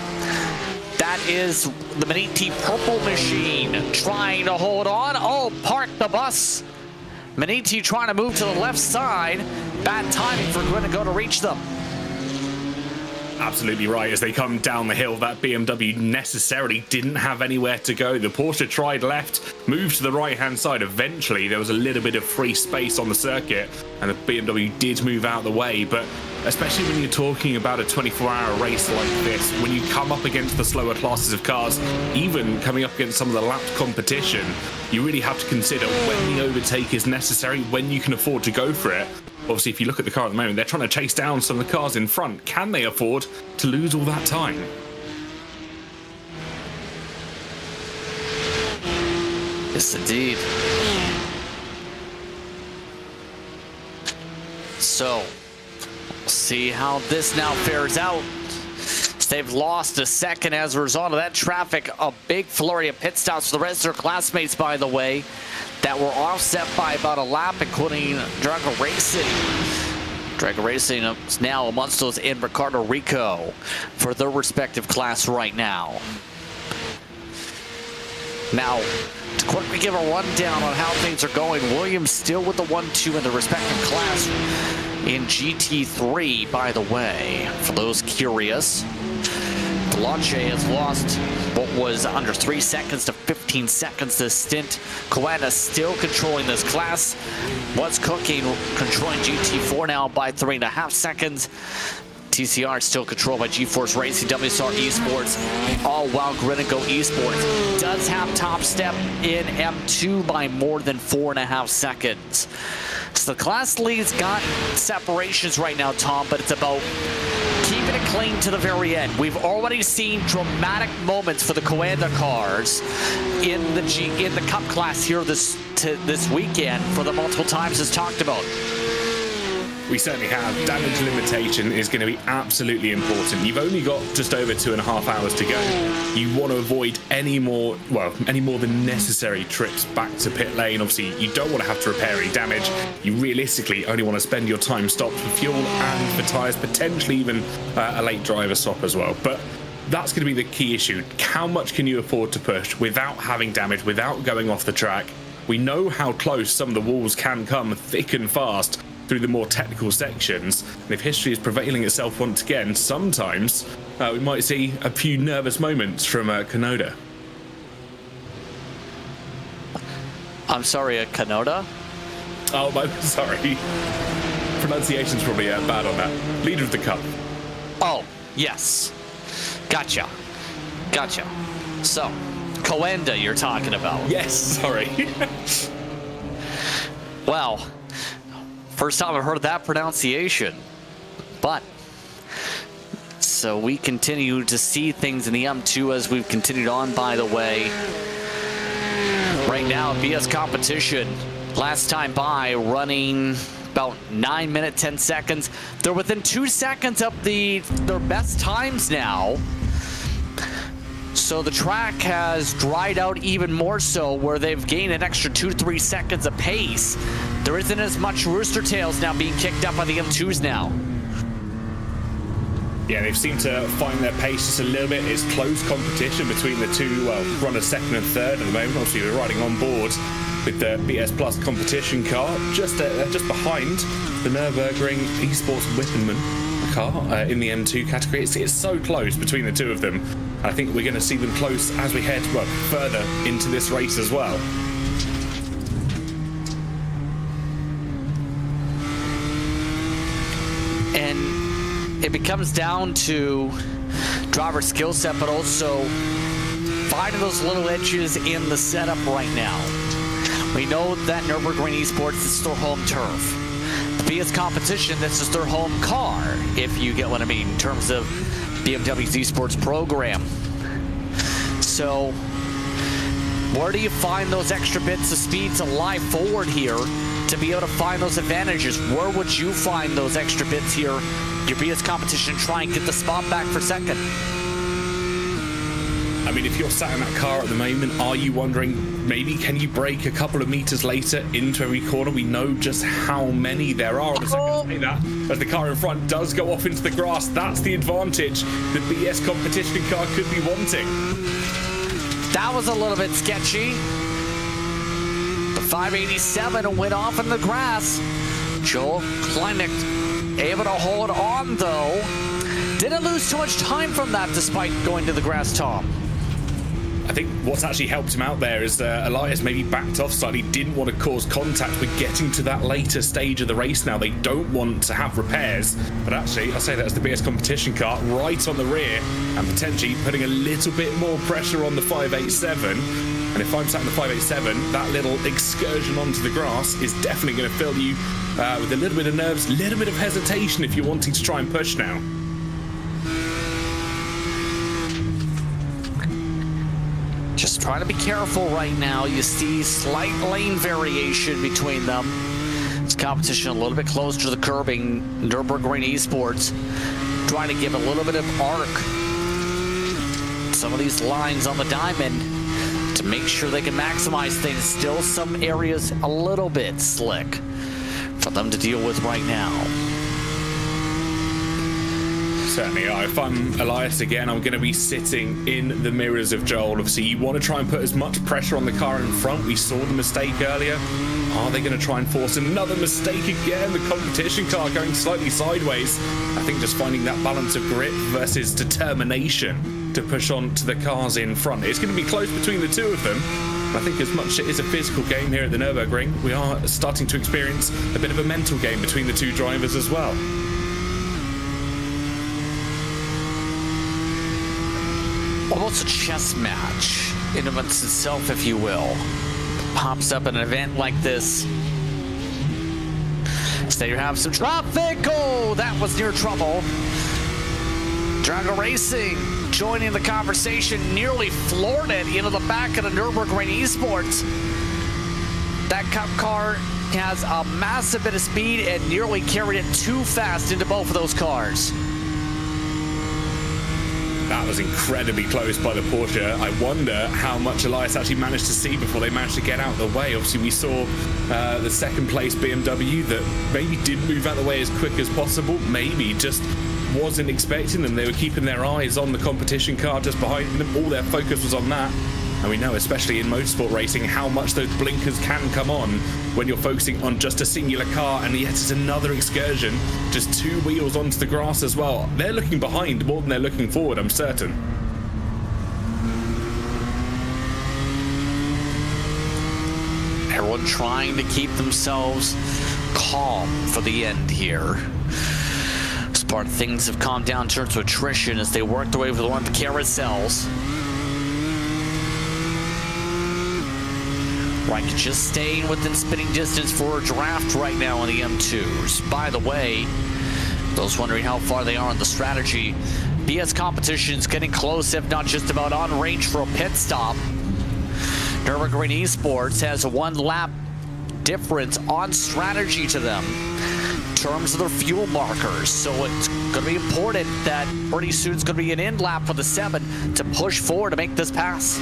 That is the Maniti purple machine trying to hold on. Oh, park the bus. Maniti trying to move to the left side. Bad timing for Gwynnego to reach them. Absolutely right. As they come down the hill, that BMW necessarily didn't have anywhere to go. The Porsche tried left, moved to the right-hand side. Eventually, there was a little bit of free space on the circuit, and the BMW did move out of the way. But especially when you're talking about a 24-hour race like this, when you come up against the slower classes of cars, even coming up against some of the lapped competition, you really have to consider when the overtake is necessary, when you can afford to go for it. Obviously, if you look at the car at the moment, they're trying to chase down some of the cars in front. Can they afford to lose all that time? Yes, indeed. So, we'll see how this now fares out. They've lost a second as a result of that traffic. A big flurry of pit stops for the rest of their classmates, by the way, that were offset by about a lap, including Drago Racing. Drago Racing is now amongst those in Ricardo Rico for their respective class right now. Now, to quickly give a rundown on how things are going, Williams still with the 1-2 in the respective class in GT3, by the way, for those curious. Delanche has lost what was under 3 seconds to 15 seconds this stint. Coenda still controlling this class. Was cooking, controlling GT4 now by 3.5 seconds. TCR still controlled by GeForce Racing, WSR Esports, all while Gwynnego Esports does have top step in M2 by more than 4.5 seconds. So the class leads got separations right now, Tom, but it's about keeping it clean to the very end. We've already seen dramatic moments for the Coenda cars in the Cup class here this weekend for the multiple times as talked about. We certainly have. Damage limitation is going to be absolutely important. You've only got just over 2.5 hours to go. You want to avoid any more than necessary trips back to pit lane. Obviously, you don't want to have to repair any damage. You realistically only want to spend your time stopped for fuel and for tyres, potentially even a late driver stop as well. But that's going to be the key issue. How much can you afford to push without having damage, without going off the track? We know how close some of the walls can come thick and fast through the more technical sections, and if history is prevailing itself once again, sometimes we might see a few nervous moments from Kanoda. I'm sorry, Kanoda? Oh, sorry. Pronunciation's probably bad on that. Leader of the Cup. Oh, yes. Gotcha. So, Coenda you're talking about. Yes, sorry. Well, first time I've heard that pronunciation, but so we continue to see things in the M2 as we've continued on, by the way. Right now, BS competition, last time by, running about 9 minutes, 10 seconds. They're within 2 seconds of their best times now. So the track has dried out even more so, where they've gained an extra 2-3 seconds of pace. There isn't as much rooster tails now being kicked up by the M2s now. Yeah, they've seemed to find their pace just a little bit. It's close competition between the two, runners second and third at the moment. Obviously, we're riding on board with the BS Plus competition car, just behind the Nürburgring Esports Whippleman car in the M2 category. It's so close between the two of them. I think we're going to see them close as we head further into this race as well. And it becomes down to driver skill set, but also finding those little edges in the setup right now. We know that Nürburgring Esports, this is their home turf. The BS competition, this is their home car, if you get what I mean, in terms of BMW's esports program. So where do you find those extra bits of speed to lie forward here to be able to find those advantages? Where would you find those extra bits here, your BS competition, try and get the spot back for second? I mean, if you're sat in that car at the moment, are you wondering, maybe can you brake a couple of meters later into every corner? We know just how many there are. On the second say that, as the car in front does go off into the grass, that's the advantage the BS competition car could be wanting. That was a little bit sketchy. The 587 went off in the grass. Joel Kleinig able to hold on, though. Didn't lose too much time from that despite going to the grass, Tom. I think what's actually helped him out there is Elias maybe backed off slightly, didn't want to cause contact. We're getting to that later stage of the race now. They don't want to have repairs. But actually, I say that's the BS competition car right on the rear and potentially putting a little bit more pressure on the 587. And if I'm sat in the 587, that little excursion onto the grass is definitely going to fill you with a little bit of nerves, a little bit of hesitation if you're wanting to try and push now. Just trying to be careful right now. You see slight lane variation between them. It's competition a little bit closer to the curbing. Nürburgring Esports trying to give a little bit of arc. Some of these lines on the diamond to make sure they can maximize things. Still some areas a little bit slick for them to deal with right now. Certainly are. If I'm Elias again, I'm going to be sitting in the mirrors of Joel. Obviously, you want to try and put as much pressure on the car in front. We saw the mistake earlier. Are they going to try and force another mistake again? The competition car going slightly sideways. I think just finding that balance of grip versus determination to push on to the cars in front. It's going to be close between the two of them. I think as much as it is a physical game here at the Nürburgring, we are starting to experience a bit of a mental game between the two drivers as well. Almost a chess match in amongst itself, if you will. Pops up at an event like this. So you have some traffic. Oh, that was near trouble. Drago Racing joining the conversation, nearly floored it into the back of the Nürburgring Esports. That Cup car has a massive bit of speed and nearly carried it too fast into both of those cars. That was incredibly close by the Porsche. I wonder how much Elias actually managed to see before they managed to get out of the way. Obviously, we saw the second place BMW that maybe didn't move out of the way as quick as possible. Maybe just wasn't expecting them. They were keeping their eyes on the competition car just behind them. All their focus was on that. And we know, especially in motorsport racing, how much those blinkers can come on when you're focusing on just a singular car, and yet it's another excursion, just two wheels onto the grass as well. They're looking behind more than they're looking forward, I'm certain. Everyone trying to keep themselves calm for the end here. As part of things have calmed down in terms of attrition as they work their way with one of the carousels. Right, just staying within spitting distance for a draft right now on the M2s. By the way, those wondering how far they are on the strategy, BS competition's getting close, if not just about on range for a pit stop. Nürburgring Esports has a 1 lap difference on strategy to them in terms of their fuel markers. So it's going to be important that pretty soon it's going to be an in lap for the 7 to push forward to make this pass.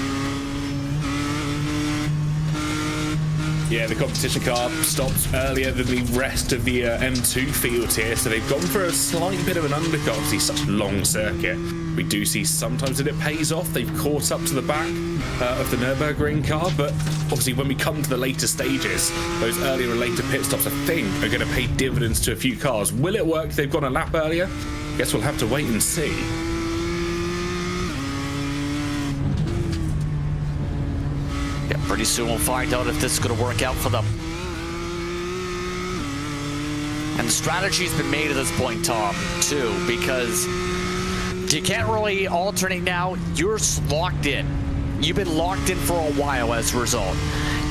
Yeah, the competition car stops earlier than the rest of the M2 field here, so they've gone for a slight bit of an undercut. Obviously, such a long circuit. We do see sometimes that it pays off. They've caught up to the back of the Nürburgring car, but obviously when we come to the later stages, those earlier and later pit stops, I think, are going to pay dividends to a few cars. Will it work? They've gone a lap earlier. Guess we'll have to wait and see. Pretty soon we'll find out if this is going to work out for them. And the strategy's been made at this point, Tom, too, because you can't really alternate now. You're locked in. You've been locked in for a while as a result.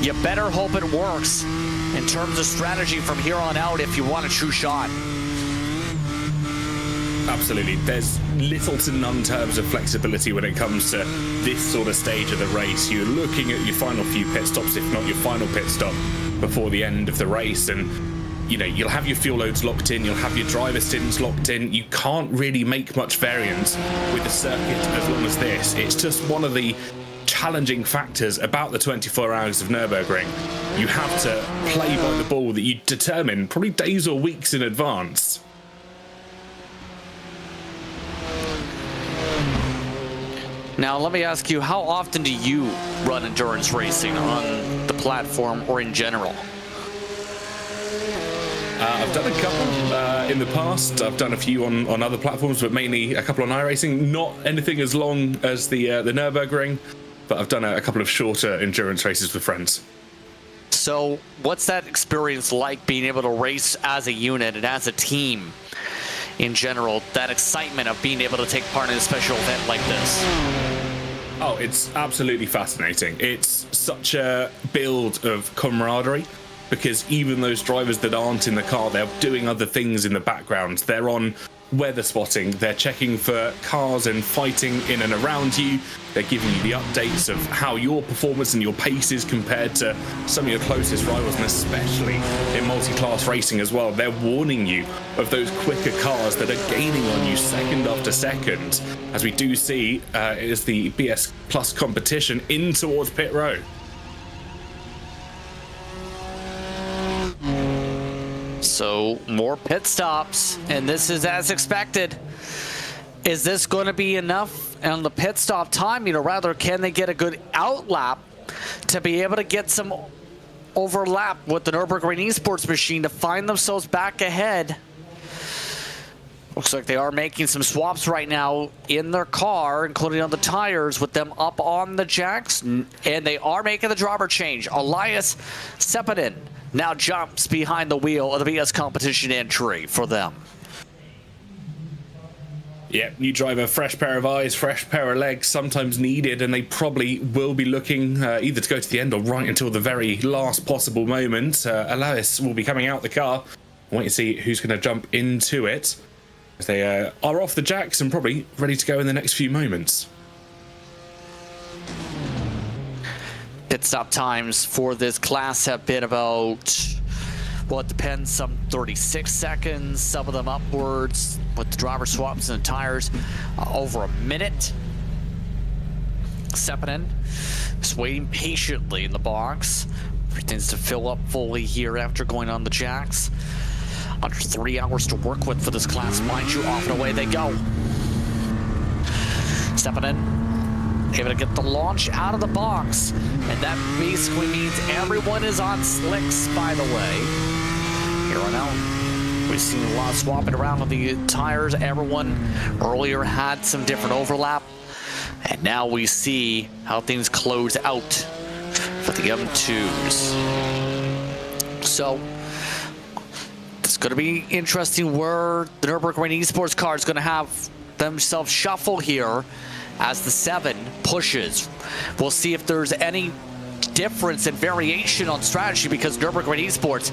You better hope it works in terms of strategy from here on out if you want a true shot. Absolutely. There's little to none terms of flexibility when it comes to this sort of stage of the race. You're looking at your final few pit stops, if not your final pit stop, before the end of the race. And you know, you'll have your fuel loads locked in, you'll have your driver stints locked in. You can't really make much variance with the circuit as long as this. It's just one of the challenging factors about the 24 hours of Nürburgring. You have to play by the ball that you determine probably days or weeks in advance. Now, let me ask you, how often do you run endurance racing on the platform or in general? I've done a couple in the past. I've done a few on other platforms, but mainly a couple on iRacing. Not anything as long as the Nürburgring, but I've done a couple of shorter endurance races with friends. So what's that experience like, being able to race as a unit and as a team in general, that excitement of being able to take part in a special event like this? Oh, it's absolutely fascinating. It's such a build of camaraderie, because even those drivers that aren't in the car, they're doing other things in the background. They're on weather spotting, they're checking for cars and fighting in and around you. They're giving you the updates of how your performance and your pace is compared to some of your closest rivals, and especially in multi-class racing as well. They're warning you of those quicker cars that are gaining on you second after second, as we do see is the BS Plus competition in towards pit row. So more pit stops, and this is as expected. Is this going to be enough on the pit stop timing, or rather, can they get a good outlap to be able to get some overlap with the Nürburgring esports machine to find themselves back ahead? Looks like they are making some swaps right now in their car, including on the tires, with them up on the jacks, and they are making the driver change. Elias Sepinen now jumps behind the wheel of the BS competition entry for them. Yeah, new driver, fresh pair of eyes, fresh pair of legs, sometimes needed, and they probably will be looking either to go to the end or right until the very last possible moment. Elias will be coming out the car. Wait to see who's going to jump into it. They are off the jacks and probably ready to go in the next few moments. Pit stop times for this class have been about, well, it depends, some 36 seconds, some of them upwards with the driver swaps and the tires, over a minute. Sepinen is waiting patiently in the box. Pretends to fill up fully here after going on the jacks. Under 3 hours to work with for this class, mind you. Off and away they go. Sepinen able to get the launch out of the box, and that basically means everyone is on slicks, by the way. Here on out, we've seen a lot of swapping around with the tires. Everyone earlier had some different overlap, and now we see how things close out for the M2s. So it's going to be interesting where the Nürburgring esports car is going to have themselves shuffle here as the 7 pushes. We'll see if there's any difference and variation on strategy, because Nürburgring esports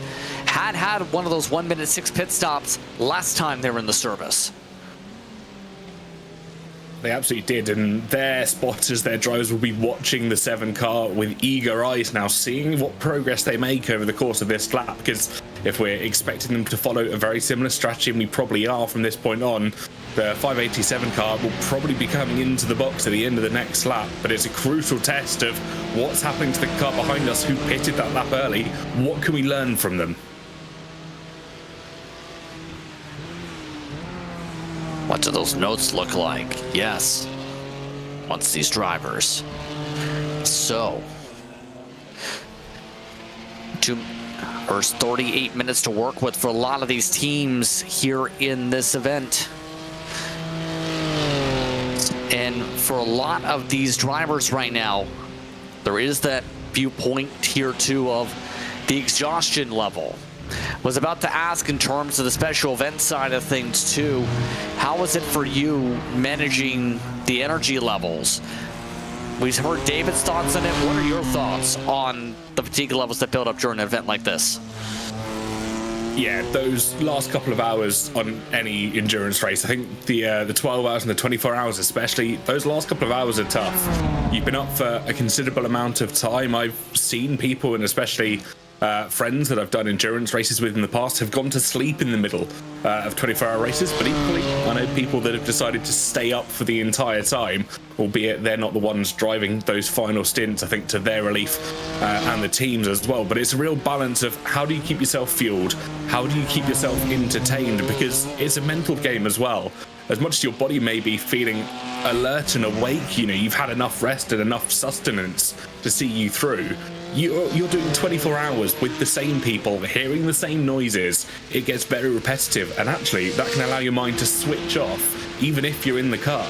had one of those 1 minute 6 pit stops last time they were in the service. They absolutely did, and their spotters, their drivers will be watching the 7 car with eager eyes now, seeing what progress they make over the course of this lap, because if we're expecting them to follow a very similar strategy, and we probably are from this point on, the 587 car will probably be coming into the box at the end of the next lap, but it's a crucial test of what's happening to the car behind us who pitted that lap early. What can we learn from them? What do those notes look like? Yes. Once these drivers. So, 38 minutes to work with for a lot of these teams here in this event. And for a lot of these drivers right now, there is that viewpoint here too of the exhaustion level. Was about to ask in terms of the special event side of things too, how was it for you managing the energy levels? We've heard David's thoughts on it. What are your thoughts on the fatigue levels that build up during an event like this? Yeah, those last couple of hours on any endurance race, I think the 12 hours and the 24 hours especially, those last couple of hours are tough. You've been up for a considerable amount of time. I've seen people, and especially friends that I've done endurance races with in the past have gone to sleep in the middle of 24-hour races, but equally I know people that have decided to stay up for the entire time, albeit they're not the ones driving those final stints, I think, to their relief, and the teams as well. But it's a real balance of how do you keep yourself fueled, how do you keep yourself entertained, because it's a mental game as well. As much as your body may be feeling alert and awake, you know, you've had enough rest and enough sustenance to see you through. You're doing 24 hours with the same people, hearing the same noises. It gets very repetitive, and actually that can allow your mind to switch off, even if you're in the car.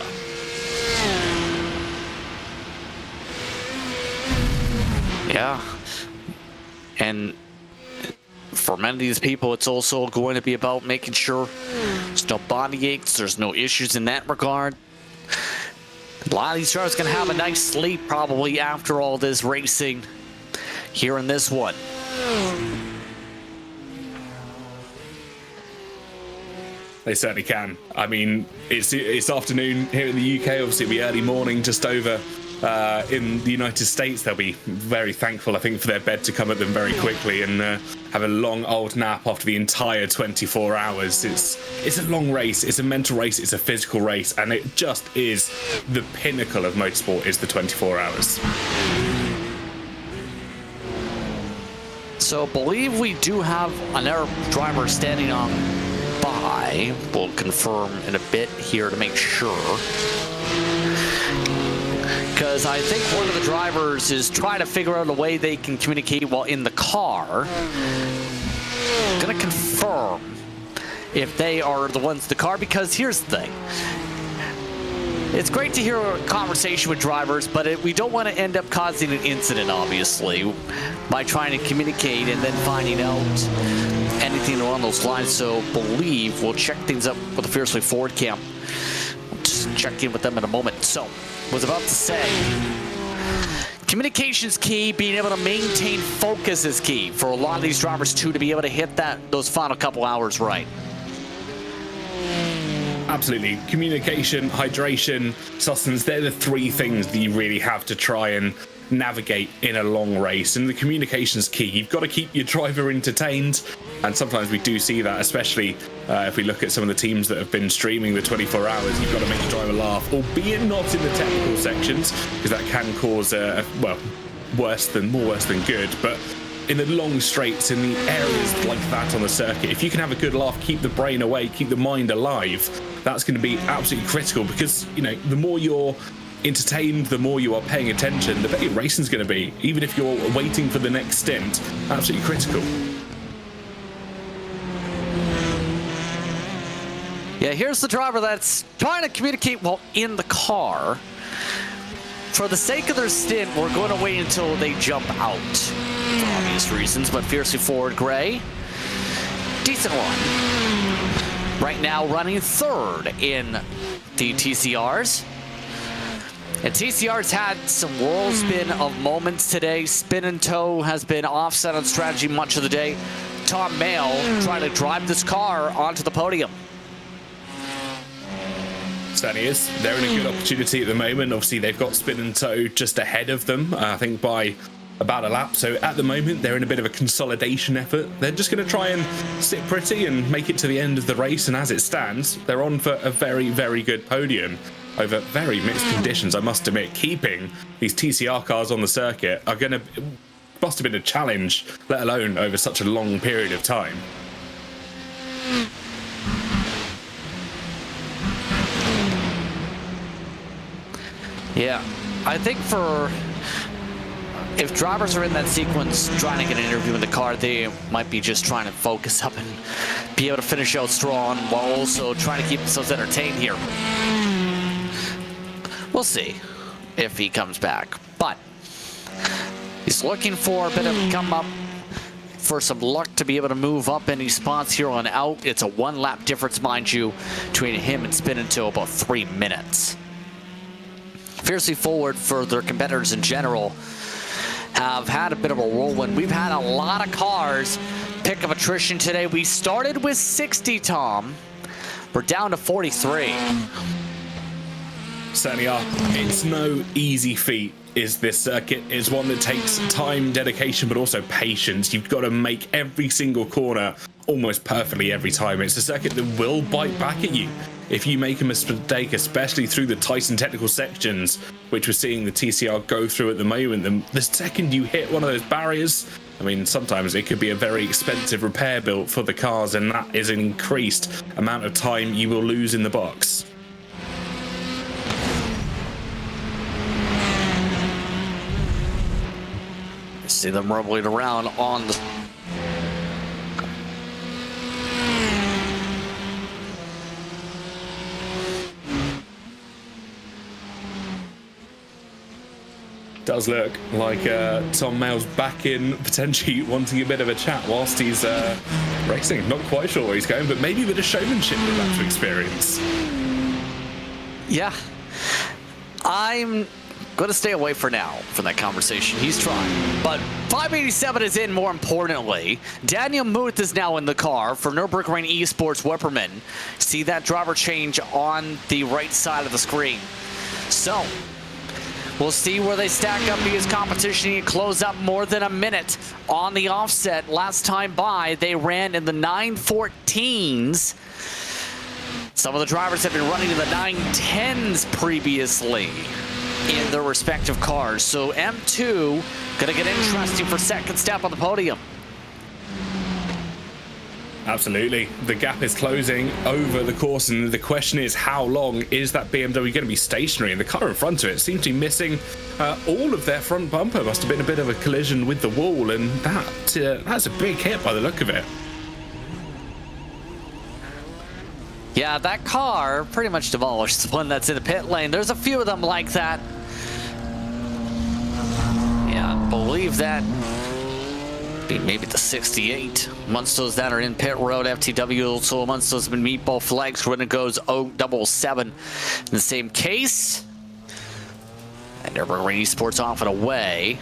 Yeah. And for many of these people, it's also going to be about making sure there's no body aches, there's no issues in that regard. A lot of these drivers going to have a nice sleep probably after all this racing here in this one. They certainly can. I mean, it's afternoon here in the UK, obviously it'll be early morning just over in the United States. They'll be very thankful, I think, for their bed to come at them very quickly and have a long old nap after the entire 24 hours. It's a long race, it's a mental race, it's a physical race, and it just is the pinnacle of motorsport, is the 24 hours. So I believe we do have another driver standing on by. We'll confirm in a bit here to make sure. Because I think one of the drivers is trying to figure out a way they can communicate while in the car. Gonna confirm if they are the ones in the car, because here's the thing. It's great to hear a conversation with drivers, but we don't want to end up causing an incident, obviously, by trying to communicate and then finding out anything along those lines. So believe we'll check things up with the Fiercely Forward camp. We'll just check in with them in a moment. So, was about to say, communication's key. Being able to maintain focus is key for a lot of these drivers too, to be able to hit those final couple hours right. Absolutely. Communication, hydration, sustenance, they're the three things that you really have to try and navigate in a long race, and the communication's key. You've got to keep your driver entertained, and sometimes we do see that, especially if we look at some of the teams that have been streaming the 24 hours. You've got to make your driver laugh, albeit not in the technical sections, because that can cause more worse than good, but in the long straights, in the areas like that on the circuit, if you can have a good laugh, keep the brain away, keep the mind alive, that's going to be absolutely critical, because, you know, the more you're entertained, the more you are paying attention, the better your racing's going to be, even if you're waiting for the next stint. Absolutely critical. Yeah, here's the driver that's trying to communicate while in the car. For the sake of their stint, we're going to wait until they jump out, for obvious reasons, but Fiercely Forward Gray, decent one. Right now running third in the TCRs. And TCR's had some whirlspin of moments today. Spin and toe has been offset on strategy much of the day. Tom Mayle trying to drive this car onto the podium. Certainly is. They're in a good opportunity at the moment. Obviously, they've got Spin and Toe just ahead of them, I think by about a lap. So at the moment, they're in a bit of a consolidation effort. They're just going to try and sit pretty and make it to the end of the race. And as it stands, they're on for a very, very good podium over very mixed conditions. I must admit, keeping these TCR cars on the circuit must have been a challenge, let alone over such a long period of time. Yeah, I think if drivers are in that sequence trying to get an interview in the car, they might be just trying to focus up and be able to finish out strong while also trying to keep themselves entertained here. We'll see if he comes back, but he's looking for a bit of a come up, for some luck to be able to move up any spots here on out. It's a 1 lap difference, mind you, between him and Spin until about 3 minutes. Fiercely Forward, for their competitors in general, have had a bit of a whirlwind. We've had a lot of cars pick up attrition today. We started with 60, Tom. We're down to 43. Certainly are. It's no easy feat is this circuit is one that takes time, dedication, but also patience. You've got to make every single corner almost perfectly every time. It's a circuit that will bite back at you if you make a mistake, especially through the tight and technical sections, which we're seeing the TCR go through at the moment. The second you hit one of those barriers, I mean, sometimes it could be a very expensive repair bill for the cars, and that is an increased amount of time you will lose in the box. See them rumbling around on the... Does look like Tom Mail's back in, potentially wanting a bit of a chat whilst he's racing. Not quite sure where he's going, but maybe a bit of showmanship we'd like to experience. Yeah. I'm going to stay away for now from that conversation. He's trying. But 587 is in, more importantly. Daniel Muth is now in the car for Nürburgring Esports Wipperman. See that driver change on the right side of the screen. So we'll see where they stack up because competition. You close up more than a minute on the offset. Last time by, they ran in the 9:14s. Some of the drivers have been running in the 9:10s previously in their respective cars. So M2 gonna get interesting for second step on the podium. Absolutely. The gap is closing over the course, and the question is, how long is that BMW going to be stationary? And the car in front of it seems to be missing all of their front bumper. Must have been a bit of a collision with the wall, and that's a big hit by the look of it. Yeah, that car pretty much demolished the one that's in the pit lane. There's a few of them like that. Yeah, I believe that be maybe the 68. Amongst those that are in pit road, FTW also amongst those have been meatball flags when it goes 077. In the same case, and Nürburgring Esports off and away.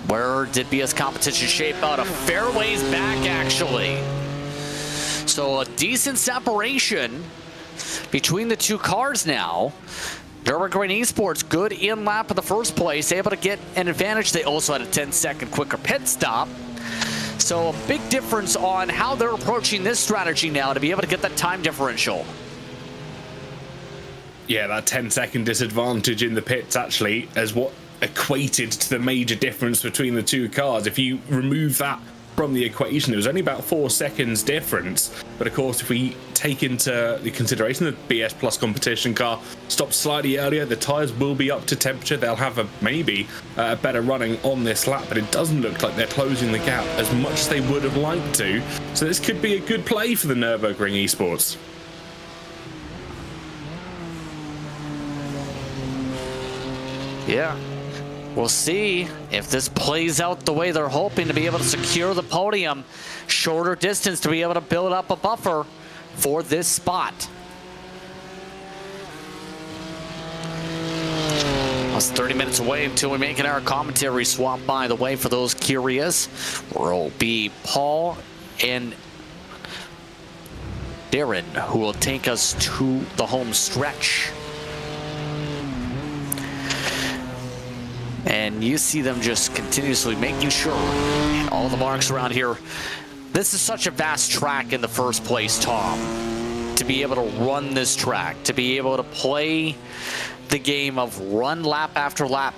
Where did BS competition shape out? A fairways back, actually. So a decent separation between the two cars now. Nürburgring Esports, good in lap in the first place, able to get an advantage. They also had a 10-second quicker pit stop. So a big difference on how they're approaching this strategy now to be able to get that time differential. Yeah, that 10-second disadvantage in the pits actually is what equated to the major difference between the two cars. If you remove that from the equation, it was only about 4 seconds difference. But of course, if we take into the consideration the BS Plus competition car stopped slightly earlier, the tyres will be up to temperature. They'll have maybe better running on this lap, but it doesn't look like they're closing the gap as much as they would have liked to. So this could be a good play for the Nürburgring Esports. Yeah. We'll see if this plays out the way they're hoping to be able to secure the podium. Shorter distance to be able to build up a buffer for this spot. Almost 30 minutes away until we make an hour commentary swap, by the way, for those curious. Will be Paul and Darren who will take us to the home stretch. And you see them just continuously making sure all the marks around here. This is such a vast track in the first place, Tom. To be able to run this track, to be able to play the game of run lap after lap.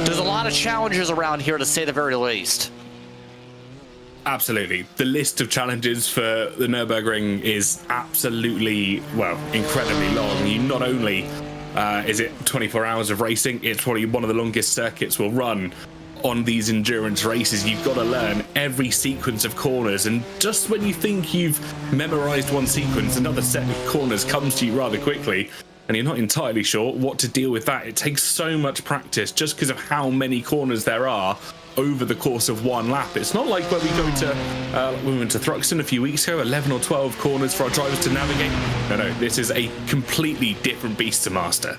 There's a lot of challenges around here, to say the very least. Absolutely. The list of challenges for the Nürburgring is absolutely, well, incredibly long. You not only is it 24 hours of racing, it's probably one of the longest circuits we'll run on these endurance races. You've got to learn every sequence of corners, and just when you think you've memorized one sequence, another set of corners comes to you rather quickly, and you're not entirely sure what to deal with that. It takes so much practice just because of how many corners there are over the course of one lap. It's not like where we go to we went to Thruxton a few weeks ago, 11 or 12 corners for our drivers to navigate. No, this is a completely different beast to master.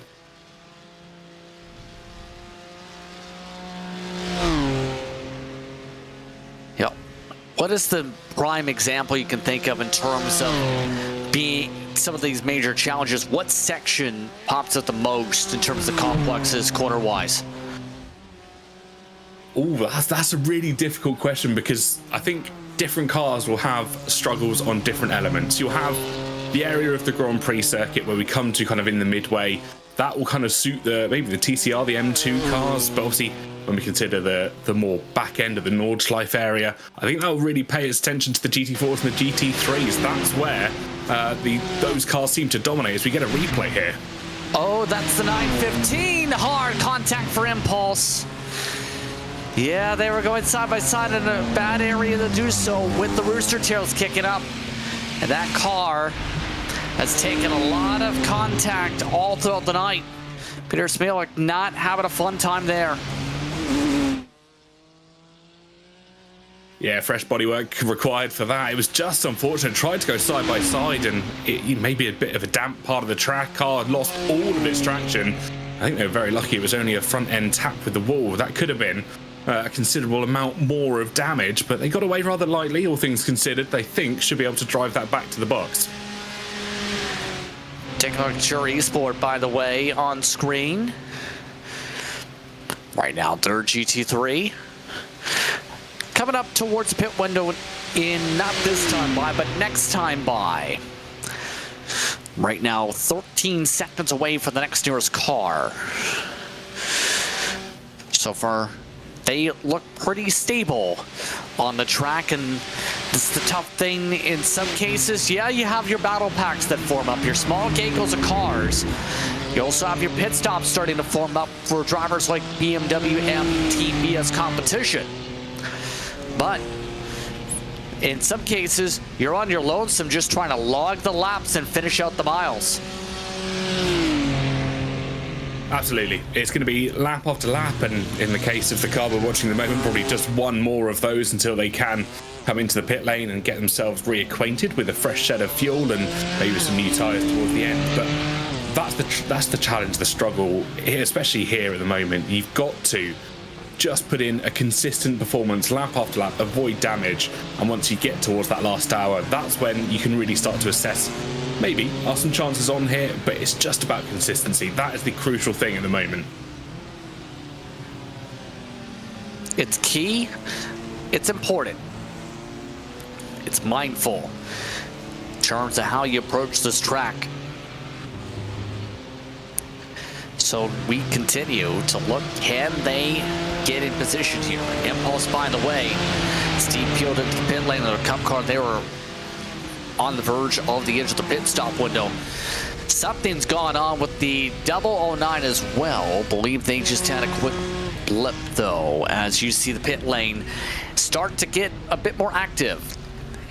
Yep. What is the prime example you can think of in terms of being some of these major challenges, what section pops up the most in terms of complexes corner-wise? Oh, that's a really difficult question, because I think different cars will have struggles on different elements. You'll have the area of the Grand Prix circuit where we come to kind of in the midway. That will kind of suit maybe the TCR, the M2 cars, but obviously when we consider the more back end of the Nordschleife area, I think that will really pay its attention to the GT4s and the GT3s. That's where those cars seem to dominate as we get a replay here. Oh, that's the 915. Hard contact for Impulse. Yeah, they were going side by side in a bad area to do so with the rooster tails kicking up. And that car has taken a lot of contact all throughout the night. Peter Smielek not having a fun time there. Yeah, fresh bodywork required for that. It was just unfortunate. Tried to go side by side, and it maybe a bit of a damp part of the track. Car lost all of its traction. I think they were very lucky it was only a front end tap with the wall. That could have been a considerable amount more of damage, but they got away rather lightly, all things considered. They think should be able to drive that back to the box. Taking a look at your eSport, by the way, on screen. Right now, third GT3. Coming up towards the pit window in not this time by, but next time by. Right now, 13 seconds away from the next nearest car. So far, they look pretty stable on the track, and this is the tough thing in some cases. Yeah, you have your battle packs that form up, your small giggles of cars. You also have your pit stops starting to form up for drivers like BMW M2 CS Competition. But in some cases, you're on your lonesome just trying to log the laps and finish out the miles. Absolutely. It's going to be lap after lap, and in the case of the car we're watching at the moment, probably just one more of those until they can come into the pit lane and get themselves reacquainted with a fresh set of fuel and maybe some new tyres towards the end. But that's the challenge, the struggle, especially here at the moment. You've got to just put in a consistent performance lap after lap, avoid damage, and once you get towards that last hour, that's when you can really start to assess maybe are some chances on here, but it's just about consistency. That is the crucial thing at the moment. It's key, it's important, it's mindful in terms of how you approach this track. So we continue to look, can they get in position here? Impulse, by the way, Steve peeled into the pit lane of the Cup car. They were on the verge of the edge of the pit stop window. Something's gone on with the 009 as well. Believe they just had a quick blip though, as you see the pit lane start to get a bit more active.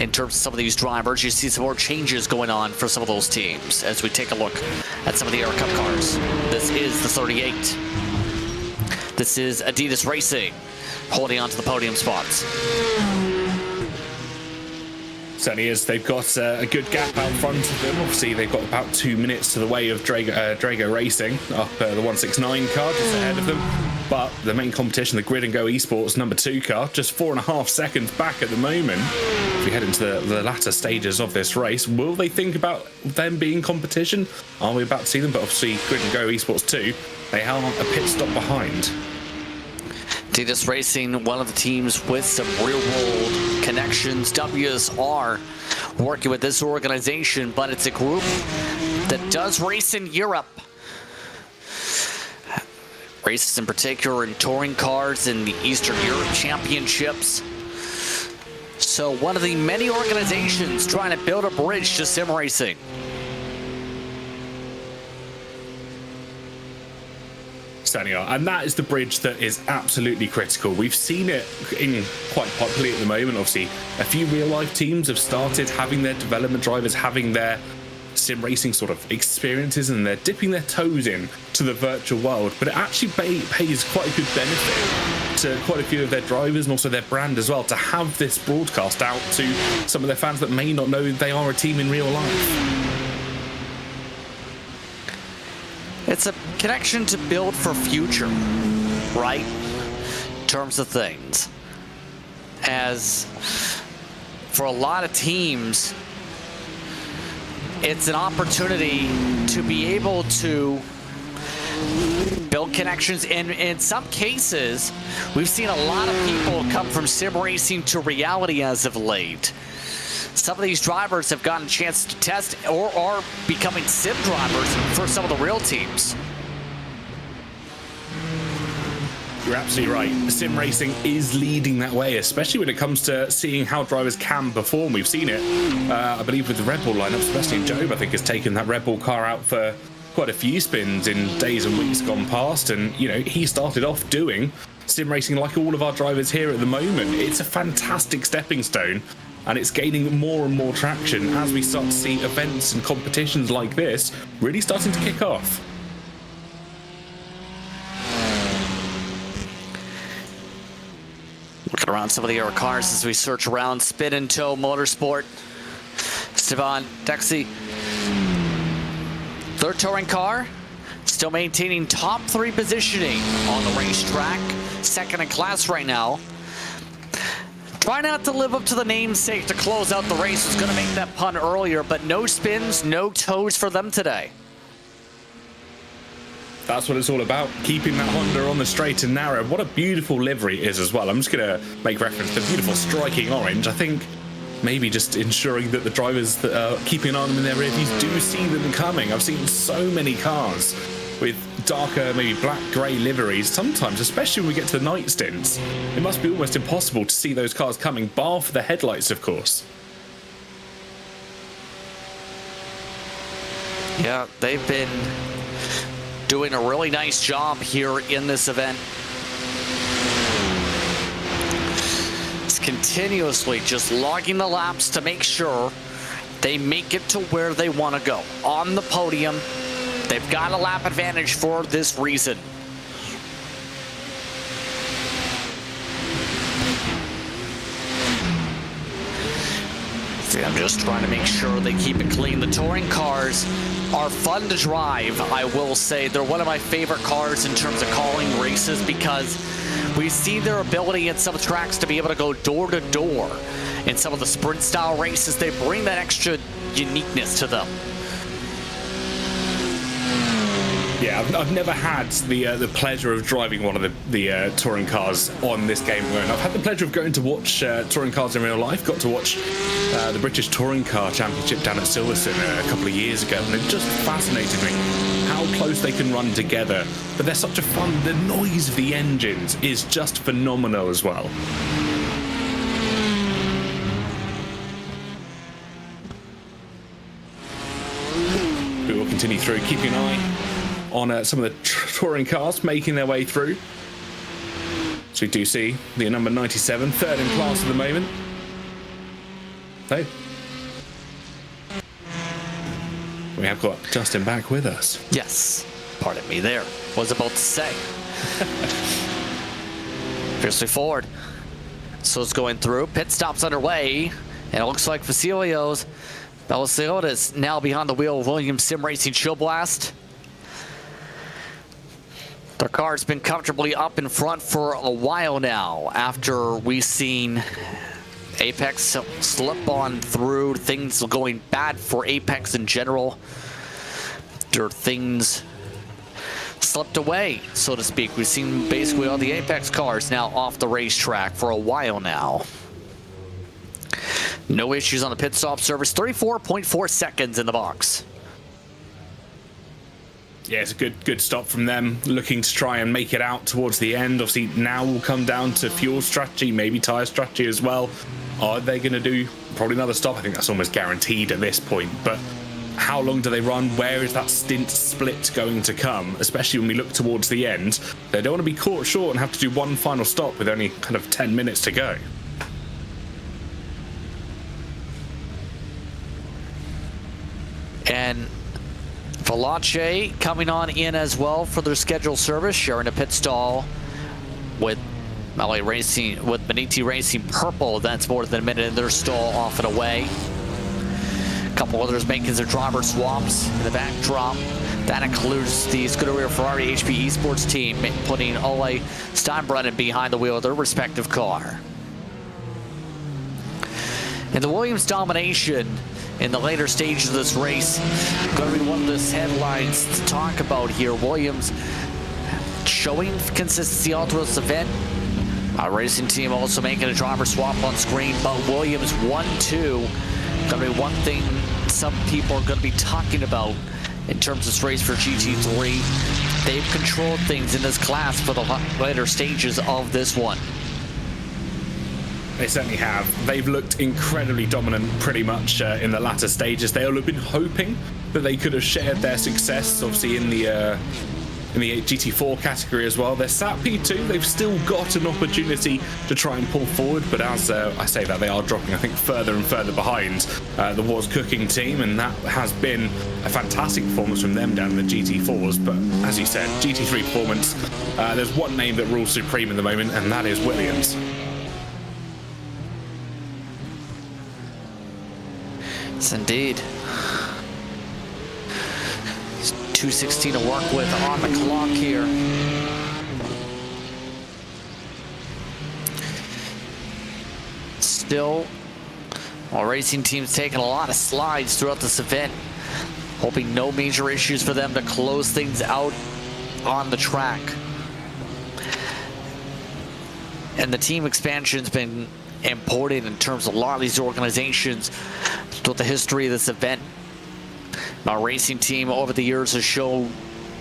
In terms of some of these drivers, you see some more changes going on for some of those teams as we take a look at some of the Air Cup cars. This is the 38. This is Adidas Racing holding on to the podium spots. Certainly is. They've got a good gap out front of them. Obviously, they've got about 2 minutes to the way of Drago Racing up the 169 car just ahead of them. But the main competition, the Grid and Go Esports number 2 car, just 4.5 seconds back at the moment. If we head into the latter stages of this race, will they think about them being competition? Are we about to see them? But obviously, Grid and Go Esports 2, they are a pit stop behind. Adidas Racing, one of the teams with some real-world connections. WSR working with this organization, but it's a group that does race in Europe. Races in particular in touring cars in the Eastern Europe Championships. So one of the many organizations trying to build a bridge to sim racing. Certainly are. And that is the bridge that is absolutely critical. We've seen it in quite popularly at the moment. Obviously, a few real-life teams have started having their development drivers, having their sim racing sort of experiences, and they're dipping their toes in to the virtual world. But it actually pays quite a good benefit to quite a few of their drivers and also their brand as well, to have this broadcast out to some of their fans that may not know they are a team in real life. It's a connection to build for future, right? In terms of things. As for a lot of teams, it's an opportunity to be able to build connections. And in some cases, we've seen a lot of people come from sim racing to reality as of late. Some of these drivers have gotten a chance to test or are becoming sim drivers for some of the real teams. You're absolutely right. Sim racing is leading that way, especially when it comes to seeing how drivers can perform. We've seen it, I believe, with the Red Bull lineup. Sebastian Job, I think, has taken that Red Bull car out for quite a few spins in days and weeks gone past. And, you know, he started off doing sim racing like all of our drivers here at the moment. It's a fantastic stepping stone, and it's gaining more and more traction as we start to see events and competitions like this really starting to kick off. Looking around some of the other cars as we search around. Spin and Tow Motorsport. Stefan Dexy. Third touring car. Still maintaining top 3 positioning on the racetrack. Second in class right now. Try not to live up to the namesake to close out the race. Was going to make that pun earlier, but no spins, no tows for them today. That's what it's all about, keeping that Honda on the straight and narrow. What a beautiful livery it is as well. I'm just going to make reference to beautiful striking orange. I think maybe just ensuring that the drivers that are keeping an eye on them in their rear views do see them coming. I've seen so many cars with darker, maybe black, grey liveries. Sometimes, especially when we get to the night stints, it must be almost impossible to see those cars coming, bar for the headlights, of course. Yeah, they've been doing a really nice job here in this event. It's continuously just logging the laps to make sure they make it to where they want to go. On the podium, they've got a lap advantage for this reason. See, I'm just trying to make sure they keep it clean. The touring cars are fun to drive, I will say. They're one of my favorite cars in terms of calling races because we see their ability at some tracks to be able to go door to door. In some of the sprint style races, they bring that extra uniqueness to them. Yeah, I've never had the pleasure of driving one of the touring cars on this game alone. I've had the pleasure of going to watch touring cars in real life. Got to watch the British Touring Car Championship down at Silverstone a couple of years ago, and it just fascinated me how close they can run together. But they're such a fun. The noise of the engines is just phenomenal as well. We will continue through, keeping an eye on some of the touring cars making their way through. So we do see the number 97, third in class at the moment. So we have got Justin back with us. Yes, pardon me there. Was about to say. Fiercely forward. So it's going through. Pit stops underway. And it looks like Vasilio's Balasiotis now behind the wheel of Williams Sim Racing Chill Blast. Their car's been comfortably up in front for a while now after we've seen Apex slip on through, things going bad for Apex in general. Their things slipped away, so to speak. We've seen basically all the Apex cars now off the racetrack for a while now. No issues on the pit stop service. 34.4 seconds in the box. Yeah, it's a good stop from them, looking to try and make it out towards the end. Obviously, now will come down to fuel strategy, maybe tyre strategy as well. Are they going to do probably another stop? I think that's almost guaranteed at this point. But how long do they run? Where is that stint split going to come? Especially when we look towards the end. They don't want to be caught short and have to do one final stop with only kind of 10 minutes to go. And Valache coming on in as well for their scheduled service, sharing a pit stall with LA Racing, with Beniti Racing Purple. That's more than a minute in their stall, off and away. A couple others making their driver swaps in the backdrop. That includes the Scuderia Ferrari HP Esports team putting Ole Steinbrennan behind the wheel of their respective car. And the Williams domination in the later stages of this race. Going to be one of the headlines to talk about here. Williams showing consistency all through this event. Our racing team also making a driver swap on screen, but Williams 1-2. Going to be one thing some people are going to be talking about in terms of this race for GT3. They've controlled things in this class for the later stages of this one. They certainly have. They've looked incredibly dominant pretty much in the latter stages. They all have been hoping that they could have shared their success, obviously, in the GT4 category as well. They're sat P2. They've still got an opportunity to try and pull forward, but as I say that, they are dropping, I think, further and further behind the Was Cooking team, and that has been a fantastic performance from them down in the GT4s. But as you said, GT3 performance, there's one name that rules supreme at the moment, and that is Williams. Yes, indeed. 2:16 to work with on the clock here. Still, our racing team's taking a lot of slides throughout this event, hoping no major issues for them to close things out on the track. And the team expansion's been important in terms of a lot of these organizations throughout the history of this event. Our racing team over the years has shown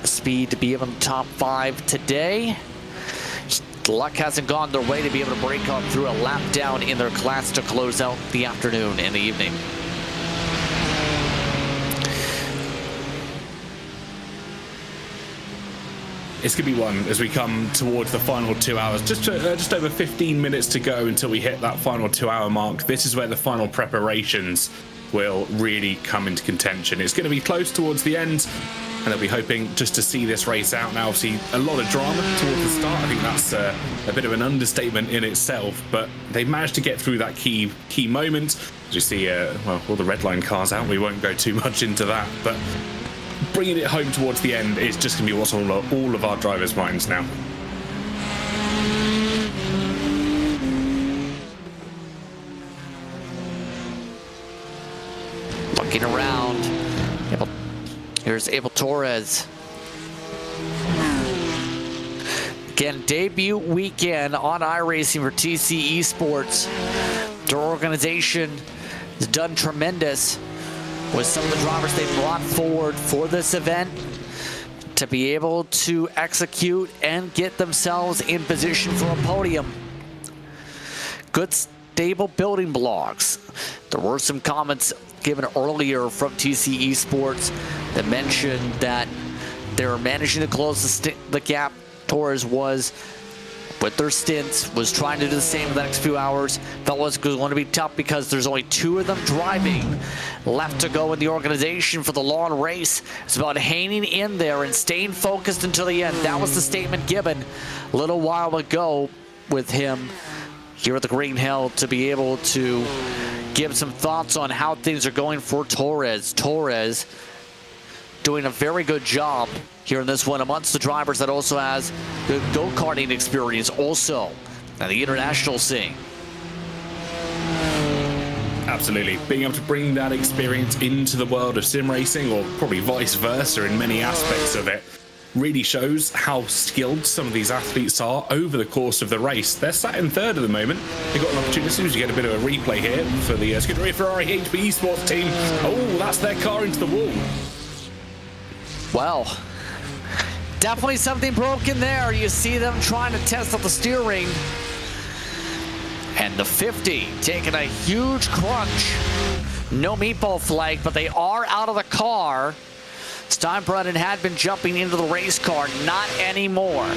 speed to be in the top 5 today. The luck hasn't gone their way to be able to break up through a lap down in their class to close out the afternoon and the evening. It's going to be one as we come towards the final 2 hours. Just over 15 minutes to go until we hit that final 2 hour mark. This is where the final preparations will really come into contention. It's going to be close towards the end, and they'll be hoping just to see this race out. Now, obviously, a lot of drama towards the start. I think that's a bit of an understatement in itself, but they've managed to get through that key moment. As you see, well, all the red line cars out. We won't go too much into that, but bringing it home towards the end is just going to be what's on all of our drivers' minds now. Looking around, here's Abel Torres. Again, debut weekend on iRacing for TC Esports. Their organization has done tremendous with some of the drivers they brought forward for this event to be able to execute and get themselves in position for a podium. Good, stable building blocks. There were some comments given earlier from TC Esports that mentioned that they were managing to close the gap. Torres was with their stints, was trying to do the same in the next few hours. Felt it was going to be tough because there's only 2 of them driving left to go in the organization for the long race. It's about hanging in there and staying focused until the end. That was the statement given a little while ago with him here at the Green Hill to be able to give some thoughts on how things are going for Torres. Torres doing a very good job here in this one amongst the drivers that also has the go-karting experience also and the international scene. Absolutely. Being able to bring that experience into the world of sim racing, or probably vice versa in many aspects of it, really shows how skilled some of these athletes are over the course of the race. They're sat in third at the moment. They've got an opportunity to get a bit of a replay here for the Scuderia Ferrari HP Esports team. Oh, that's their car into the wall. Well, definitely something broken there. You see them trying to test out the steering. And the 50 taking a huge crunch. No meatball flag, but they are out of the car. Steinbrennan had been jumping into the race car, not anymore.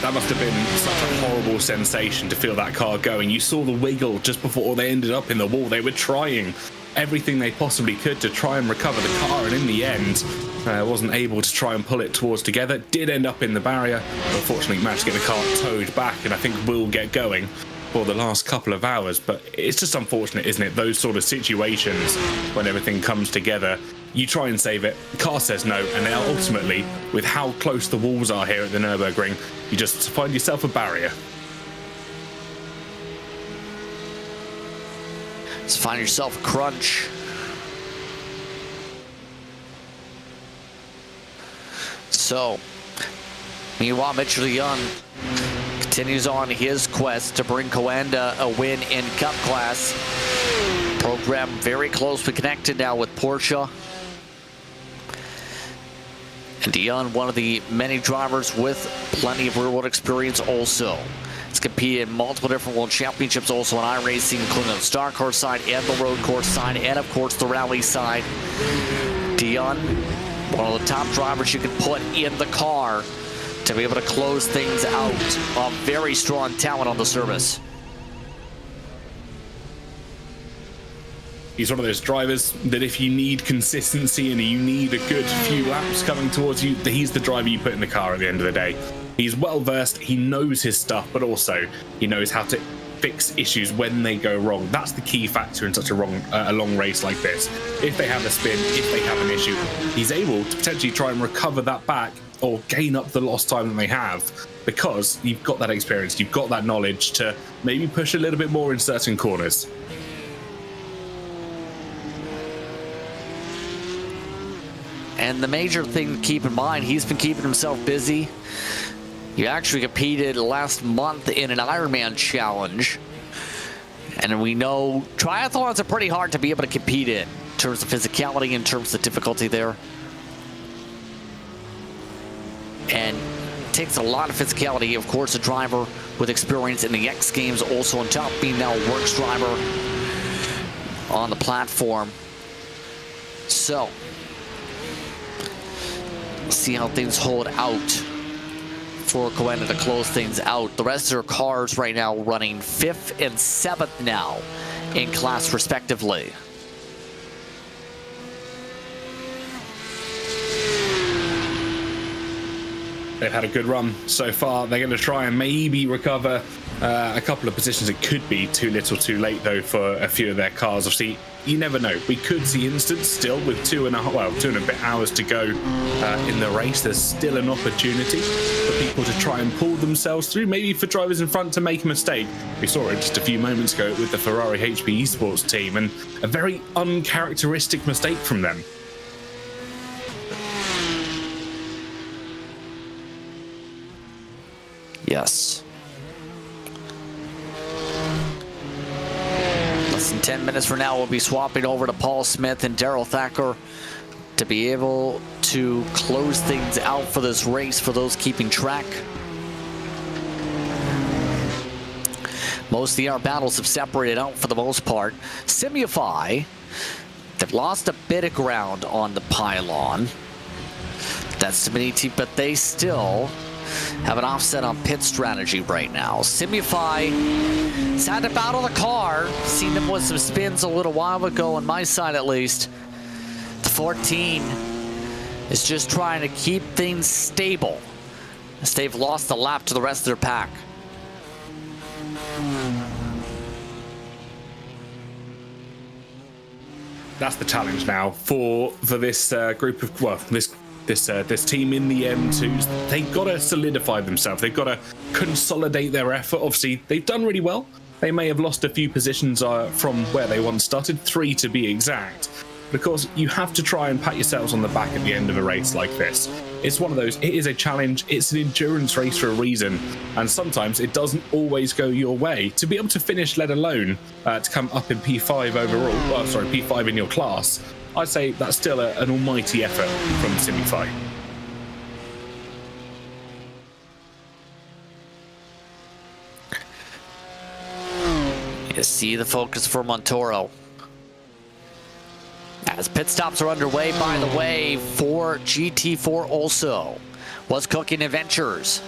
That must have been such a horrible sensation to feel that car going. You saw the wiggle just before they ended up in the wall. They were trying everything they possibly could to try and recover the car, and in the end wasn't able to try and pull it towards together. Did end up in the barrier, but unfortunately managed to get the car towed back, and I think will get going for the last couple of hours. But it's just unfortunate, isn't it, those sort of situations when everything comes together. You try and save it, the car says no, and then ultimately, with how close the walls are here at the Nürburgring, you just find yourself a barrier. Let's find yourself a crunch. So, meanwhile, Mitchell Young continues on his quest to bring Coanda a win in Cup class. Program very closely connected now with Porsche. And Dion, one of the many drivers with plenty of real-world experience also. He's competed in multiple different world championships also on iRacing, including the Star Course side and the road course side, and of course the rally side. Dion, one of the top drivers you can put in the car to be able to close things out. A very strong talent on the service. He's one of those drivers that if you need consistency and you need a good few laps coming towards you, he's the driver you put in the car at the end of the day. He's well versed, he knows his stuff, but also he knows how to fix issues when they go wrong. That's the key factor in such a long race like this. If they have a spin, if they have an issue, he's able to potentially try and recover that back or gain up the lost time that they have, because you've got that experience, you've got that knowledge to maybe push a little bit more in certain corners. And the major thing to keep in mind, he's been keeping himself busy. He actually competed last month in an Ironman challenge. And we know triathlons are pretty hard to be able to compete in terms of physicality, in terms of difficulty there. And it takes a lot of physicality. Of course, a driver with experience in the X Games, also on top being now a works driver on the platform. So, see how things hold out for Coanda to close things out. The rest of their cars right now running 5th and 7th now in class respectively. They've had a good run so far. They're going to try and maybe recover a couple of positions. It could be too little too late though for a few of their cars. Obviously, you never know. We could see instants still with 2 and a bit hours to go in the race. There's still an opportunity for people to try and pull themselves through, maybe for drivers in front to make a mistake. We saw it just a few moments ago with the Ferrari HP Esports team, and a very uncharacteristic mistake from them. Yes. Less than 10 minutes from now, we'll be swapping over to Paul Smith and Daryl Thacker to be able to close things out for this race for those keeping track. Most of the hour battles have separated out for the most part. Simify, they've lost a bit of ground on the pylon. That's Diminity, but they still have an offset on pit strategy right now. Simify has had to battle the car. Seen them with some spins a little while ago on my side at least. The 14 is just trying to keep things stable as they've lost the lap to the rest of their pack. That's the challenge now for this group of, well, this team in the M2s. They've got to solidify themselves. They've got to consolidate their effort. Obviously, they've done really well. They may have lost a few positions from where they once started, 3 to be exact. But of course, you have to try and pat yourselves on the back at the end of a race like this. It's one of those, it is a challenge, it's an endurance race for a reason, and sometimes it doesn't always go your way. To be able to finish, let alone to come up in P5 overall, well, sorry, P5 in your class, I'd say that's still an almighty effort from Simify. You see the focus for Montoro. As pit stops are underway, by the way, for GT4 also. What's cooking Adventures?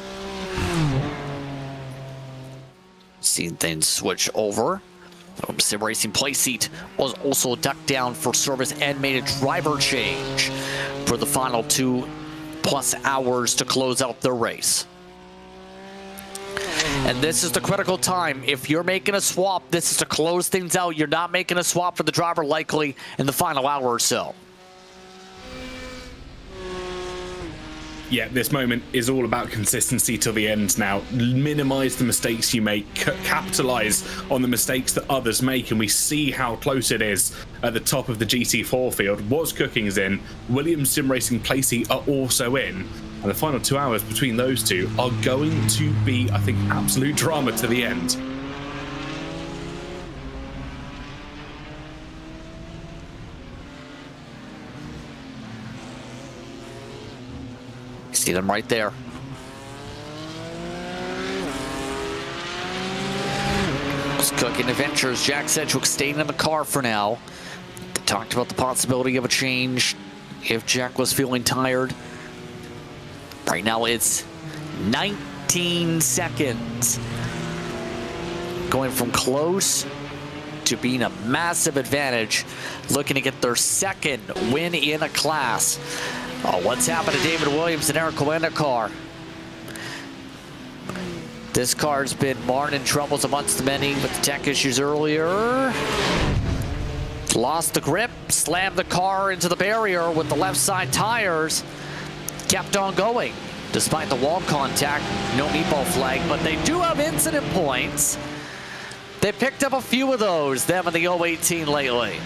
Seeing things switch over. Sim Racing place seat was also ducked down for service and made a driver change for the final 2+ hours to close out their race. And this is the critical time. If you're making a swap, this is to close things out. You're not making a swap for the driver likely in the final hour or so. Yeah, this moment is all about consistency till the end now. Minimize the mistakes you make, capitalize on the mistakes that others make, and we see how close it is at the top of the GT4 field. Was Cooking's in, Williams Sim Racing Placey are also in, and the final 2 hours between those two are going to be, I think, absolute drama to the end. See them right there. It's Cooking Adventures. Jack Sedgwick staying in the car for now. They talked about the possibility of a change if Jack was feeling tired. Right now it's 19 seconds. Going from close to being a massive advantage. Looking to get their second win in a class. Oh, what's happened to David Williams and Eric Coenda car? This car's been marred in troubles amongst the many with the tech issues earlier. Lost the grip, slammed the car into the barrier with the left side tires. Kept on going despite the wall contact. No meatball flag, but they do have incident points. They picked up a few of those, them in the 018 lately.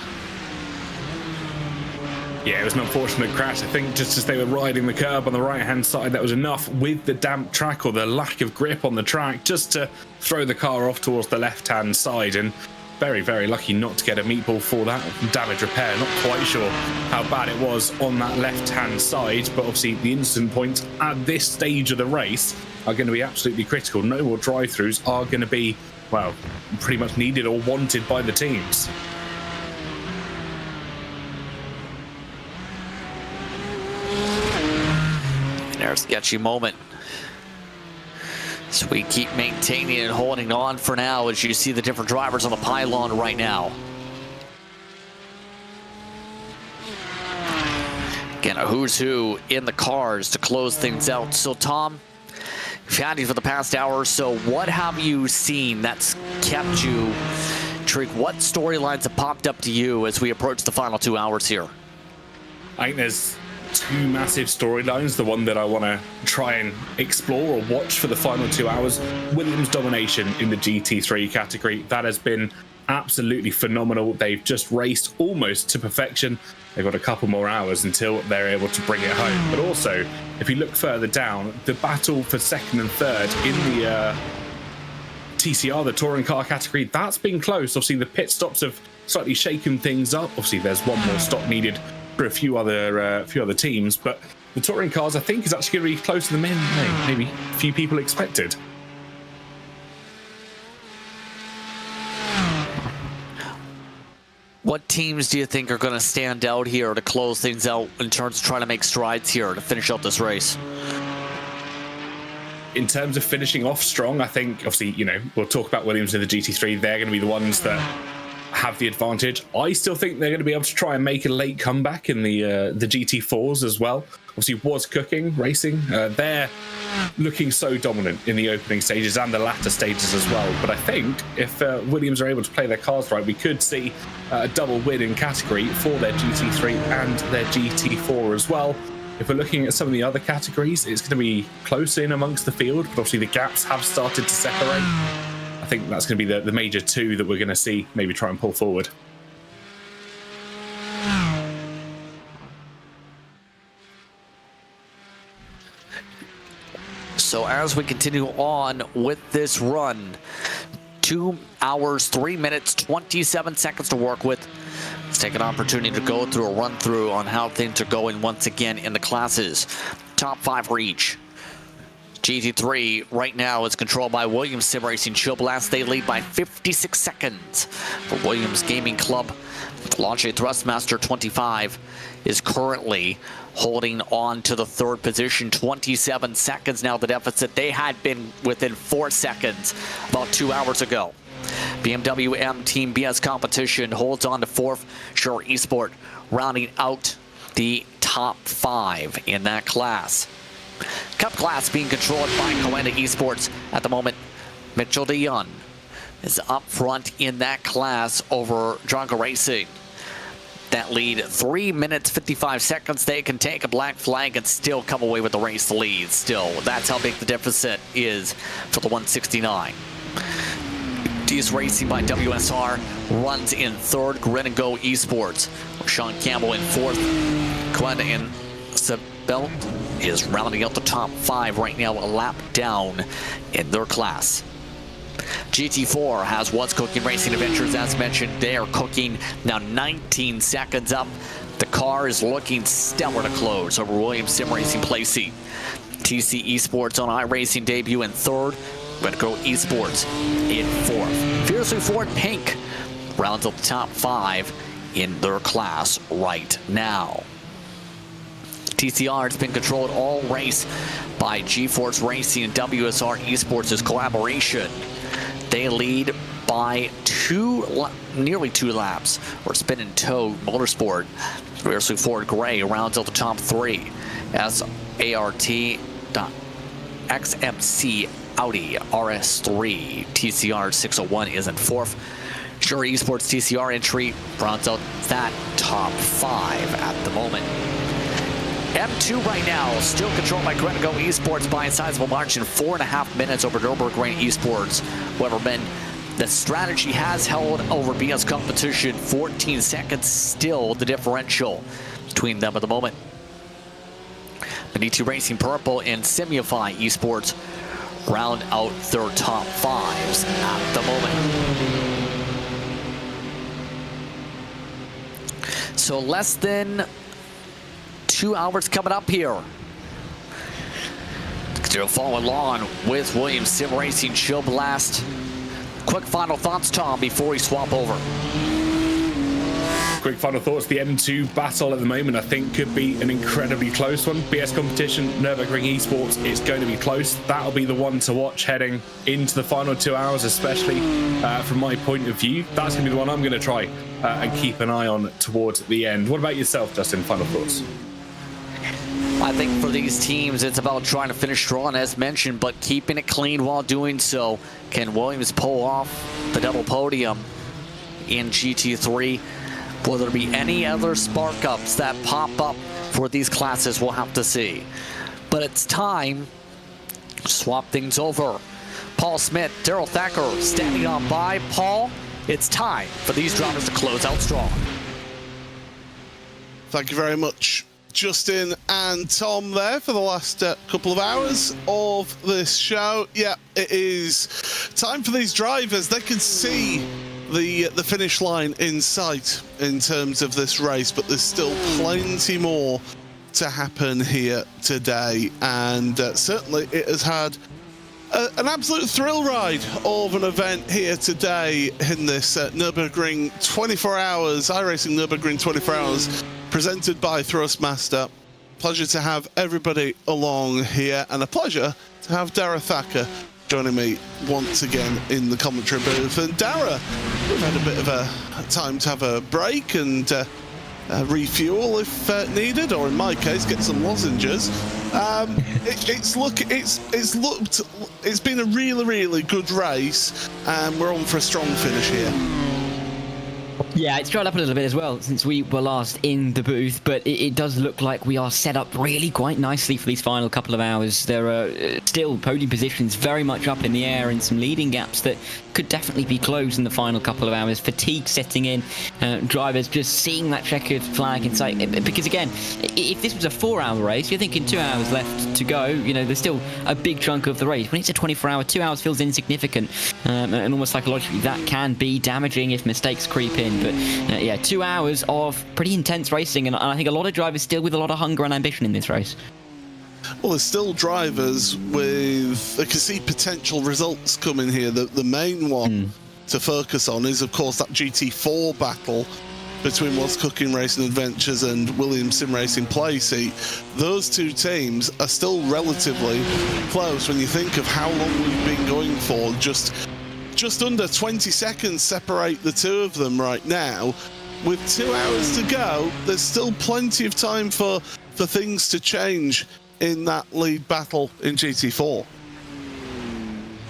Yeah, it was an unfortunate crash. I think just as they were riding the curb on the right-hand side, that was enough with the damp track or the lack of grip on the track just to throw the car off towards the left-hand side. And very, very lucky not to get a meatball for that damage repair. Not quite sure how bad it was on that left-hand side, but obviously the incident points at this stage of the race are going to be absolutely critical. No more drive-throughs are going to be, well, pretty much needed or wanted by the teams. There's a sketchy moment. So we keep maintaining and holding on for now as you see the different drivers on the pylon right now. Again, a who's who in the cars to close things out. So Tom, you've had you for the past hour or so. What have you seen that's kept you intrigued? What storylines have popped up to you as we approach the final 2 hours here? I think there's two massive storylines. The one that I want to try and explore or watch for the final 2 hours, Williams' domination in the GT3 category. That has been absolutely phenomenal. They've just raced almost to perfection. They've got a couple more hours until they're able to bring it home. But also, if you look further down, the battle for second and third in the TCR, the touring car category, that's been close. Obviously, the pit stops have slightly shaken things up. Obviously, there's one more stop needed for a few other teams, but the touring cars, I think, is actually going to be closer than maybe a few people expected. What teams do you think are going to stand out here to close things out in terms of trying to make strides here to finish out this race? In terms of finishing off strong, I think, obviously, you know, we'll talk about Williams in the GT3. They're going to be the ones that have the advantage. I still think they're going to be able to try and make a late comeback in the GT4s as well. Obviously, Was Cooking Racing, they're looking so dominant in the opening stages and the latter stages as well. But I think if Williams are able to play their cards right, we could see a double win in category for their GT3 and their GT4 as well. If we're looking at some of the other categories, it's going to be close in amongst the field, but obviously the gaps have started to separate. I think that's going to be the major two that we're going to see maybe try and pull forward. So as we continue on with this run, 2 hours, 3 minutes, 27 seconds to work with. Let's take an opportunity to go through a run through on how things are going once again in the classes. Top 5 for each. GT3 right now is controlled by Williams Sim Racing Chilblast. They lead by 56 seconds. For Williams Gaming Club, Launcher Thrustmaster 25 is currently holding on to the third position. 27 seconds now the deficit. They had been within 4 seconds about 2 hours ago. BMW M Team BS Competition holds on to fourth. Sure Esport rounding out the top 5 in that class. Cup class being controlled by Coenda Esports at the moment. Mitchell DeYoung is up front in that class over Drongo Racing. that lead. 3 minutes, 55 seconds. They can take a black flag and still come away with the race lead still. That's how big the deficit is for the 169. DS Racing by WSR runs in third. Grin and Go Esports. Sean Campbell in fourth. Quinn and Sabelt is rounding out the top 5 right now, a lap down in their class. GT4 has What's Cooking Racing Adventures, as mentioned. They are cooking now 19 seconds up. The car is looking stellar to close over Williams Sim Racing Placey. TC Esports on iRacing debut in third. Red Go Esports in fourth. Fiercely Ford Pink rounds up the top 5 in their class right now. TCR has been controlled all race by G-Force Racing and WSR Esports' collaboration. They lead by nearly 2 laps. Or Spin and Tow Motorsport. Fiercely Ford Gray rounds out the top 3. SART.XMC Audi RS3 TCR 601 is in fourth. Sure Esports TCR entry rounds out that top 5 at the moment. M2 right now still controlled by Grin and Go Esports by a sizable margin, 4.5 minutes over Nürburgring Esports. However, the strategy has held over BS competition. 14 seconds still the differential between them at the moment. GT3 Racing Purple and Simify Esports round out their top 5s at the moment. So less than 2 hours coming up here. Still following along with Williams Sim Racing Chill Blast. Quick final thoughts, Tom, before we swap over. Quick final thoughts. The M2 battle at the moment, I think, could be an incredibly close one. BS competition, Nürburgring Esports, it's going to be close. That'll be the one to watch heading into the final 2 hours, especially from my point of view. That's going to be the one I'm going to try and keep an eye on towards the end. What about yourself, Justin? Final thoughts? I think for these teams, it's about trying to finish strong, as mentioned, but keeping it clean while doing so. Can Williams pull off the double podium in GT3? Will there be any other spark-ups that pop up for these classes? We'll have to see. But it's time to swap things over. Paul Smith, Daryl Thacker standing on by. Paul, it's time for these drivers to close out strong. Thank you very much, Justin and Tom, there for the last couple of hours of this show. Yeah, it is time for these drivers. They can see the finish line in sight in terms of this race, but there's still plenty more to happen here today, and certainly it has had an absolute thrill ride of an event here today in this Nürburgring 24 hours, iRacing Nürburgring 24 hours, presented by Thrustmaster. Pleasure to have everybody along here, and a pleasure to have Dara Thacker joining me once again in the commentary booth. And Dara, we've had a bit of a time to have a break and refuel if needed, or in my case, get some lozenges. It's been a really good race, and we're on for a strong finish here. Yeah, it's dried up a little bit as well since we were last in the booth, but it does look like we are set up really quite nicely for these final couple of hours. There are still podium positions very much up in the air and some leading gaps that could definitely be closed in the final couple of hours. Fatigue setting in, drivers just seeing that checkered flag in sight. Because again, if this was a 4-hour race, you're thinking 2 hours left to go. You know, there's still a big chunk of the race. When it's a 24-hour, 2 hours feels insignificant, and almost psychologically that can be damaging if mistakes creep in. But yeah, 2 hours of pretty intense racing, and I think a lot of drivers still with a lot of hunger and ambition in this race. Well, there's still drivers with that can see potential results coming here. The main one to focus on is, of course, that GT4 battle between What's Cooking Racing Adventures and Williams Sim Racing Placey. Those two teams are still relatively close when you think of how long we've been going for. Just under 20 seconds separate the two of them right now. With 2 hours to go, there's still plenty of time for things to change in that lead battle in GT4.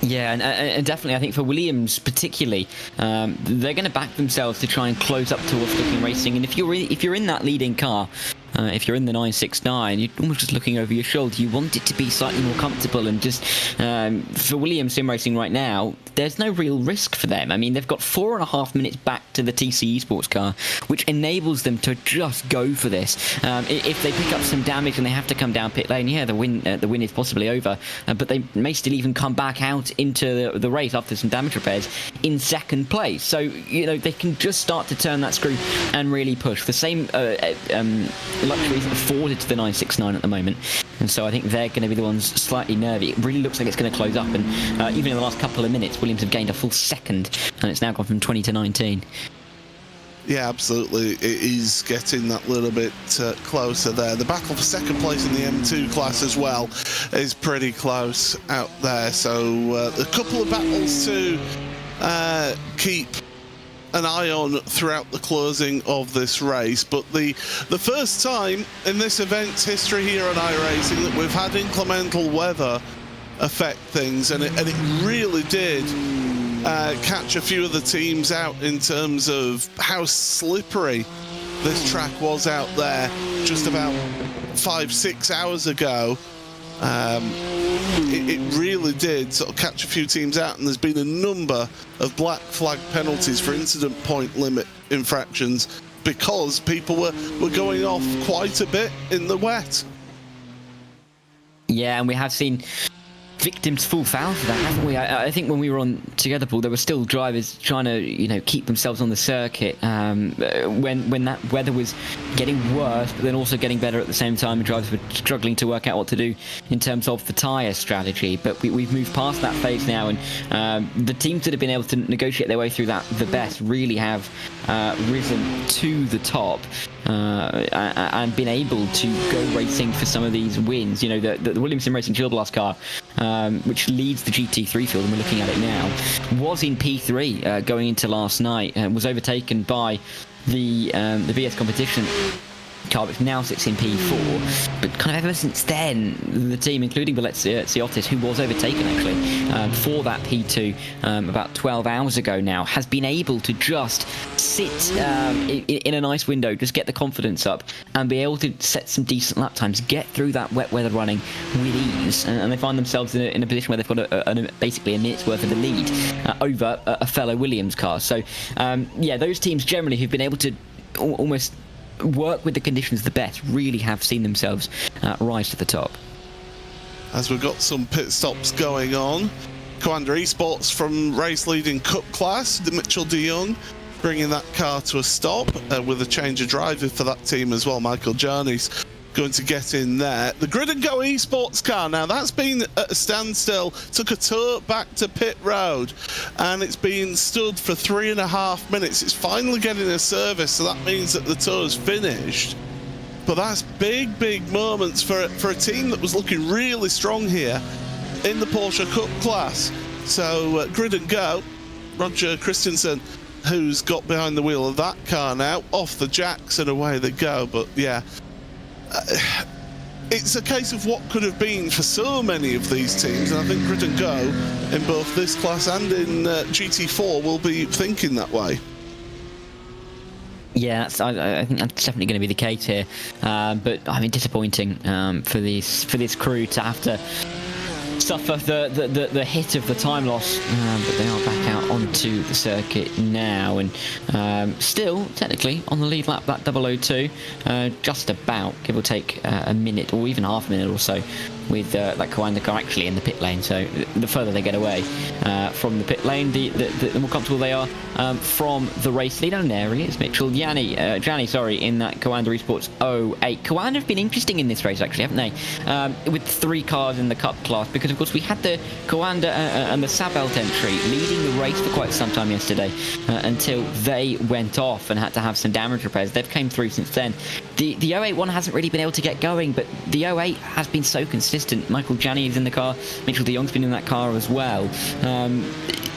Yeah, and definitely, I think for Williams particularly, they're going to back themselves to try and close up towards Nürburgring Racing. And if you're in that leading car, if you're in the 969, you're almost just looking over your shoulder. You want it to be slightly more comfortable, and just for Williams Sim Racing right now, there's no real risk for them. I mean, they've got 4.5 minutes back to the TCE sports car, which enables them to just go for this. If they pick up some damage and they have to come down pit lane, yeah, the win is possibly over, but they may still even come back out into the race after some damage repairs in second place. So, they can just start to turn that screw and really push. The same luxury isn't afforded to the 969 at the moment, and so I think they're going to be the ones slightly nervy. It really looks like it's going to close up, and even in the last couple of minutes, Williams have gained a full second, and it's now gone from 20 to 19. Yeah, absolutely. It is getting that little bit closer there. The battle for second place in the M2 class as well is pretty close out there. So a couple of battles to keep an eye on throughout the closing of this race. But the first time in this event's history here on iRacing that we've had inclemental weather affect things, and it really did catch a few of the teams out in terms of how slippery this track was out there just about 5-6 hours ago. It really did sort of catch a few teams out, and there's been a number of black flag penalties for incident point limit infractions because people were going off quite a bit in the wet. Yeah, and we have seen victims fall foul for that, haven't we? I think when we were on together, Paul, there were still drivers trying to, keep themselves on the circuit when that weather was getting worse, but then also getting better at the same time, and drivers were struggling to work out what to do in terms of the tyre strategy. But we've moved past that phase now, and the teams that have been able to negotiate their way through that the best really have risen to the top. And been able to go racing for some of these wins. The Williams Sim Racing Gilblas car, which leads the GT3 field, and we're looking at it now, was in P3 going into last night, was overtaken by the VS competition car, which now sits in P4. But kind of ever since then, the team, including Siotis, who was overtaken actually for that P2 about 12 hours ago now, has been able to just sit in a nice window, just get the confidence up, and be able to set some decent lap times, get through that wet weather running with ease, and they find themselves in a position where they've got basically a minute's worth of a lead over a fellow Williams car. So yeah, those teams generally who've been able to almost work with the conditions the best really have seen themselves rise to the top. As we've got some pit stops going on, Commander Esports from race leading Cup class, Mitchell de Jong bringing that car to a stop with a change of driver for that team as well. Michael Jarney's going to get in there. The Grid and Go Esports car, now that's been at a standstill, took a tour back to pit road, and it's been stood for 3.5 minutes. It's finally getting a service, so that means that the tour's finished. But that's big moments for a team that was looking really strong here in the Porsche Cup class. So Grid and Go, Roger Christensen, who's got behind the wheel of that car now, off the jacks and away they go. But yeah, it's a case of what could have been for so many of these teams, and I think Grid and Go in both this class and in GT4 will be thinking that way. Yeah, I think that's definitely going to be the case here. But I mean, disappointing for this crew to have to suffer the hit of the time loss, but they are back out onto the circuit now, and still technically on the lead lap, that 002, just about, give or take a minute or even half a minute or so, with that Coanda car actually in the pit lane. So the further they get away from the pit lane, the more comfortable they are from the race lead. And there he is, Mitchell Jani, in that Coanda Esports 08. Coanda have been interesting in this race actually, haven't they? With 3 cars in the Cup class, because of course we had the Coanda and the Sabelt entry leading the race for quite some time yesterday, until they went off and had to have some damage repairs. They've came through since then. The 08 one hasn't really been able to get going, but the 08 has been so consistent. Michael Jani is in the car, Mitchell de Jong's been in that car as well.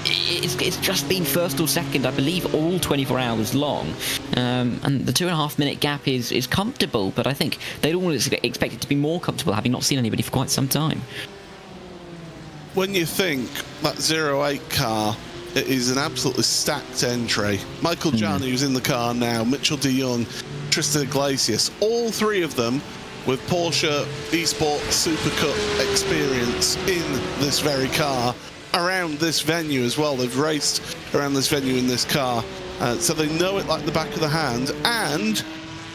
It's just been first or second, I believe, all 24 hours long, and the 2.5 minute gap is comfortable, but I think they'd always expect it to be more comfortable, having not seen anybody for quite some time. when you think that 08 car, it is an absolutely stacked entry. Michael Gianni, who's in the car now, Mitchell de Jong, Tristan Iglesias, all three of them with Porsche Esports Super Cup experience in this very car, around this venue as well. They've raced around this venue in this car, so they know it like the back of the hand, and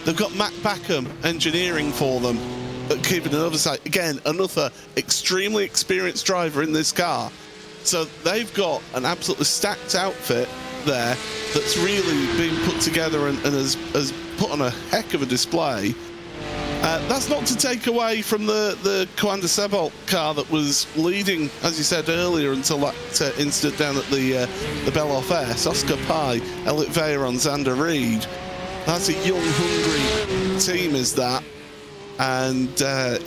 they've got Matt Backham engineering for them, keeping an oversight. Again, another extremely experienced driver in this car. So they've got an absolutely stacked outfit there that's really been put together and has put on a heck of a display. That's not to take away from the Commander Sebald car that was leading, as you said earlier, until that incident down at the Beloff S. Oscar Pye, Elliot Veyron, Xander Reed. That's a young, hungry team, is that. And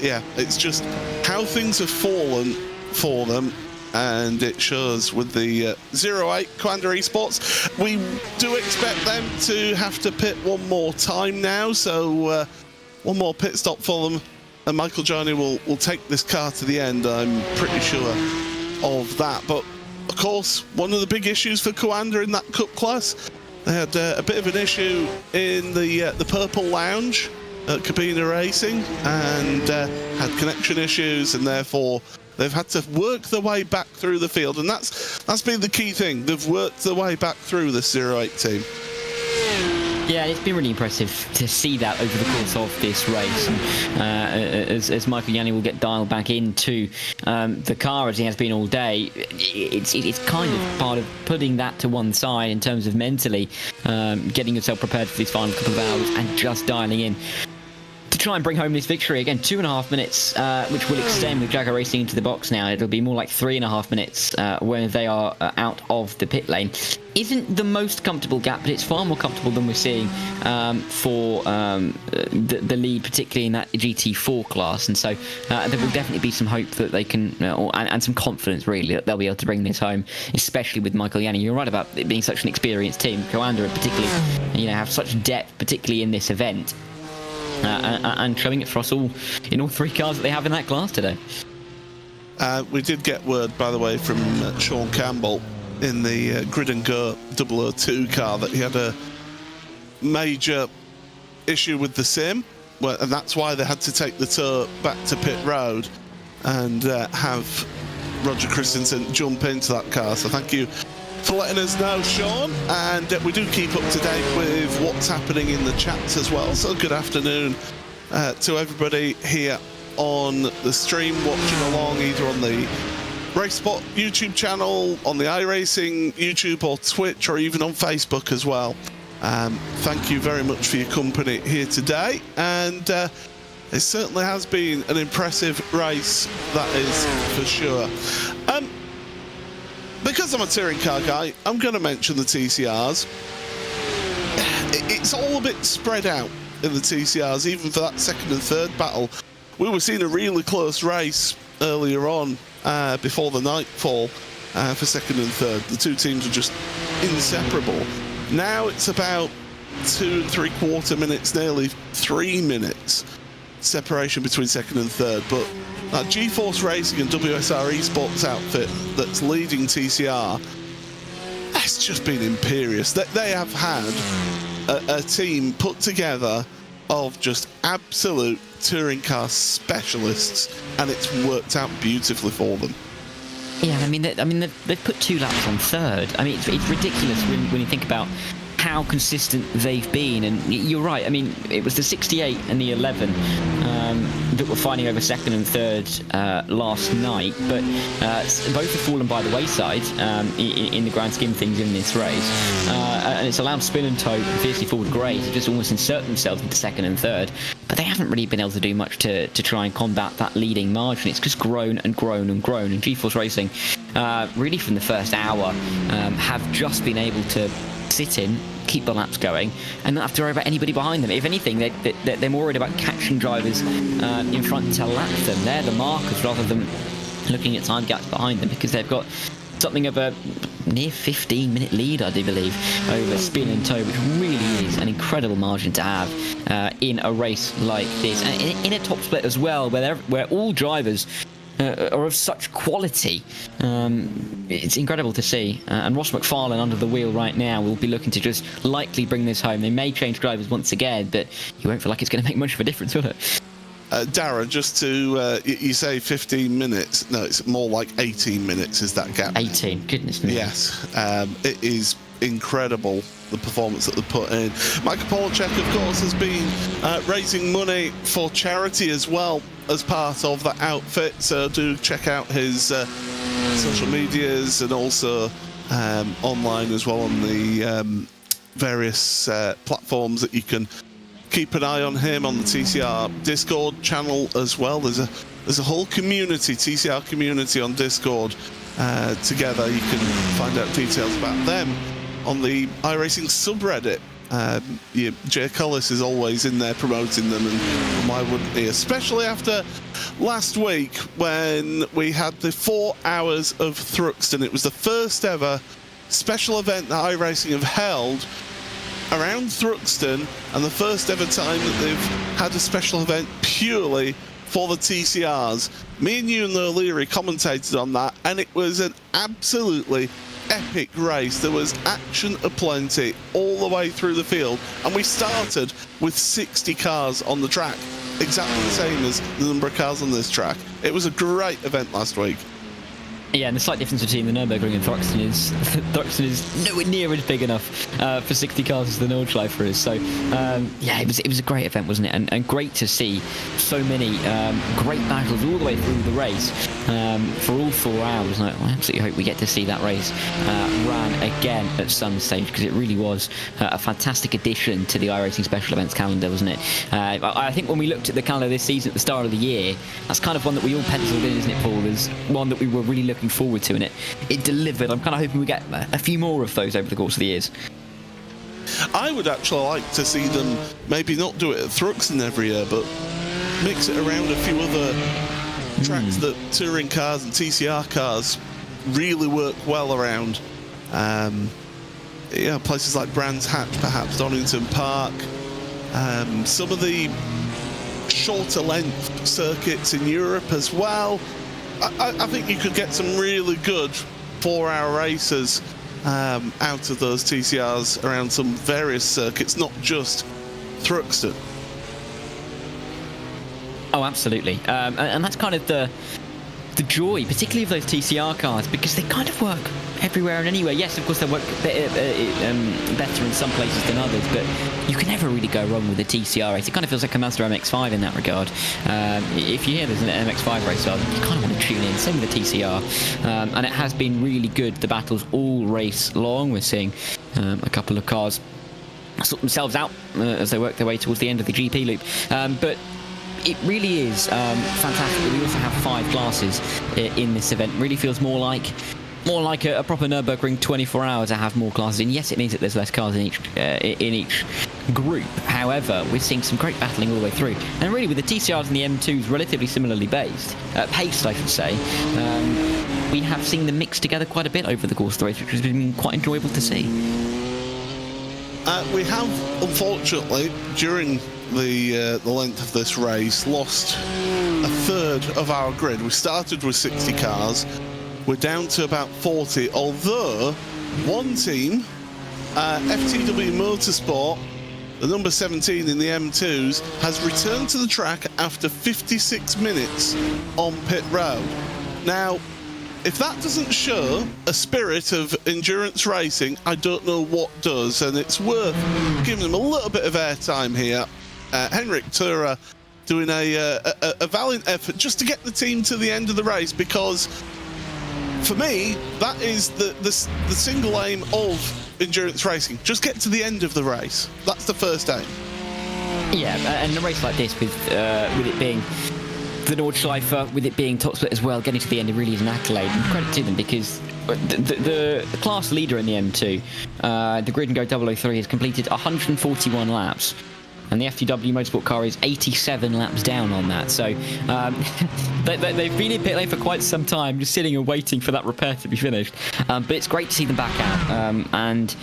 yeah, it's just how things have fallen for them. And it shows with the 08 Commander Esports. We do expect them to have to pit one more time now, so one more pit stop for them, and Michael Gianni will take this car to the end. I'm pretty sure of that. But of course, one of the big issues for Commander in that Cup class, they had a bit of an issue in the Purple Lounge at Cabina Racing, and had connection issues, and therefore they've had to work their way back through the field, and that's been the key thing. They've worked their way back through this 08 team. Yeah, it's been really impressive to see that over the course of this race. And, as Michael Gianni will get dialed back into the car as he has been all day, it's kind of part of putting that to one side in terms of mentally getting yourself prepared for these final couple of hours and just dialing in to try and bring home this victory. Again, 2.5 minutes, which will extend with Jaguar Racing into the box now. It'll be more like 3.5 minutes when they are out of the pit lane. Isn't the most comfortable gap, but it's far more comfortable than we're seeing for the lead, particularly in that GT4 class. And so there will definitely be some hope that they can, and some confidence really, that they'll be able to bring this home, especially with Michael Gianni. You're right about it being such an experienced team. Commander particularly, have such depth, particularly in this event. And showing it for us all in all three cars that they have in that class today. We did get word, by the way, from Sean Campbell in the Grid and Go 002 car that he had a major issue with the sim, and that's why they had to take the tow back to pit road and have Roger Christensen jump into that car. So thank you for letting us know, Sean, and we do keep up to date with what's happening in the chats as well. So good afternoon to everybody here on the stream, watching along either on the RaceSpot YouTube channel, on the iRacing YouTube or Twitch, or even on Facebook as well. Thank you very much for your company here today, and it certainly has been an impressive race, that is for sure. Because I'm a touring car guy, I'm going to mention the TCRs. It's all a bit spread out in the TCRs, even for that second and third battle. We were seeing a really close race earlier on, before the nightfall, for second and third. The two teams are just inseparable. Now it's about 2 3/4 minutes, nearly 3 minutes separation between second and third. But that GeForce Racing and WSR Esports outfit that's leading TCR, that's just been imperious. They have had a team put together of just absolute touring car specialists, and it's worked out beautifully for them. Yeah, I mean, they've put 2 laps on third. I mean, it's ridiculous when you think about how consistent they've been. And you're right. I mean, it was the 68 and the 11 that were fighting over second and third last night, but both have fallen by the wayside in the grand scheme of things in this race. And it's allowed Spin and Toe, fiercely forward Grey, to just almost insert themselves into second and third. But they haven't really been able to do much to try and combat that leading margin. It's just grown and grown and grown. And GeForce Racing, really from the first hour, have just been able to sit in, keep the laps going, and not have to worry about anybody behind them. If anything, they're more worried about catching drivers in front to lap them. They're the markers rather than looking at time gaps behind them, because they've got something of a near 15-minute lead, I do believe, over Spin and Toe, which really is an incredible margin to have in a race like this, and in a top split as well, where all drivers are of such quality. It's incredible to see. And Ross McFarlane under the wheel right now will be looking to just likely bring this home. They may change drivers once again, but you won't feel like it's going to make much of a difference, will it? Darren, just to, you say 15 minutes. No, it's more like 18 minutes is that gap. 18, goodness me. Yes, it is incredible, the performance that they put in. Michael Polacek, of course, has been raising money for charity as well as part of that outfit, so do check out his social medias and also online as well on the various platforms that you can keep an eye on him on the TCR Discord channel as well. There's a whole community, TCR community on Discord together. You can find out details about them on the iRacing subreddit. Jay Cullis is always in there promoting them, and why wouldn't he? Especially after last week when we had the 4 hours of Thruxton. It was the first ever special event that iRacing have held around Thruxton, and the first ever time that they've had a special event purely for the TCRs. Me and you and O'Leary commentated on that, and it was an absolutely epic race. There was action aplenty all the way through the field, and we started with 60 cars on the track, exactly the same as the number of cars on this track. It was a great event last week. Yeah, and the slight difference between the Nürburgring and Thruxton is nowhere near as big enough for 60 cars as the Nordschleife is. So, yeah, it was a great event, wasn't it? And great to see so many great battles all the way through the race for all 4 hours. And I absolutely hope we get to see that race run again at some stage, because it really was a fantastic addition to the iRacing special events calendar, wasn't it? I think when we looked at the calendar this season at the start of the year, that's kind of one that we all penciled in, isn't it, Paul? As one that we were really looking forward to, and it delivered. I'm kind of hoping we get a few more of those over the course of the years. I would actually like to see them maybe not do it at Thruxton every year, but mix it around a few other tracks that touring cars and TCR cars really work well around. Places like Brands Hatch, perhaps Donington Park, some of the shorter length circuits in Europe as well. I think you could get some really good 4-hour races out of those TCRs around some various circuits, not just Thruxton. Oh, absolutely. And that's kind of the joy, particularly of those TCR cars, because they kind of work everywhere and anywhere. Yes, of course, they work better in some places than others, but you can never really go wrong with a TCR race. It kind of feels like a Mazda MX-5 in that regard. If you hear there's an MX-5 race on, you kind of want to tune in. Same with the TCR. And it has been really good, the battles all race long. We're seeing a couple of cars sort themselves out as they work their way towards the end of the GP loop. But it really is fantastic. We also have 5 classes in this event. Really feels more like a proper Nürburgring 24 hours to have more classes in. Yes, it means that there's less cars in each group. However, we're seeing some great battling all the way through. And really, with the TCRs and the M2s relatively similarly paced, I should say, we have seen them mix together quite a bit over the course of the race, which has been quite enjoyable to see. We have, unfortunately, during the length of this race, lost a third of our grid. We started with 60 cars. We're down to about 40, although one team, FTW Motorsport, the number 17 in the M2s, has returned to the track after 56 minutes on pit road. Now, if that doesn't show a spirit of endurance racing, I don't know what does, and it's worth giving them a little bit of airtime here. Henrik Thura doing a valiant effort just to get the team to the end of the race, because for me, that is the single aim of endurance racing. Just get to the end of the race. That's the first aim. Yeah, and a race like this, with it being the Nordschleife, with it being top split as well, getting to the end, it really is an accolade. And credit to them, because the class leader in the M2, the Grid and Go 003, has completed 141 laps. And the FTW Motorsport car is 87 laps down on that. So they've been in pit lane for quite some time, just sitting and waiting for that repair to be finished. But it's great to see them back out. And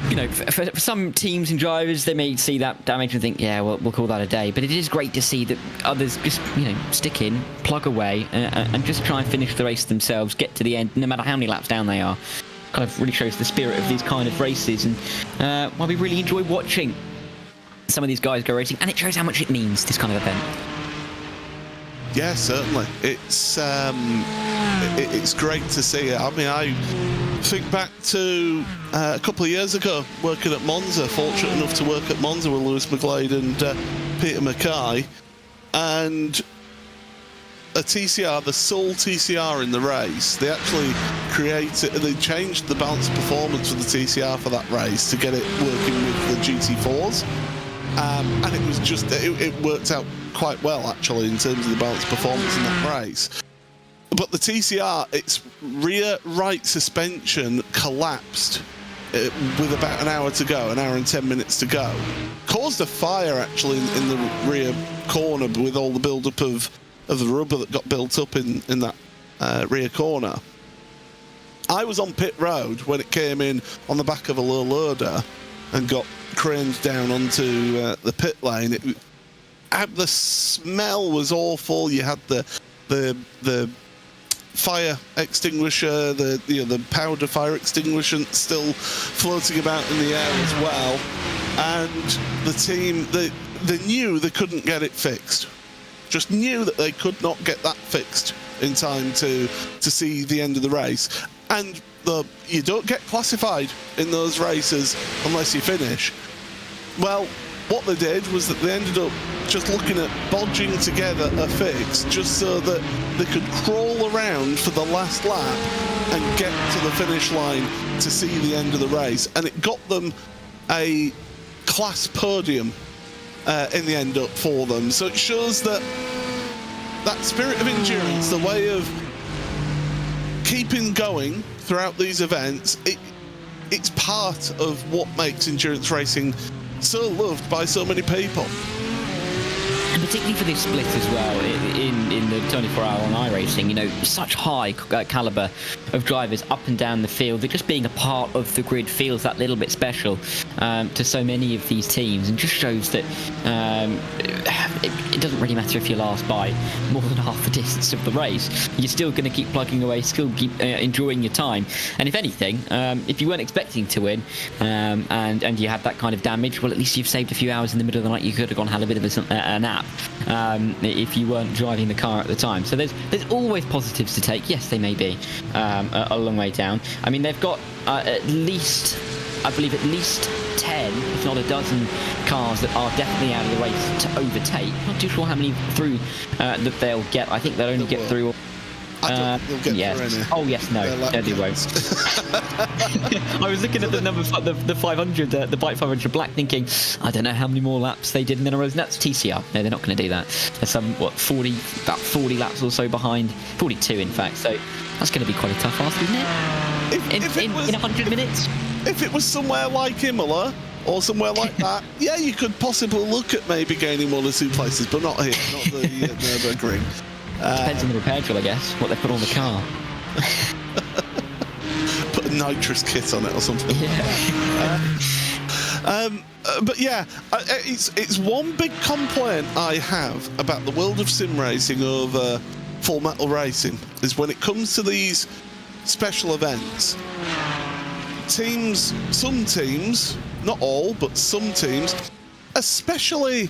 you know, for some teams and drivers, they may see that damage and think, yeah, well, we'll call that a day. But it is great to see that others just, you know, stick in, plug away, and just try and finish the race themselves, get to the end, no matter how many laps down they are. Kind of really shows the spirit of these kind of races, and why we really enjoy watching some of these guys go racing, and it shows how much it means, this kind of event. Yeah, certainly. It's great to see it. I mean, I think back to a couple of years ago working at Monza, fortunate enough to work at Monza with Lewis McGlade and Peter Mackay, and a TCR, the sole TCR in the race, they actually they changed the balance performance for the TCR for that race to get it working with the GT4s. And it was just, it worked out quite well, actually, in terms of the balance performance in that race. But the TCR, its rear right suspension collapsed with about an hour to go, an hour and 10 minutes to go. Caused a fire, actually, in the rear corner with all the build-up of the rubber that got built up in that rear corner. I was on pit road when it came in on the back of a low loader and got craned down onto the pit lane. The smell was awful. You had the fire extinguisher, the powder fire extinguisher still floating about in the air as well. And the team, they knew they couldn't get it fixed. Just knew that they could not get that fixed in time to see the end of the race. And you don't get classified in those races unless you finish. Well, what they did was that they ended up just looking at bodging together a fix just so that they could crawl around for the last lap and get to the finish line to see the end of the race. And it got them a class podium in the end up for them. So it shows that spirit of endurance, the way of keeping going throughout these events, it's part of what makes endurance racing so loved by so many people. And particularly for this split as well, in the 24-hour on iRacing, you know, such high caliber of drivers up and down the field, that just being a part of the grid feels that little bit special to so many of these teams, and just shows that it doesn't really matter if you're last by more than half the distance of the race. You're still going to keep plugging away, still keep enjoying your time. And if anything, if you weren't expecting to win and you had that kind of damage, well, at least you've saved a few hours in the middle of the night. You could have gone and had a bit of a nap if you weren't driving the car at the time. So there's always positives to take. Yes, they may be a long way down. I mean, they've got at least 10, if not a dozen cars that are definitely out of the race to overtake. Not too sure how many through that they'll get. I think they'll only get through. I don't think they'll get through any. Oh yes, no, they won't. I was looking at the number, the 500, the Bike 500 Black, thinking, I don't know how many more laps they did in a row. That's TCR. No, they're not going to do that. There's about 40 laps or so behind, 42 in fact. So that's going to be quite a tough ask, isn't it? In 100 minutes. If it was somewhere like Imola or somewhere like that, yeah, you could possibly look at maybe gaining one or two places, but not here, not the Nürburgring. Depends on the repair drill, I guess, what they put on the car. Put a nitrous kit on it or something. Yeah. But yeah, it's one big complaint I have about the world of sim racing over full metal racing, is when it comes to these special events. Some teams, not all, but some teams, especially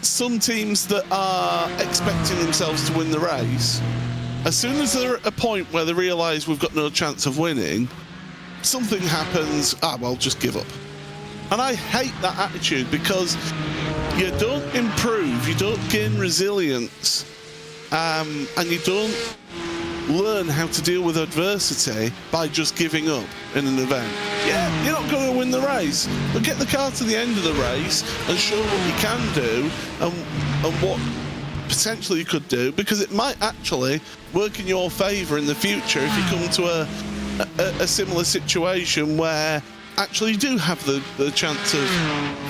some teams that are expecting themselves to win the race, as soon as they're at a point where they realise we've got no chance of winning, something happens, well, just give up. And I hate that attitude, because you don't improve, you don't gain resilience, and you don't learn how to deal with adversity by just giving up in an event. Yeah, you're not going to win the race, but get the car to the end of the race and show what you can do and what potentially you could do, because it might actually work in your favour in the future if you come to a similar situation where actually you do have the chance of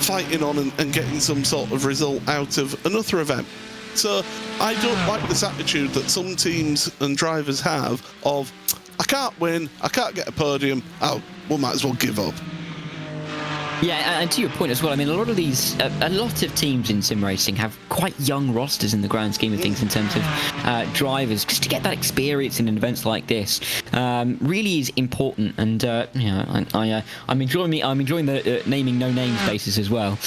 fighting on and getting some sort of result out of another event. So I don't like this attitude that some teams and drivers have of, I can't win, I can't get a podium, we might as well give up. Yeah, and to your point as well, I mean, a lot of teams in sim racing have quite young rosters in the grand scheme of things in terms of drivers. Just to get that experience in events like this really is important. And I'm enjoying the naming no names basis as well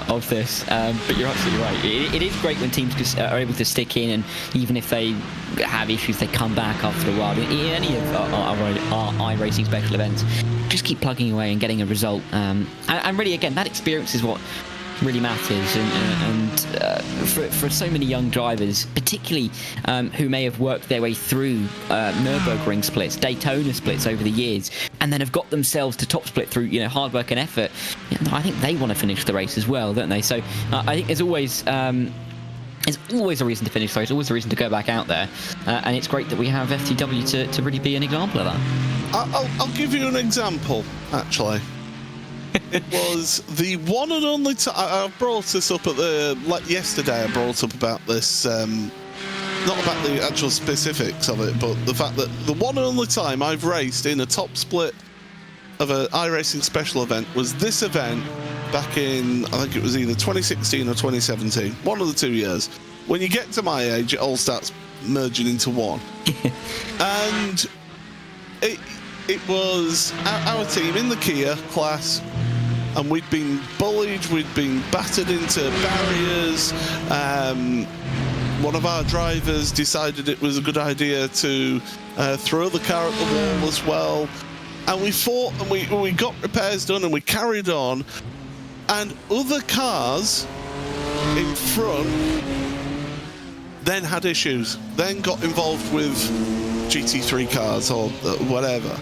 of this. But you're absolutely right. It is great when teams are able to stick in, and even if they have issues, they come back after a while. In any of our iRacing special events, just keep plugging away and getting a result. And really, again, that experience is what really matters. And for so many young drivers, particularly who may have worked their way through Nürburgring splits, Daytona splits over the years, and then have got themselves to top split through hard work and effort, I think they want to finish the race as well, don't they? So I think there's always a reason to finish. There's always a reason to go back out there, and it's great that we have FTW to really be an example of that. I'll give you an example, actually. It was the one and only time I brought this up yesterday. I brought up about this, not about the actual specifics of it, but the fact that the one and only time I've raced in a top split of an iRacing special event was this event back in, I think it was either 2016 or 2017, one of the 2 years. When you get to my age, it all starts merging into one. And it was our team in the Kia class, and we'd been bullied, we'd been battered into barriers. One of our drivers decided it was a good idea to throw the car at the wall as well. And we fought, and we got repairs done, and we carried on. And other cars in front then had issues, then got involved with GT3 cars or whatever.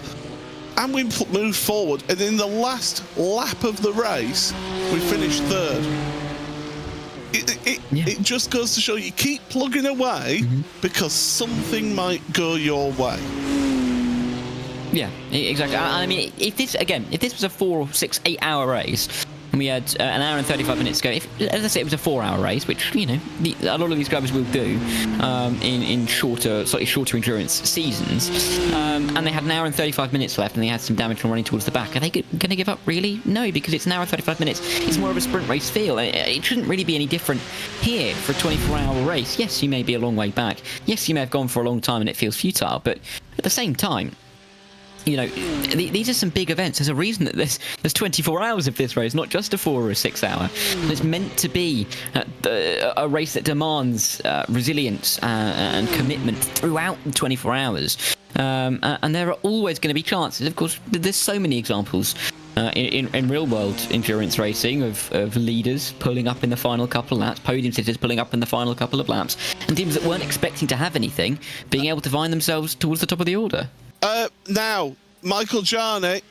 And we moved forward, and in the last lap of the race, we finished third. It just goes to show you keep plugging away, because something might go your way. Yeah, exactly. I mean, if this was a 4, 6, 8 hour race, and we had an hour and 35 minutes to go, let's say it was a 4 hour race, which, a lot of these drivers will do in slightly shorter endurance seasons, and they had an hour and 35 minutes left, and they had some damage from running towards the back, are they going to give up? Really? No, because it's an hour and 35 minutes. It's more of a sprint race feel. It shouldn't really be any different here for a 24-hour race. Yes, you may be a long way back. Yes, you may have gone for a long time and it feels futile, but at the same time, these are some big events. There's a reason that there's 24 hours of this race, not just a 4 or a 6 hour. It's meant to be a race that demands resilience and commitment throughout the 24 hours. And there are always going to be chances. Of course, there's so many examples in real-world endurance racing of leaders pulling up in the final couple of laps, podium sitters pulling up in the final couple of laps, and teams that weren't expecting to have anything being able to find themselves towards the top of the order. Now, Michael Jarney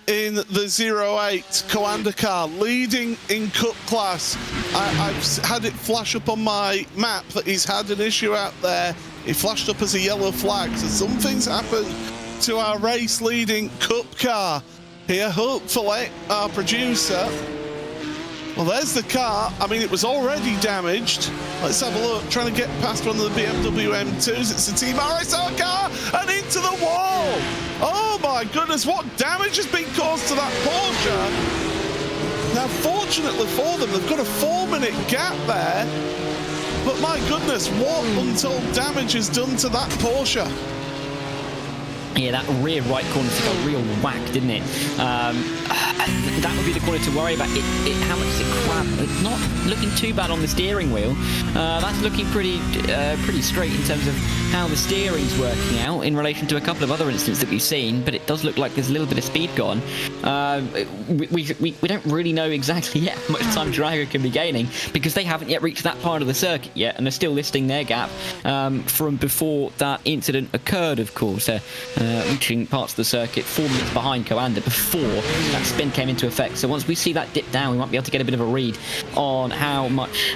in the 08 Coanda car, leading in Cup class. I've had it flash up on my map that he's had an issue out there. It flashed up as a yellow flag, so something's happened to our race-leading Cup car here. Hopefully, our producer... Well, there's the car. I mean, it was already damaged. Let's have a look. Trying to get past one of the BMW M2s. It's the Team RSR car and into the wall. Oh, my goodness. What damage has been caused to that Porsche? Now, fortunately for them, they've got a 4-minute gap there. But my goodness, what untold damage is done to that Porsche? Yeah, that rear right corner took a real whack, didn't it? That would be the corner to worry about. How much does it grab? It's not looking too bad on the steering wheel. That's looking pretty straight in terms of how the steering's working out in relation to a couple of other incidents that we've seen, but it does look like there's a little bit of speed gone. We don't really know exactly yet how much time Drago can be gaining, because they haven't yet reached that part of the circuit yet, and they're still listing their gap from before that incident occurred, of course. Reaching parts of the circuit 4 minutes behind Coanda before that spin came into effect. So once we see that dip down, we might be able to get a bit of a read on how much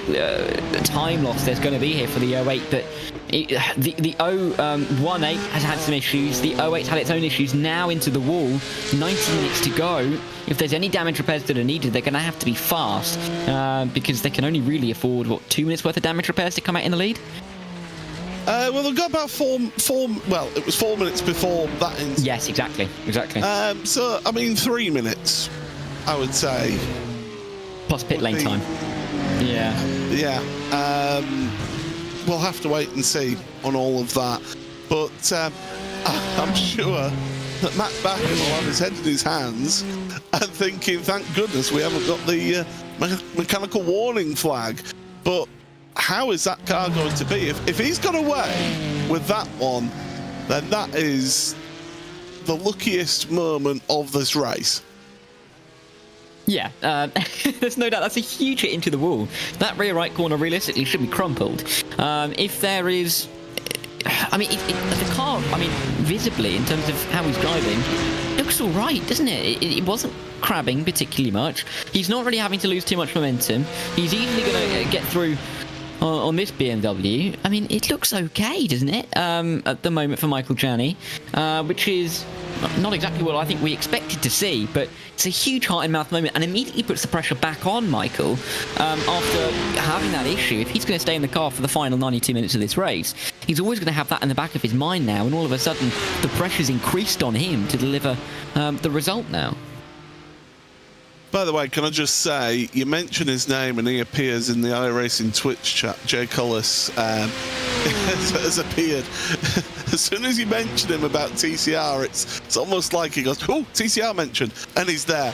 time loss there's going to be here for the 08. But the 018 has had some issues. The 08's had its own issues now into the wall. 90 minutes to go. If there's any damage repairs that are needed, they're going to have to be fast because they can only really afford, 2 minutes worth of damage repairs to come out in the lead? Well, they've got about well, it was 4 minutes before that incident. Yes, exactly. So, I mean, 3 minutes. I would say. Plus pit lane time. Yeah. Yeah. We'll have to wait and see on all of that. But I'm sure that Matt Backer will have his head in his hands and thinking, thank goodness we haven't got the mechanical warning flag. But how is that car going to be? If he's got away with that one, then that is the luckiest moment of this race. Yeah, there's no doubt that's a huge hit into the wall. That rear right corner realistically should be crumpled. If there is... I mean, the car, I mean, visibly, in terms of how he's driving, looks all right, doesn't it? It wasn't crabbing particularly much. He's not really having to lose too much momentum. He's easily going to get through on this BMW. I mean, it looks okay, doesn't it, at the moment for Michael Janney, which is not exactly what I think we expected to see, but it's a huge heart-in-mouth moment and immediately puts the pressure back on Michael after having that issue. If he's going to stay in the car for the final 92 minutes of this race, he's always going to have that in the back of his mind now, and all of a sudden the pressure's increased on him to deliver the result now. By the way, can I just say, you mention his name and he appears in the iRacing Twitch chat. Jay Collis has appeared. As soon as you mention him about TCR, it's almost like he goes, oh, TCR mentioned, and he's there.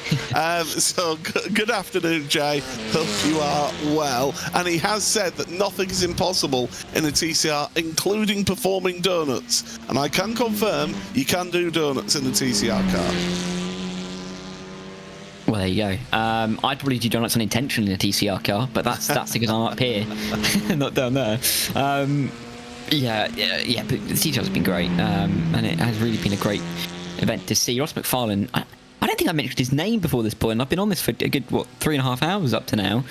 So good afternoon, Jay. Hope you are well. And he has said that nothing is impossible in a TCR, including performing donuts. And I can confirm you can do donuts in a TCR car. Well, there you go. I'd probably do donuts unintentionally in a TCR car, but that's because I'm up here, not down there. Yeah, but the TCR's been great, and it has really been a great event to see. Ross McFarlane, I don't think I mentioned his name before this point. I've been on this for a good, 3.5 hours up to now,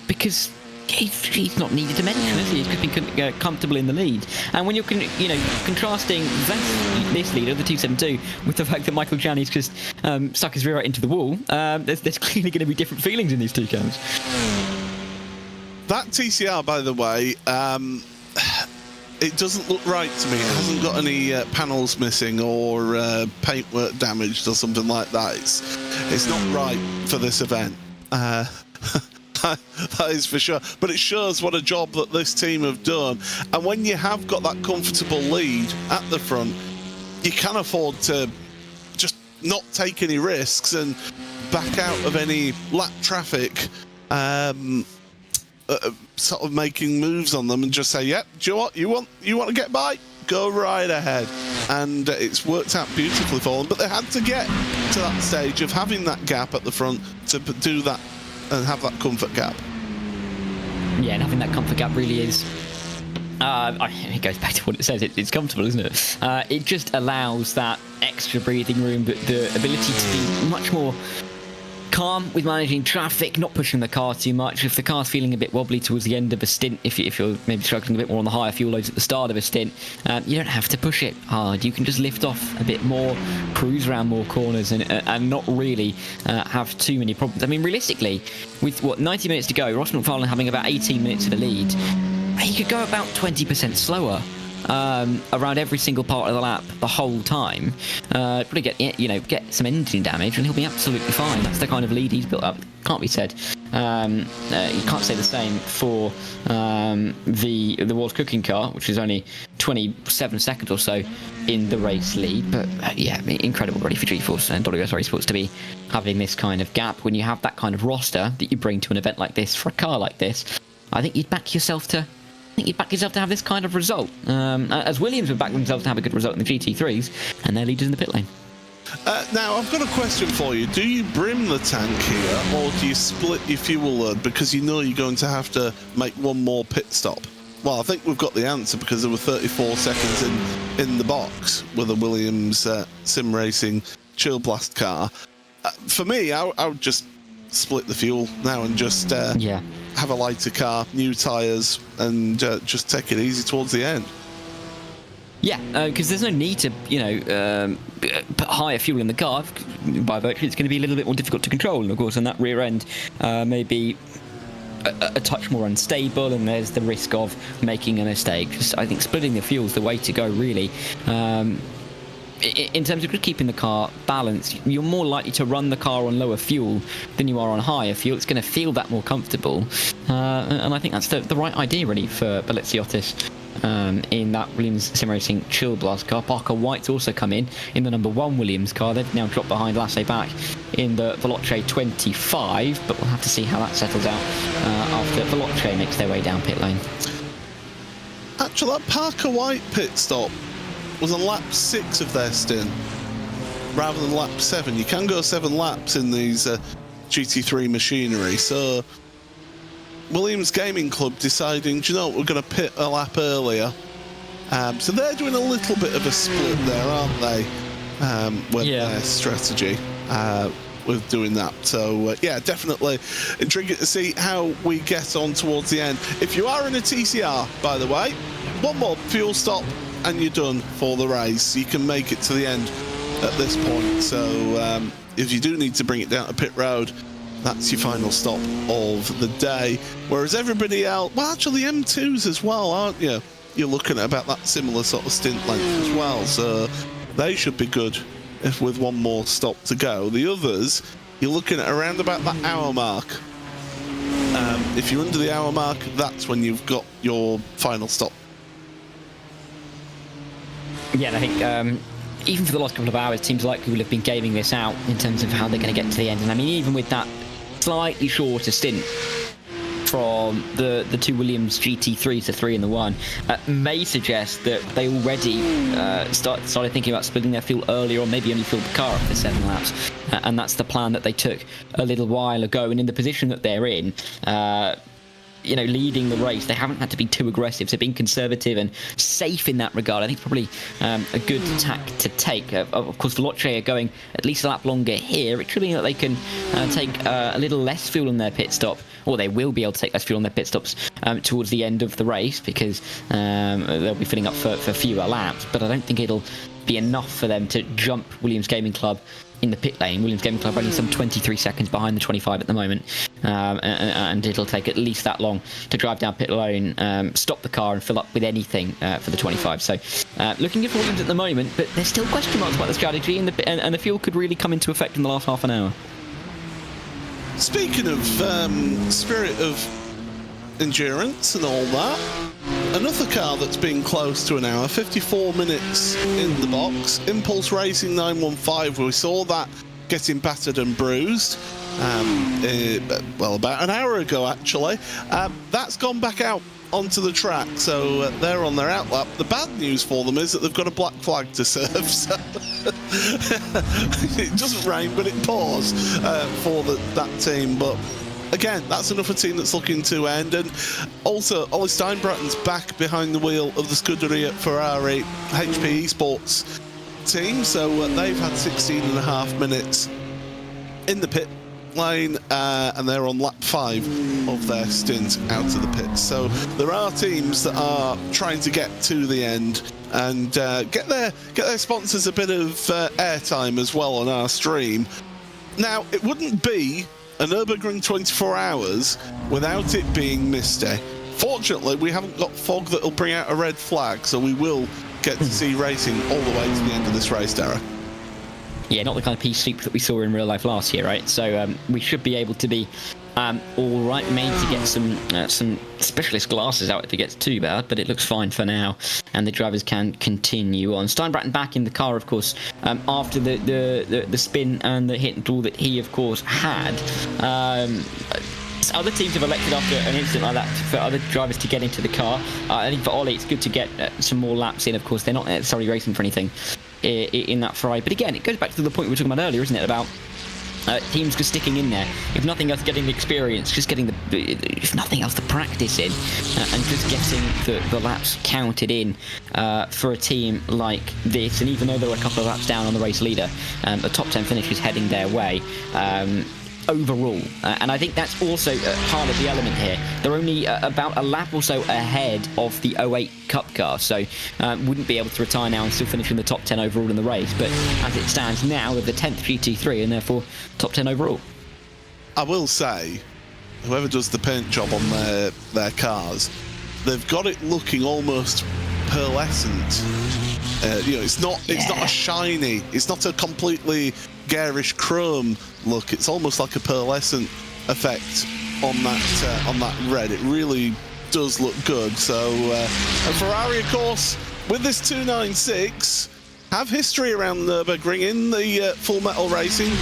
because he's not needed to mention, is he? He's just been comfortable in the lead. And when you're contrasting this lead of the 272 with the fact that Michael Janney's just stuck his rear right into the wall, there's clearly going to be different feelings in these two cars. That TCR, by the way, it doesn't look right to me. It hasn't got any panels missing or paintwork damaged or something like that. It's not right for this event. That is for sure. But it shows what a job that this team have done. And when you have got that comfortable lead at the front, you can afford to just not take any risks and back out of any lap traffic, sort of making moves on them and just say, yep, do you know what? You want to get by? Go right ahead. And it's worked out beautifully for them. But they had to get to that stage of having that gap at the front to do that and have that comfort gap. Yeah, and having that comfort gap really is... it goes back to what it says. It's comfortable, isn't it? It just allows that extra breathing room, the ability to be much more calm with managing traffic, not pushing the car too much. If the car's feeling a bit wobbly towards the end of a stint, if you're maybe struggling a bit more on the higher fuel loads at the start of a stint, you don't have to push it hard. You can just lift off a bit more, cruise around more corners, and not really have too many problems. I mean, realistically, with 90 minutes to go, Ross McFarlane having about 18 minutes of a lead, he could go about 20% slower around every single part of the lap the whole time. Probably get some engine damage and he'll be absolutely fine. That's the kind of lead he's built up. Can't be said. You can't say the same for the World's Cooking car, which is only 27 seconds or so in the race lead. But yeah, incredible really for G-Force and WS Sports to be having this kind of gap when you have that kind of roster that you bring to an event like this for a car like this. I think you'd back yourself to have this kind of result. As Williams would back themselves to have a good result in the GT3s, and they're leaders in the pit lane. Now, I've got a question for you. Do you brim the tank here, or do you split your fuel load because you know you're going to have to make one more pit stop? Well, I think we've got the answer because there were 34 seconds in the box with a Williams Sim Racing Chill Blast car. For me, I would just split the fuel now and just have a lighter car, new tyres, and just take it easy towards the end. Yeah, because there's no need to, put higher fuel in the car. By virtue, it's going to be a little bit more difficult to control. And of course, on that rear end, may a touch more unstable, and there's the risk of making a mistake. Just, I think splitting the fuel is the way to go, really. in terms of keeping the car balanced, you're more likely to run the car on lower fuel than you are on higher fuel. It's going to feel that more comfortable, and I think that's the right idea really for Balenciottis in that Williams Sim Racing Chill Blast car. Parker White's also come in the number 1 Williams car. They've now dropped behind Lasse back in the Veloce 25, but we'll have to see how that settles out after Veloce makes their way down pit lane. Actually, that Parker White pit stop was on lap 6 of their stint rather than lap 7. You can go 7 laps in these GT3 machinery, so Williams Gaming Club deciding, do you know what, we're going to pit a lap earlier. So they're doing a little bit of a split there, aren't they, with their strategy with doing that. So yeah, definitely intriguing to see how we get on towards the end. If you are in a TCR, by the way, one more fuel stop and you're done for the race. You can make it to the end at this point. So if you do need to bring it down to pit road, that's your final stop of the day. Whereas everybody else, well, actually the M2s as well, aren't you? You're looking at about that similar sort of stint length as well. So they should be good if with one more stop to go. The others, you're looking at around about that hour mark. If you're under the hour mark, that's when you've got your final stop. Yeah, and I think even for the last couple of hours, teams likely will have been gaming this out in terms of how they're going to get to the end. And I mean, even with that slightly shorter stint from the 2 Williams GT3s, the 3 and the 1, may suggest that they already started thinking about splitting their fuel earlier, or maybe only filled the car up for 7 laps. And that's the plan that they took a little while ago. And in the position that they're in, you know, leading the race, they haven't had to be too aggressive, so being conservative and safe in that regard, I think probably a good tack to take. Of course, Veloce are going at least a lap longer here. It should mean that they can take a little less fuel on their pit stop, or they will be able to take less fuel on their pit stops towards the end of the race, because they'll be filling up for fewer laps. But I don't think it'll be enough for them to jump Williams Gaming Club in the pit lane. Williams Gaming Club only some 23 seconds behind the 25 at the moment, and it'll take at least that long to drive down pit lane, stop the car and fill up with anything for the 25. So looking good for Williams at the moment, but there's still question marks about the strategy, and the fuel could really come into effect in the last half an hour. Speaking of spirit of endurance and all that, another car that's been close to an hour, 54 minutes in the box, Impulse Racing 915. We saw that getting battered and bruised, well, about an hour ago actually. That's gone back out onto the track, so they're on their outlap. The bad news for them is that they've got a black flag to serve, so it doesn't rain, but it pours for that team. But again, that's another team that's looking to end. And also, Ollie Steinbratten's back behind the wheel of the Scuderia Ferrari HP Esports team, so they've had 16.5 minutes in the pit lane, and they're on lap 5 of their stint out of the pits. So there are teams that are trying to get to the end and get their sponsors a bit of airtime as well on our stream. Now, it wouldn't be a Nürburgring 24 hours without it being misty. Fortunately, we haven't got fog that'll bring out a red flag, so we will get to see racing all the way to the end of this race, Derek. Yeah, not the kind of pea soup that we saw in real life last year, right? So we should be able to be all right. We may need to get some specialist glasses out if it gets too bad, but it looks fine for now, and the drivers can continue on. Steinbratten back in the car, of course, after the spin and the hit and all that he, of course, had. Other teams have elected after an incident like that for other drivers to get into the car. I think for Ollie, it's good to get some more laps in. Of course, they're not necessarily racing for anything in that Ferrari. But again, it goes back to the point we were talking about earlier, isn't it? About teams just sticking in there. If nothing else, getting the experience, just getting if nothing else, the practice in, and just getting the laps counted in for a team like this. And even though there were a couple of laps down on the race leader, the top 10 finish is heading their way. Overall, and I think that's also part of the element here. They're only about a lap or so ahead of the 08 Cup car, so wouldn't be able to retire now and still finish in the top 10 overall in the race. But as it stands now, they're the 10th GT3 and therefore top 10 overall. I will say, whoever does the paint job on their cars, they've got it looking almost pearlescent. It's not a shiny. It's not a completely garish chrome look. It's almost like a pearlescent effect on that red. It really does look good. So and Ferrari, of course, with this 296, have history around Nürburgring in the full metal racing.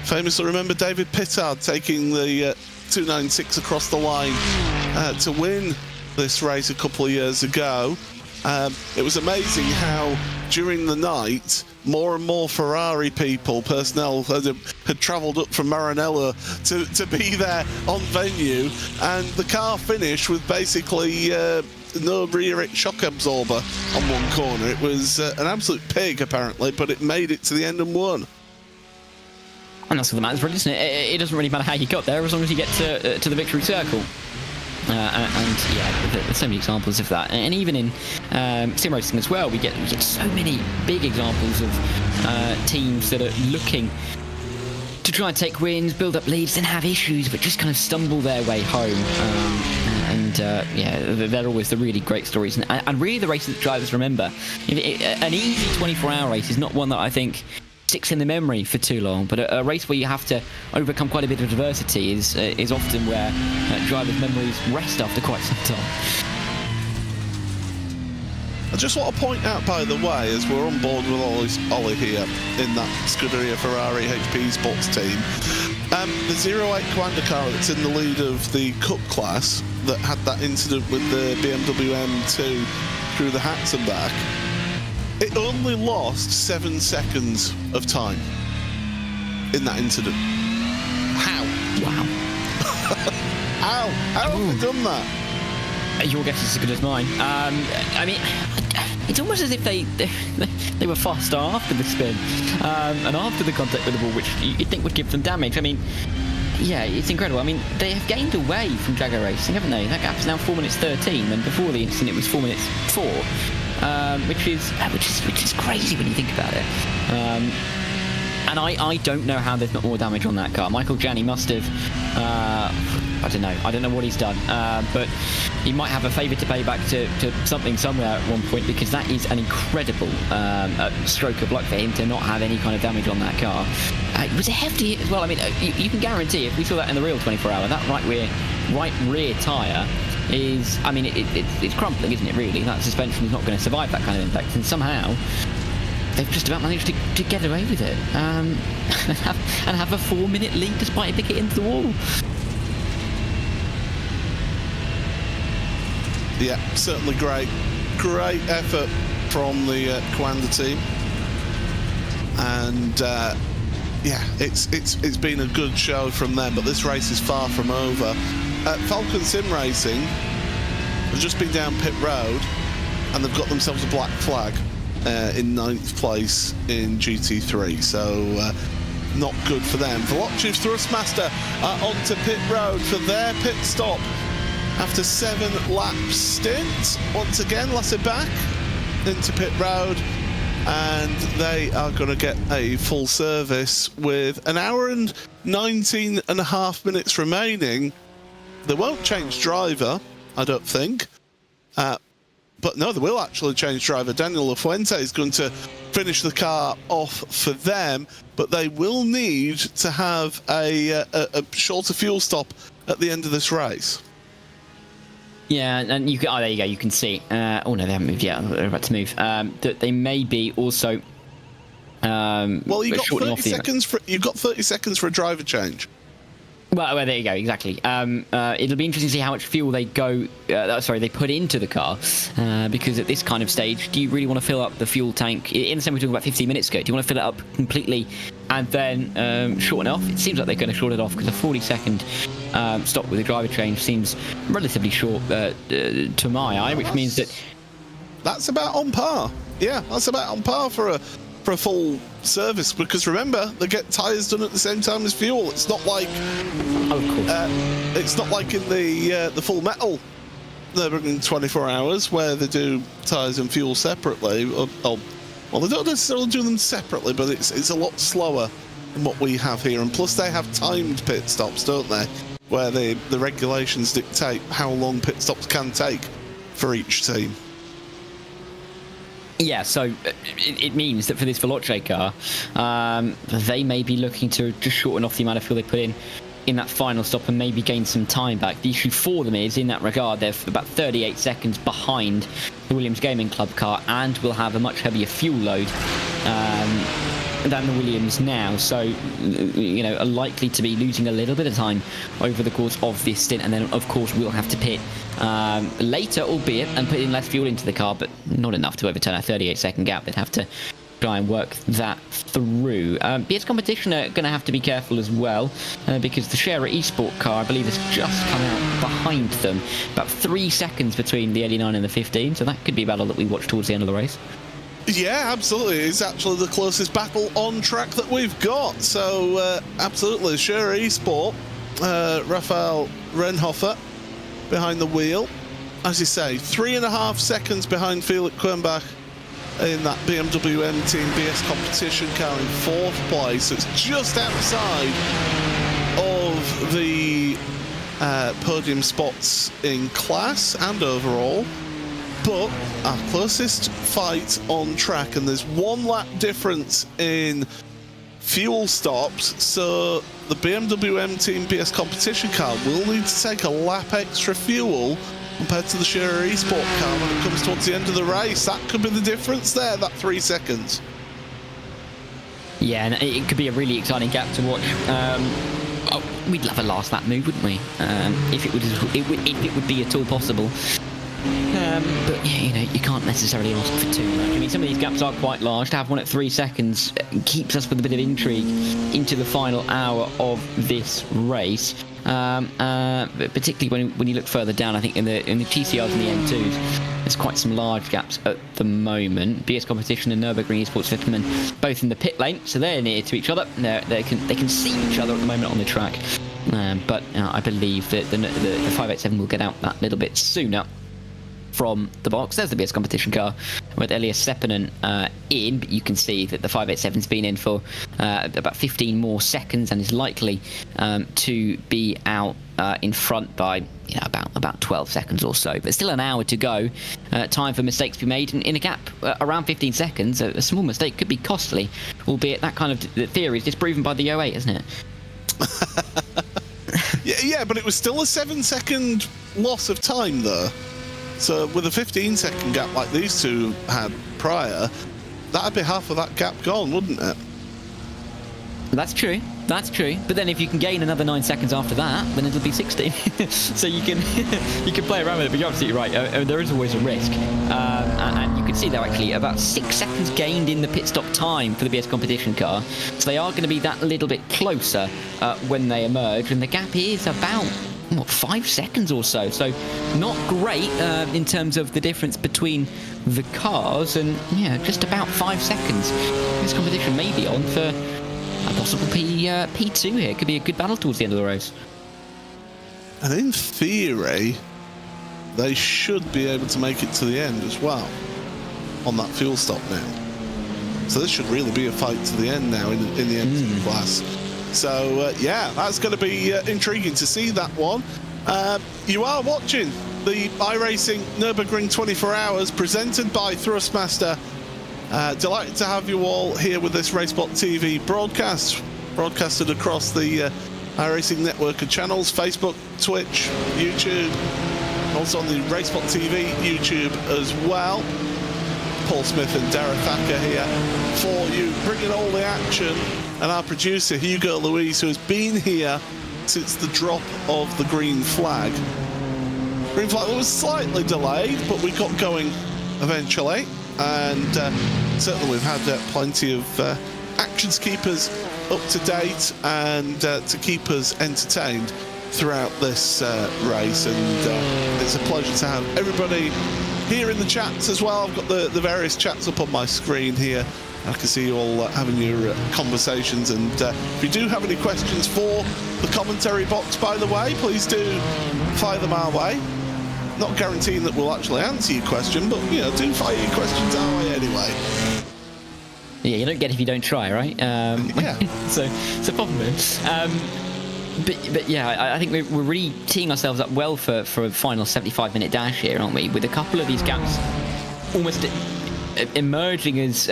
Famously, remember David Pittard taking the 296 across the line to win this race a couple of years ago. It was amazing how during the night more and more Ferrari personnel had travelled up from Maranello to be there on venue, and the car finished with basically no rear shock absorber on one corner. It was an absolute pig apparently, but it made it to the end and won. And that's what the matters, really, isn't it? It doesn't really matter how you got there, as long as you get to the victory circle. And yeah, there's so many examples of that, and even in sim racing as well, we get so many big examples of teams that are looking to try and take wins, build up leads, then have issues, but just kind of stumble their way home. Yeah, they're always the really great stories, and really the races that drivers remember. An easy 24-hour race is not one that I think sticks in the memory for too long, but a race where you have to overcome quite a bit of adversity is often where drivers' memories rest after quite some time. I just want to point out, by the way, as we're on board with Ollie here in that Scuderia Ferrari HP Sports team, the 08 Commander car that's in the lead of the Cup class that had that incident with the BMW M2 through the hats and back, it only lost 7 seconds of time in that incident. How? Wow. How have they done that? Your guess is as good as mine. I mean, it's almost as if they were faster after the spin and after the contact with the ball, which you'd think would give them damage. I mean, yeah, it's incredible. I mean, they have gained away from Jaguar Racing, haven't they? That gap is now 4 minutes 13, and before the incident it was 4 minutes 4. Which is crazy when you think about it. And I don't know how there's not more damage on that car. Michael Janney must have, I don't know what he's done, but he might have a favour to pay back to something somewhere at one point, because that is an incredible stroke of luck for him to not have any kind of damage on that car. It was a hefty hit as well. I mean, you can guarantee if we saw that in the real 24-hour, that right rear tyre is, I mean, it's crumpling, isn't it, really? That suspension is not going to survive that kind of impact, and somehow they've just about managed to get away with it and have a 4-minute lead despite a big hit into the wall. Yeah, certainly great effort from the Commander team, and yeah, it's been a good show from them, but this race is far from over. Falcon Sim Racing have just been down pit road and they've got themselves a black flag in 9th place in GT3, so not good for them. Veloci Thrustmaster onto pit road for their pit stop after 7 laps stint. Once again, Lasse back into pit road, and they are going to get a full service with 1 hour and 19.5 minutes remaining. They won't change driver, I don't think. But no, they will actually change driver. Daniel Lafuente is going to finish the car off for them, but they will need to have a shorter fuel stop at the end of this race. Yeah, and you can, there you go, you can see. Oh no, they haven't moved yet. They're about to move. That they may be also. Well, you've got 30 seconds for a driver change. Well, there you go, exactly. It'll be interesting to see how much fuel they they put into the car, because at this kind of stage, do you really want to fill up the fuel tank? In the same way we were talking about 15 minutes ago, do you want to fill it up completely and then shorten it off? It seems like they're going to shorten it off, because a 40-second stop with a driver change seems relatively short to my eye, which means that... That's about on par. Yeah, that's about on par for a full service, because remember, they get tyres done at the same time as fuel. It's not like, of course, it's not like in the full metal Nürburgring 24 hours where they do tyres and fuel separately. Well, they don't necessarily do them separately, but it's a lot slower than what we have here. And plus, they have timed pit stops, don't they? Where the regulations dictate how long pit stops can take for each team. Yeah, so it means that for this Veloce car, they may be looking to just shorten off the amount of fuel they put in that final stop and maybe gain some time back. The issue for them is, in that regard, they're about 38 seconds behind the Williams Gaming Club car and will have a much heavier fuel load than the Williams now, so are likely to be losing a little bit of time over the course of this stint, and then of course we'll have to pit later, albeit, and put in less fuel into the car, but not enough to overturn a 38-second gap. They'd have to try and work that through. BS Competition are going to have to be careful as well, because the Scherer Esport car, I believe, has just come out behind them, about 3 seconds between the 89 and the 15, so that could be a battle that we watch towards the end of the race. Yeah, absolutely. It's actually the closest battle on track that we've got. So, absolutely. Scherer Esport, Raphael Renhofer behind the wheel. As you say, 3.5 seconds behind Felix Quernbach in that BMW M Team BS Competition car in 4th place. So it's just outside of the podium spots in class and overall. But our closest fight on track, and there's 1 lap difference in fuel stops, so the BMW M Team BS Competition car will need to take a lap extra fuel compared to the Scherer Esport car when it comes towards the end of the race. That could be the difference there, that 3 seconds. Yeah, and it could be a really exciting gap to watch. We'd love a last lap move, wouldn't we? If it would be at all possible. But yeah, you can't necessarily ask for too much. I mean, some of these gaps are quite large. To have one at 3 seconds keeps us with a bit of intrigue into the final hour of this race. But particularly when you look further down, I think in the TCRs and the M2s, there's quite some large gaps at the moment. BS Competition and Nürburgring Esports gentlemen both in the pit lane, so they're near to each other. They can see each other at the moment on the track. But I believe that the 587 will get out that little bit sooner from the box. There's the BS Competition car with Elias Seppänen in, but you can see that the 587's been in for about 15 more seconds and is likely to be out in front by about 12 seconds or so, but still an hour to go. Time for mistakes to be made in a gap around 15 seconds. A small mistake could be costly, albeit that kind of theory is disproven by the 08, isn't it? yeah, but it was still a 7-second loss of time there. So with a 15-second gap like these two had prior, that'd be half of that gap gone, wouldn't it? That's true. But then if you can gain another 9 seconds after that, then it'll be 16. So you can play around with it. But you're absolutely right. There is always a risk, and you can see there actually about 6 seconds gained in the pit stop time for the BS Competition car. So they are going to be that little bit closer when they emerge, and the gap is about 5 seconds or so. So not great in terms of the difference between the cars, and just about 5 seconds. This competition may be on for a possible P2 here. Could be a good battle towards the end of the race. And in theory, they should be able to make it to the end as well on that fuel stop now. So this should really be a fight to the end now in the M2 class. So, that's going to be intriguing to see that one. You are watching the iRacing Nürburgring 24 Hours presented by Thrustmaster. Delighted to have you all here with this Racebot TV broadcasted across the iRacing network of channels, Facebook, Twitch, YouTube, also on the Racebot TV YouTube as well. Paul Smith and Darren Thacker here for you, bringing all the action. And our producer, Hugo Louise, who has been here since the drop of the green flag. Green flag was slightly delayed, but we got going eventually. And certainly we've had plenty of action to keep us up to date and to keep us entertained throughout this race. And it's a pleasure to have everybody here in the chats as well. I've got the various chats up on my screen here. I can see you all having your conversations, and if you do have any questions for the commentary box, by the way, please do fire them our way. Not guaranteeing that we'll actually answer your question, but do fire your questions our way anyway. Yeah, you don't get if you don't try, right? Yeah. So it's a problem. But yeah, I think we're really teeing ourselves up well for a final 75-minute dash here, aren't we? With a couple of these gaps almost emerging as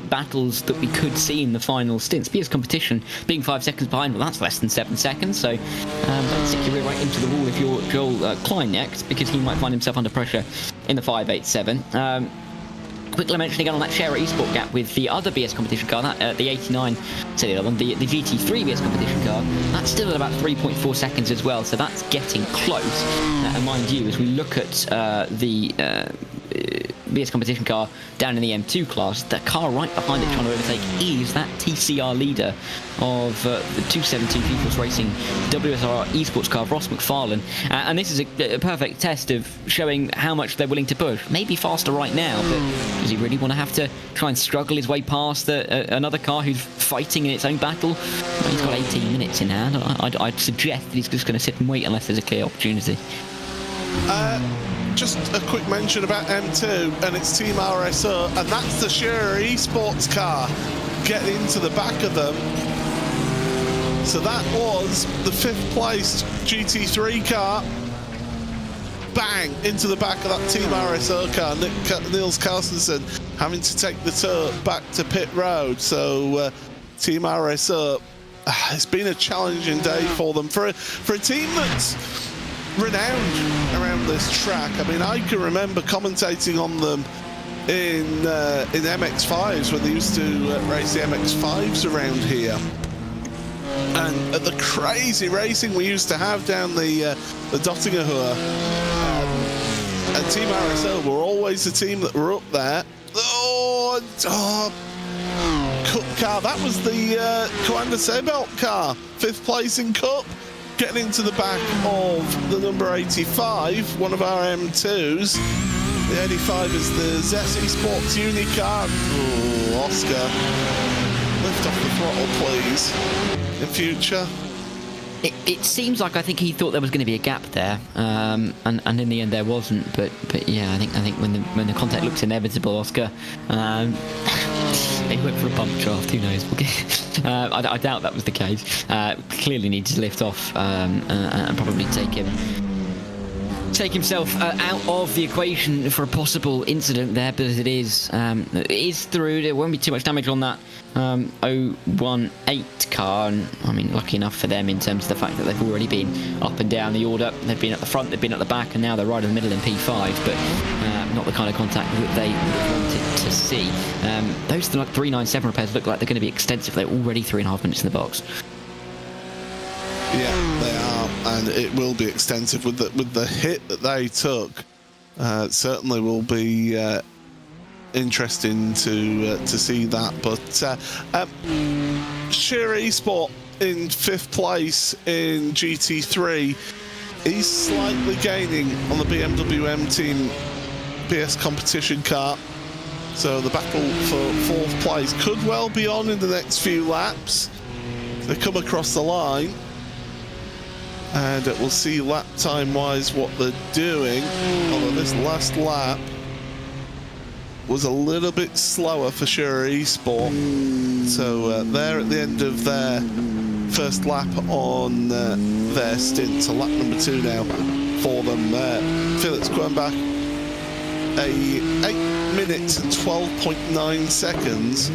battles that we could see in the final stints. BS competition being 5 seconds behind, well, that's less than 7 seconds, so don't stick your rear right into the wall if you're Joel Klein next, because he might find himself under pressure in the 587. Quickly mentioning again on that share esport gap with the other BS competition car, that the 89, so the other one, the GT3 BS competition car, that's still at about 3.4 seconds as well, so that's getting close. And mind you, as we look at the BS competition car down in the M2 class, the car right behind it trying to overtake is that TCR leader of the 272 GP Racing WSR esports car, Ross McFarlane. And this is a perfect test of showing how much they're willing to push. Maybe faster right now, but does he really want to have to try and struggle his way past another car who's fighting in its own battle? Well, he's got 18 minutes in hand. I'd suggest that he's just going to sit and wait unless there's a clear opportunity. Just a quick mention about M2 and its Team RSO, and that's the Shearer Esports car getting into the back of them. So that was the 5th placed GT3 car. Bang! Into the back of that Team RSO car. Niels Carstensen having to take the tow back to pit road. So Team RSO, it's been a challenging day for them. For a team that's renowned around this track. I mean, I can remember commentating on them in MX-5s when they used to race the MX-5s around here. And the crazy racing we used to have down the Dottingerhoer. And Team RSO were always the team that were up there. Cup car, that was the Commander Sebelt car, 5th place in Cup, getting into the back of the number 85, one of our M2s. The 85 is the Zessi Sports Uni car. Ooh, Oscar, lift off the throttle, please, in future. It seems like I think he thought there was going to be a gap there, and in the end there wasn't. But yeah, I think when the contact looks inevitable, Oscar, he went for a bump draft. Who knows? I doubt that was the case. Clearly needs to lift off and probably take himself out of the equation for a possible incident there, but as it is through. There won't be too much damage on that 018 car, and I mean, lucky enough for them in terms of the fact that they've already been up and down the order. They've been at the front, they've been at the back, and now they're right in the middle in P5, but not the kind of contact that they wanted to see. Those 397 repairs look like they're going to be extensive. They're already 3.5 minutes in the box. Yeah, they are, and it will be extensive with the hit that they took. Certainly will be interesting to see that. But Shearer Esport in 5th place in GT3, he's slightly gaining on the BMW M Team PS competition car. So the battle for 4th place could well be on in the next few laps. They come across the line. And we'll see lap time wise what they're doing, although this last lap was a little bit slower for Shearer Esport. So they're at the end of their first lap on their stint, so lap number 2 now for them. Felix Quenbach, 8 minutes and 12.9 seconds.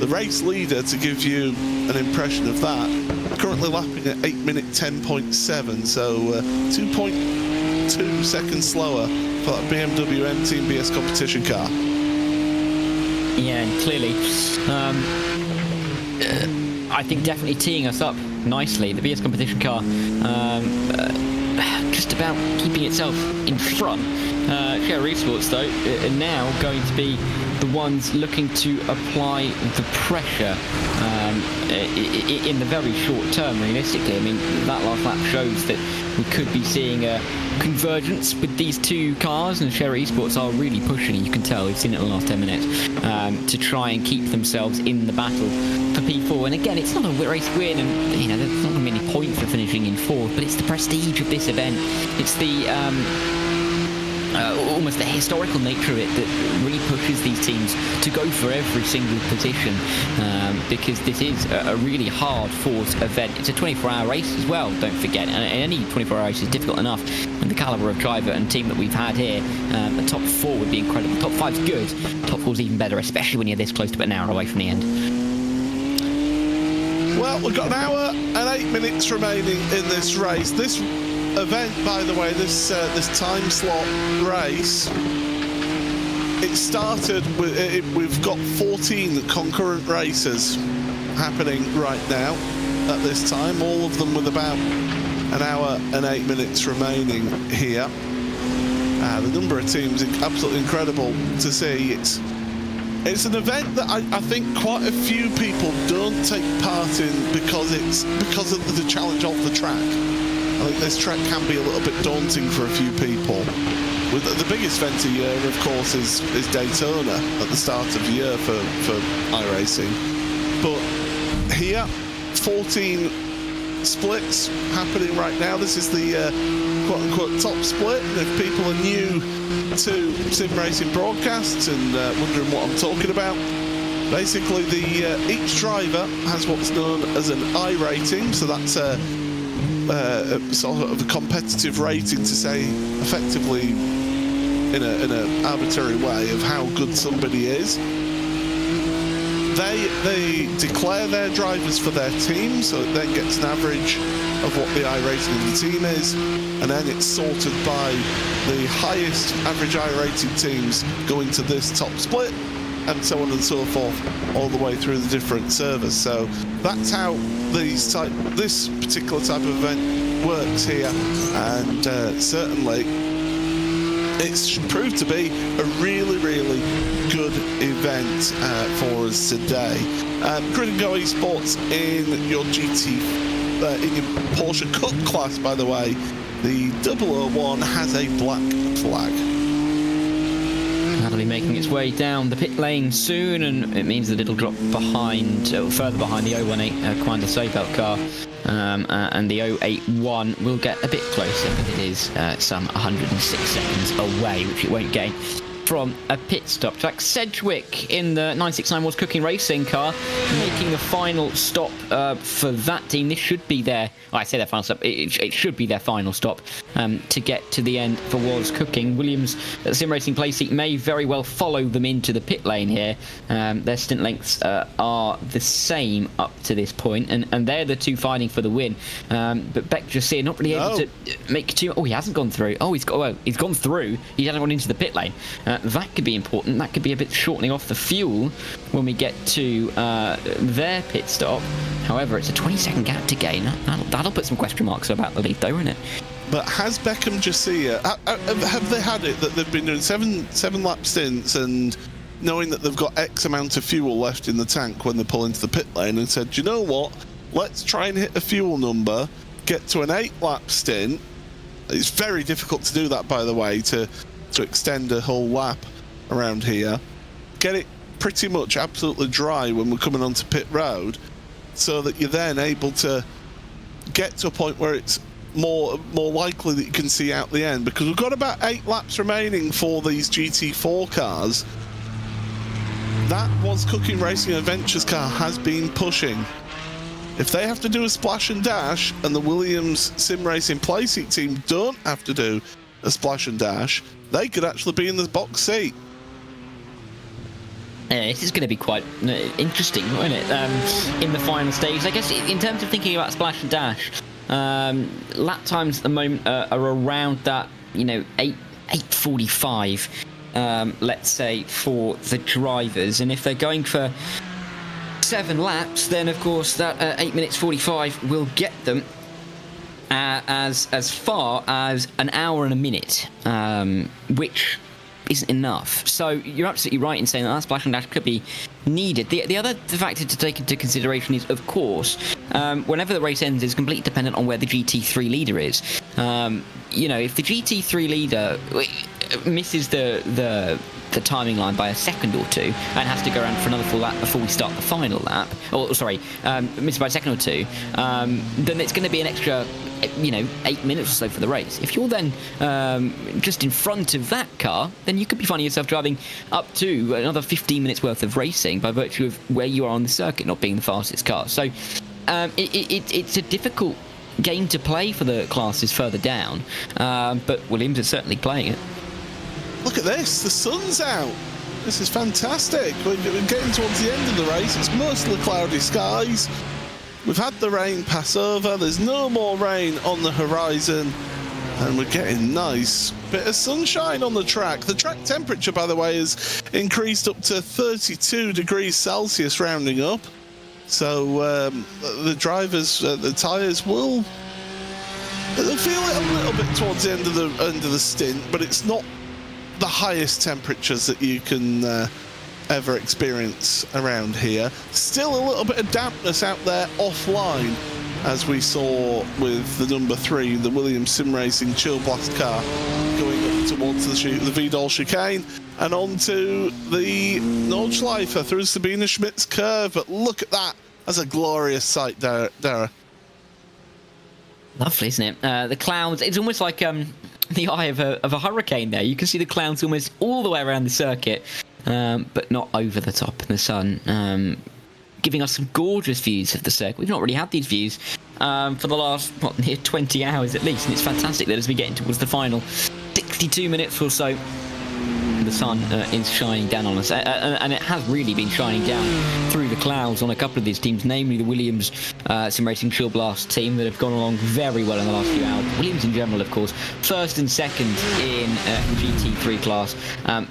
The race leader, to give you an impression of that, currently lapping at 8 minute 10.7, so 2.2 seconds slower for that BMW M Team BS competition car. Yeah, and clearly, I think definitely teeing us up nicely. The BS competition car just about keeping itself in front. Shearer Esports, though, are now going to be the ones looking to apply the pressure in the very short term, realistically. I mean, that last lap shows that we could be seeing a convergence with these two cars, and Shearer Esports are really pushing, you can tell, we've seen it in the last 10 minutes, to try and keep themselves in the battle for P4. And again, it's not a race win, and there's not going to be any points for finishing in 4th, but it's the prestige of this event. It's the almost the historical nature of it that really pushes these teams to go for every single position, because this is a really hard-fought event. It's a 24-hour race as well, don't forget, and any 24-hour race is difficult enough. And the calibre of driver and team that we've had here, the top 4 would be incredible. Top 5's good, top 4's even better, especially when you're this close to an hour away from the end. Well, we've got an hour and 8 minutes remaining in this race. This event, by the way, this time slot race, it started with we've got 14 concurrent races happening right now at this time, all of them with about an hour and 8 minutes remaining here. The number of teams is absolutely incredible to see. It's an event that I think quite a few people don't take part in because of the challenge of the track. I think this track can be a little bit daunting for a few people. With the biggest event of the year, of course, is Daytona at the start of the year for iRacing. But here, 14 splits happening right now. This is the quote-unquote top split. And if people are new to sim racing broadcasts and wondering what I'm talking about, basically each driver has what's known as an I rating. So that's a sort of a competitive rating to say effectively in an arbitrary way of how good somebody is. They declare their drivers for their team, so it then gets an average of what the iRating of the team is, and then it's sorted by the highest average iRating teams going to this top split, and so on and so forth, all the way through the different servers. So that's how this particular type of event works here, and certainly it's proved to be a really, really good event for us today. Grid & Go Esports in your in your Porsche Cup class, by the way, the 001 has a black flag. That'll be making its way down the pit lane soon, and it means that it'll drop behind, further behind the 018 Quander Seatbelt car, and the 081 will get a bit closer, but it is some 106 seconds away, which it won't gain from a pit stop. Jack Sedgwick in the 969 Wars Cooking Racing car, making the final stop for that team. This should be their, I say their final stop, it should be their final stop to get to the end for Wars Cooking. Williams at Sim Racing Playseat may very well follow them into the pit lane here. Their stint lengths are the same up to this point, and they're the two fighting for the win. But Beck just here, not really able to make too. Oh, he hasn't gone through. Oh, he's gone through. He hasn't gone into the pit lane. That could be important. That could be a bit shortening off the fuel when we get to their pit stop. However, it's a 20-second gap to gain. That'll put some question marks about the lead, though, won't it? But has Beckham Jassia, have they had it that they've been doing seven lap stints and knowing that they've got X amount of fuel left in the tank when they pull into the pit lane and said, do you know what? Let's try and hit a fuel number, get to an 8 lap stint. It's very difficult to do that, by the way, to extend a whole lap around here, get it pretty much absolutely dry when we're coming onto pit road, so that you're then able to get to a point where it's more likely that you can see out the end, because we've got about 8 laps remaining for these GT4 cars. That Wars Cooking Racing Adventures car has been pushing. If they have to do a splash and dash and the Williams Sim Racing Playseat team don't have to do a splash and dash, they could actually be in the box seat. This is going to be quite interesting, won't it? In the final stage, I guess, in terms of thinking about splash and dash, lap times at the moment are around that, 8:45, let's say, for the drivers. And if they're going for 7 laps, then of course that 8 minutes 45 will get them as far as an hour and a minute, which isn't enough. So you're absolutely right in saying that splash and dash could be needed. The other factor to take into consideration is, of course, whenever the race ends, is completely dependent on where the GT3 leader is. If the GT3 leader misses the the timing line by a second or two and has to go around for another full lap before we start the final lap, or sorry, missed by a second or two, then it's going to be an extra 8 minutes or so for the race. If you're then just in front of that car, then you could be finding yourself driving up to another 15 minutes worth of racing by virtue of where you are on the circuit not being the fastest car. So it's a difficult game to play for the classes further down, but Williams is certainly playing it. Look at this, the sun's out. This is fantastic. We're getting towards the end of the race. It's mostly cloudy skies. We've had the rain pass over. There's no more rain on the horizon. And we're getting nice bit of sunshine on the track. The track temperature, by the way, has increased up to 32 degrees Celsius, rounding up. So the drivers, the tyres they'll feel it a little bit towards the end of the stint, but it's not the highest temperatures that you can ever experience around here. Still a little bit of dampness out there offline, as we saw with the number 3, the Williams Sim Racing Chill Blast car, going up towards the Vidal chicane and onto the Nordschleife through Sabine Schmidt's curve. But look at that, that's a glorious sight, Dara. Lovely, isn't it? The clouds, it's almost like the eye of a hurricane there. You can see the clouds almost all the way around the circuit, but not over the top in the sun, giving us some gorgeous views of the circuit. We've not really had these views for the last, near 20 hours at least, and it's fantastic that as we get into towards the final 62 minutes or so, the sun is shining down on us, and it has really been shining down through the clouds on a couple of these teams, namely the Williams Sim Racing Chill Blast team that have gone along very well in the last few hours. Williams in general, of course, first and second in GT3 class,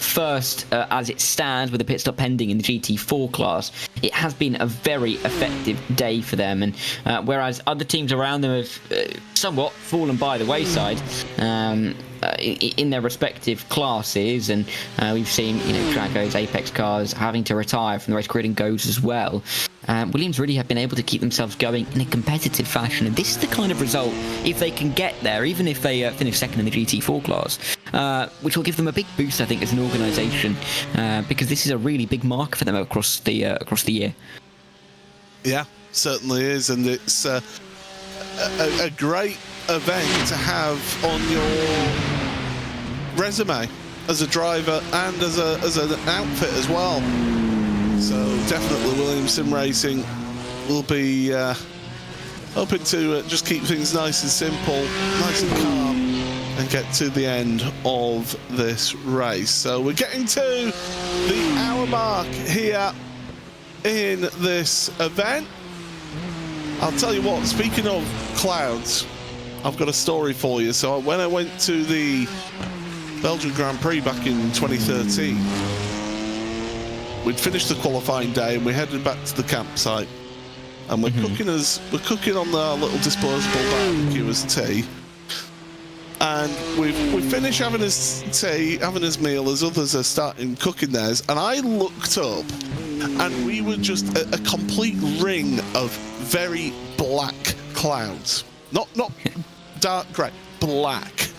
first as it stands with a pit stop pending in the GT4 class. It has been a very effective day for them, and whereas other teams around them have somewhat fallen by the wayside in their respective classes, and we've seen Drago's Apex cars having to retire from the race, creating goals as well. Williams really have been able to keep themselves going in a competitive fashion, and this is the kind of result, if they can get there, even if they finish second in the GT4 class, which will give them a big boost, I think, as an organisation, because this is a really big marker for them across the year. Yeah, certainly is, and it's a great event to have on your resume as a driver and as an outfit as well. So definitely Williams Sim Racing will be hoping to just keep things nice and simple, nice and calm, and get to the end of this race. So we're getting to the hour mark here in this event. I'll tell you what, speaking of clouds, I've got a story for you. So when I went to the Belgian Grand Prix back in 2013, we'd finished the qualifying day and we headed back to the campsite, and we're cooking on the little disposable barbecue as tea, and we finish having his tea, having his meal as others are starting cooking theirs, and I looked up and we were just a complete ring of very black clouds. Not dark grey, black.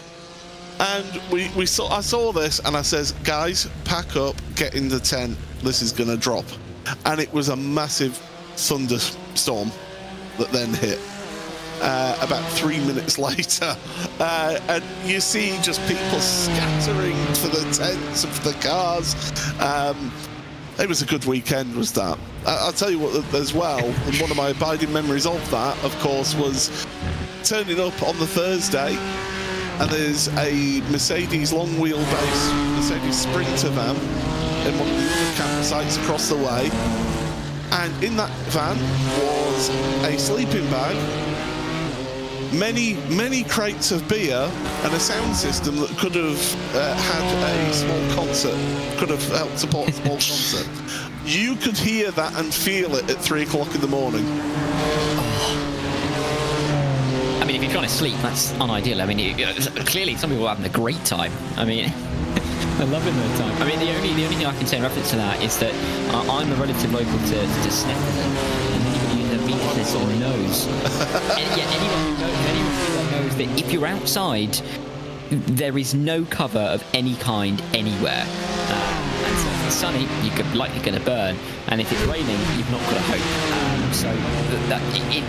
And I saw this and I says, guys, pack up, get in the tent, this is gonna drop. And it was a massive thunderstorm that then hit about 3 minutes later. And you see just people scattering for the tents and for the cars. It was a good weekend, was that. I'll tell you what as well, and one of my abiding memories of that, of course, was turning up on the Thursday, and there's a Mercedes long wheelbase, Mercedes Sprinter van in one of the other campsites across the way, and in that van was a sleeping bag, many crates of beer, and a sound system that could have had a small concert, could have helped support a small concert. You could hear that and feel it at 3 o'clock in the morning. I mean, if you're trying to sleep, that's unideal. I mean, clearly some people are having a great time. I mean, they're loving their time. I mean, the only thing I can say in reference to that is that I'm a relative local to Snetterton, and anybody who's been to Snetterton knows. Anyone who knows that if you're outside there is no cover of any kind anywhere. And so if it's sunny, you're likely going to burn, and if it's raining, you've not got a hope. So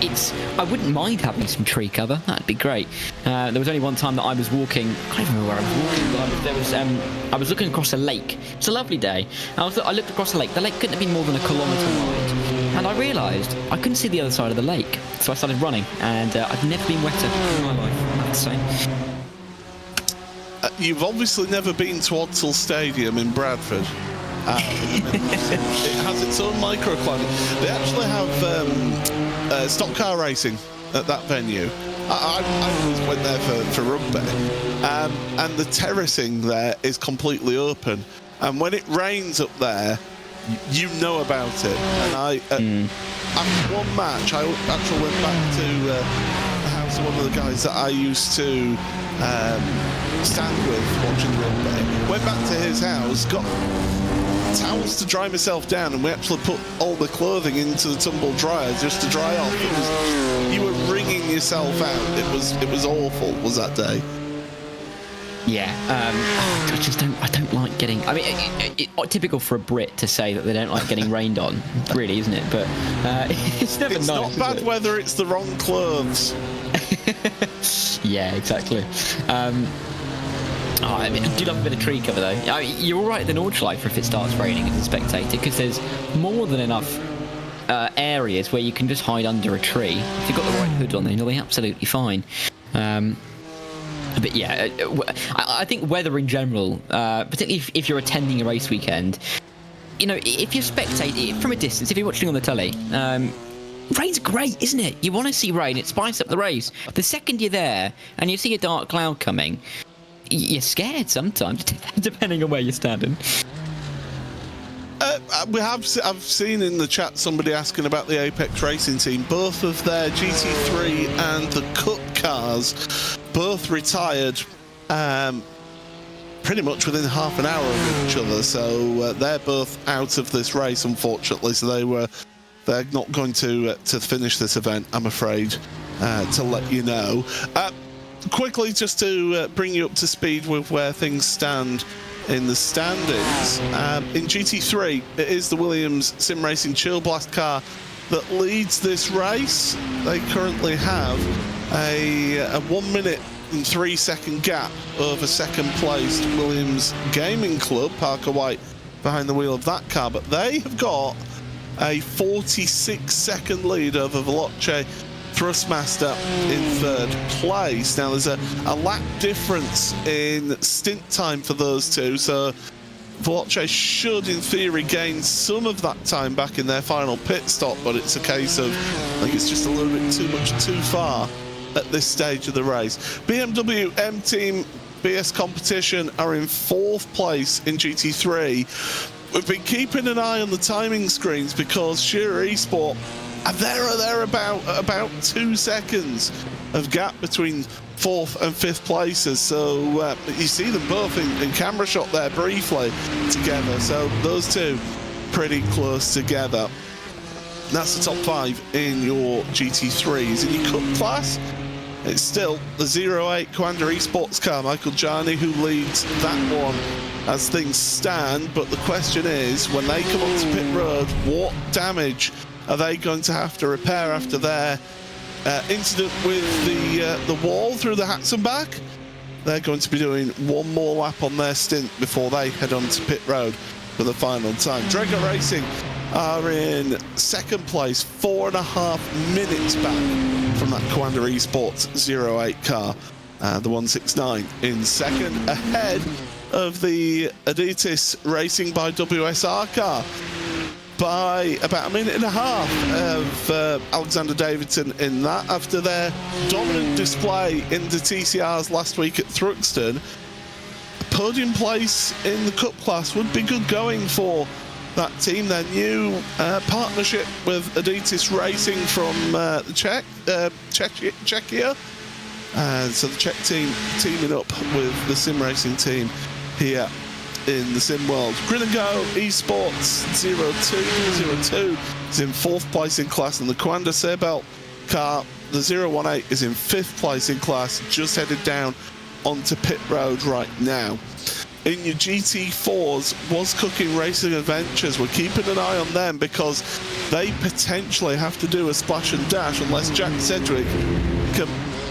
it's I wouldn't mind having some tree cover. That'd be great. There was only one time that I was walking. I can't even remember where I was walking. But I was looking across a lake. It's a lovely day. I looked across the lake. The lake couldn't have been more than a kilometre wide, and I realised I couldn't see the other side of the lake. So I started running, and I've never been wetter in my life, I have to say. You've obviously never been to Odsal Stadium in Bradford. It has its own microclimate. They actually have stock car racing at that venue. I always went there for rugby. And the terracing there is completely open. And when it rains up there, you know about it. And after one match, I actually went back to the house of one of the guys that I used to stand with watching rugby. Went back to his house, got towels to dry myself down, and we actually put all the clothing into the tumble dryer just to dry off. You were wringing yourself out. It was awful. Was that day? Yeah, I don't like getting. I mean, it's typical for a Brit to say that they don't like getting rained on, really, isn't it? But it's never it's nice. It's not bad weather. It's the wrong clothes. Yeah, exactly. I mean, I do love a bit of tree cover though. You're all right at the Nordschleife if it starts raining as a spectator, because there's more than enough areas where you can just hide under a tree. If you've got the right hood on, then you'll be absolutely fine. But yeah, I think weather in general, particularly if you're attending a race weekend, you know, if you're spectating from a distance, if you're watching on the telly, rain's great, isn't it? You want to see rain, it spices up the race. The second you're there and you see a dark cloud coming, you're scared sometimes, depending on where you're standing. I've seen in the chat somebody asking about the Apex Racing team. Both of their GT3 and the Cup cars both retired pretty much within half an hour of each other, so they're both out of this race, unfortunately. So they're not going to finish this event, I'm afraid, to let you know. Quickly, just to bring you up to speed with where things stand in the standings. In GT3, it is the Williams Sim Racing Chill Blast car that leads this race. They currently have a 1 minute and 3 second gap over second placed Williams Gaming Club, Parker White behind the wheel of that car, but they have got a 46 second lead over Veloce Thrustmaster in third place. Now there's a lap difference in stint time for those two, so Veloce should in theory gain some of that time back in their final pit stop, but it's a case of, I think it's just a little bit too far at this stage of the race. BMW M Team BS Competition are in fourth place in GT3. We've been keeping an eye on the timing screens because Shearer Esport are there or there about 2 seconds of gap between fourth and fifth places. So you see them both in camera shot there briefly together. So those two pretty close together. That's the top 5 in your GT3s. In your Cup class, it's still the 08 Commander Esports car, Michael Jarney, who leads that one as things stand. But the question is, when they come onto pit road, what damage are they going to have to repair after their incident with the wall through the Hatzenbach? They're going to be doing one more lap on their stint before they head on to pit road for the final time. Drago Racing are in second place, 4.5 minutes back from that Commander Esports 08 car. The 169 in second, ahead of the Adidas Racing by WSR car by about 1.5 minutes of Alexander Davidson in that. After their dominant display in the TCRs last week at Thruxton, a podium place in the Cup class would be good going for that team. Their new partnership with Adidas Racing from Czechia. So the Czech team teaming up with the sim racing team here in the sim world. Grin and Go Esports 02 is in fourth place in class, and the Commander Sebel car, the 018, is in fifth place in class, just headed down onto pit road right now. In your GT4s, Was Cooking Racing Adventures, we're keeping an eye on them because they potentially have to do a splash and dash unless Jack Sedgwick can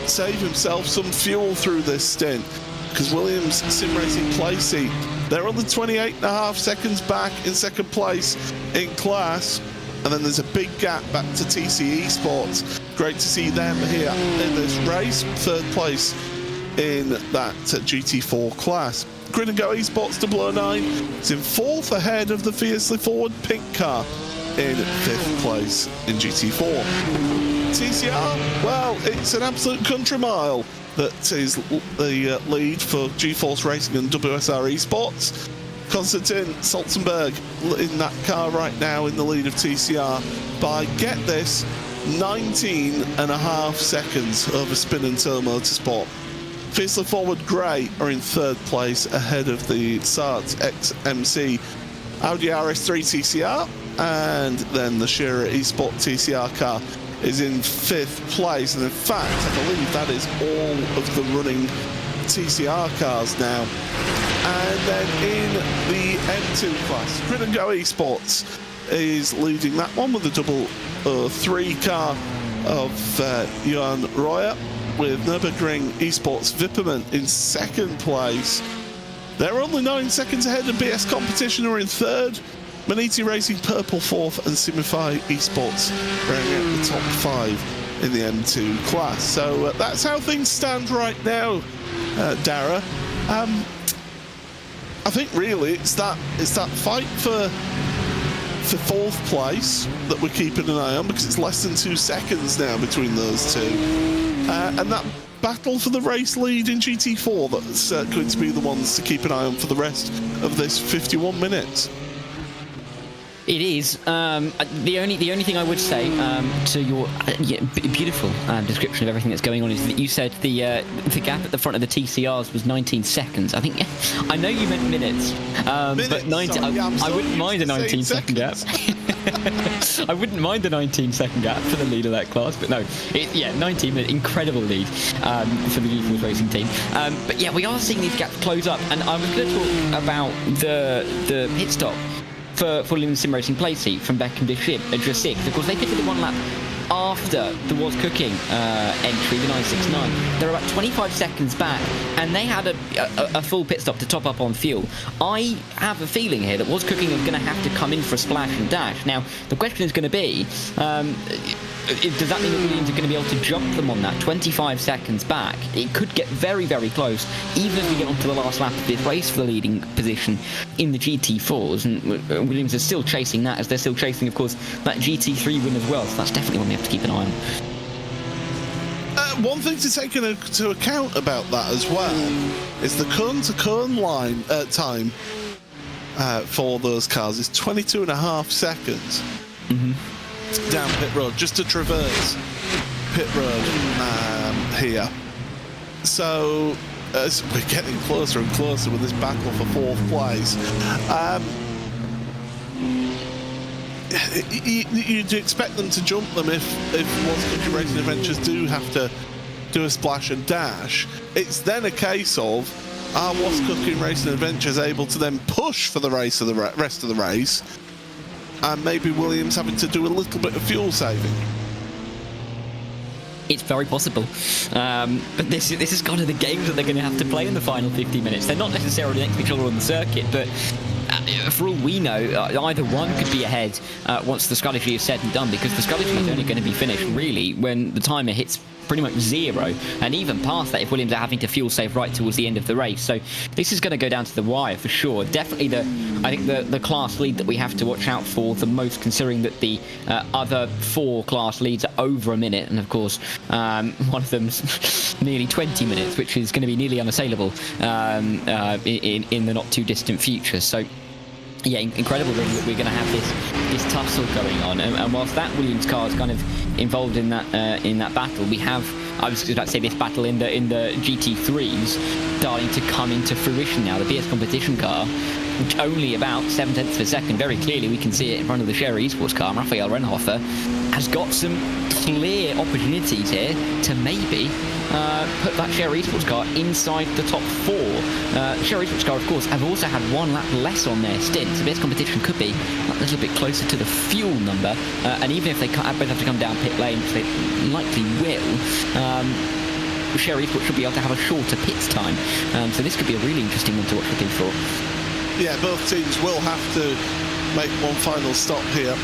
save himself some fuel through this stint. Because Williams Sim Racing place seat, they're on the 28.5 seconds back in second place in class. And then there's a big gap back to TC Esports. Great to see them here in this race. Third place in that GT4 class. Grid and Go Esports 009 is in fourth ahead of the fiercely forward pink car in fifth place in GT4. TCR, well, it's an absolute country mile that is the lead for GeForce Racing and WSR Esports. Konstantin Salzenberg in that car right now in the lead of TCR by, get this, 19.5 seconds over Spin and Turn Motorsport. Fiercely Forward Grey are in third place ahead of the Sarts XMC Audi RS3 TCR, and then the Shearer Esport TCR car is in fifth place. And in fact, I believe that is all of the running TCR cars now. And then in the M2 class, Grid and Go Esports is leading that one with the 3 car of Johan Royer, with Nürburgring Esports Vipperman in second place. They're only 9 seconds ahead of BS Competition, who are in third. Maniti Racing Purple fourth, and Simify Esports rounding out the top 5 in the M2 class. So that's how things stand right now, Dara. I think really it's that fight for fourth place that we're keeping an eye on, because it's less than 2 seconds now between those two. And that battle for the race lead in GT4, that's going to be the ones to keep an eye on for the rest of this 51 minutes. It is. The only thing I would say to your beautiful description of everything that's going on is that you said the gap at the front of the TCRs was 19 seconds. I think, I know you meant minutes, but 19. I wouldn't mind a 19-second gap. I wouldn't mind a 19-second gap for the lead of that class, but no, 19-minute incredible lead for the GeForce Racing team. But yeah, we are seeing these gaps close up, and I was going to talk about the pit stop for Williams Sim Racing play seat from Beck and Drasik. Of course, they pitted the 1 lap after the Was Cooking entry, the 969. They're about 25 seconds back, and they had a full pit stop to top up on fuel. I have a feeling here that Was Cooking is going to have to come in for a splash and dash. Now, the question is going to be, does that mean that Williams are going to be able to jump them on that 25 seconds back? It could get very, very close, even as we get onto the last lap of this race for the leading position in the GT4s. And Williams is still chasing that, as they're still chasing, of course, that GT3 win as well. So that's definitely one we have to keep an eye on. One thing to take into account about that as well is the cone-to-cone line time for those cars is 22.5 seconds. Mm-hmm. Down pit road, just to traverse pit road here. So as we're getting closer and closer with this battle for fourth place, you'd expect them to jump them if Was Cooking Racing Adventures do have to do a splash and dash. It's then a case of, are Was Cooking Racing Adventures able to then push for the rest of the race, and maybe Williams having to do a little bit of fuel saving? It's very possible, but this is kind of the games that they're going to have to play in the final 50 minutes. They're not necessarily next to each other on the circuit, but for all we know, either one could be ahead once the strategy is said and done, because the strategy is only going to be finished really when the timer hits pretty much 0, and even past that if Williams are having to fuel save right towards the end of the race. So this is going to go down to the wire for sure. Definitely I think the class lead that we have to watch out for the most, considering that the other 4 class leads are over a minute, and of course one of them's nearly 20 minutes, which is going to be nearly unassailable in the not too distant future. So yeah, incredible really that we're going to have this tussle going on, and whilst that Williams car is kind of involved in that battle, we have, I was about to say, this battle in the GT3s starting to come into fruition now. The BS competition car only about 7/10 of a second. Very clearly, we can see it in front of the Sherry Esports car. Raphael Rennhofer has got some clear opportunities here to maybe put that Sherry Esports car inside the top 4. Sherry Esports car, of course, have also had 1 lap less on their stint, so this competition could be a little bit closer to the fuel number. And even if they both have to come down pit lane, which they likely will, Sherry Esports should be able to have a shorter pits time. So this could be a really interesting one to watch for P4. Yeah, both teams will have to make one final stop here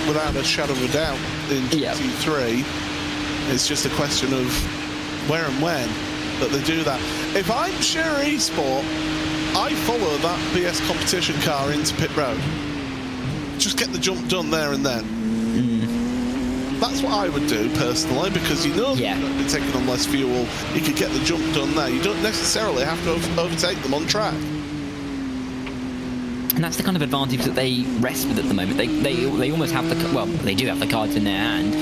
without a shadow of a doubt in GT3. It's just a question of where and when that they do that. If I'm Sherry Esport, I follow that BS competition car into pit road. Just get the jump done there and then. That's what I would do personally, because you know you're going to be taking on less fuel. You could get the jump done there. You don't necessarily have to overtake them on track. And that's the kind of advantage that they rest with at the moment. They almost have they do have the cards in their hand.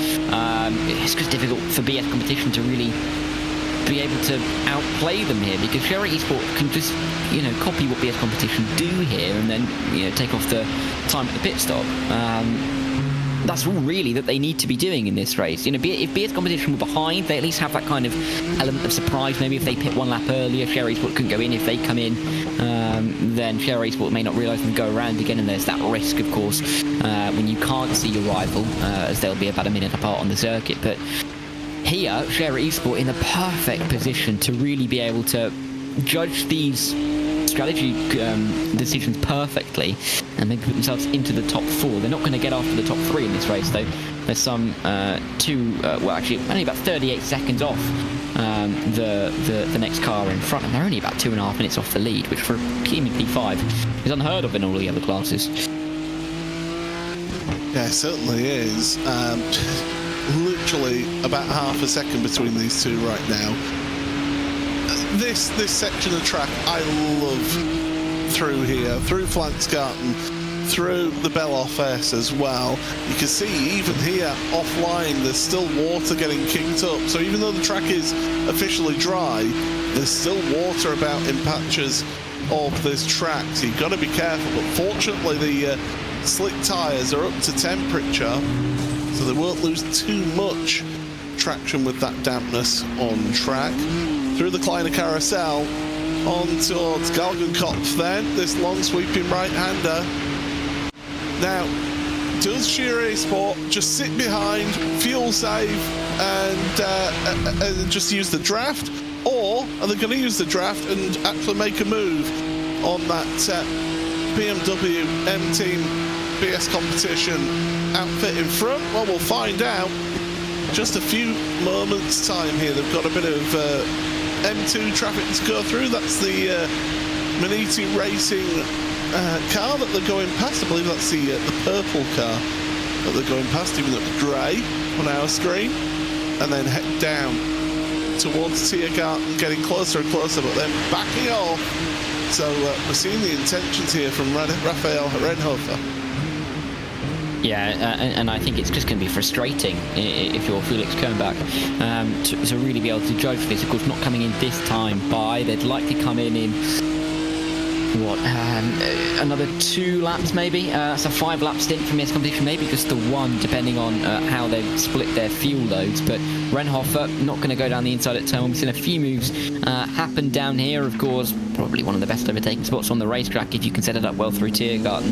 It's just difficult for BS competition to really be able to outplay them here, because Sherry Esport can just, copy what BS competition do here and then, take off the time at the pit stop. That's all really that they need to be doing in this race. If BS competition were behind, they at least have that kind of element of surprise. Maybe if they pit 1 lap earlier, Sherry Esport couldn't go in. If they come in, then Sherry Esport may not realise them go around again, and there's that risk, of course, when you can't see your rival, as they'll be about a minute apart on the circuit. But here, Sherry Esport in a perfect position to really be able to judge these strategy decisions perfectly and maybe put themselves into the top 4. They're not going to get after the top 3 in this race, though. There's some only about 38 seconds off the next car in front, and they're only about 2.5 minutes off the lead, which for a team in P5 is unheard of in all the other classes. Yeah, it certainly is. Literally about half a second between these two right now. This section of track I love through here, through Flansgarten, through the Belloff S as well. You can see even here offline there's still water getting kicked up, so even though the track is officially dry, there's still water about in patches of this track, so you've got to be careful. But fortunately the slick tyres are up to temperature, so they won't lose too much traction with that dampness on track. Through the Kleiner Carousel, on towards Galgenkopf then, this long sweeping right-hander. Now, does Sherry Esport just sit behind, fuel save, and just use the draft? Or are they going to use the draft and actually make a move on that BMW M-Team BS competition outfit in front? Well, we'll find out. Just a few moments time here. They've got a bit of M2 traffic to go through. That's the Maniti Racing car that they're going past. I believe that's the purple car that they're going past, even though it's grey on our screen. And then head down towards Tiergarten, getting closer and closer, but then backing off. So we're seeing the intentions here from Raphael Rennhofer. Yeah, and I think it's just going to be frustrating if you're Felix Kernbach to really be able to judge this. Of course, not coming in this time by. They'd likely come in another 2 laps maybe. That's a 5-lap stint from this competition, maybe just the 1, depending on how they've split their fuel loads. But Rennhofer not going to go down the inside at turn 1. We've seen a few moves happen down here, of course. Probably one of the best overtaking spots on the racetrack if you can set it up well through Tiergarten.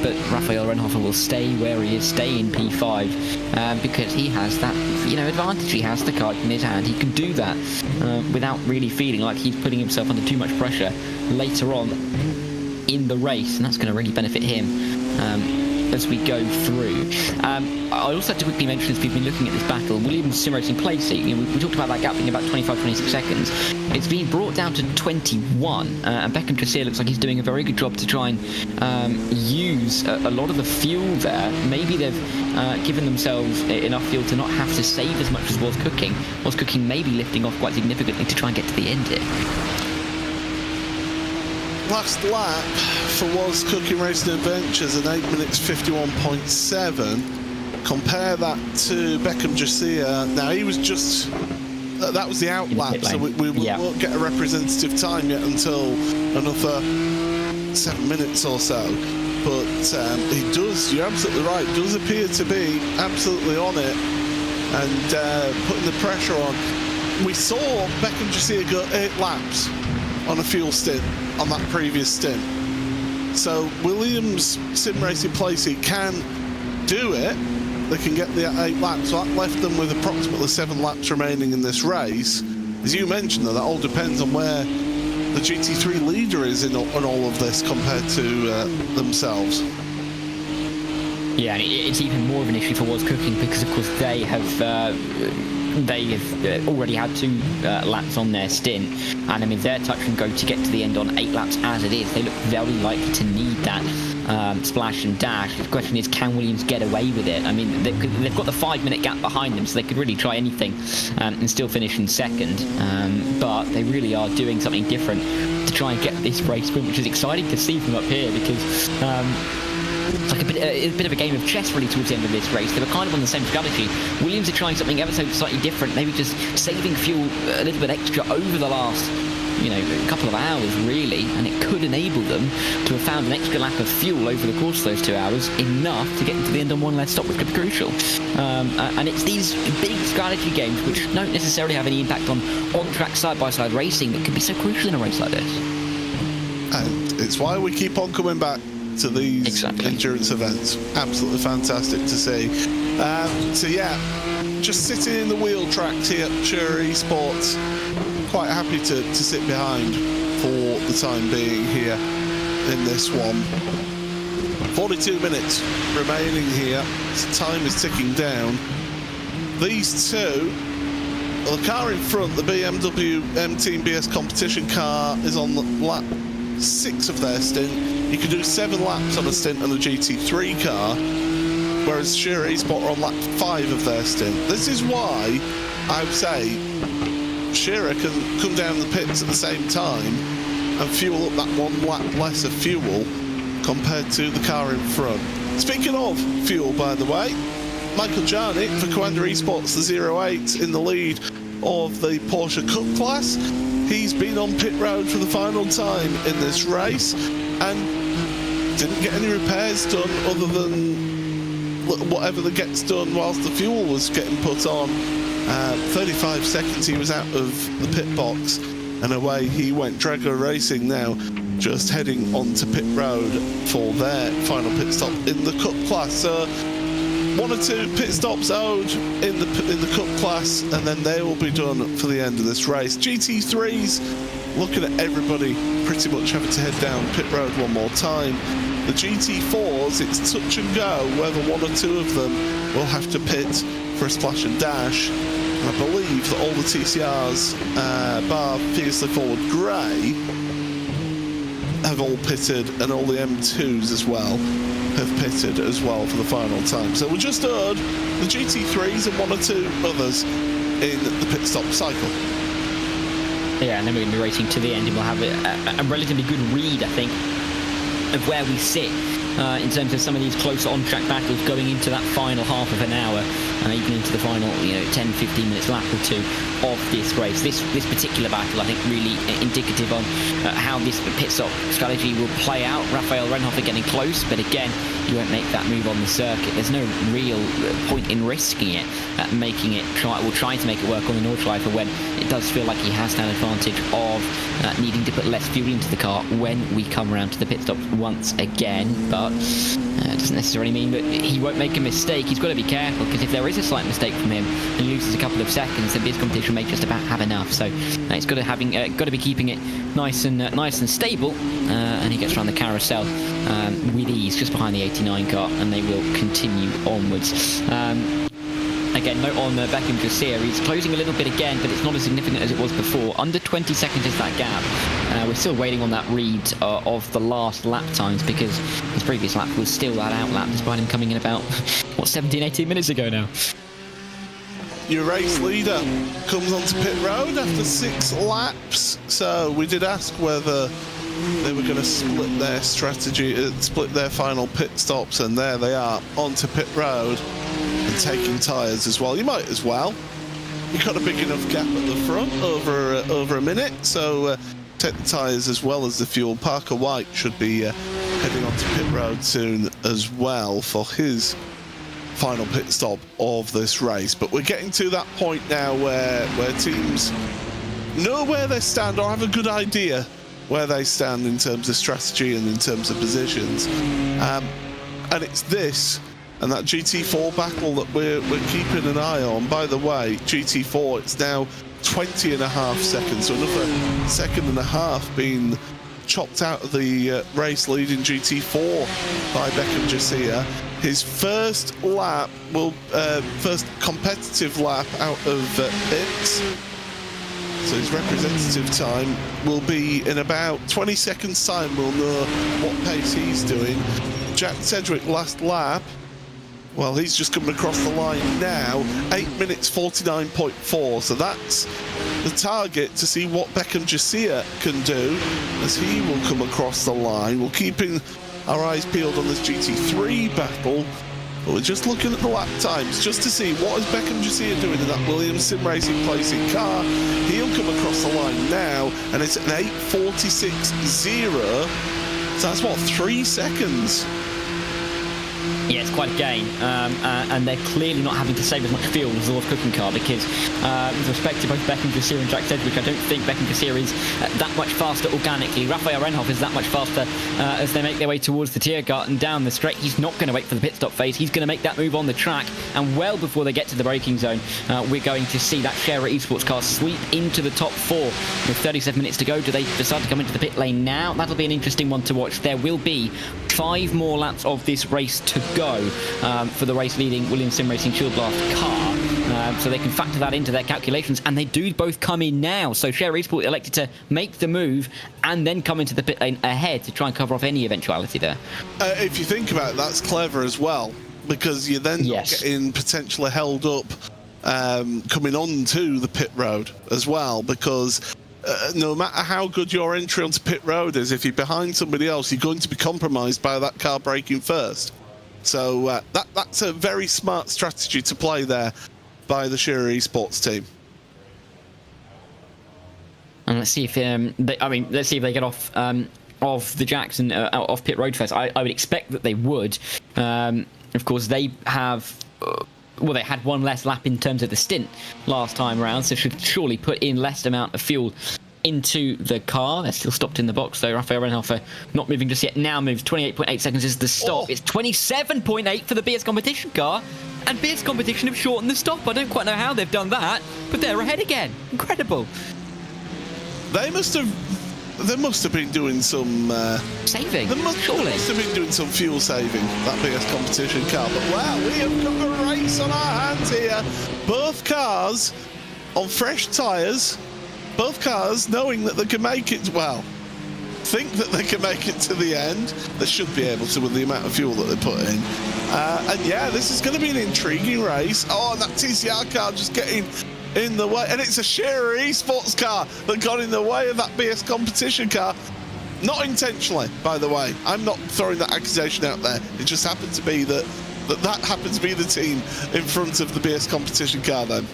But Raphael Rennhofer will stay where he is, stay in P5, because he has that advantage. He has the card in his hand. He can do that without really feeling like he's putting himself under too much pressure later on in the race, and that's going to really benefit him as we go through. I also have to quickly mention, as we've been looking at this battle, Williams Sim Racing place seat, we talked about that gap being about 25-26 seconds. It's been brought down to 21, and Beckham Trassier looks like he's doing a very good job to try and use a lot of the fuel there. Maybe they've given themselves enough fuel to not have to save as much as was cooking. Was cooking maybe lifting off quite significantly to try and get to the end here. Last lap for Was Cooking Racing Adventures at 8 minutes 51.7. Compare that to Beckham Trassier. Now he was just that was the out lap, so we won't get a representative time yet until another 7 minutes or so. But he does, you're absolutely right, does appear to be absolutely on it and putting the pressure on. We saw Beckham Jacir go 8 laps on a fuel stint on that previous stint. So Williams sim racing placing can do it. They can get the 8 laps. So that left them with approximately 7 laps remaining in this race. As you mentioned, though, that all depends on where the GT3 leader is in all of this compared to themselves. Yeah, and it's even more of an issue for What's Cooking because, of course, they have already had 2 laps on their stint, and I mean they're touch and go to get to the end on 8 laps as it is. They look very likely to need that splash and dash. The question is, can Williams get away with it? I mean, they've got the 5-minute gap behind them, so they could really try anything and still finish in second. But they really are doing something different to try and get this race win, which is exciting to see from up here because. It's like a bit of a game of chess really towards the end of this race. They were kind of on the same strategy. Williams are trying something ever so slightly different, maybe just saving fuel a little bit extra over the last, couple of hours really, and it could enable them to have found an extra lap of fuel over the course of those 2 hours, enough to get into the end on 1 less stop, which could be crucial. And it's these big strategy games which don't necessarily have any impact on on-track side-by-side racing that can be so crucial in a race like this. And it's why we keep on coming back to these endurance events. Absolutely fantastic to see. So yeah, just sitting in the wheel tracks here at Shearer Esports, quite happy to sit behind for the time being here in this one. 42 minutes remaining here, so time is ticking down. These two, well, the car in front, the BMW M Team BS competition car, is on the lap 6 of their stint. You can do 7 laps on a stint on a GT3 car, whereas Shearer Esport are on lap 5 of their stint. This is why I would say Shearer can come down the pits at the same time and fuel up that 1 lap less of fuel compared to the car in front. Speaking of fuel, by the way, Michael Jarnick for Commander Esports, the 08 in the lead of the Porsche Cup class. He's been on pit road for the final time in this race and didn't get any repairs done other than whatever that gets done whilst the fuel was getting put on. 35 seconds he was out of the pit box and away he went. Drago Racing now just heading onto pit road for their final pit stop in the Cup class. So 1 or 2 pit stops owed in the Cup class, and then they will be done for the end of this race. GT3s, looking at everybody pretty much having to head down pit road one more time. The GT4s, it's touch and go whether 1 or 2 of them will have to pit for a splash and dash. And I believe that all the TCRs, bar Fiercely Forward Grey, have all pitted, and all the M2s as well have pitted as well for the final time. So we just heard the GT3s and 1 or 2 others in the pit stop cycle. Yeah, and then we're going to be racing to the end, and we'll have a relatively good read, I think, of where we sit in terms of some of these closer on-track battles going into that final half of an hour, even into the final 10-15 minutes lap or 2 of this race. This particular battle, I think, really indicative on how this pit stop strategy will play out. Raphael Renhofer getting close, but again, you won't make that move on the circuit. There's no real point in risking it, trying to make it work on the Nordschleife when it does feel like he has that advantage of needing to put less fuel into the car when we come around to the pit stops once again. But it doesn't necessarily mean that he won't make a mistake. He's got to be careful, because if there is a slight mistake from him and he loses a couple of seconds, then this competition may just about have enough. So he's got to be keeping it nice and stable, and he gets around the carousel with ease just behind the 89 car, and they will continue onwards. Again, note on Beckham Jacir, he's closing a little bit again, but it's not as significant as it was before. Under 20 seconds is that gap. We're still waiting on that read of the last lap times, because his previous lap was still that out lap, despite him coming in about, 17-18 minutes ago now. Your race leader comes onto pit road after 6 laps. So we did ask whether they were going to split their strategy, split their final pit stops, and there they are onto pit road and taking tyres as well. You might as well. You've got a big enough gap at the front, over a minute, so protect the tyres as well as the fuel. Parker White should be heading onto pit road soon as well for his final pit stop of this race. But we're getting to that point now where teams know where they stand or have a good idea where they stand in terms of strategy and in terms of positions. And it's this and that GT4 battle that we're keeping an eye on. By the way, GT4, it's now 20.5 seconds, so another second and a half being chopped out of the race leading GT4 by Beckham Jasiah. His first lap first competitive lap out of pits. So his representative time will be in about 20 seconds time. We'll know what pace he's doing. Jack Sedgwick last lap, well, he's just coming across the line now, 8 minutes 49.4. So that's the target to see what Beckham Jasiah can do as he will come across the line. We're keeping our eyes peeled on this GT3 battle. But we're just looking at the lap times just to see what is Beckham Jasiah doing in that Williams Sim Racing Placing car. He'll come across the line now, and it's an 8:46.0. So that's what, 3 seconds? Yeah, it's quite a gain, and they're clearly not having to save as much fuel as the North Cooking car because, with respect to both Beckham Jasiah and Jack Sedgwick, I don't think Beckham Jasiah is that much faster organically. Raphael Renhoff is that much faster as they make their way towards the Tiergarten down the straight. He's not going to wait for the pit stop phase. He's going to make that move on the track, and well before they get to the braking zone, we're going to see that Scherer Esports car sweep into the top 4 with 37 minutes to go. Do they decide to come into the pit lane now? That'll be an interesting one to watch. There will be 5 more laps of this race to go for the race leading Williams Sim Racing Shield Blast car, so they can factor that into their calculations, and they do both come in now. So Scherer Esports elected to make the move and then come into the pit lane ahead to try and cover off any eventuality there. If you think about it, that's clever as well, because you're then not getting potentially held up coming on to the pit road as well, because no matter how good your entry onto pit road is, if you're behind somebody else, you're going to be compromised by that car braking first. So that's a very smart strategy to play there by the Scherer Esports team. And let's see if let's see if they get off the Jackson off pit road first. I would expect that they would. Of course, they have. They had one less lap in terms of the stint last time around, so should surely put in less amount of fuel into the car. They're still stopped in the box though. Raphael Renhoff not moving just yet. Now moves. 28.8 seconds is the stop. It's 27.8 for the BS Competition car, and BS Competition have shortened the stop. I don't quite know how they've done that, but they're ahead again. Incredible. They must have been doing some saving. They must have been doing some fuel saving, that BS Competition car. But wow, we have got a race on our hands here. Both cars on fresh tyres. Both cars knowing that they can make it, think that they can make it to the end. They should be able to with the amount of fuel that they put in. And yeah, this is going to be an intriguing race. Oh, and that TCR car just getting in the way. And it's a Scherer Esports car that got in the way of that BS Competition car. Not intentionally, by the way. I'm not throwing that accusation out there. It just happened to be that happened to be the team in front of the BS Competition car then.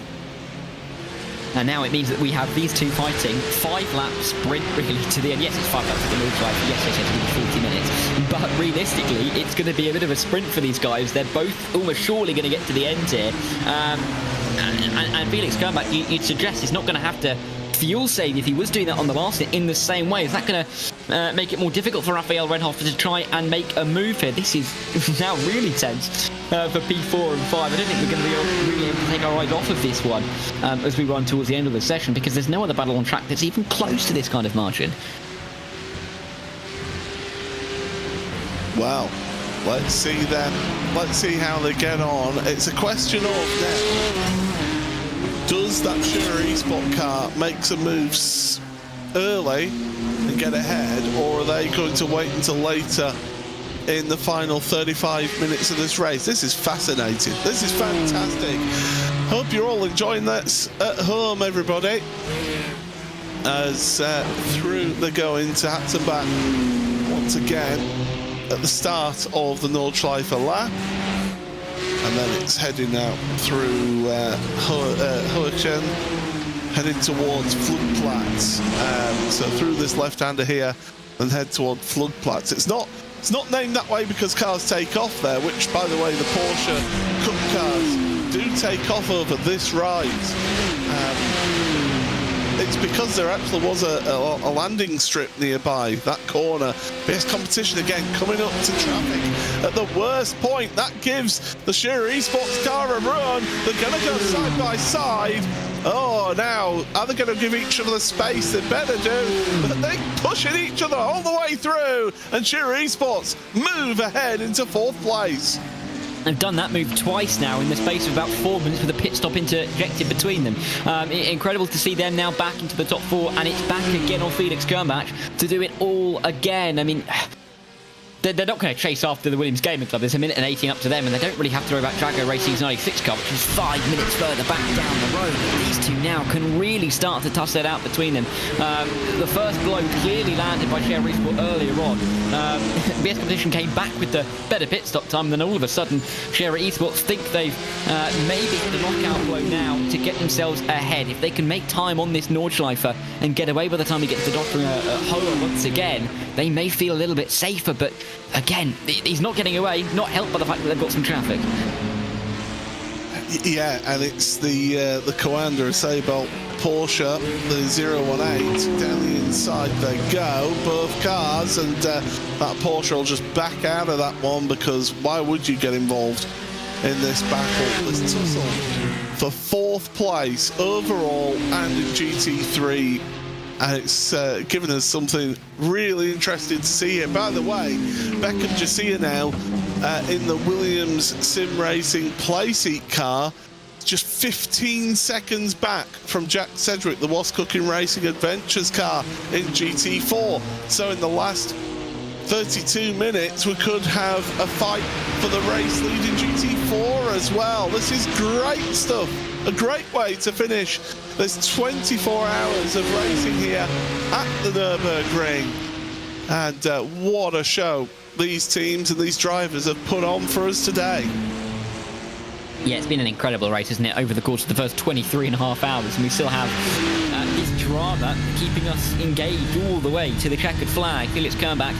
And now it means that we have these two fighting 5 lap sprint really to the end. Yes, it's 5 laps for the move drive. Yes, it's going to be 40 minutes. But realistically, it's going to be a bit of a sprint for these guys. They're both almost surely going to get to the end here. And Felix Kernbach, you'd suggest he's not going to have to fuel save if he was doing that on the last in the same way. Is that going to make it more difficult for Raphael Renhoff to try and make a move here? This is now really tense for P4 and 5. I don't think we're going to be really able to take our eyes off of this one as we run towards the end of the session, because there's no other battle on track that's even close to this kind of margin. Wow. Let's see them. Let's see how they get on. It's a question of now, does that Scherer Esports car make some moves early and get ahead, or are they going to wait until later in the final 35 minutes of this race? This is fascinating. This is fantastic. Hope you're all enjoying this at home, everybody. As through the go into Hatzenbach once again at the start of the Nordschleife lap. And then it's heading out through Hoerchen heading towards Floodplatz. So through this left-hander here and head toward Floodplatz. It's not named that way because cars take off there, which, by the way, the Porsche Cup cars do take off over this ride. It's because there actually was a landing strip nearby, that corner. Fierce competition again, coming up to traffic at the worst point. That gives the Shearer Esports car a run. They're going to go side by side. Oh, now, are they going to give each other the space? They better do. But they're pushing each other all the way through. And Shearer Esports move ahead into 4th place. They've done that move twice now in the space of about 4 minutes with a pit stop interjected between them. Incredible to see them now back into the top 4, and it's back again on Felix Kernbach to do it all again. I mean, they're not going to chase after the Williams Gaming Club. There's a minute and 18 up to them, and they don't really have to worry about Drago Racing's 96 car, which is 5 minutes further back down the road. These two now can really start to tussle it out between them. The first blow clearly landed by Shearer Esports earlier on. BS Competition came back with the better pit stop time, and then all of a sudden, Shearer Esports think they've maybe hit a knockout blow now to get themselves ahead. If they can make time on this Nordschleifer and get away by the time he gets to Dottering Hoher once again, they may feel a little bit safer, but again, he's not getting away, not helped by the fact that they've got some traffic. Yeah, and it's the Commander Seibelt Porsche, the 018, down the inside they go, both cars, and that Porsche will just back out of that one, because why would you get involved in this battle, this tussle for 4th place overall and in GT3. And it's given us something really interesting to see here. By the way, Beckham Jassia now in the Williams Sim Racing Playseat car, just 15 seconds back from Jack Sedgwick, the Was Cooking Racing Adventures car in GT4. So in the last 32 minutes, we could have a fight for the race lead in GT4 as well. This is great stuff. A great way to finish. There's 24 hours of racing here at the Nürburgring. And what a show these teams and these drivers have put on for us today. Yeah, it's been an incredible race, isn't it, over the course of the first 23 and a half hours, and we still have this drama keeping us engaged all the way to the checkered flag. Felix Kernbach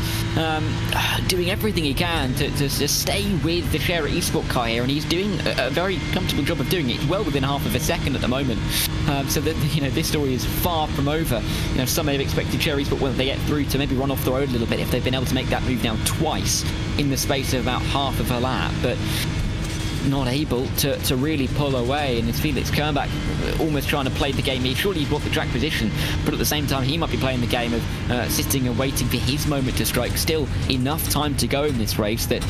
doing everything he can to stay with the Shearer Esports car here, and he's doing a very comfortable job of doing it. He's well within half of a second at the moment, so that, you know, this story is far from over. You know, some may have expected Shearer Esports, when they get through, to maybe run off the road a little bit if they've been able to make that move now twice in the space of about half of a lap, but not able to really pull away. And it's Felix Kernbach almost trying to play the game. Surely he's got the track position, but at the same time he might be playing the game of sitting and waiting for his moment to strike. Still enough time to go in this race that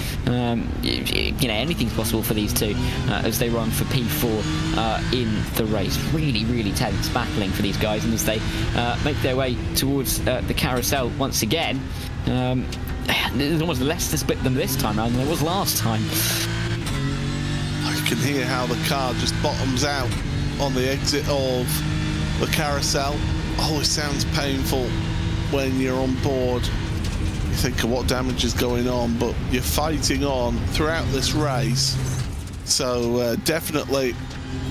you know, anything's possible for these two as they run for P4 in the race. Really tense battling for these guys, and as they make their way towards the carousel once again, there's almost less to split them this time around than there was last time. You can hear how the car just bottoms out on the exit of the carousel. Always sounds painful when you're on board. You think of what damage is going on, but you're fighting on throughout this race. So definitely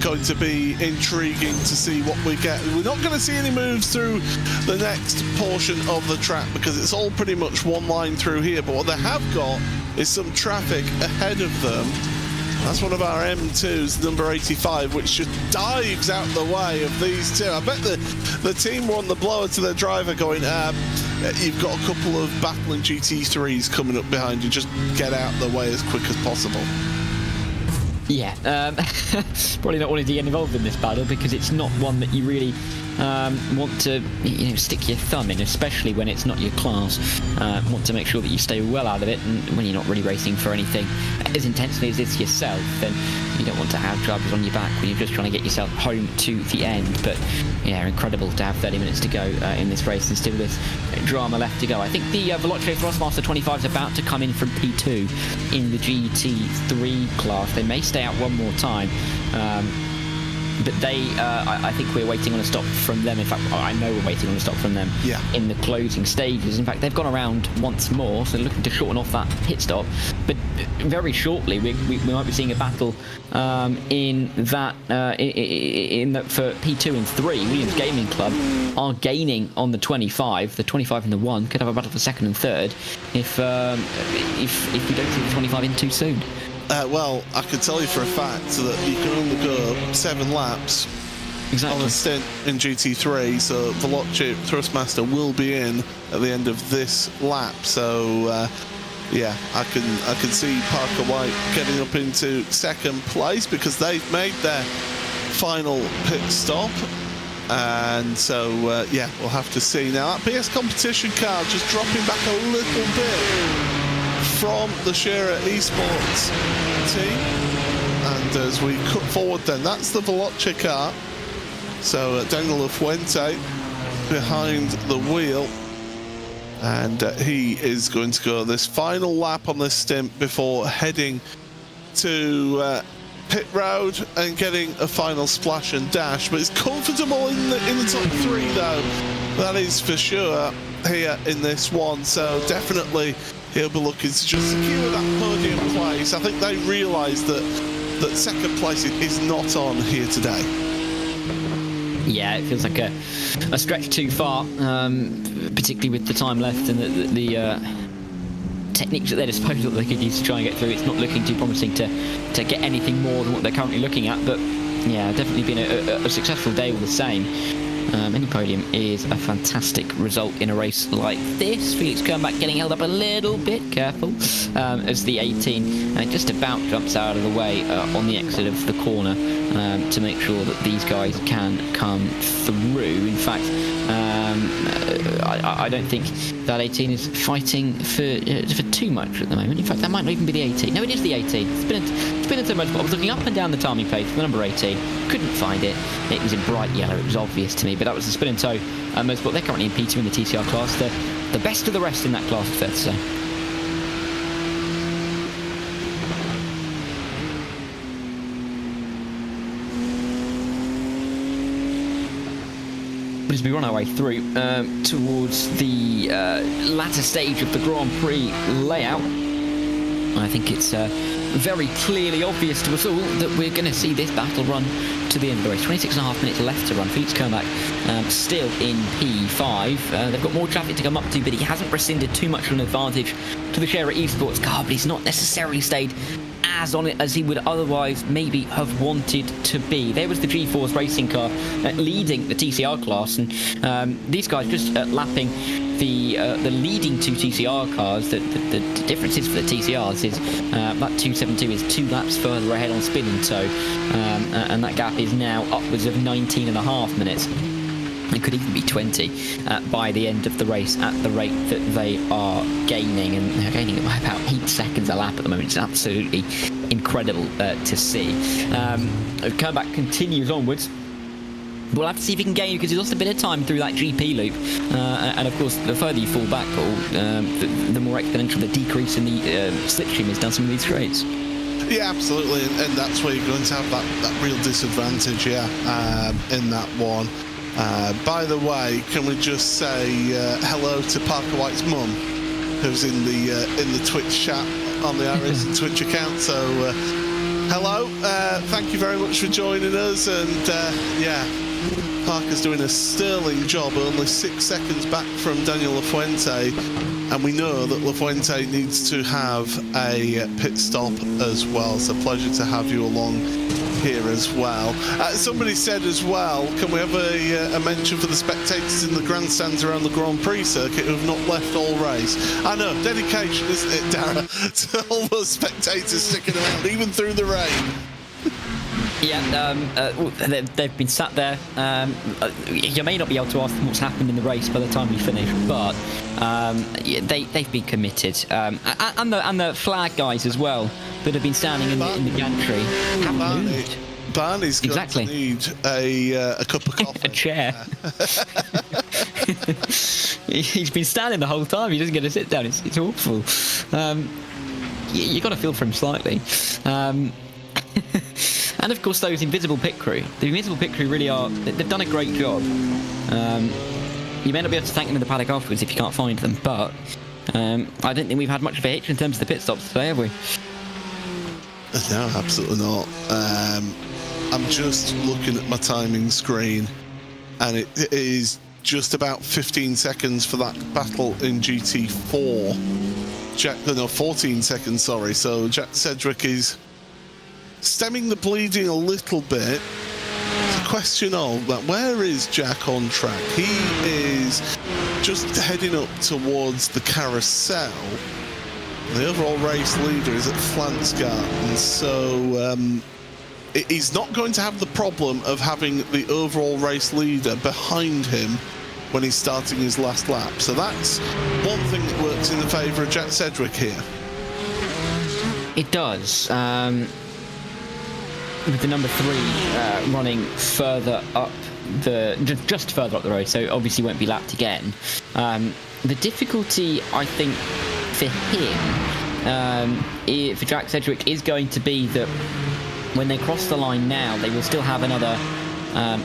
going to be intriguing to see what we get. We're not going to see any moves through the next portion of the track because it's all pretty much one line through here, but what they have got is some traffic ahead of them. That's one of our M2s, number 85, which just dives out the way of these two. I bet the team were on the blower to their driver going, you've got a couple of battling GT3s coming up behind you, just get out the way as quick as possible. Yeah, probably not wanting to get involved in this battle because it's not one that you really want to, you know, stick your thumb in, especially when it's not your class. Want to make sure that you stay well out of it, and when you're not really racing for anything as intensely as it's yourself, then you don't want to have drivers on your back when you're just trying to get yourself home to the end. But yeah, incredible to have 30 minutes to go in this race and still this drama left to go. I think the Veloce Thrustmaster 25 is about to come in from P2 in the GT3 class. They may stay out one more time. but they, I think we're waiting on a stop from them. In fact, I know we're waiting on a stop from them in the closing stages. In fact, they've gone around once more, so they're looking to shorten off that pit stop. But very shortly, we might be seeing a battle in that for P2 and 3. Williams Gaming Club are gaining on the 25. The 25 and the 1 could have a battle for second and third if we don't see the 25 in too soon. Well, I can tell you for a fact that you can only go 7 laps on a stint in GT3, so Veloci Thrustmaster will be in at the end of this lap. So yeah, I can see Parker White getting up into second place because they've made their final pit stop. And so yeah, we'll have to see. Now that PS competition car just dropping back a little bit from the Shearer Esports team, and as we cut forward then, that's the Veloci car. So Daniel Lafuente behind the wheel, and he is going to go this final lap on this stint before heading to pit road and getting a final splash and dash. But it's comfortable in the top 3 though, that is for sure here in this one. So definitely he'll be looking to just secure that podium place. I think they realise that second place is not on here today. Yeah, it feels like a stretch too far, particularly with the time left and the techniques at their disposal that they could use to try and get through. It's not looking too promising to get anything more than what they're currently looking at, but yeah, definitely been a successful day all the same. Any podium is a fantastic result in a race like this. Felix Kernbach getting held up a little bit, careful, as the 18 just about jumps out of the way on the exit of the corner to make sure that these guys can come through. In fact, I don't think that 18 is fighting for too much at the moment. In fact, that might not even be the 18. No, it is the 18. It's been so much. I was looking up and down the timing page for the number 18, couldn't find it. It was in bright yellow. It was obvious to me, but that was the Spin and Tow motorsport. They're currently in P2 in the TCR class. They're the best of the rest in that class, it's fair to say. But as we run our way through towards the latter stage of the Grand Prix layout, I think it's very clearly obvious to us all that we're going to see this battle run to the end of the race. 26.5 minutes left to run. Felix Kernbach still in P5. They've got more traffic to come up to, but he hasn't rescinded too much of an advantage to the Shearer Esports car, but he's not necessarily stayed as on it as he would otherwise maybe have wanted to be. There was the G4's racing car leading the TCR class, and these guys just lapping the leading 2 TCR cars. The differences for the TCRs is that 272 is 2 laps further ahead on Spin and Tow, and that gap is now upwards of 19.5 minutes. It could even be 20 by the end of the race at the rate that they are gaining, and they're gaining by about 8 seconds a lap at the moment. It's absolutely incredible to see. Kernbach continues onwards. We'll have to see if he can gain, because he's lost a bit of time through that GP loop, and of course the further you fall back, Paul, the more exponential the decrease in the slipstream is down some of these straights. Yeah, absolutely, and that's where you're going to have that real disadvantage, in that one. By the way, can we just say hello to Parker White's mum, who's in the Twitch chat on the iRacing Twitch account? So hello, thank you very much for joining us, and yeah, Parker's doing a sterling job, only 6 seconds back from Daniel Lafuente, and we know that Lafuente needs to have a pit stop as well, so pleasure to have you along here as well. Somebody said as well, can we have a mention for the spectators in the grandstands around the Grand Prix circuit who have not left all race? I know, dedication, isn't it, Dara, to all those spectators sticking around even through the rain. Yeah, they've been sat there. You may not be able to ask them what's happened in the race by the time we finish, but they've been committed. And the flag guys as well that have been standing in the gantry haven't moved. Barney's going to need a cup of coffee. A chair. He's been standing the whole time. He doesn't get to sit down. It's awful. You got to feel for him slightly. And of course, those invisible pit crew. The invisible pit crew really are, they've done a great job. You may not be able to thank them in the paddock afterwards if you can't find them, but I don't think we've had much of a hitch in terms of the pit stops today, have we? No, absolutely not. I'm just looking at my timing screen, and it is just about 15 seconds for that battle in GT4. 14 seconds, sorry. So Jack Sedgwick is stemming the bleeding a little bit. It's a question of where is Jack on track? He is just heading up towards the carousel. The overall race leader is at Flansgard, and so he's not going to have the problem of having the overall race leader behind him when he's starting his last lap. So that's one thing that works in the favour of Jack Sedgwick here. It does. With the number 3 running further up just further up the road, so obviously won't be lapped again. The difficulty, I think, for him, for Jack Sedgwick, is going to be that when they cross the line now, they will still have another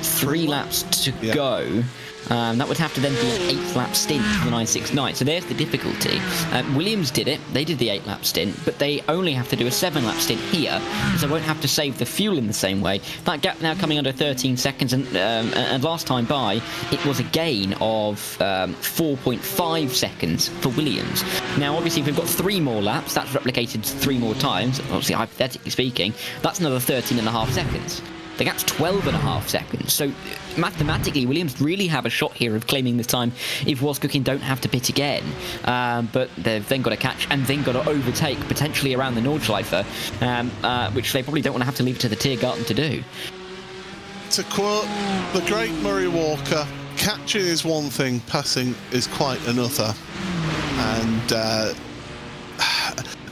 3 laps to go. That would have to then be an 8-lap stint for the 969. So there's the difficulty. Williams did it. They did the 8-lap stint, but they only have to do a 7-lap stint here, so they won't have to save the fuel in the same way. That gap now coming under 13 seconds, and last time by, it was a gain of 4.5 seconds for Williams. Now, obviously, if we've got 3 more laps, that's replicated 3 more times, obviously, hypothetically speaking, that's another 13.5 seconds. The gap's 12.5 seconds. So mathematically, Williams really have a shot here of claiming this time if Wozcooking don't have to pit again. But they've then got to catch and then got to overtake, potentially around the Nordschleife, which they probably don't want to have to leave to the Tiergarten to do. To quote the great Murray Walker, catching is one thing, passing is quite another. And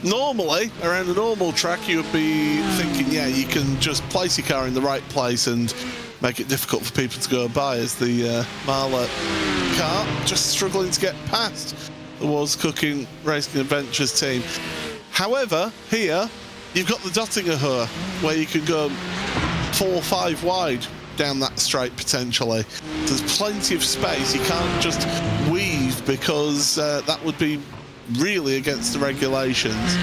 normally, around a normal track, you would be thinking, yeah, you can just place your car in the right place and make it difficult for people to go by, as the Mahler car just struggling to get past the Wozcooking Racing Adventures team. However, here, you've got the Dottinger Hohe, where you could go 4 or 5 wide down that straight potentially. There's plenty of space. You can't just weave, because that would be really against the regulations.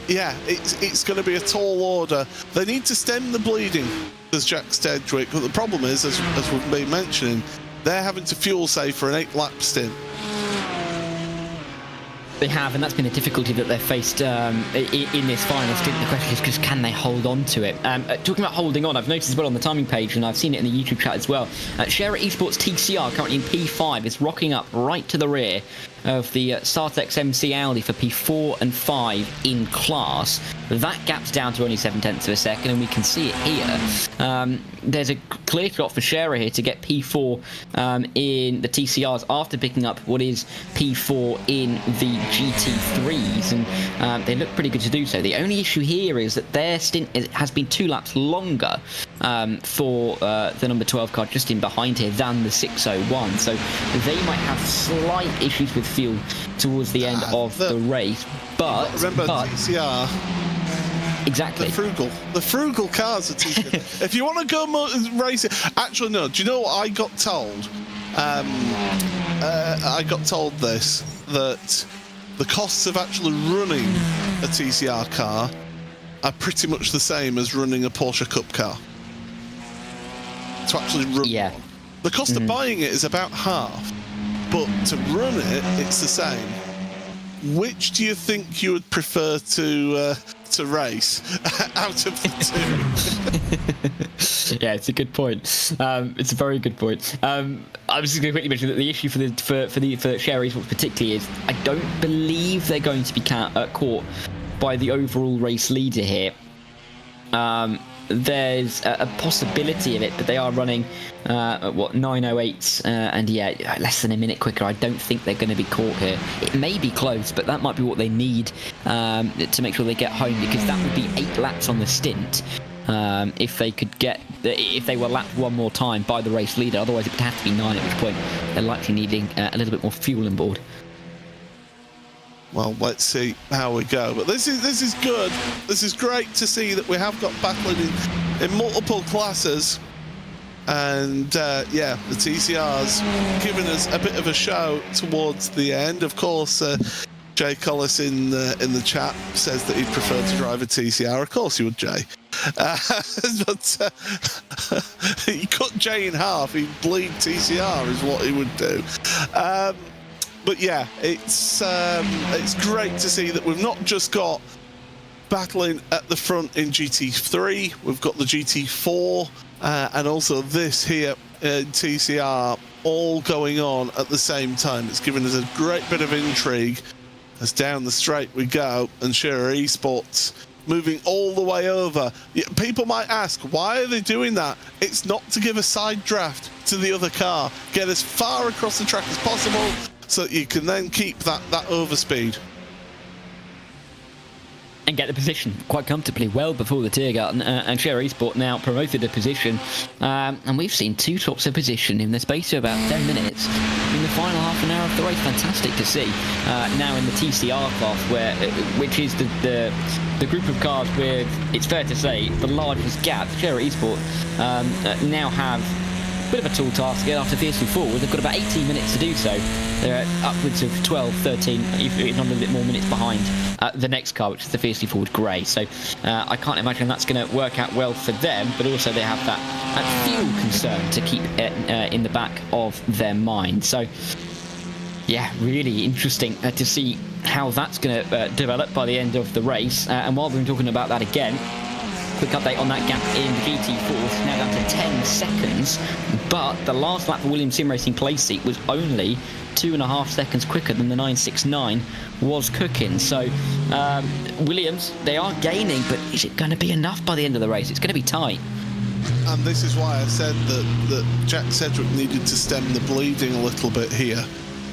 Yeah, it's going to be a tall order. They need to stem the bleeding, as Jack Sedgwick, but the problem is, as we've been mentioning, they're having to fuel save for an 8-lap stint. They have, and that's been a difficulty that they've faced in this final stint. The question is just, can they hold on to it? Talking about holding on, I've noticed as well on the timing page, and I've seen it in the YouTube chat as well, Scherer Esports TCR, currently in P5, is rocking up right to the rear of the Sartex MC Audi for P4 and 5 in class. That gap's down to only 0.7 of a second, and we can see it here. There's a clear shot for Scherer here to get P4 in the TCRs after picking up what is P4 in the GT3s, and they look pretty good to do so. The only issue here is that their stint has been 2 laps longer for the number 12 car just in behind here than the 601, so they might have slight issues with fuel towards the end of the race. But remember, TCR, exactly, the frugal cars are TCR. If you want to go racing, actually no. Do you know what I got told? I got told this, that the costs of actually running a TCR car are pretty much the same as running a Porsche Cup car. To actually run one. The cost of buying it is about half, but to run it, it's the same. Which do you think you would prefer to race out of the 2? Yeah, it's a good point. It's a very good point. I was just going to quickly mention that the issue for Scherer Esports particularly is I don't believe they're going to be caught by the overall race leader here. There's a possibility of it, but they are running 908s, and yeah, less than a minute quicker. I don't think they're going to be caught here. It may be close, but that might be what they need to make sure they get home, because that would be 8 laps on the stint if they were lapped one more time by the race leader. Otherwise it would have to be 9, at which point they're likely needing a little bit more fuel on board. well, let's see how we go. But this is good. This is great to see that we have got battling in multiple classes. And yeah, the TCR's given us a bit of a show towards the end. Of course, Jay Collis in the chat says that he'd prefer to drive a TCR. Of course he would, Jay. But he cut Jay in half. He'd bleed TCR is what he would do. But yeah, it's great to see that we've not just got battling at the front in GT3, we've got the GT4, and also this here in TCR, all going on at the same time. It's given us a great bit of intrigue as down the straight we go, and Shearer Esports moving all the way over. People might ask, why are they doing that? It's not to give a side draft to the other car. Get as far across the track as possible so that you can then keep that overspeed. And get the position quite comfortably well before the Tiergarten, and Shearer Esport now promoted a position, and we've seen 2 tops of position in the space of about 10 minutes in the final half an hour of the race. Fantastic to see. Now in the TCR class, which is the group of cars with, it's fair to say, the largest gap. Shearer Esport now have a bit of a tall task again after fiercely forward. They've got about 18 minutes to do so. They're upwards of 12, 13, if not a little bit more minutes behind the next car, which is the fiercely forward grey. So I can't imagine that's going to work out well for them, but also they have that fuel concern to keep in the back of their mind. So yeah, really interesting to see how that's going to develop by the end of the race. And while we're talking about that again, quick update on that gap in the GT4. It's now down to 10 seconds, but the last lap for Williams Sim Racing place seat was only 2.5 seconds quicker than the 969 was cooking. So Williams, they are gaining, but is it going to be enough by the end of the race? It's going to be tight. And this is why I said that Jack Sedgwick needed to stem the bleeding a little bit here.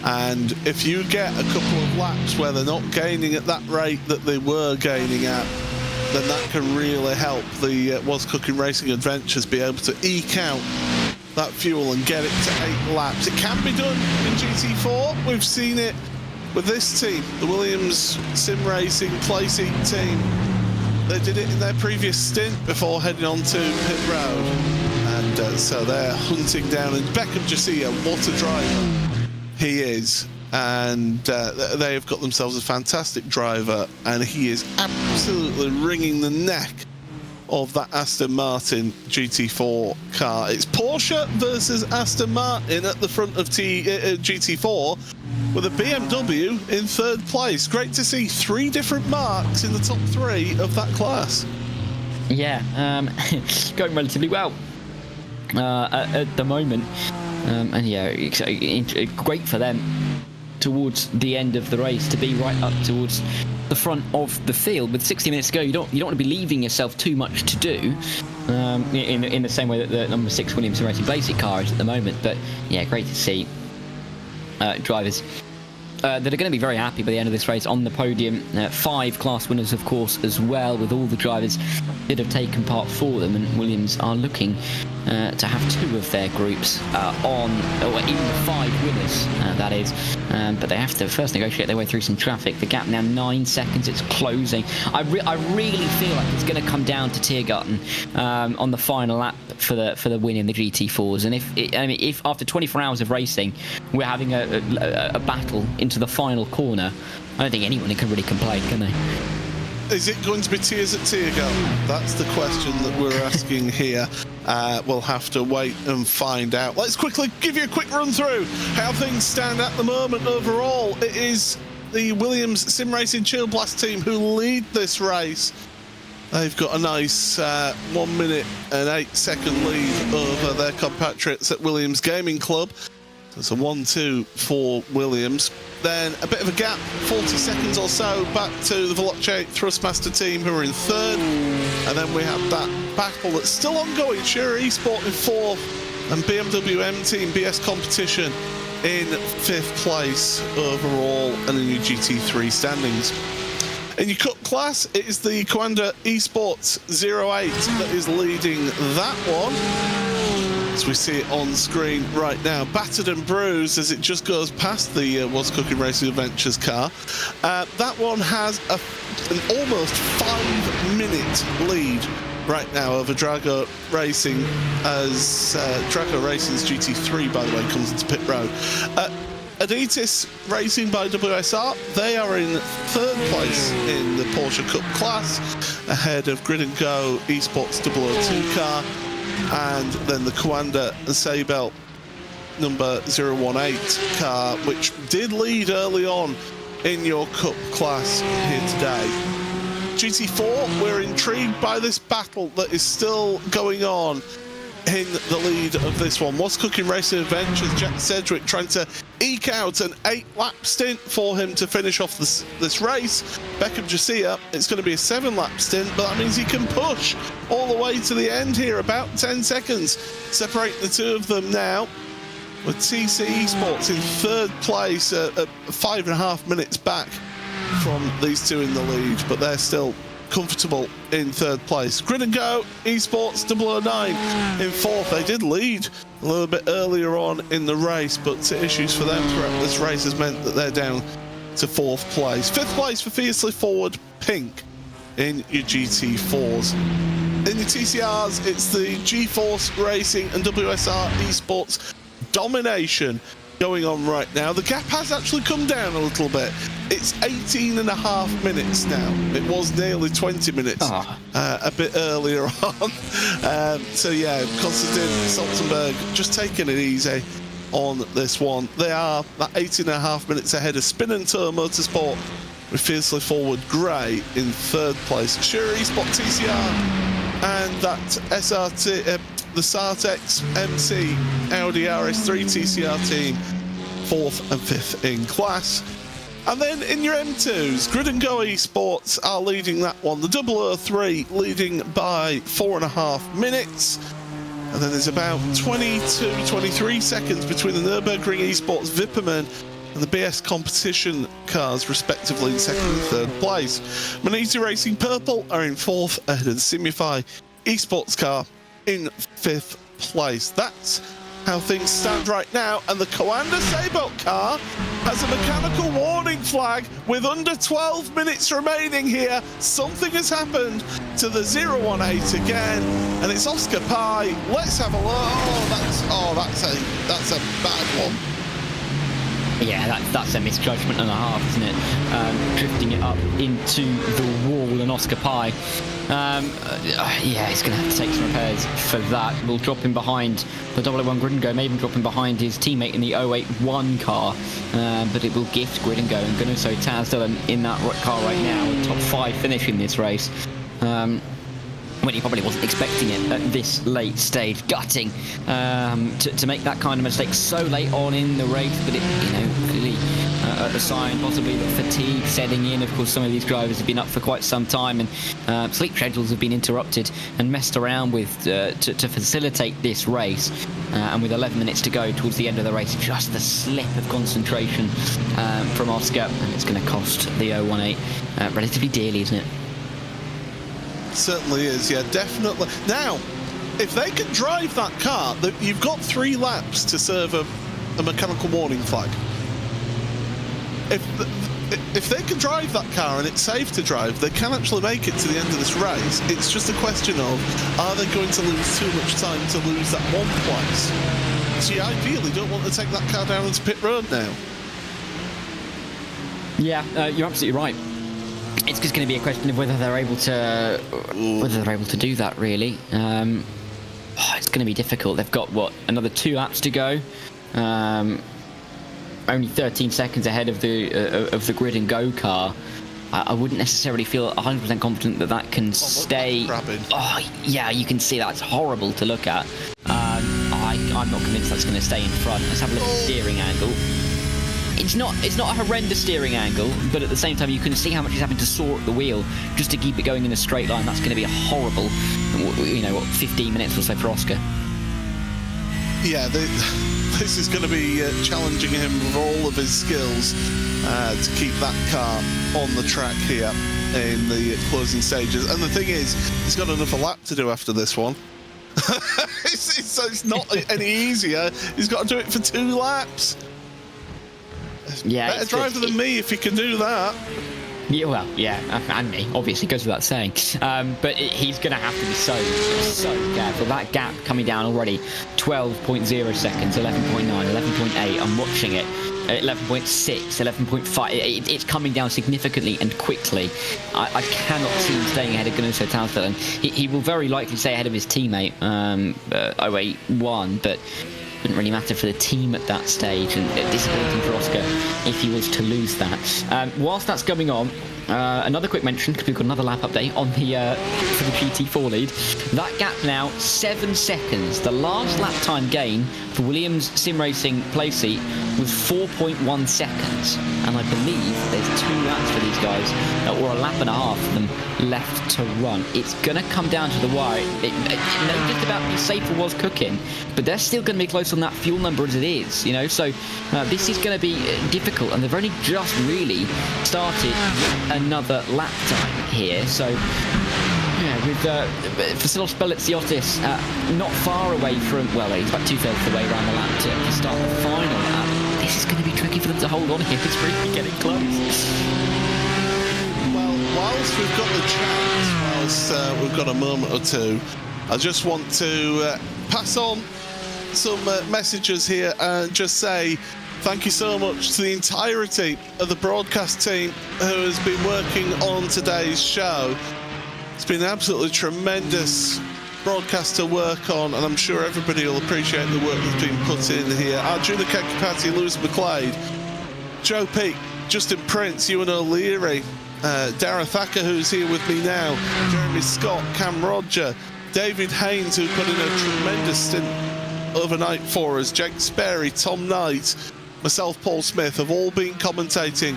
And if you get a couple of laps where they're not gaining at that rate that they were gaining at, then that can really help the Was Cooking Racing Adventures be able to eke out that fuel and get it to 8 laps. It can be done in GT4. We've seen it with this team, the Williams Sim Racing Playseat team. They did it in their previous stint before heading on to pit road. And so they're hunting down, and Beckham Jasiah, what a driver he is. And they have got themselves a fantastic driver, and he is absolutely wringing the neck of that Aston Martin GT4 car. It's Porsche versus Aston Martin at the front of GT4, with a BMW in 3rd place. Great to see 3 different marks in the top 3 of that class. Yeah, going relatively well at the moment, and yeah, it's great for them towards the end of the race to be right up towards the front of the field. With 60 minutes to go, you don't want to be leaving yourself too much to do, in the same way that the number 6 Williams Racing basic car is at the moment. But yeah, great to see drivers that are going to be very happy by the end of this race on the podium. 5 class winners, of course, as well, with all the drivers that have taken part for them, and Williams are looking to have 2 of their groups on, or even the 5 winners, that is. But they have to first negotiate their way through some traffic. The gap now 9 seconds. It's closing. I really feel like it's going to come down to Tiergarten on the final lap for the win in the GT4s. And if after 24 hours of racing we're having a battle into the final corner, I don't think anyone can really complain, can they? Is it going to be tears at Tiergarten? That's the question that we're asking here. We'll have to wait and find out. Let's quickly give you a quick run through how things stand at the moment overall. It is the Williams Sim Racing Chill Blast team who lead this race. They've got a nice 1 minute and 8 second lead over their compatriots at Williams Gaming Club. So it's a 1-2 for Williams. Then a bit of a gap, 40 seconds or so, back to the Veloce Thrustmaster team, who are in 3rd. And then we have that battle that's still ongoing. Shearer Esport in 4th, and BMW M Team BS Competition in 5th place overall, and in your GT3 standings. In your Cup class, it is the Coanda Esports 08 that is leading that one. as we see it on screen right now. Battered and bruised as it just goes past the What's Cooking Racing Adventures car. That one has an almost 5-minute lead right now over Drago Racing, as Drago Racing's GT3, by the way, comes into pit road. Adidas Racing by WSR, they are in 3rd place in the Porsche Cup class, ahead of Grid & Go Esports 002 car, and then the Coanda and Sabel number 018 car, which did lead early on in your Cup class here today. GT4, we're intrigued by this battle that is still going on in the lead of this one. What's Cooking Racing Adventures, Jack Sedgwick trying to eke out an 8-lap stint for him to finish off this race. Beckham Jasiah, it's going to be a 7-lap stint, but that means he can push all the way to the end here, about 10 seconds separating the two of them now, with TC Esports in 3rd place at 5.5 minutes back from these two in the lead, but they're still comfortable in 3rd place. Grid & Go Esports 009 in 4th. They did lead a little bit earlier on in the race, but issues for them throughout this race has meant that they're down to 4th place. 5th place for Fiercely Forward Pink in your GT4s. In your TCRs, it's the GeForce Racing and WSR Esports Domination going on right now. The gap has actually come down a little bit. It's 18.5 minutes now. It was nearly 20 minutes a bit earlier on. So yeah, Konstantin Stoltenberg just taking it easy on this one. They are at 18.5 minutes ahead of Spin and Tour Motorsport with Fiercely Forward Grey in 3rd place. Sure Esport TCR and that SRT, the Sartex MC Audi RS3 TCR team, 4th and 5th in class. And then in your M2s, Grid & Go Esports are leading that one. The 003 leading by 4.5 minutes. And then there's about 23 seconds between the Nürburgring Esports Vipperman and the BS competition cars, respectively, in 2nd and 3rd place. Manisi Racing Purple are in 4th, ahead of the Simify Esports car in 5th place. That's how things stand right now, and the Coanda Sabelt car has a mechanical warning flag with under 12 minutes remaining here. Something has happened to the 018 again, and it's Oscar Pye. Let's have a look. That's a bad one. Yeah, that's a misjudgment and a half, isn't it? Drifting it up into the wall, and Oscar Pye. Yeah, he's going to have to take some repairs for that. We'll drop him behind the 001 Grid & Go, maybe drop him behind his teammate in the 081 car, but it will gift Grid & Go and Gunuso Tasdalen in that car right now, a top 5 finish in this race. When he probably wasn't expecting it at this late stage. Gutting to make that kind of mistake so late on in the race, but it, clearly a sign possibly that fatigue setting in. Of course, some of these drivers have been up for quite some time, and sleep schedules have been interrupted and messed around with to facilitate this race. And with 11 minutes to go towards the end of the race, just the slip of concentration from Oscar, and it's going to cost the 018 relatively dearly, isn't it? Certainly is, yeah, definitely. Now, if they can drive that car, you've got 3 laps to serve a mechanical warning flag. If they can drive that car and it's safe to drive, they can actually make it to the end of this race. It's just a question of, are they going to lose too much time to lose that 1 place? So you ideally don't want to take that car down into pit road now. Yeah, you're absolutely right. It's just going to be a question of whether they're able to do that, really. It's going to be difficult. They've got another 2 laps to go. Only 13 seconds ahead of the Grid & Go car. I wouldn't necessarily feel 100% confident that can stay. Oh yeah, you can see that's horrible to look at. I'm not convinced that's going to stay in front. Let's have a look at the steering angle. It's not a horrendous steering angle, but at the same time you can see how much he's having to saw at the wheel just to keep it going in a straight line. That's going to be a horrible, 15 minutes or so for Oscar. Yeah, this is going to be challenging him with all of his skills to keep that car on the track here in the closing stages. And the thing is, he's got another lap to do after this one. it's not any easier. He's got to do it for 2 laps. Yeah, better driver than me if he can do that. Yeah, well, yeah, and me, obviously, goes without saying. But he's going to have to be so careful. That gap coming down already, 12.0 seconds, 11.9, 11.8. I'm watching it. 11.6, 11.5. It's coming down significantly and quickly. I cannot see him staying ahead of Gunnar Townsend. He will very likely stay ahead of his teammate, 081, but wouldn't really matter for the team at that stage, and disappointing for Oscar if he was to lose that. Whilst that's going on, another quick mention, because we've got another lap update on the for the GT4 lead. That gap now 7 seconds. The last lap time gain for Williams Sim Racing play seat was 4.1 seconds, and I believe there's 2 laps for these guys, or a lap and a half for them left to run. It's gonna come down to the wire. It may just about be safer was cooking, but they're still gonna be close on that fuel number as it is, you know. So this is gonna be difficult, and they've only just really started another lap time here. So yeah, with Vasilos Belitsiotis not far away from, well, he's about 2/3 of the way around the lap to start the final lap. This is going to be tricky for them to hold on here. It's really getting close. Well, whilst we've got the chance, whilst we've got a moment or two, I just want to pass on some messages here and just say thank you so much to the entirety of the broadcast team who has been working on today's show. It's been an absolutely tremendous broadcast to work on, and I'm sure everybody will appreciate the work that's been put in here. Arjuna Kakapati, Lewis McLeod, Joe Peake, Justin Prince, Ewan O'Leary, Darren Thacker, who's here with me now, Jeremy Scott, Cam Roger, David Haynes, who put in a tremendous stint overnight for us, Jake Sperry, Tom Knight, myself, Paul Smith, have all been commentating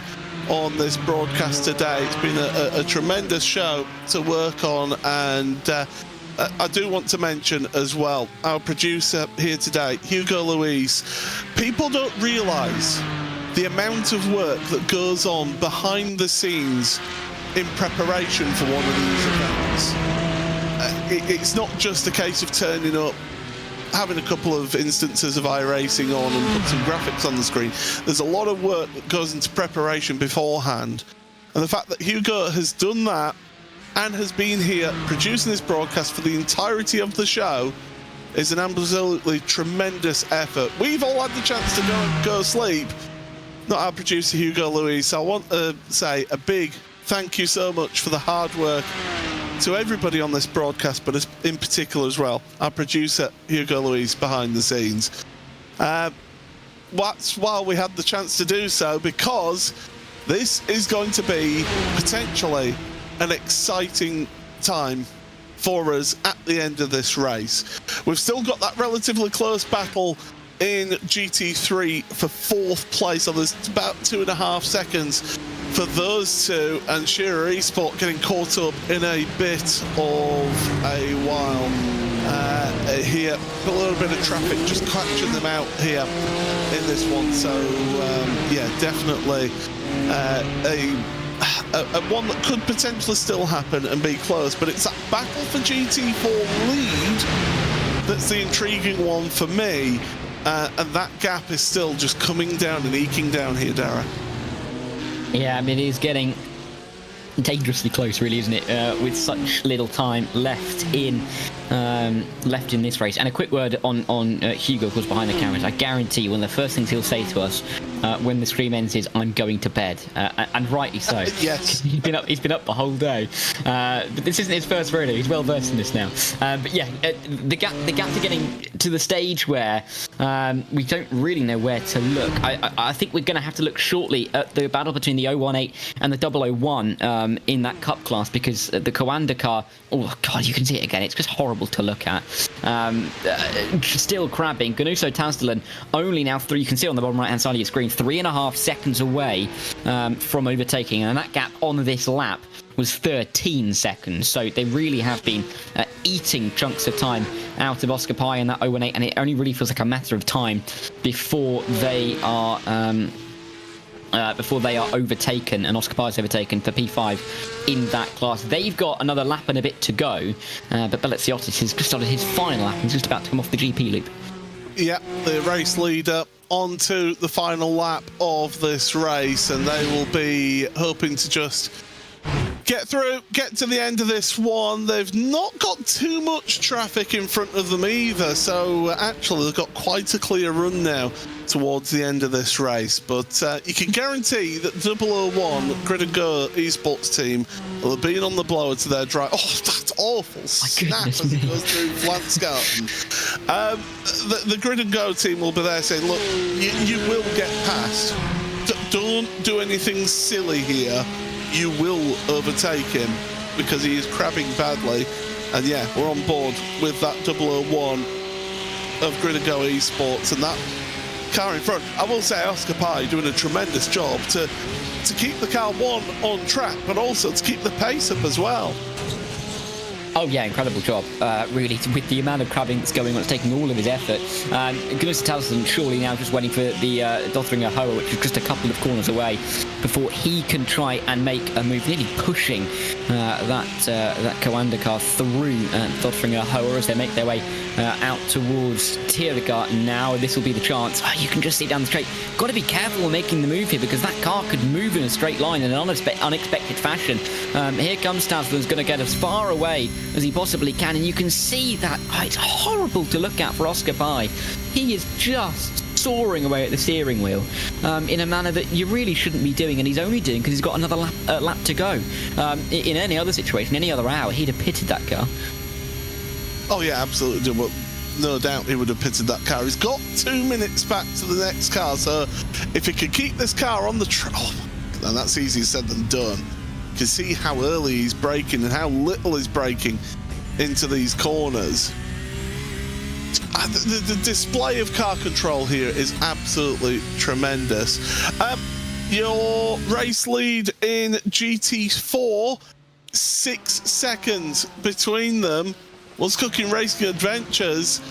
on this broadcast today. It's been a tremendous show to work on, and I do want to mention as well our producer here today, Hugo Luis. People don't realise the amount of work that goes on behind the scenes in preparation for one of these events. It's not just a case of turning up, having a couple of instances of iRacing on and put some graphics on the screen. There's a lot of work that goes into preparation beforehand, and the fact that Hugo has done that and has been here producing this broadcast for the entirety of the show is an absolutely tremendous effort. We've all had the chance to go sleep, not our producer Hugo Luis. So I want to say a big thank you so much for the hard work to everybody on this broadcast, but in particular as well, our producer Hugo Luis behind the scenes. That's while we had the chance to do so, because this is going to be potentially an exciting time for us at the end of this race. We've still got that relatively close battle in GT3 for 4th place, so there's about 2.5 seconds for those two, and Shearer Esport getting caught up in a bit of a while here. A little bit of traffic just catching them out here in this one, so yeah, definitely one that could potentially still happen and be close, but it's that battle for GT4 lead that's the intriguing one for me, and that gap is still just coming down and eking down here, Dara. Yeah, I mean, it is getting dangerously close, really, isn't it? With such little time left in this race. And a quick word on Hugo, of course, behind the cameras. I guarantee one of the first things he'll say to us when the stream ends is, "I'm going to bed," and rightly so. Yes. He's been up the whole day. But this isn't his first rodeo. He's well versed in this now. But yeah, the gap to getting to the stage where we don't really know where to look. I think we're going to have to look shortly at the battle between the 018 and the 001 in that cup class, because the Coanda car, oh god, you can see it again. It's just horrible to look at. Still crabbing. Ganuso Townsend only now you can see on the bottom right hand side of your screen, 3.5 seconds away from overtaking, and that gap on this lap was 13 seconds. So they really have been eating chunks of time out of Oscar Pye and that 018, and it only really feels like a matter of time before they are before they are overtaken, and Oscar Pye is overtaken for P5 in that class. They've got another lap and a bit to go, but Belleziotis has just started his final lap and he's just about to come off the GP loop. Yeah, the race leader onto the final lap of this race, and they will be hoping to just get through, get to the end of this one. They've not got too much traffic in front of them either, so actually they've got quite a clear run now towards the end of this race. But you can guarantee that 001 Grid and Go esports team will have been on the blower to their drive. Oh, that's awful snap as it goes through Flansgarten. The Grid and Go team will be there saying, look, you will get past. Don't do anything silly here. You will overtake him because he is crabbing badly. And yeah, we're on board with that 001 of Grid and Go esports, and that car in front. I will say Oscar Pye doing a tremendous job to keep the car on track, but also to keep the pace up as well. Oh yeah, incredible job, really, with the amount of crabbing that's going on. It's taking all of his effort. Gunnar Townsend surely now just waiting for the Dothringer Hoa, which is just a couple of corners away, before he can try and make a move, nearly pushing that Coanda car through Dothringer Hoa as they make their way out towards Tiergarten now. This will be the chance. Oh, you can just see down the straight. Got to be careful when making the move here, because that car could move in a straight line in an unexpected fashion. Here comes Townsend, who's going to get as far away as he possibly can, and you can see that it's horrible to look at for Oscar Pye. He is just soaring away at the steering wheel in a manner that you really shouldn't be doing, and he's only doing because he's got another lap to go. In any other situation, any other hour, he'd have pitted that car. Oh yeah, absolutely. Well, no doubt he would have pitted that car. He's got 2 minutes back to the next car, so if he could keep this car on the track, and that's easier said than done. You can see how early he's braking and how little he's braking into these corners. The display of car control here is absolutely tremendous. Your race lead in GT4, 6 seconds between them. What's Cooking Racing Adventures?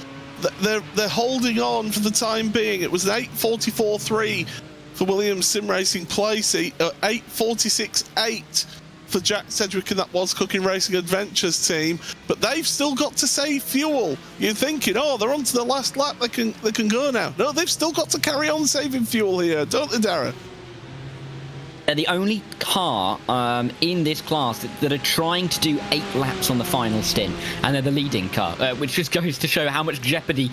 They're holding on for the time being. It was an 8:44.3 for Williams Sim Racing Placey, 8:46.8 for Jack Sedgwick and that Was Cooking Racing Adventures team, but they've still got to save fuel. You're thinking, oh, they're on to the last lap, they can go now. No, they've still got to carry on saving fuel here, don't they, Dara? They're the only car in this class that are trying to do 8 laps on the final stint, and they're the leading car, which just goes to show how much jeopardy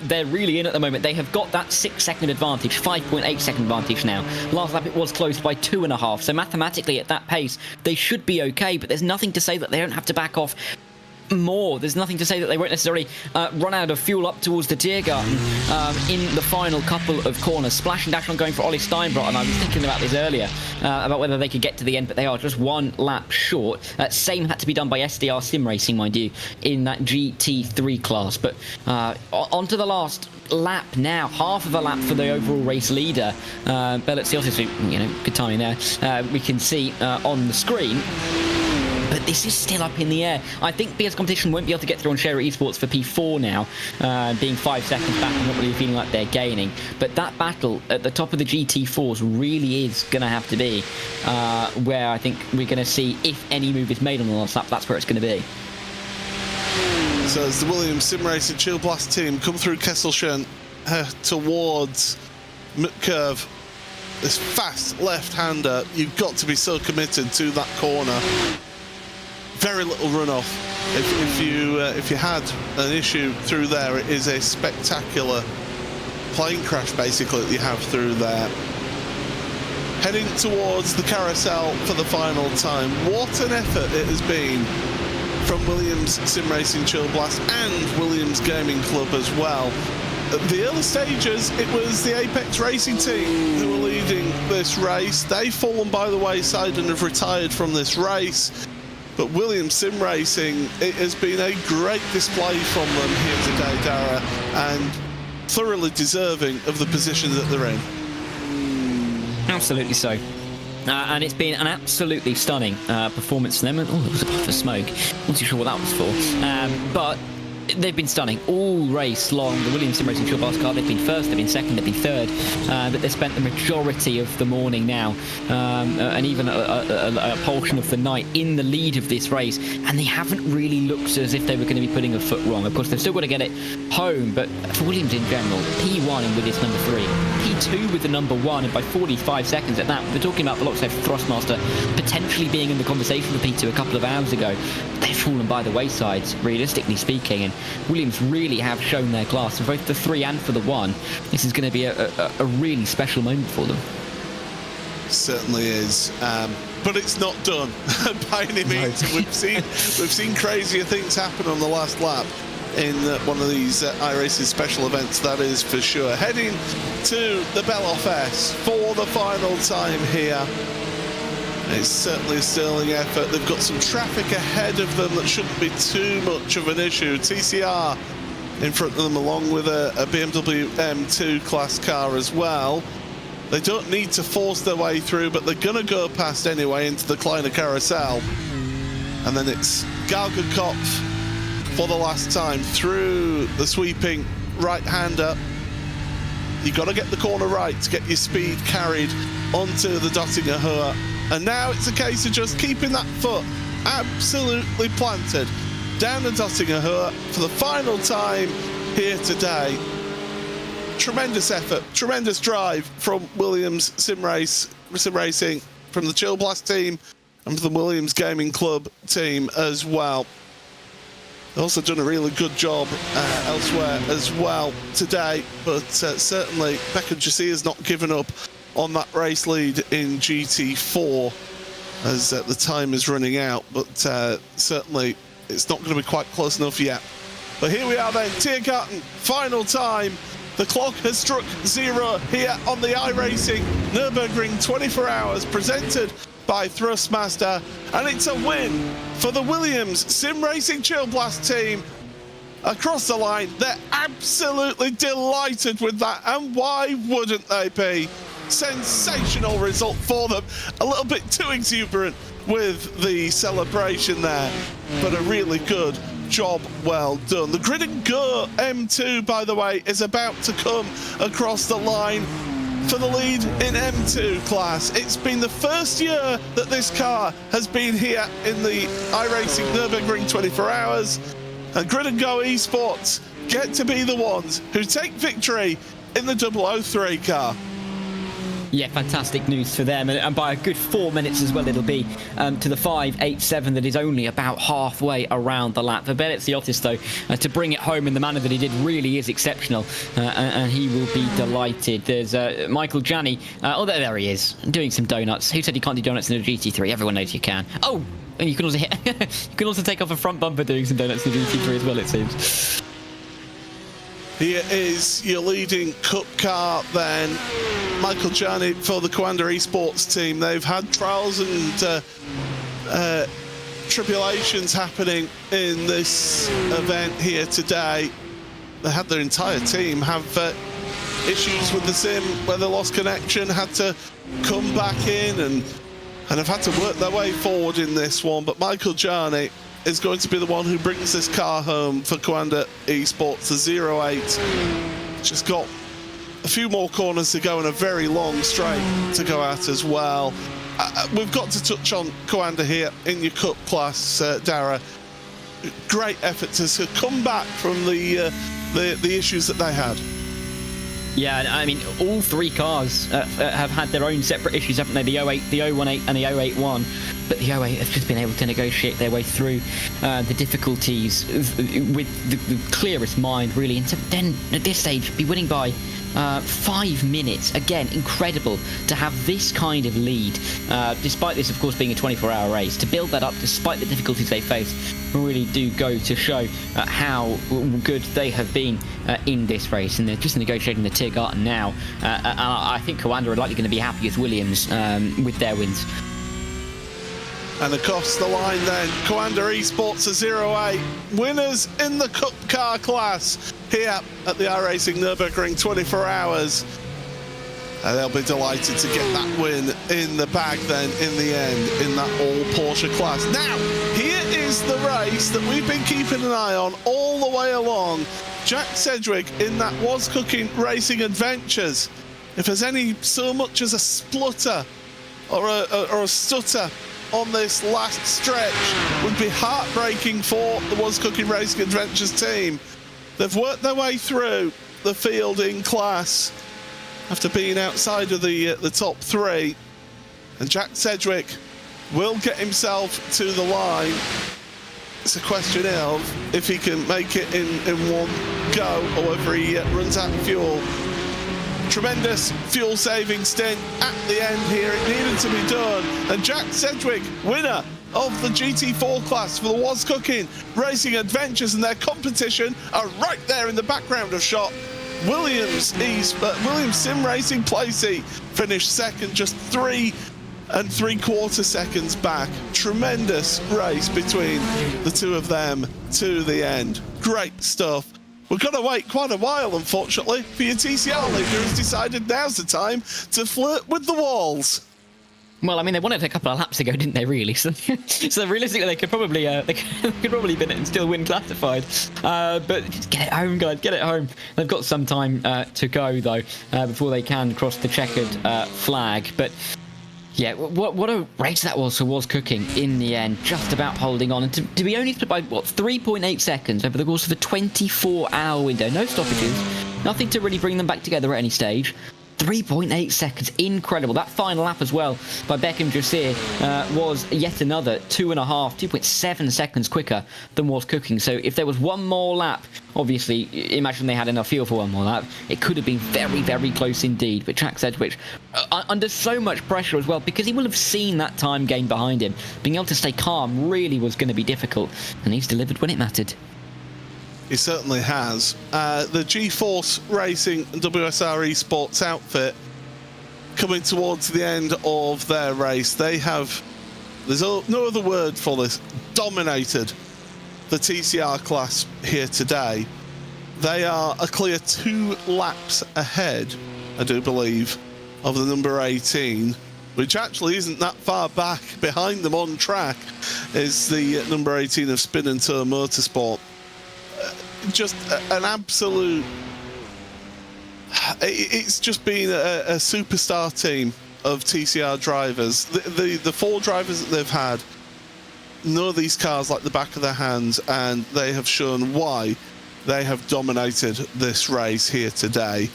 they're really in at the moment. They have got that 6-second advantage, 5.8-second advantage now. Last lap it was closed by 2.5, so mathematically at that pace they should be okay, but there's nothing to say that they don't have to back off more. There's nothing to say that they won't necessarily run out of fuel up towards the Tiergarten in the final couple of corners. Splash and dash on going for Ollie Steinbrot, and I was thinking about this earlier, about whether they could get to the end, but they are just 1 lap short. Same had to be done by SDR Sim Racing, mind you, in that GT3 class. But onto the last lap now, half of a lap for the overall race leader. Belleziotis, good timing there. We can see on the screen. But this is still up in the air. I think BS Competition won't be able to get through on Share Esports for P4 now, being 5 seconds back and not really feeling like they're gaining. But that battle at the top of the GT4s really is going to have to be where I think we're going to see, if any move is made on the last lap, that's where it's going to be. So as the Williams Sim Racing Chill Blast team come through Kesselchen towards McCurve, this fast left-hander, you've got to be so committed to that corner. Very little runoff. If you had an issue through there, it is a spectacular plane crash basically that you have through there. Heading towards the carousel for the final time. What an effort it has been from Williams Sim Racing Chill Blast and Williams Gaming Club as well. At the early stages, it was the Apex Racing team who were leading this race. They've fallen by the wayside and have retired from this race. But Williams Sim Racing, it has been a great display from them here today, Dara, and thoroughly deserving of the position that they're in. Absolutely so. And it's been an absolutely stunning performance from them. Oh, there was a puff of smoke. Not too sure what that was for. But they've been stunning all race long. The Williams Sim Racing Short Bus car, they've been first, they've been second, they've been third, but they spent the majority of the morning now, and even a portion of the night in the lead of this race, and they haven't really looked as if they were going to be putting a foot wrong. Of course, they've still got to get it home, but for Williams in general, P1 with its number 3, P2 with the number 1, and by 45 seconds at that. We're talking about Veloxo Thrustmaster potentially being in the conversation with P2 a couple of hours ago. They've fallen by the wayside, realistically speaking, and Williams really have shown their class for both the 3 and for the 1. This is going to be a really special moment for them. Certainly is, but it's not done by any means. No. We've seen crazier things happen on the last lap in one of these iRacing special events, that is for sure. Heading to the Beloff S for the final time here. It's certainly a sterling effort. They've got some traffic ahead of them that shouldn't be too much of an issue. TCR in front of them, along with a BMW M2 class car as well. They don't need to force their way through, but they're going to go past anyway into the Kleiner Carousel. And then it's Galgenkopf for the last time through the sweeping right-hander. You've got to get the corner right to get your speed carried onto the Dottinger Höhe. And now it's a case of just keeping that foot absolutely planted down the Dottinger Höhe for the final time here today. Tremendous effort, tremendous drive from Williams Sim Racing, from the Chill Blast team, and from the Williams Gaming Club team as well. They've also done a really good job elsewhere as well today, but certainly Becca Jassi has not given up on that race lead in GT4 as the time is running out, but certainly it's not going to be quite close enough yet. But here we are then, Tiergarten, final time. The clock has struck 0 here on the iRacing Nürburgring 24 Hours, presented by Thrustmaster, and it's a win for the Williams Sim Racing Chill Blast team. Across the line, they're absolutely delighted with that, and why wouldn't they be? Sensational result for them. A little bit too exuberant with the celebration there, but a really good job well done. The Grid and Go M2, by the way, is about to come across the line for the lead in M2 class. It's been the first year that this car has been here in the iRacing Nürburgring 24 Hours, and Grid and Go Esports get to be the ones who take victory in the 003 car. Yeah, fantastic news for them, and by a good 4 minutes as well it'll be to the 5.87 that is only about halfway around the lap. For Beleziotis, though, to bring it home in the manner that he did really is exceptional, and he will be delighted. There's Michael Janney, oh there he is, doing some donuts. Who said you can't do donuts in a GT3? Everyone knows you can. Oh, and you can also hit you can also take off a front bumper doing some donuts in the GT3 as well, it seems. Here is your leading Cup car then, Michael Janney for the Coanda Esports team. They've had trials and tribulations happening in this event here today. They had their entire team have issues with the sim where they lost connection, had to come back in and have had to work their way forward in this one. But Michael Janney is going to be the one who brings this car home for Coanda Esports, the 08. Just got a few more corners to go and a very long straight to go at as well. We've got to touch on Coanda here in your Cup class, Dara. Great effort to come back from the issues that they had. Yeah, I mean, all 3 cars have had their own separate issues, haven't they? The 08, the 018 and the 081. But the 08 have just been able to negotiate their way through the difficulties with the clearest mind, really. And to then, at this stage, be winning by 5 minutes. Again, incredible to have this kind of lead, despite this, of course, being a 24-hour race. To build that up, despite the difficulties they faced, really do go to show how good they have been in this race. And they're just negotiating the Tiergarten now. I think Coanda are likely going to be happy as Williams with their wins. And across the line then, Coanda Esports are 08 winners in the Cup car class here at the iRacing Nürburgring 24 Hours. And they'll be delighted to get that win in the bag then in the end in that all Porsche class. Now, here is the race that we've been keeping an eye on all the way along. Jack Sedgwick in that Was Cooking Racing Adventures. If there's any so much as a splutter or a stutter on this last stretch, would be heartbreaking for the Was Cooking Racing Adventures team. They've worked their way through the field in class after being outside of the top three, and Jack Sedgwick will get himself to the line. It's a question of if he can make it in one go or whether he runs out of fuel. Tremendous fuel saving stint at the end here. It needed to be done, and Jack Sedgwick, winner of the GT4 class for the Was Cooking Racing Adventures, and their competition are right there in the background of shot. Williams Sim Racing Placey finished second, just 3 3/4 seconds back. Tremendous race between the two of them to the end. Great stuff. We've got to wait quite a while, unfortunately, for your TCR leader who's decided now's the time to flirt with the walls. Well, I mean, they won it a couple of laps ago, didn't they? Really? So realistically, they could probably win it and still win classified. But just get it home, guys. Get it home. They've got some time to go though before they can cross the checkered flag. But yeah, what a race that was for Was Cooking in the end. Just about holding on, and to be only split by 3.8 seconds over the course of a 24-hour window. No stoppages. Nothing to really bring them back together at any stage. 3.8 seconds, incredible. That final lap as well by Beckham Jasir was yet another 2.7 seconds quicker than Was Cooking. So if there was one more lap, obviously, imagine they had enough fuel for one more lap, it could have been very, very close indeed. But Jack Sedgwick, under so much pressure as well, because he will have seen that time gain behind him, being able to stay calm really was going to be difficult, and he's delivered when it mattered. He certainly has. The G-Force Racing and WSR Esports outfit coming towards the end of their race. They have, there's no other word for this, dominated the TCR class here today. They are a clear 2 laps ahead, I do believe, of the number 18, which actually isn't that far back. Behind them on track is the number 18 of Spin and Tour Motorsport. Just an absolute, it's just been a superstar team of TCR drivers. The 4 drivers that they've had know these cars like the back of their hands, and they have shown why they have dominated this race here today.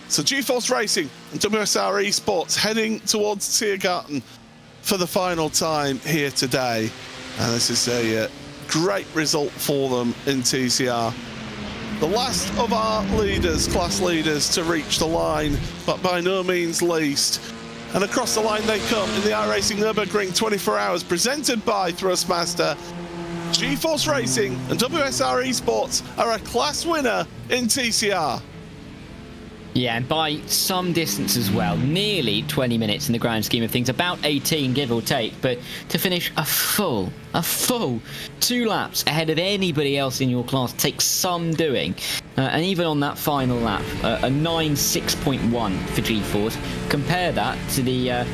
So G-Force Racing and WSR Esports heading towards Tiergarten for the final time here today, and this is a great result for them in TCR. The last of our leaders, class leaders, to reach the line, but by no means least. And across the line they come in the iRacing Nürburgring 24 Hours, presented by Thrustmaster. G-Force Racing and WSR Esports are a class winner in TCR. Yeah, and by some distance as well. Nearly 20 minutes in the grand scheme of things. About 18, give or take. But to finish a full 2 laps ahead of anybody else in your class takes some doing. And even on that final lap, a 9.6.1 for G-Force. Compare that to the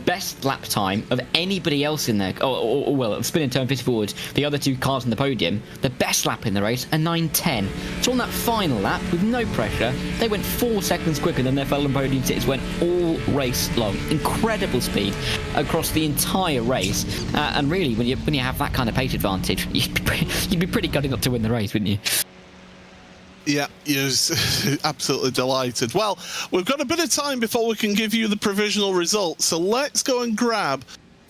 best lap time of anybody else in there. Well, Spin and Turn 50 forward, the other 2 cars on the podium, the best lap in the race, a 9.10. So on that final lap, with no pressure, they went 4 seconds quicker than their fellow podium sitters went all race long. Incredible speed across the entire race. And really, when you have that kind of pace advantage, you'd be pretty gutted not to win the race, wouldn't you? Yeah, you're absolutely delighted. Well, we've got a bit of time before we can give you the provisional results, so let's go and grab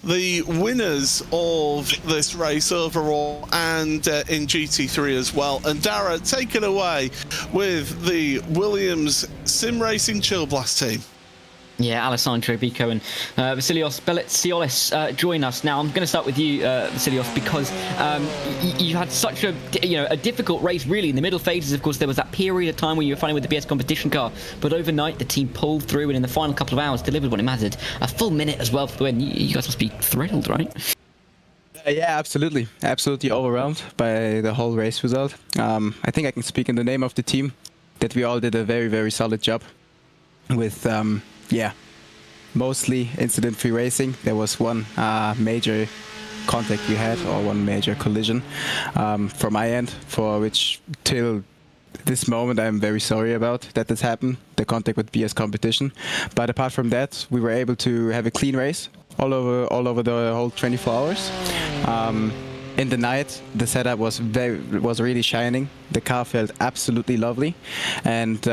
the winners of this race overall and in GT3 as well. And Dara, take it away with the Williams Sim Racing Chill Blast team. Yeah, Alessandro Bico and Vasilios Belletsiolis join us now. I'm going to start with you, Vasilios, because you had such a difficult race really in the middle phases. Of course, there was that period of time where you were fighting with the BS competition car, but overnight the team pulled through and in the final couple of hours delivered when it mattered. A full minute as well for the win. You guys must be thrilled, right? Yeah, absolutely overwhelmed by the whole race result. I think I can speak in the name of the team that we all did a very, very solid job. with mostly incident-free racing. There was one major contact we had, or one major collision from my end, for which till this moment I'm very sorry about that this happened, the contact with BS competition. But apart from that, we were able to have a clean race all over the whole 24 hours. In the night, the setup was really shining. The car felt absolutely lovely, and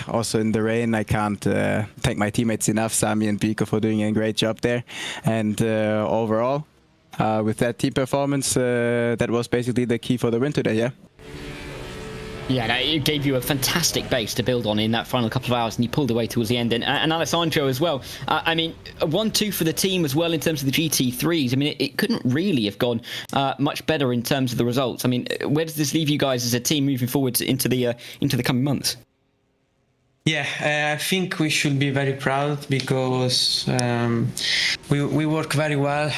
also in the rain, I can't thank my teammates enough, Sami and Biko, for doing a great job there. And overall, with that team performance, that was basically the key for the win today. Yeah, no, it gave you a fantastic base to build on in that final couple of hours, and you pulled away towards the end. And Alessandro as well. I mean, a 1-2 for the team as well in terms of the GT3s. I mean, it couldn't really have gone much better in terms of the results. I mean, where does this leave you guys as a team moving forward into the coming months? Yeah, I think we should be very proud because we work very well.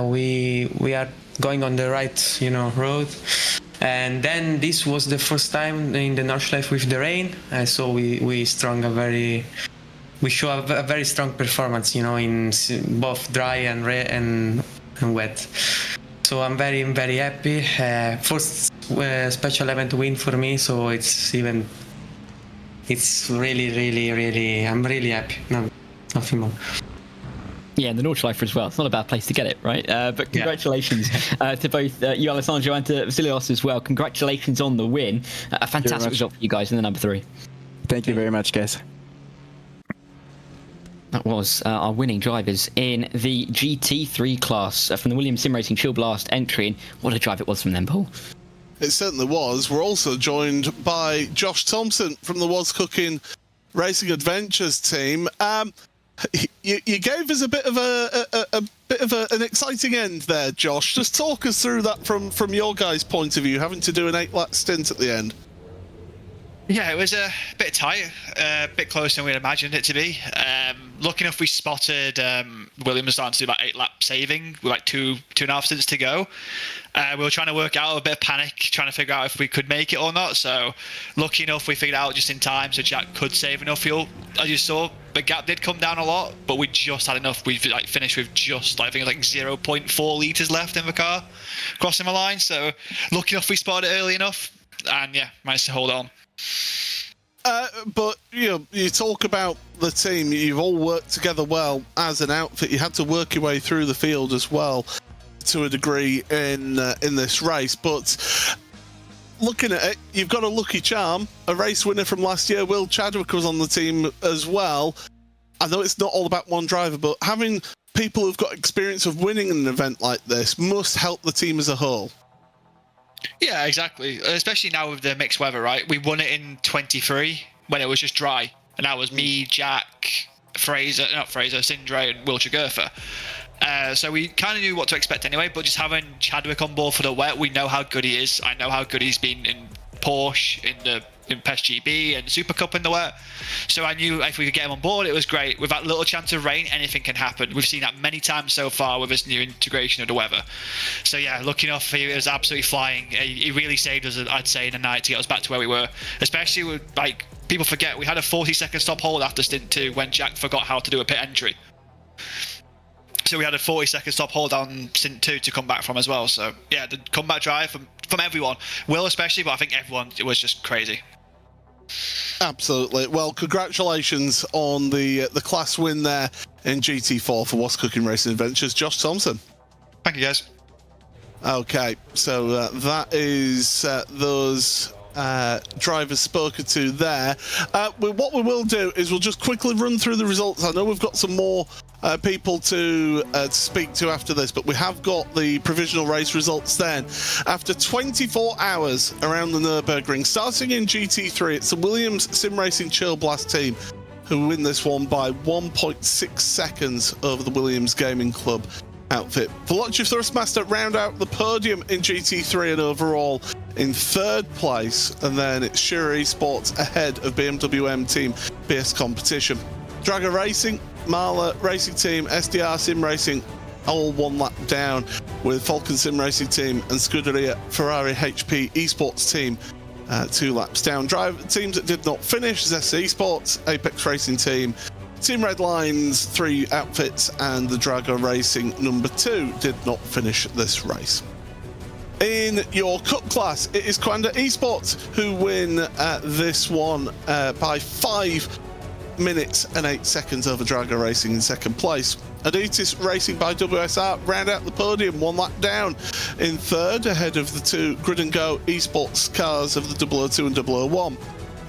We are going on the right, road. And then this was the first time in the Nordschleife with the rain, so we show a very strong performance, in both dry and wet. So I'm very, very happy. First special event win for me, so it's really, really, really. I'm really happy. No, nothing more. Yeah, and the Nordschleife as well. It's not a bad place to get it, right? But congratulations to both you, Alessandro, and to Vasilios as well. Congratulations on the win. A fantastic result for you guys in the number 3. Thank you very much, guys. That was our winning drivers in the GT3 class from the Williams Sim Racing Chill Blast entry. And what a drive it was from them, Paul. It certainly was. We're also joined by Josh Thompson from the Was Cooking Racing Adventures team. You gave us a bit of an exciting end there, Josh. Just talk us through that from your guys' point of view, having to do an 8-lap stint at the end. Yeah, it was a bit tight, a bit closer than we'd imagined it to be. Lucky enough, we spotted Williams starting to do about 8-lap saving with like two and a half stints to go. We were trying to work out a bit of panic, trying to figure out if we could make it or not. So lucky enough, we figured out just in time so Jack could save enough fuel. As you saw, the gap did come down a lot, but we just had enough. We finished with just, I think, 0.4 litres left in the car crossing the line. So lucky enough, we spotted it early enough, and managed to hold on. But you talk about the team. You've all worked together well as an outfit. You had to work your way through the field as well, to a degree, in this race. But looking at it, you've got a lucky charm. A race winner from last year, Will Chadwick, was on the team as well. I know it's not all about one driver, but having people who've got experience of winning an event like this must help the team as a whole. Yeah, exactly. Especially now with the mixed weather, right? We won it in 23 when it was just dry. And that was me, Jack, Sindre, and Will Chagurfa. So we kind of knew what to expect anyway, but just having Chadwick on board for the wet, we know how good he is. I know how good he's been in Porsche, in PES GB and Super Cup in the wet. So I knew if we could get him on board, it was great. With that little chance of rain, anything can happen. We've seen that many times so far with this new integration of the weather. So yeah, lucky enough, he was absolutely flying. He really saved us, I'd say, in the night to get us back to where we were. Especially with, people forget, we had a 40-second stop hold after stint 2 when Jack forgot how to do a pit entry. So we had a 40-second stop hold on stint 2 to come back from as well. So yeah, the comeback drive from everyone, Will especially, but I think everyone, it was just crazy. Absolutely. Well, congratulations on the class win there in GT4 for Was Cooking Racing Adventures, Josh Thompson. Thank you, guys. Okay, so that is those drivers spoken to there. What we will do is we'll just quickly run through the results. I know we've got some more people to speak to after this, but we have got the provisional race results then. After 24 hours around the Nürburgring, starting in GT3, it's the Williams Sim Racing Chill Blast team who win this one by 1.6 seconds over the Williams Gaming Club outfit. Veloci Thrustmaster round out the podium in GT3 and overall in 3rd place, and then it's Shure Esports ahead of BMW M Team BS Competition. Drago Racing, Marla Racing Team, SDR Sim Racing all 1 lap down, with Falcon Sim Racing Team and Scuderia Ferrari HP Esports Team 2 laps down. Teams that did not finish: Zest Esports, Apex Racing Team, Team Red Lines, 3 outfits, and the Drago Racing number 2 did not finish this race. In your Cup class, it is Commando Esports who win this one by 5 minutes and 8 seconds over Drago Racing in second place. Adidas Racing by WSR round out the podium 1 lap down in third, ahead of the 2 Grid and Go Esports cars of the 002 and 001.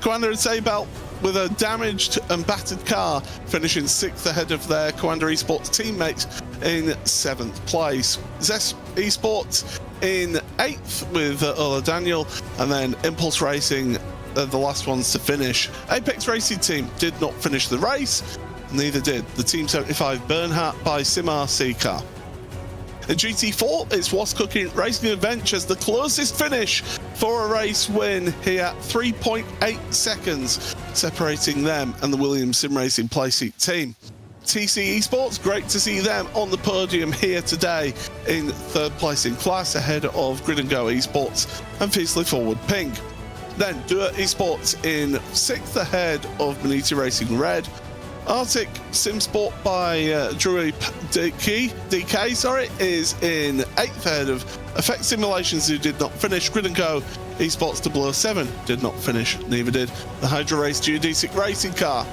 Commando and Saybelt with a damaged and battered car finishing 6th ahead of their Commando Esports teammates in 7th place. Zest Esports in 8th with Ola Daniel, and then Impulse Racing the last ones to finish. Apex Racing Team did not finish the race, neither did the Team 75 Bernhardt by SimRC car. In GT4, it's Wasp Cooking Racing Adventures, the closest finish for a race win here, 3.8 seconds separating them and the Williams Sim Racing Playseat team. TC Esports, great to see them on the podium here today in 3rd place in class, ahead of Grid and Go Esports and Fiercely Forward Ping. Then Duet Esports in 6th ahead of Maniti Racing Red. Arctic Simsport by Drewy DK is in 8th ahead of Effect Simulations, who did not finish. Grid and Go Esports 007 did not finish, neither did the Hydra Race geodesic racing car.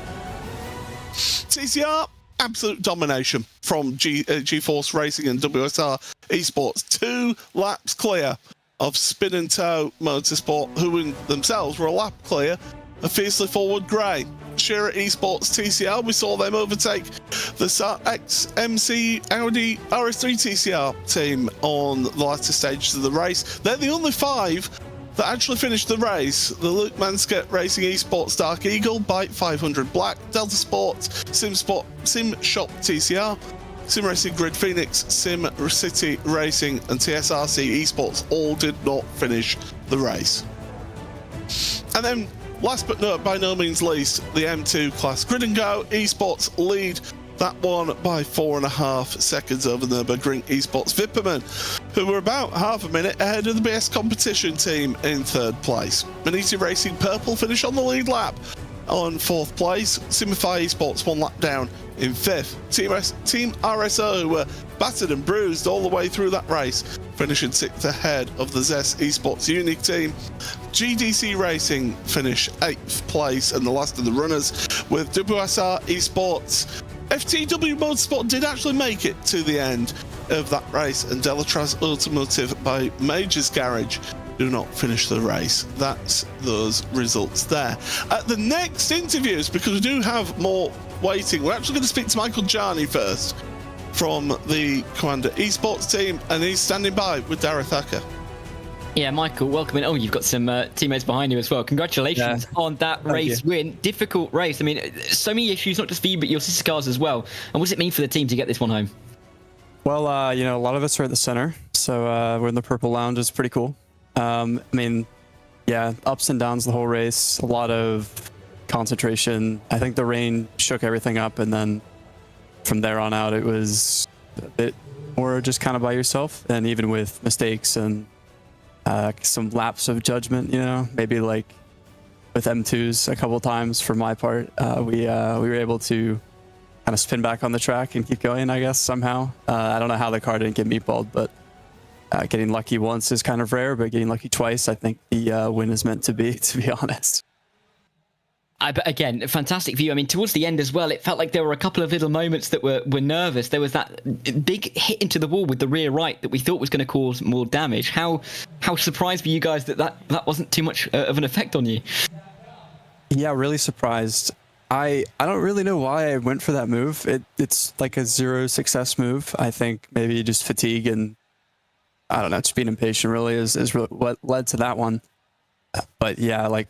TCR, absolute domination from GeForce Racing and WSR Esports, 2 laps clear of Spin and Tow Motorsport, who themselves were a lap clear of Fiercely Forward Grey. Shearer Esports TCR, we saw them overtake the XMC Audi RS3 TCR team on the latter stages of the race. They're the only 5 that actually finished the race. The Luke Manske Racing Esports Dark Eagle, Byte 500 Black, Delta Sports, Sim Shop TCR, Sim Racing Grid Phoenix, Sim City Racing, and TSRC Esports all did not finish the race. And then, last but by no means least, the M2 class. Grid and Go Esports lead that one by 4.5 seconds over Nürburgring Esports Vipperman, who were about half a minute ahead of the BS competition team in 3rd place. Maniti Racing Purple finish on the lead lap on 4th place. Simify Esports 1 lap down in 5th. Team RSO, who were battered and bruised all the way through that race, finishing 6th ahead of the Zest Esports Unique team. GDC Racing finish 8th place and the last of the runners, with WSR Esports. FTW Motorsport did actually make it to the end of that race, and Delatraz Automotive by Majors Garage do not finish the race. That's those results there. At the next interviews, because we do have more waiting, we're actually going to speak to Michael Jarney first from the Commando Esports team, and he's standing by with Dareth Thacker. Yeah, Michael, welcome in. Oh, you've got some teammates behind you as well. Congratulations on that race win. Difficult race. I mean, so many issues, not just for you, but your sister cars as well. And what does it mean for the team to get this one home? Well, a lot of us are at the center, so we're in the purple lounge. It's pretty cool. I mean, yeah, ups and downs the whole race. A lot of concentration. I think the rain shook everything up, and then from there on out, it was a bit more just kind of by yourself. And even with mistakes and some lapse of judgment, maybe like with M2s a couple of times for my part, we were able to kind of spin back on the track and keep going, I guess, somehow. I don't know how the car didn't get meatballed, but getting lucky once is kind of rare, but getting lucky twice, I think the win is meant to be honest. But again, fantastic view. I mean, towards the end as well, it felt like there were a couple of little moments that were nervous. There was that big hit into the wall with the rear right that we thought was going to cause more damage. How surprised were you guys that wasn't too much of an effect on you? Yeah, really surprised. I don't really know why I went for that move. It's like a 0 success move. I think maybe just fatigue and I don't know, just being impatient really is really what led to that one. But yeah, like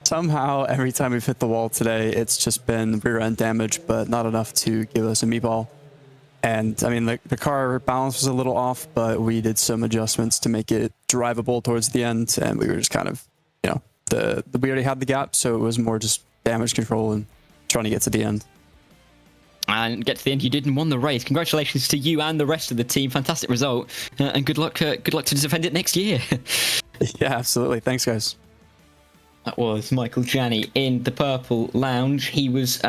somehow every time we've hit the wall today, it's just been rear end damage, but not enough to give us a meatball. And I mean, the car balance was a little off, but we did some adjustments to make it drivable towards the end, and we were just kind of, we already had the gap, so it was more just damage control and trying to get to the end. And get to the end, you did and won the race. Congratulations to you and the rest of the team. Fantastic result, and good luck to defend it next year. Yeah, absolutely. Thanks, guys. That was Michael Janney in the Purple Lounge. He was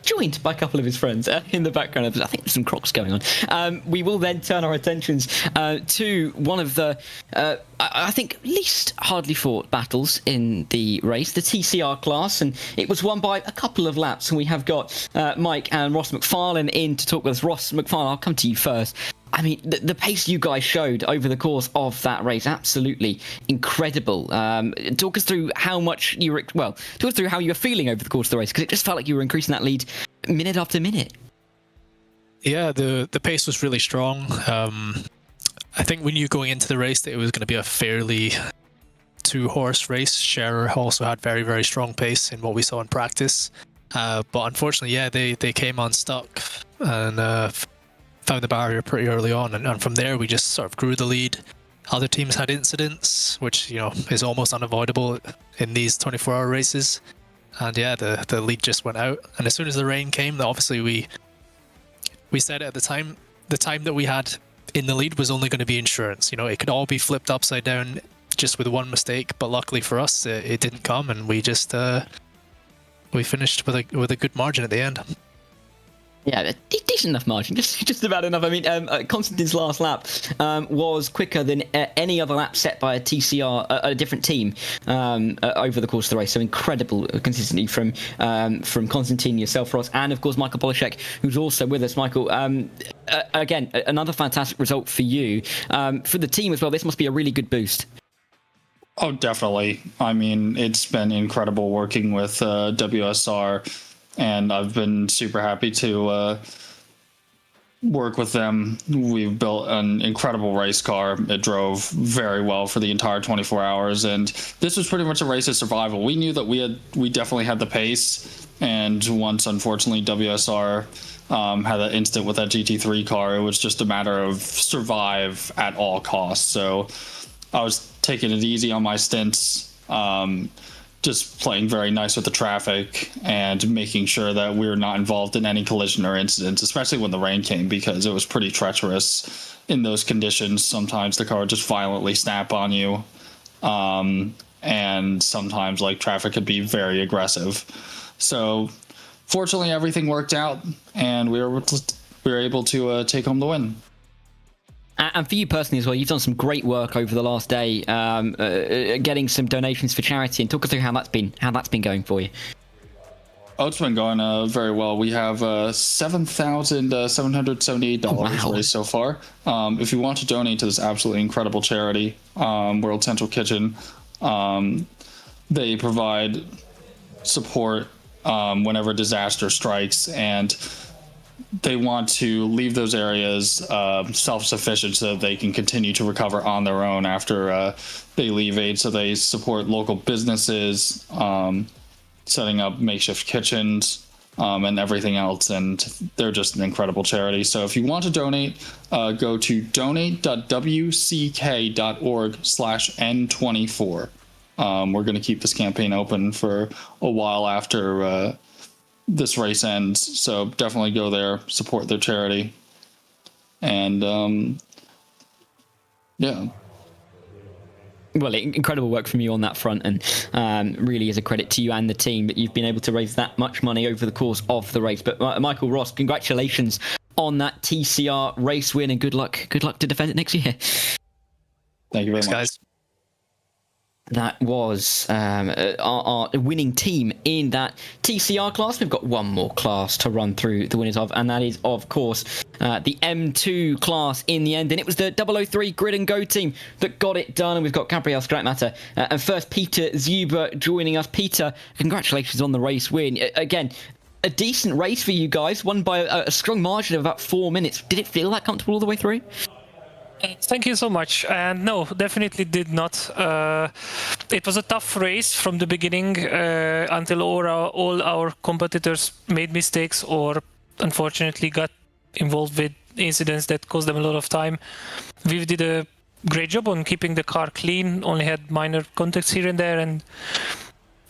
joined by a couple of his friends in the background. I think there's some Crocs going on. We will then turn our attentions to one of the, I think, least hardly fought battles in the race, the TCR class, and it was won by a couple of laps. And we have got Mike and Ross McFarlane in to talk with us. Ross McFarlane, I'll come to you first. I mean, the pace you guys showed over the course of that race, absolutely incredible. Talk us through how much you were, talk us through how you were feeling over the course of the race, because it just felt like you were increasing that lead minute after minute. Yeah, the pace was really strong. I think we knew going into the race that it was going to be a fairly two-horse race. Scherer also had very, very strong pace in what we saw in practice. But unfortunately, yeah, they came unstuck and found the barrier pretty early on, and from there we just sort of grew the lead. Other teams had incidents, which is almost unavoidable in these 24-hour races, and yeah, the lead just went out. And as soon as the rain came, obviously we said at the time that we had in the lead was only going to be insurance. It could all be flipped upside down just with one mistake, but luckily for us it didn't come, and we just we finished with a good margin at the end. Yeah, a decent enough margin, just about enough. I mean, Konstantin's last lap was quicker than any other lap set by a TCR, a different team, over the course of the race. So incredible consistency from Konstantin, yourself, Ross, and of course Michael Polishek, who's also with us. Michael, again, another fantastic result for you. For the team as well, this must be a really good boost. Oh, definitely. I mean, it's been incredible working with WSR. And I've been super happy to work with them. We've built an incredible race car. It drove very well for the entire 24 hours. And this was pretty much a race of survival. We knew that we definitely had the pace. And once, unfortunately, WSR had that incident with that GT3 car, it was just a matter of survive at all costs. So I was taking it easy on my stints. Just playing very nice with the traffic and making sure that we're not involved in any collision or incidents, especially when the rain came, because it was pretty treacherous in those conditions. Sometimes the car would just violently snap on you. And sometimes traffic could be very aggressive. So fortunately everything worked out and we were able to take home the win. And for you personally as well, you've done some great work over the last day, getting some donations for charity, and talk us through how that's been going for you. Oh, it's been going very well. We have $7,778 raised so far. If you want to donate to this absolutely incredible charity, World Central Kitchen, they provide support whenever disaster strikes, and they want to leave those areas self-sufficient so that they can continue to recover on their own after they leave aid. So they support local businesses, setting up makeshift kitchens, and everything else. And they're just an incredible charity. So if you want to donate, go to donate.wck.org/N24. We're going to keep this campaign open for a while after this race ends, so definitely go there, support their charity, and yeah. Well, incredible work from you on that front, and really is a credit to you and the team that you've been able to raise that much money over the course of the race. But Michael, Ross, congratulations on that TCR race win, and good luck to defend it next year. Thank you very much, guys. That was our winning team in that TCR class. We've got one more class to run through the winners of, and that is, of course, the M2 class in the end. And it was the 003 Grid and Go team that got it done. And we've got Gabriel Stratmatter and first Peter Zuber joining us. Peter, congratulations on the race win. Again, a decent race for you guys, won by a strong margin of about 4 minutes. Did it feel that comfortable all the way through? Thank you so much. And no, definitely did not. It was a tough race from the beginning until all our competitors made mistakes or unfortunately got involved with incidents that cost them a lot of time. We did a great job on keeping the car clean, only had minor contacts here and there, and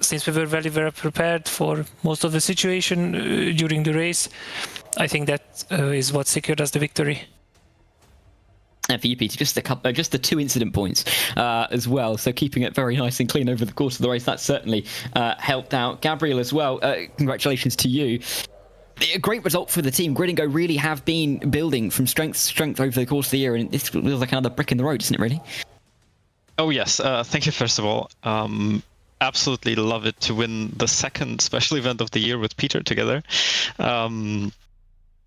since we were very, very prepared for most of the situation during the race, I think that is what secured us the victory. And for you, Peter, just the 2 incident points as well. So keeping it very nice and clean over the course of the race, that certainly helped out. Gabriel as well, congratulations to you. A great result for the team. Grid and Go really have been building from strength to strength over the course of the year, and this feels like another brick in the road, isn't it, really? Oh, yes. Thank you, first of all. Absolutely love it to win the second special event of the year with Peter together. We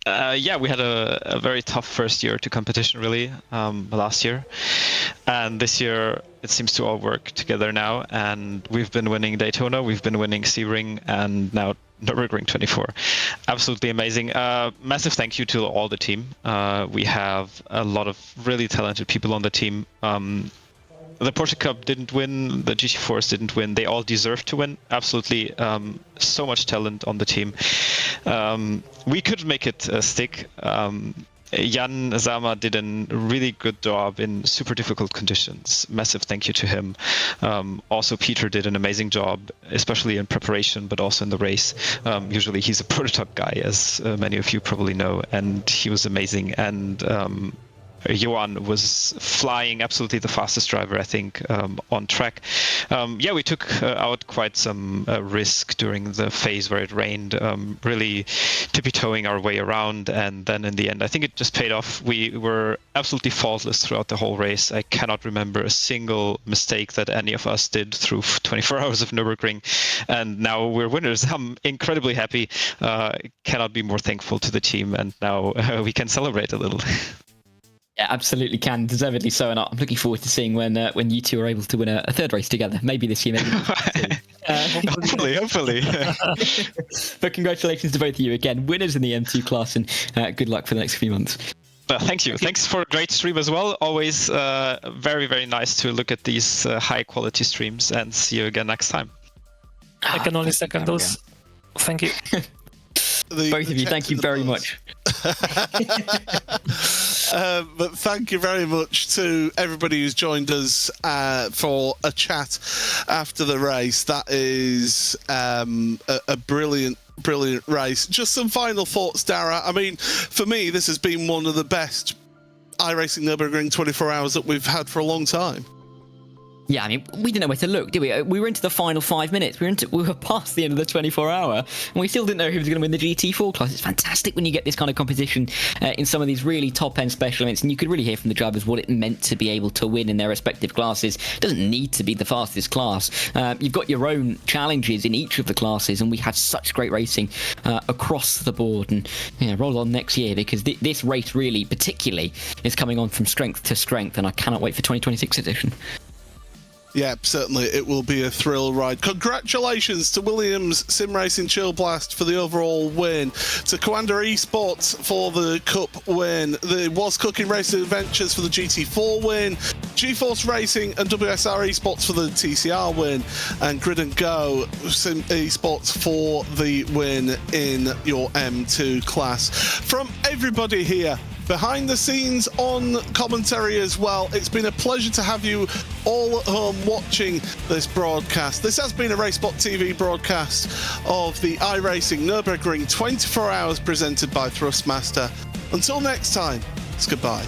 had a very tough first year to competition, really, last year. And this year, it seems to all work together now. And we've been winning Daytona, we've been winning Sebring, and now Nürburgring 24. Absolutely amazing. Massive thank you to all the team. We have a lot of really talented people on the team. The Porsche Cup didn't win, the GT4s didn't win. They all deserve to win. Absolutely, so much talent on the team. We could make it stick. Jan Zama did a really good job in super difficult conditions. Massive thank you to him. Also, Peter did an amazing job, especially in preparation, but also in the race. Usually he's a prototype guy, as many of you probably know, and he was amazing. And Johan was flying, absolutely the fastest driver, I think, on track. We took out quite some risk during the phase where it rained, really tippy-toeing our way around, and then in the end, I think it just paid off. We were absolutely faultless throughout the whole race. I cannot remember a single mistake that any of us did through 24 hours of Nürburgring, and now we're winners. I'm incredibly happy. Cannot be more thankful to the team, and now we can celebrate a little. Yeah, absolutely can, deservedly so, and I'm looking forward to seeing when you two are able to win a third race together. Maybe this year, maybe hopefully. But congratulations to both of you again, winners in the M2 class, and good luck for the next few months. Thank you. Thanks for a great stream as well. Always very, very nice to look at these high quality streams, and see you again next time. I can only second those. Thank you. Both of you, thank you very much. But thank you very much to everybody who's joined us for a chat after the race. That is a brilliant race. Just some final thoughts, Dara. I mean, for me, this has been one of the best iRacing Nürburgring 24 hours that we've had for a long time. Yeah, I mean, we didn't know where to look, did we? We were into the final 5 minutes. We were past the end of the 24-hour, and we still didn't know who was going to win the GT4 class. It's fantastic when you get this kind of competition in some of these really top-end special events, and you could really hear from the drivers what it meant to be able to win in their respective classes. It doesn't need to be the fastest class. You've got your own challenges in each of the classes, and we had such great racing across the board. And roll on next year, because this race really, particularly, is coming on from strength to strength, and I cannot wait for 2026 edition. Yeah, certainly it will be a thrill ride. Congratulations to Williams Sim Racing Chill Blast for the overall win, to Commander Esports for the Cup win, the Was Cooking Racing Adventures for the GT4 win, GeForce Racing and WSR Esports for the TCR win, and Grid and Go Sim Esports for the win in your M2 class. From everybody here behind the scenes on commentary as well, it's been a pleasure to have you all at home watching this broadcast. This has been a RaceSpot TV broadcast of the iRacing Nürburgring 24 hours presented by Thrustmaster. Until next time, it's goodbye.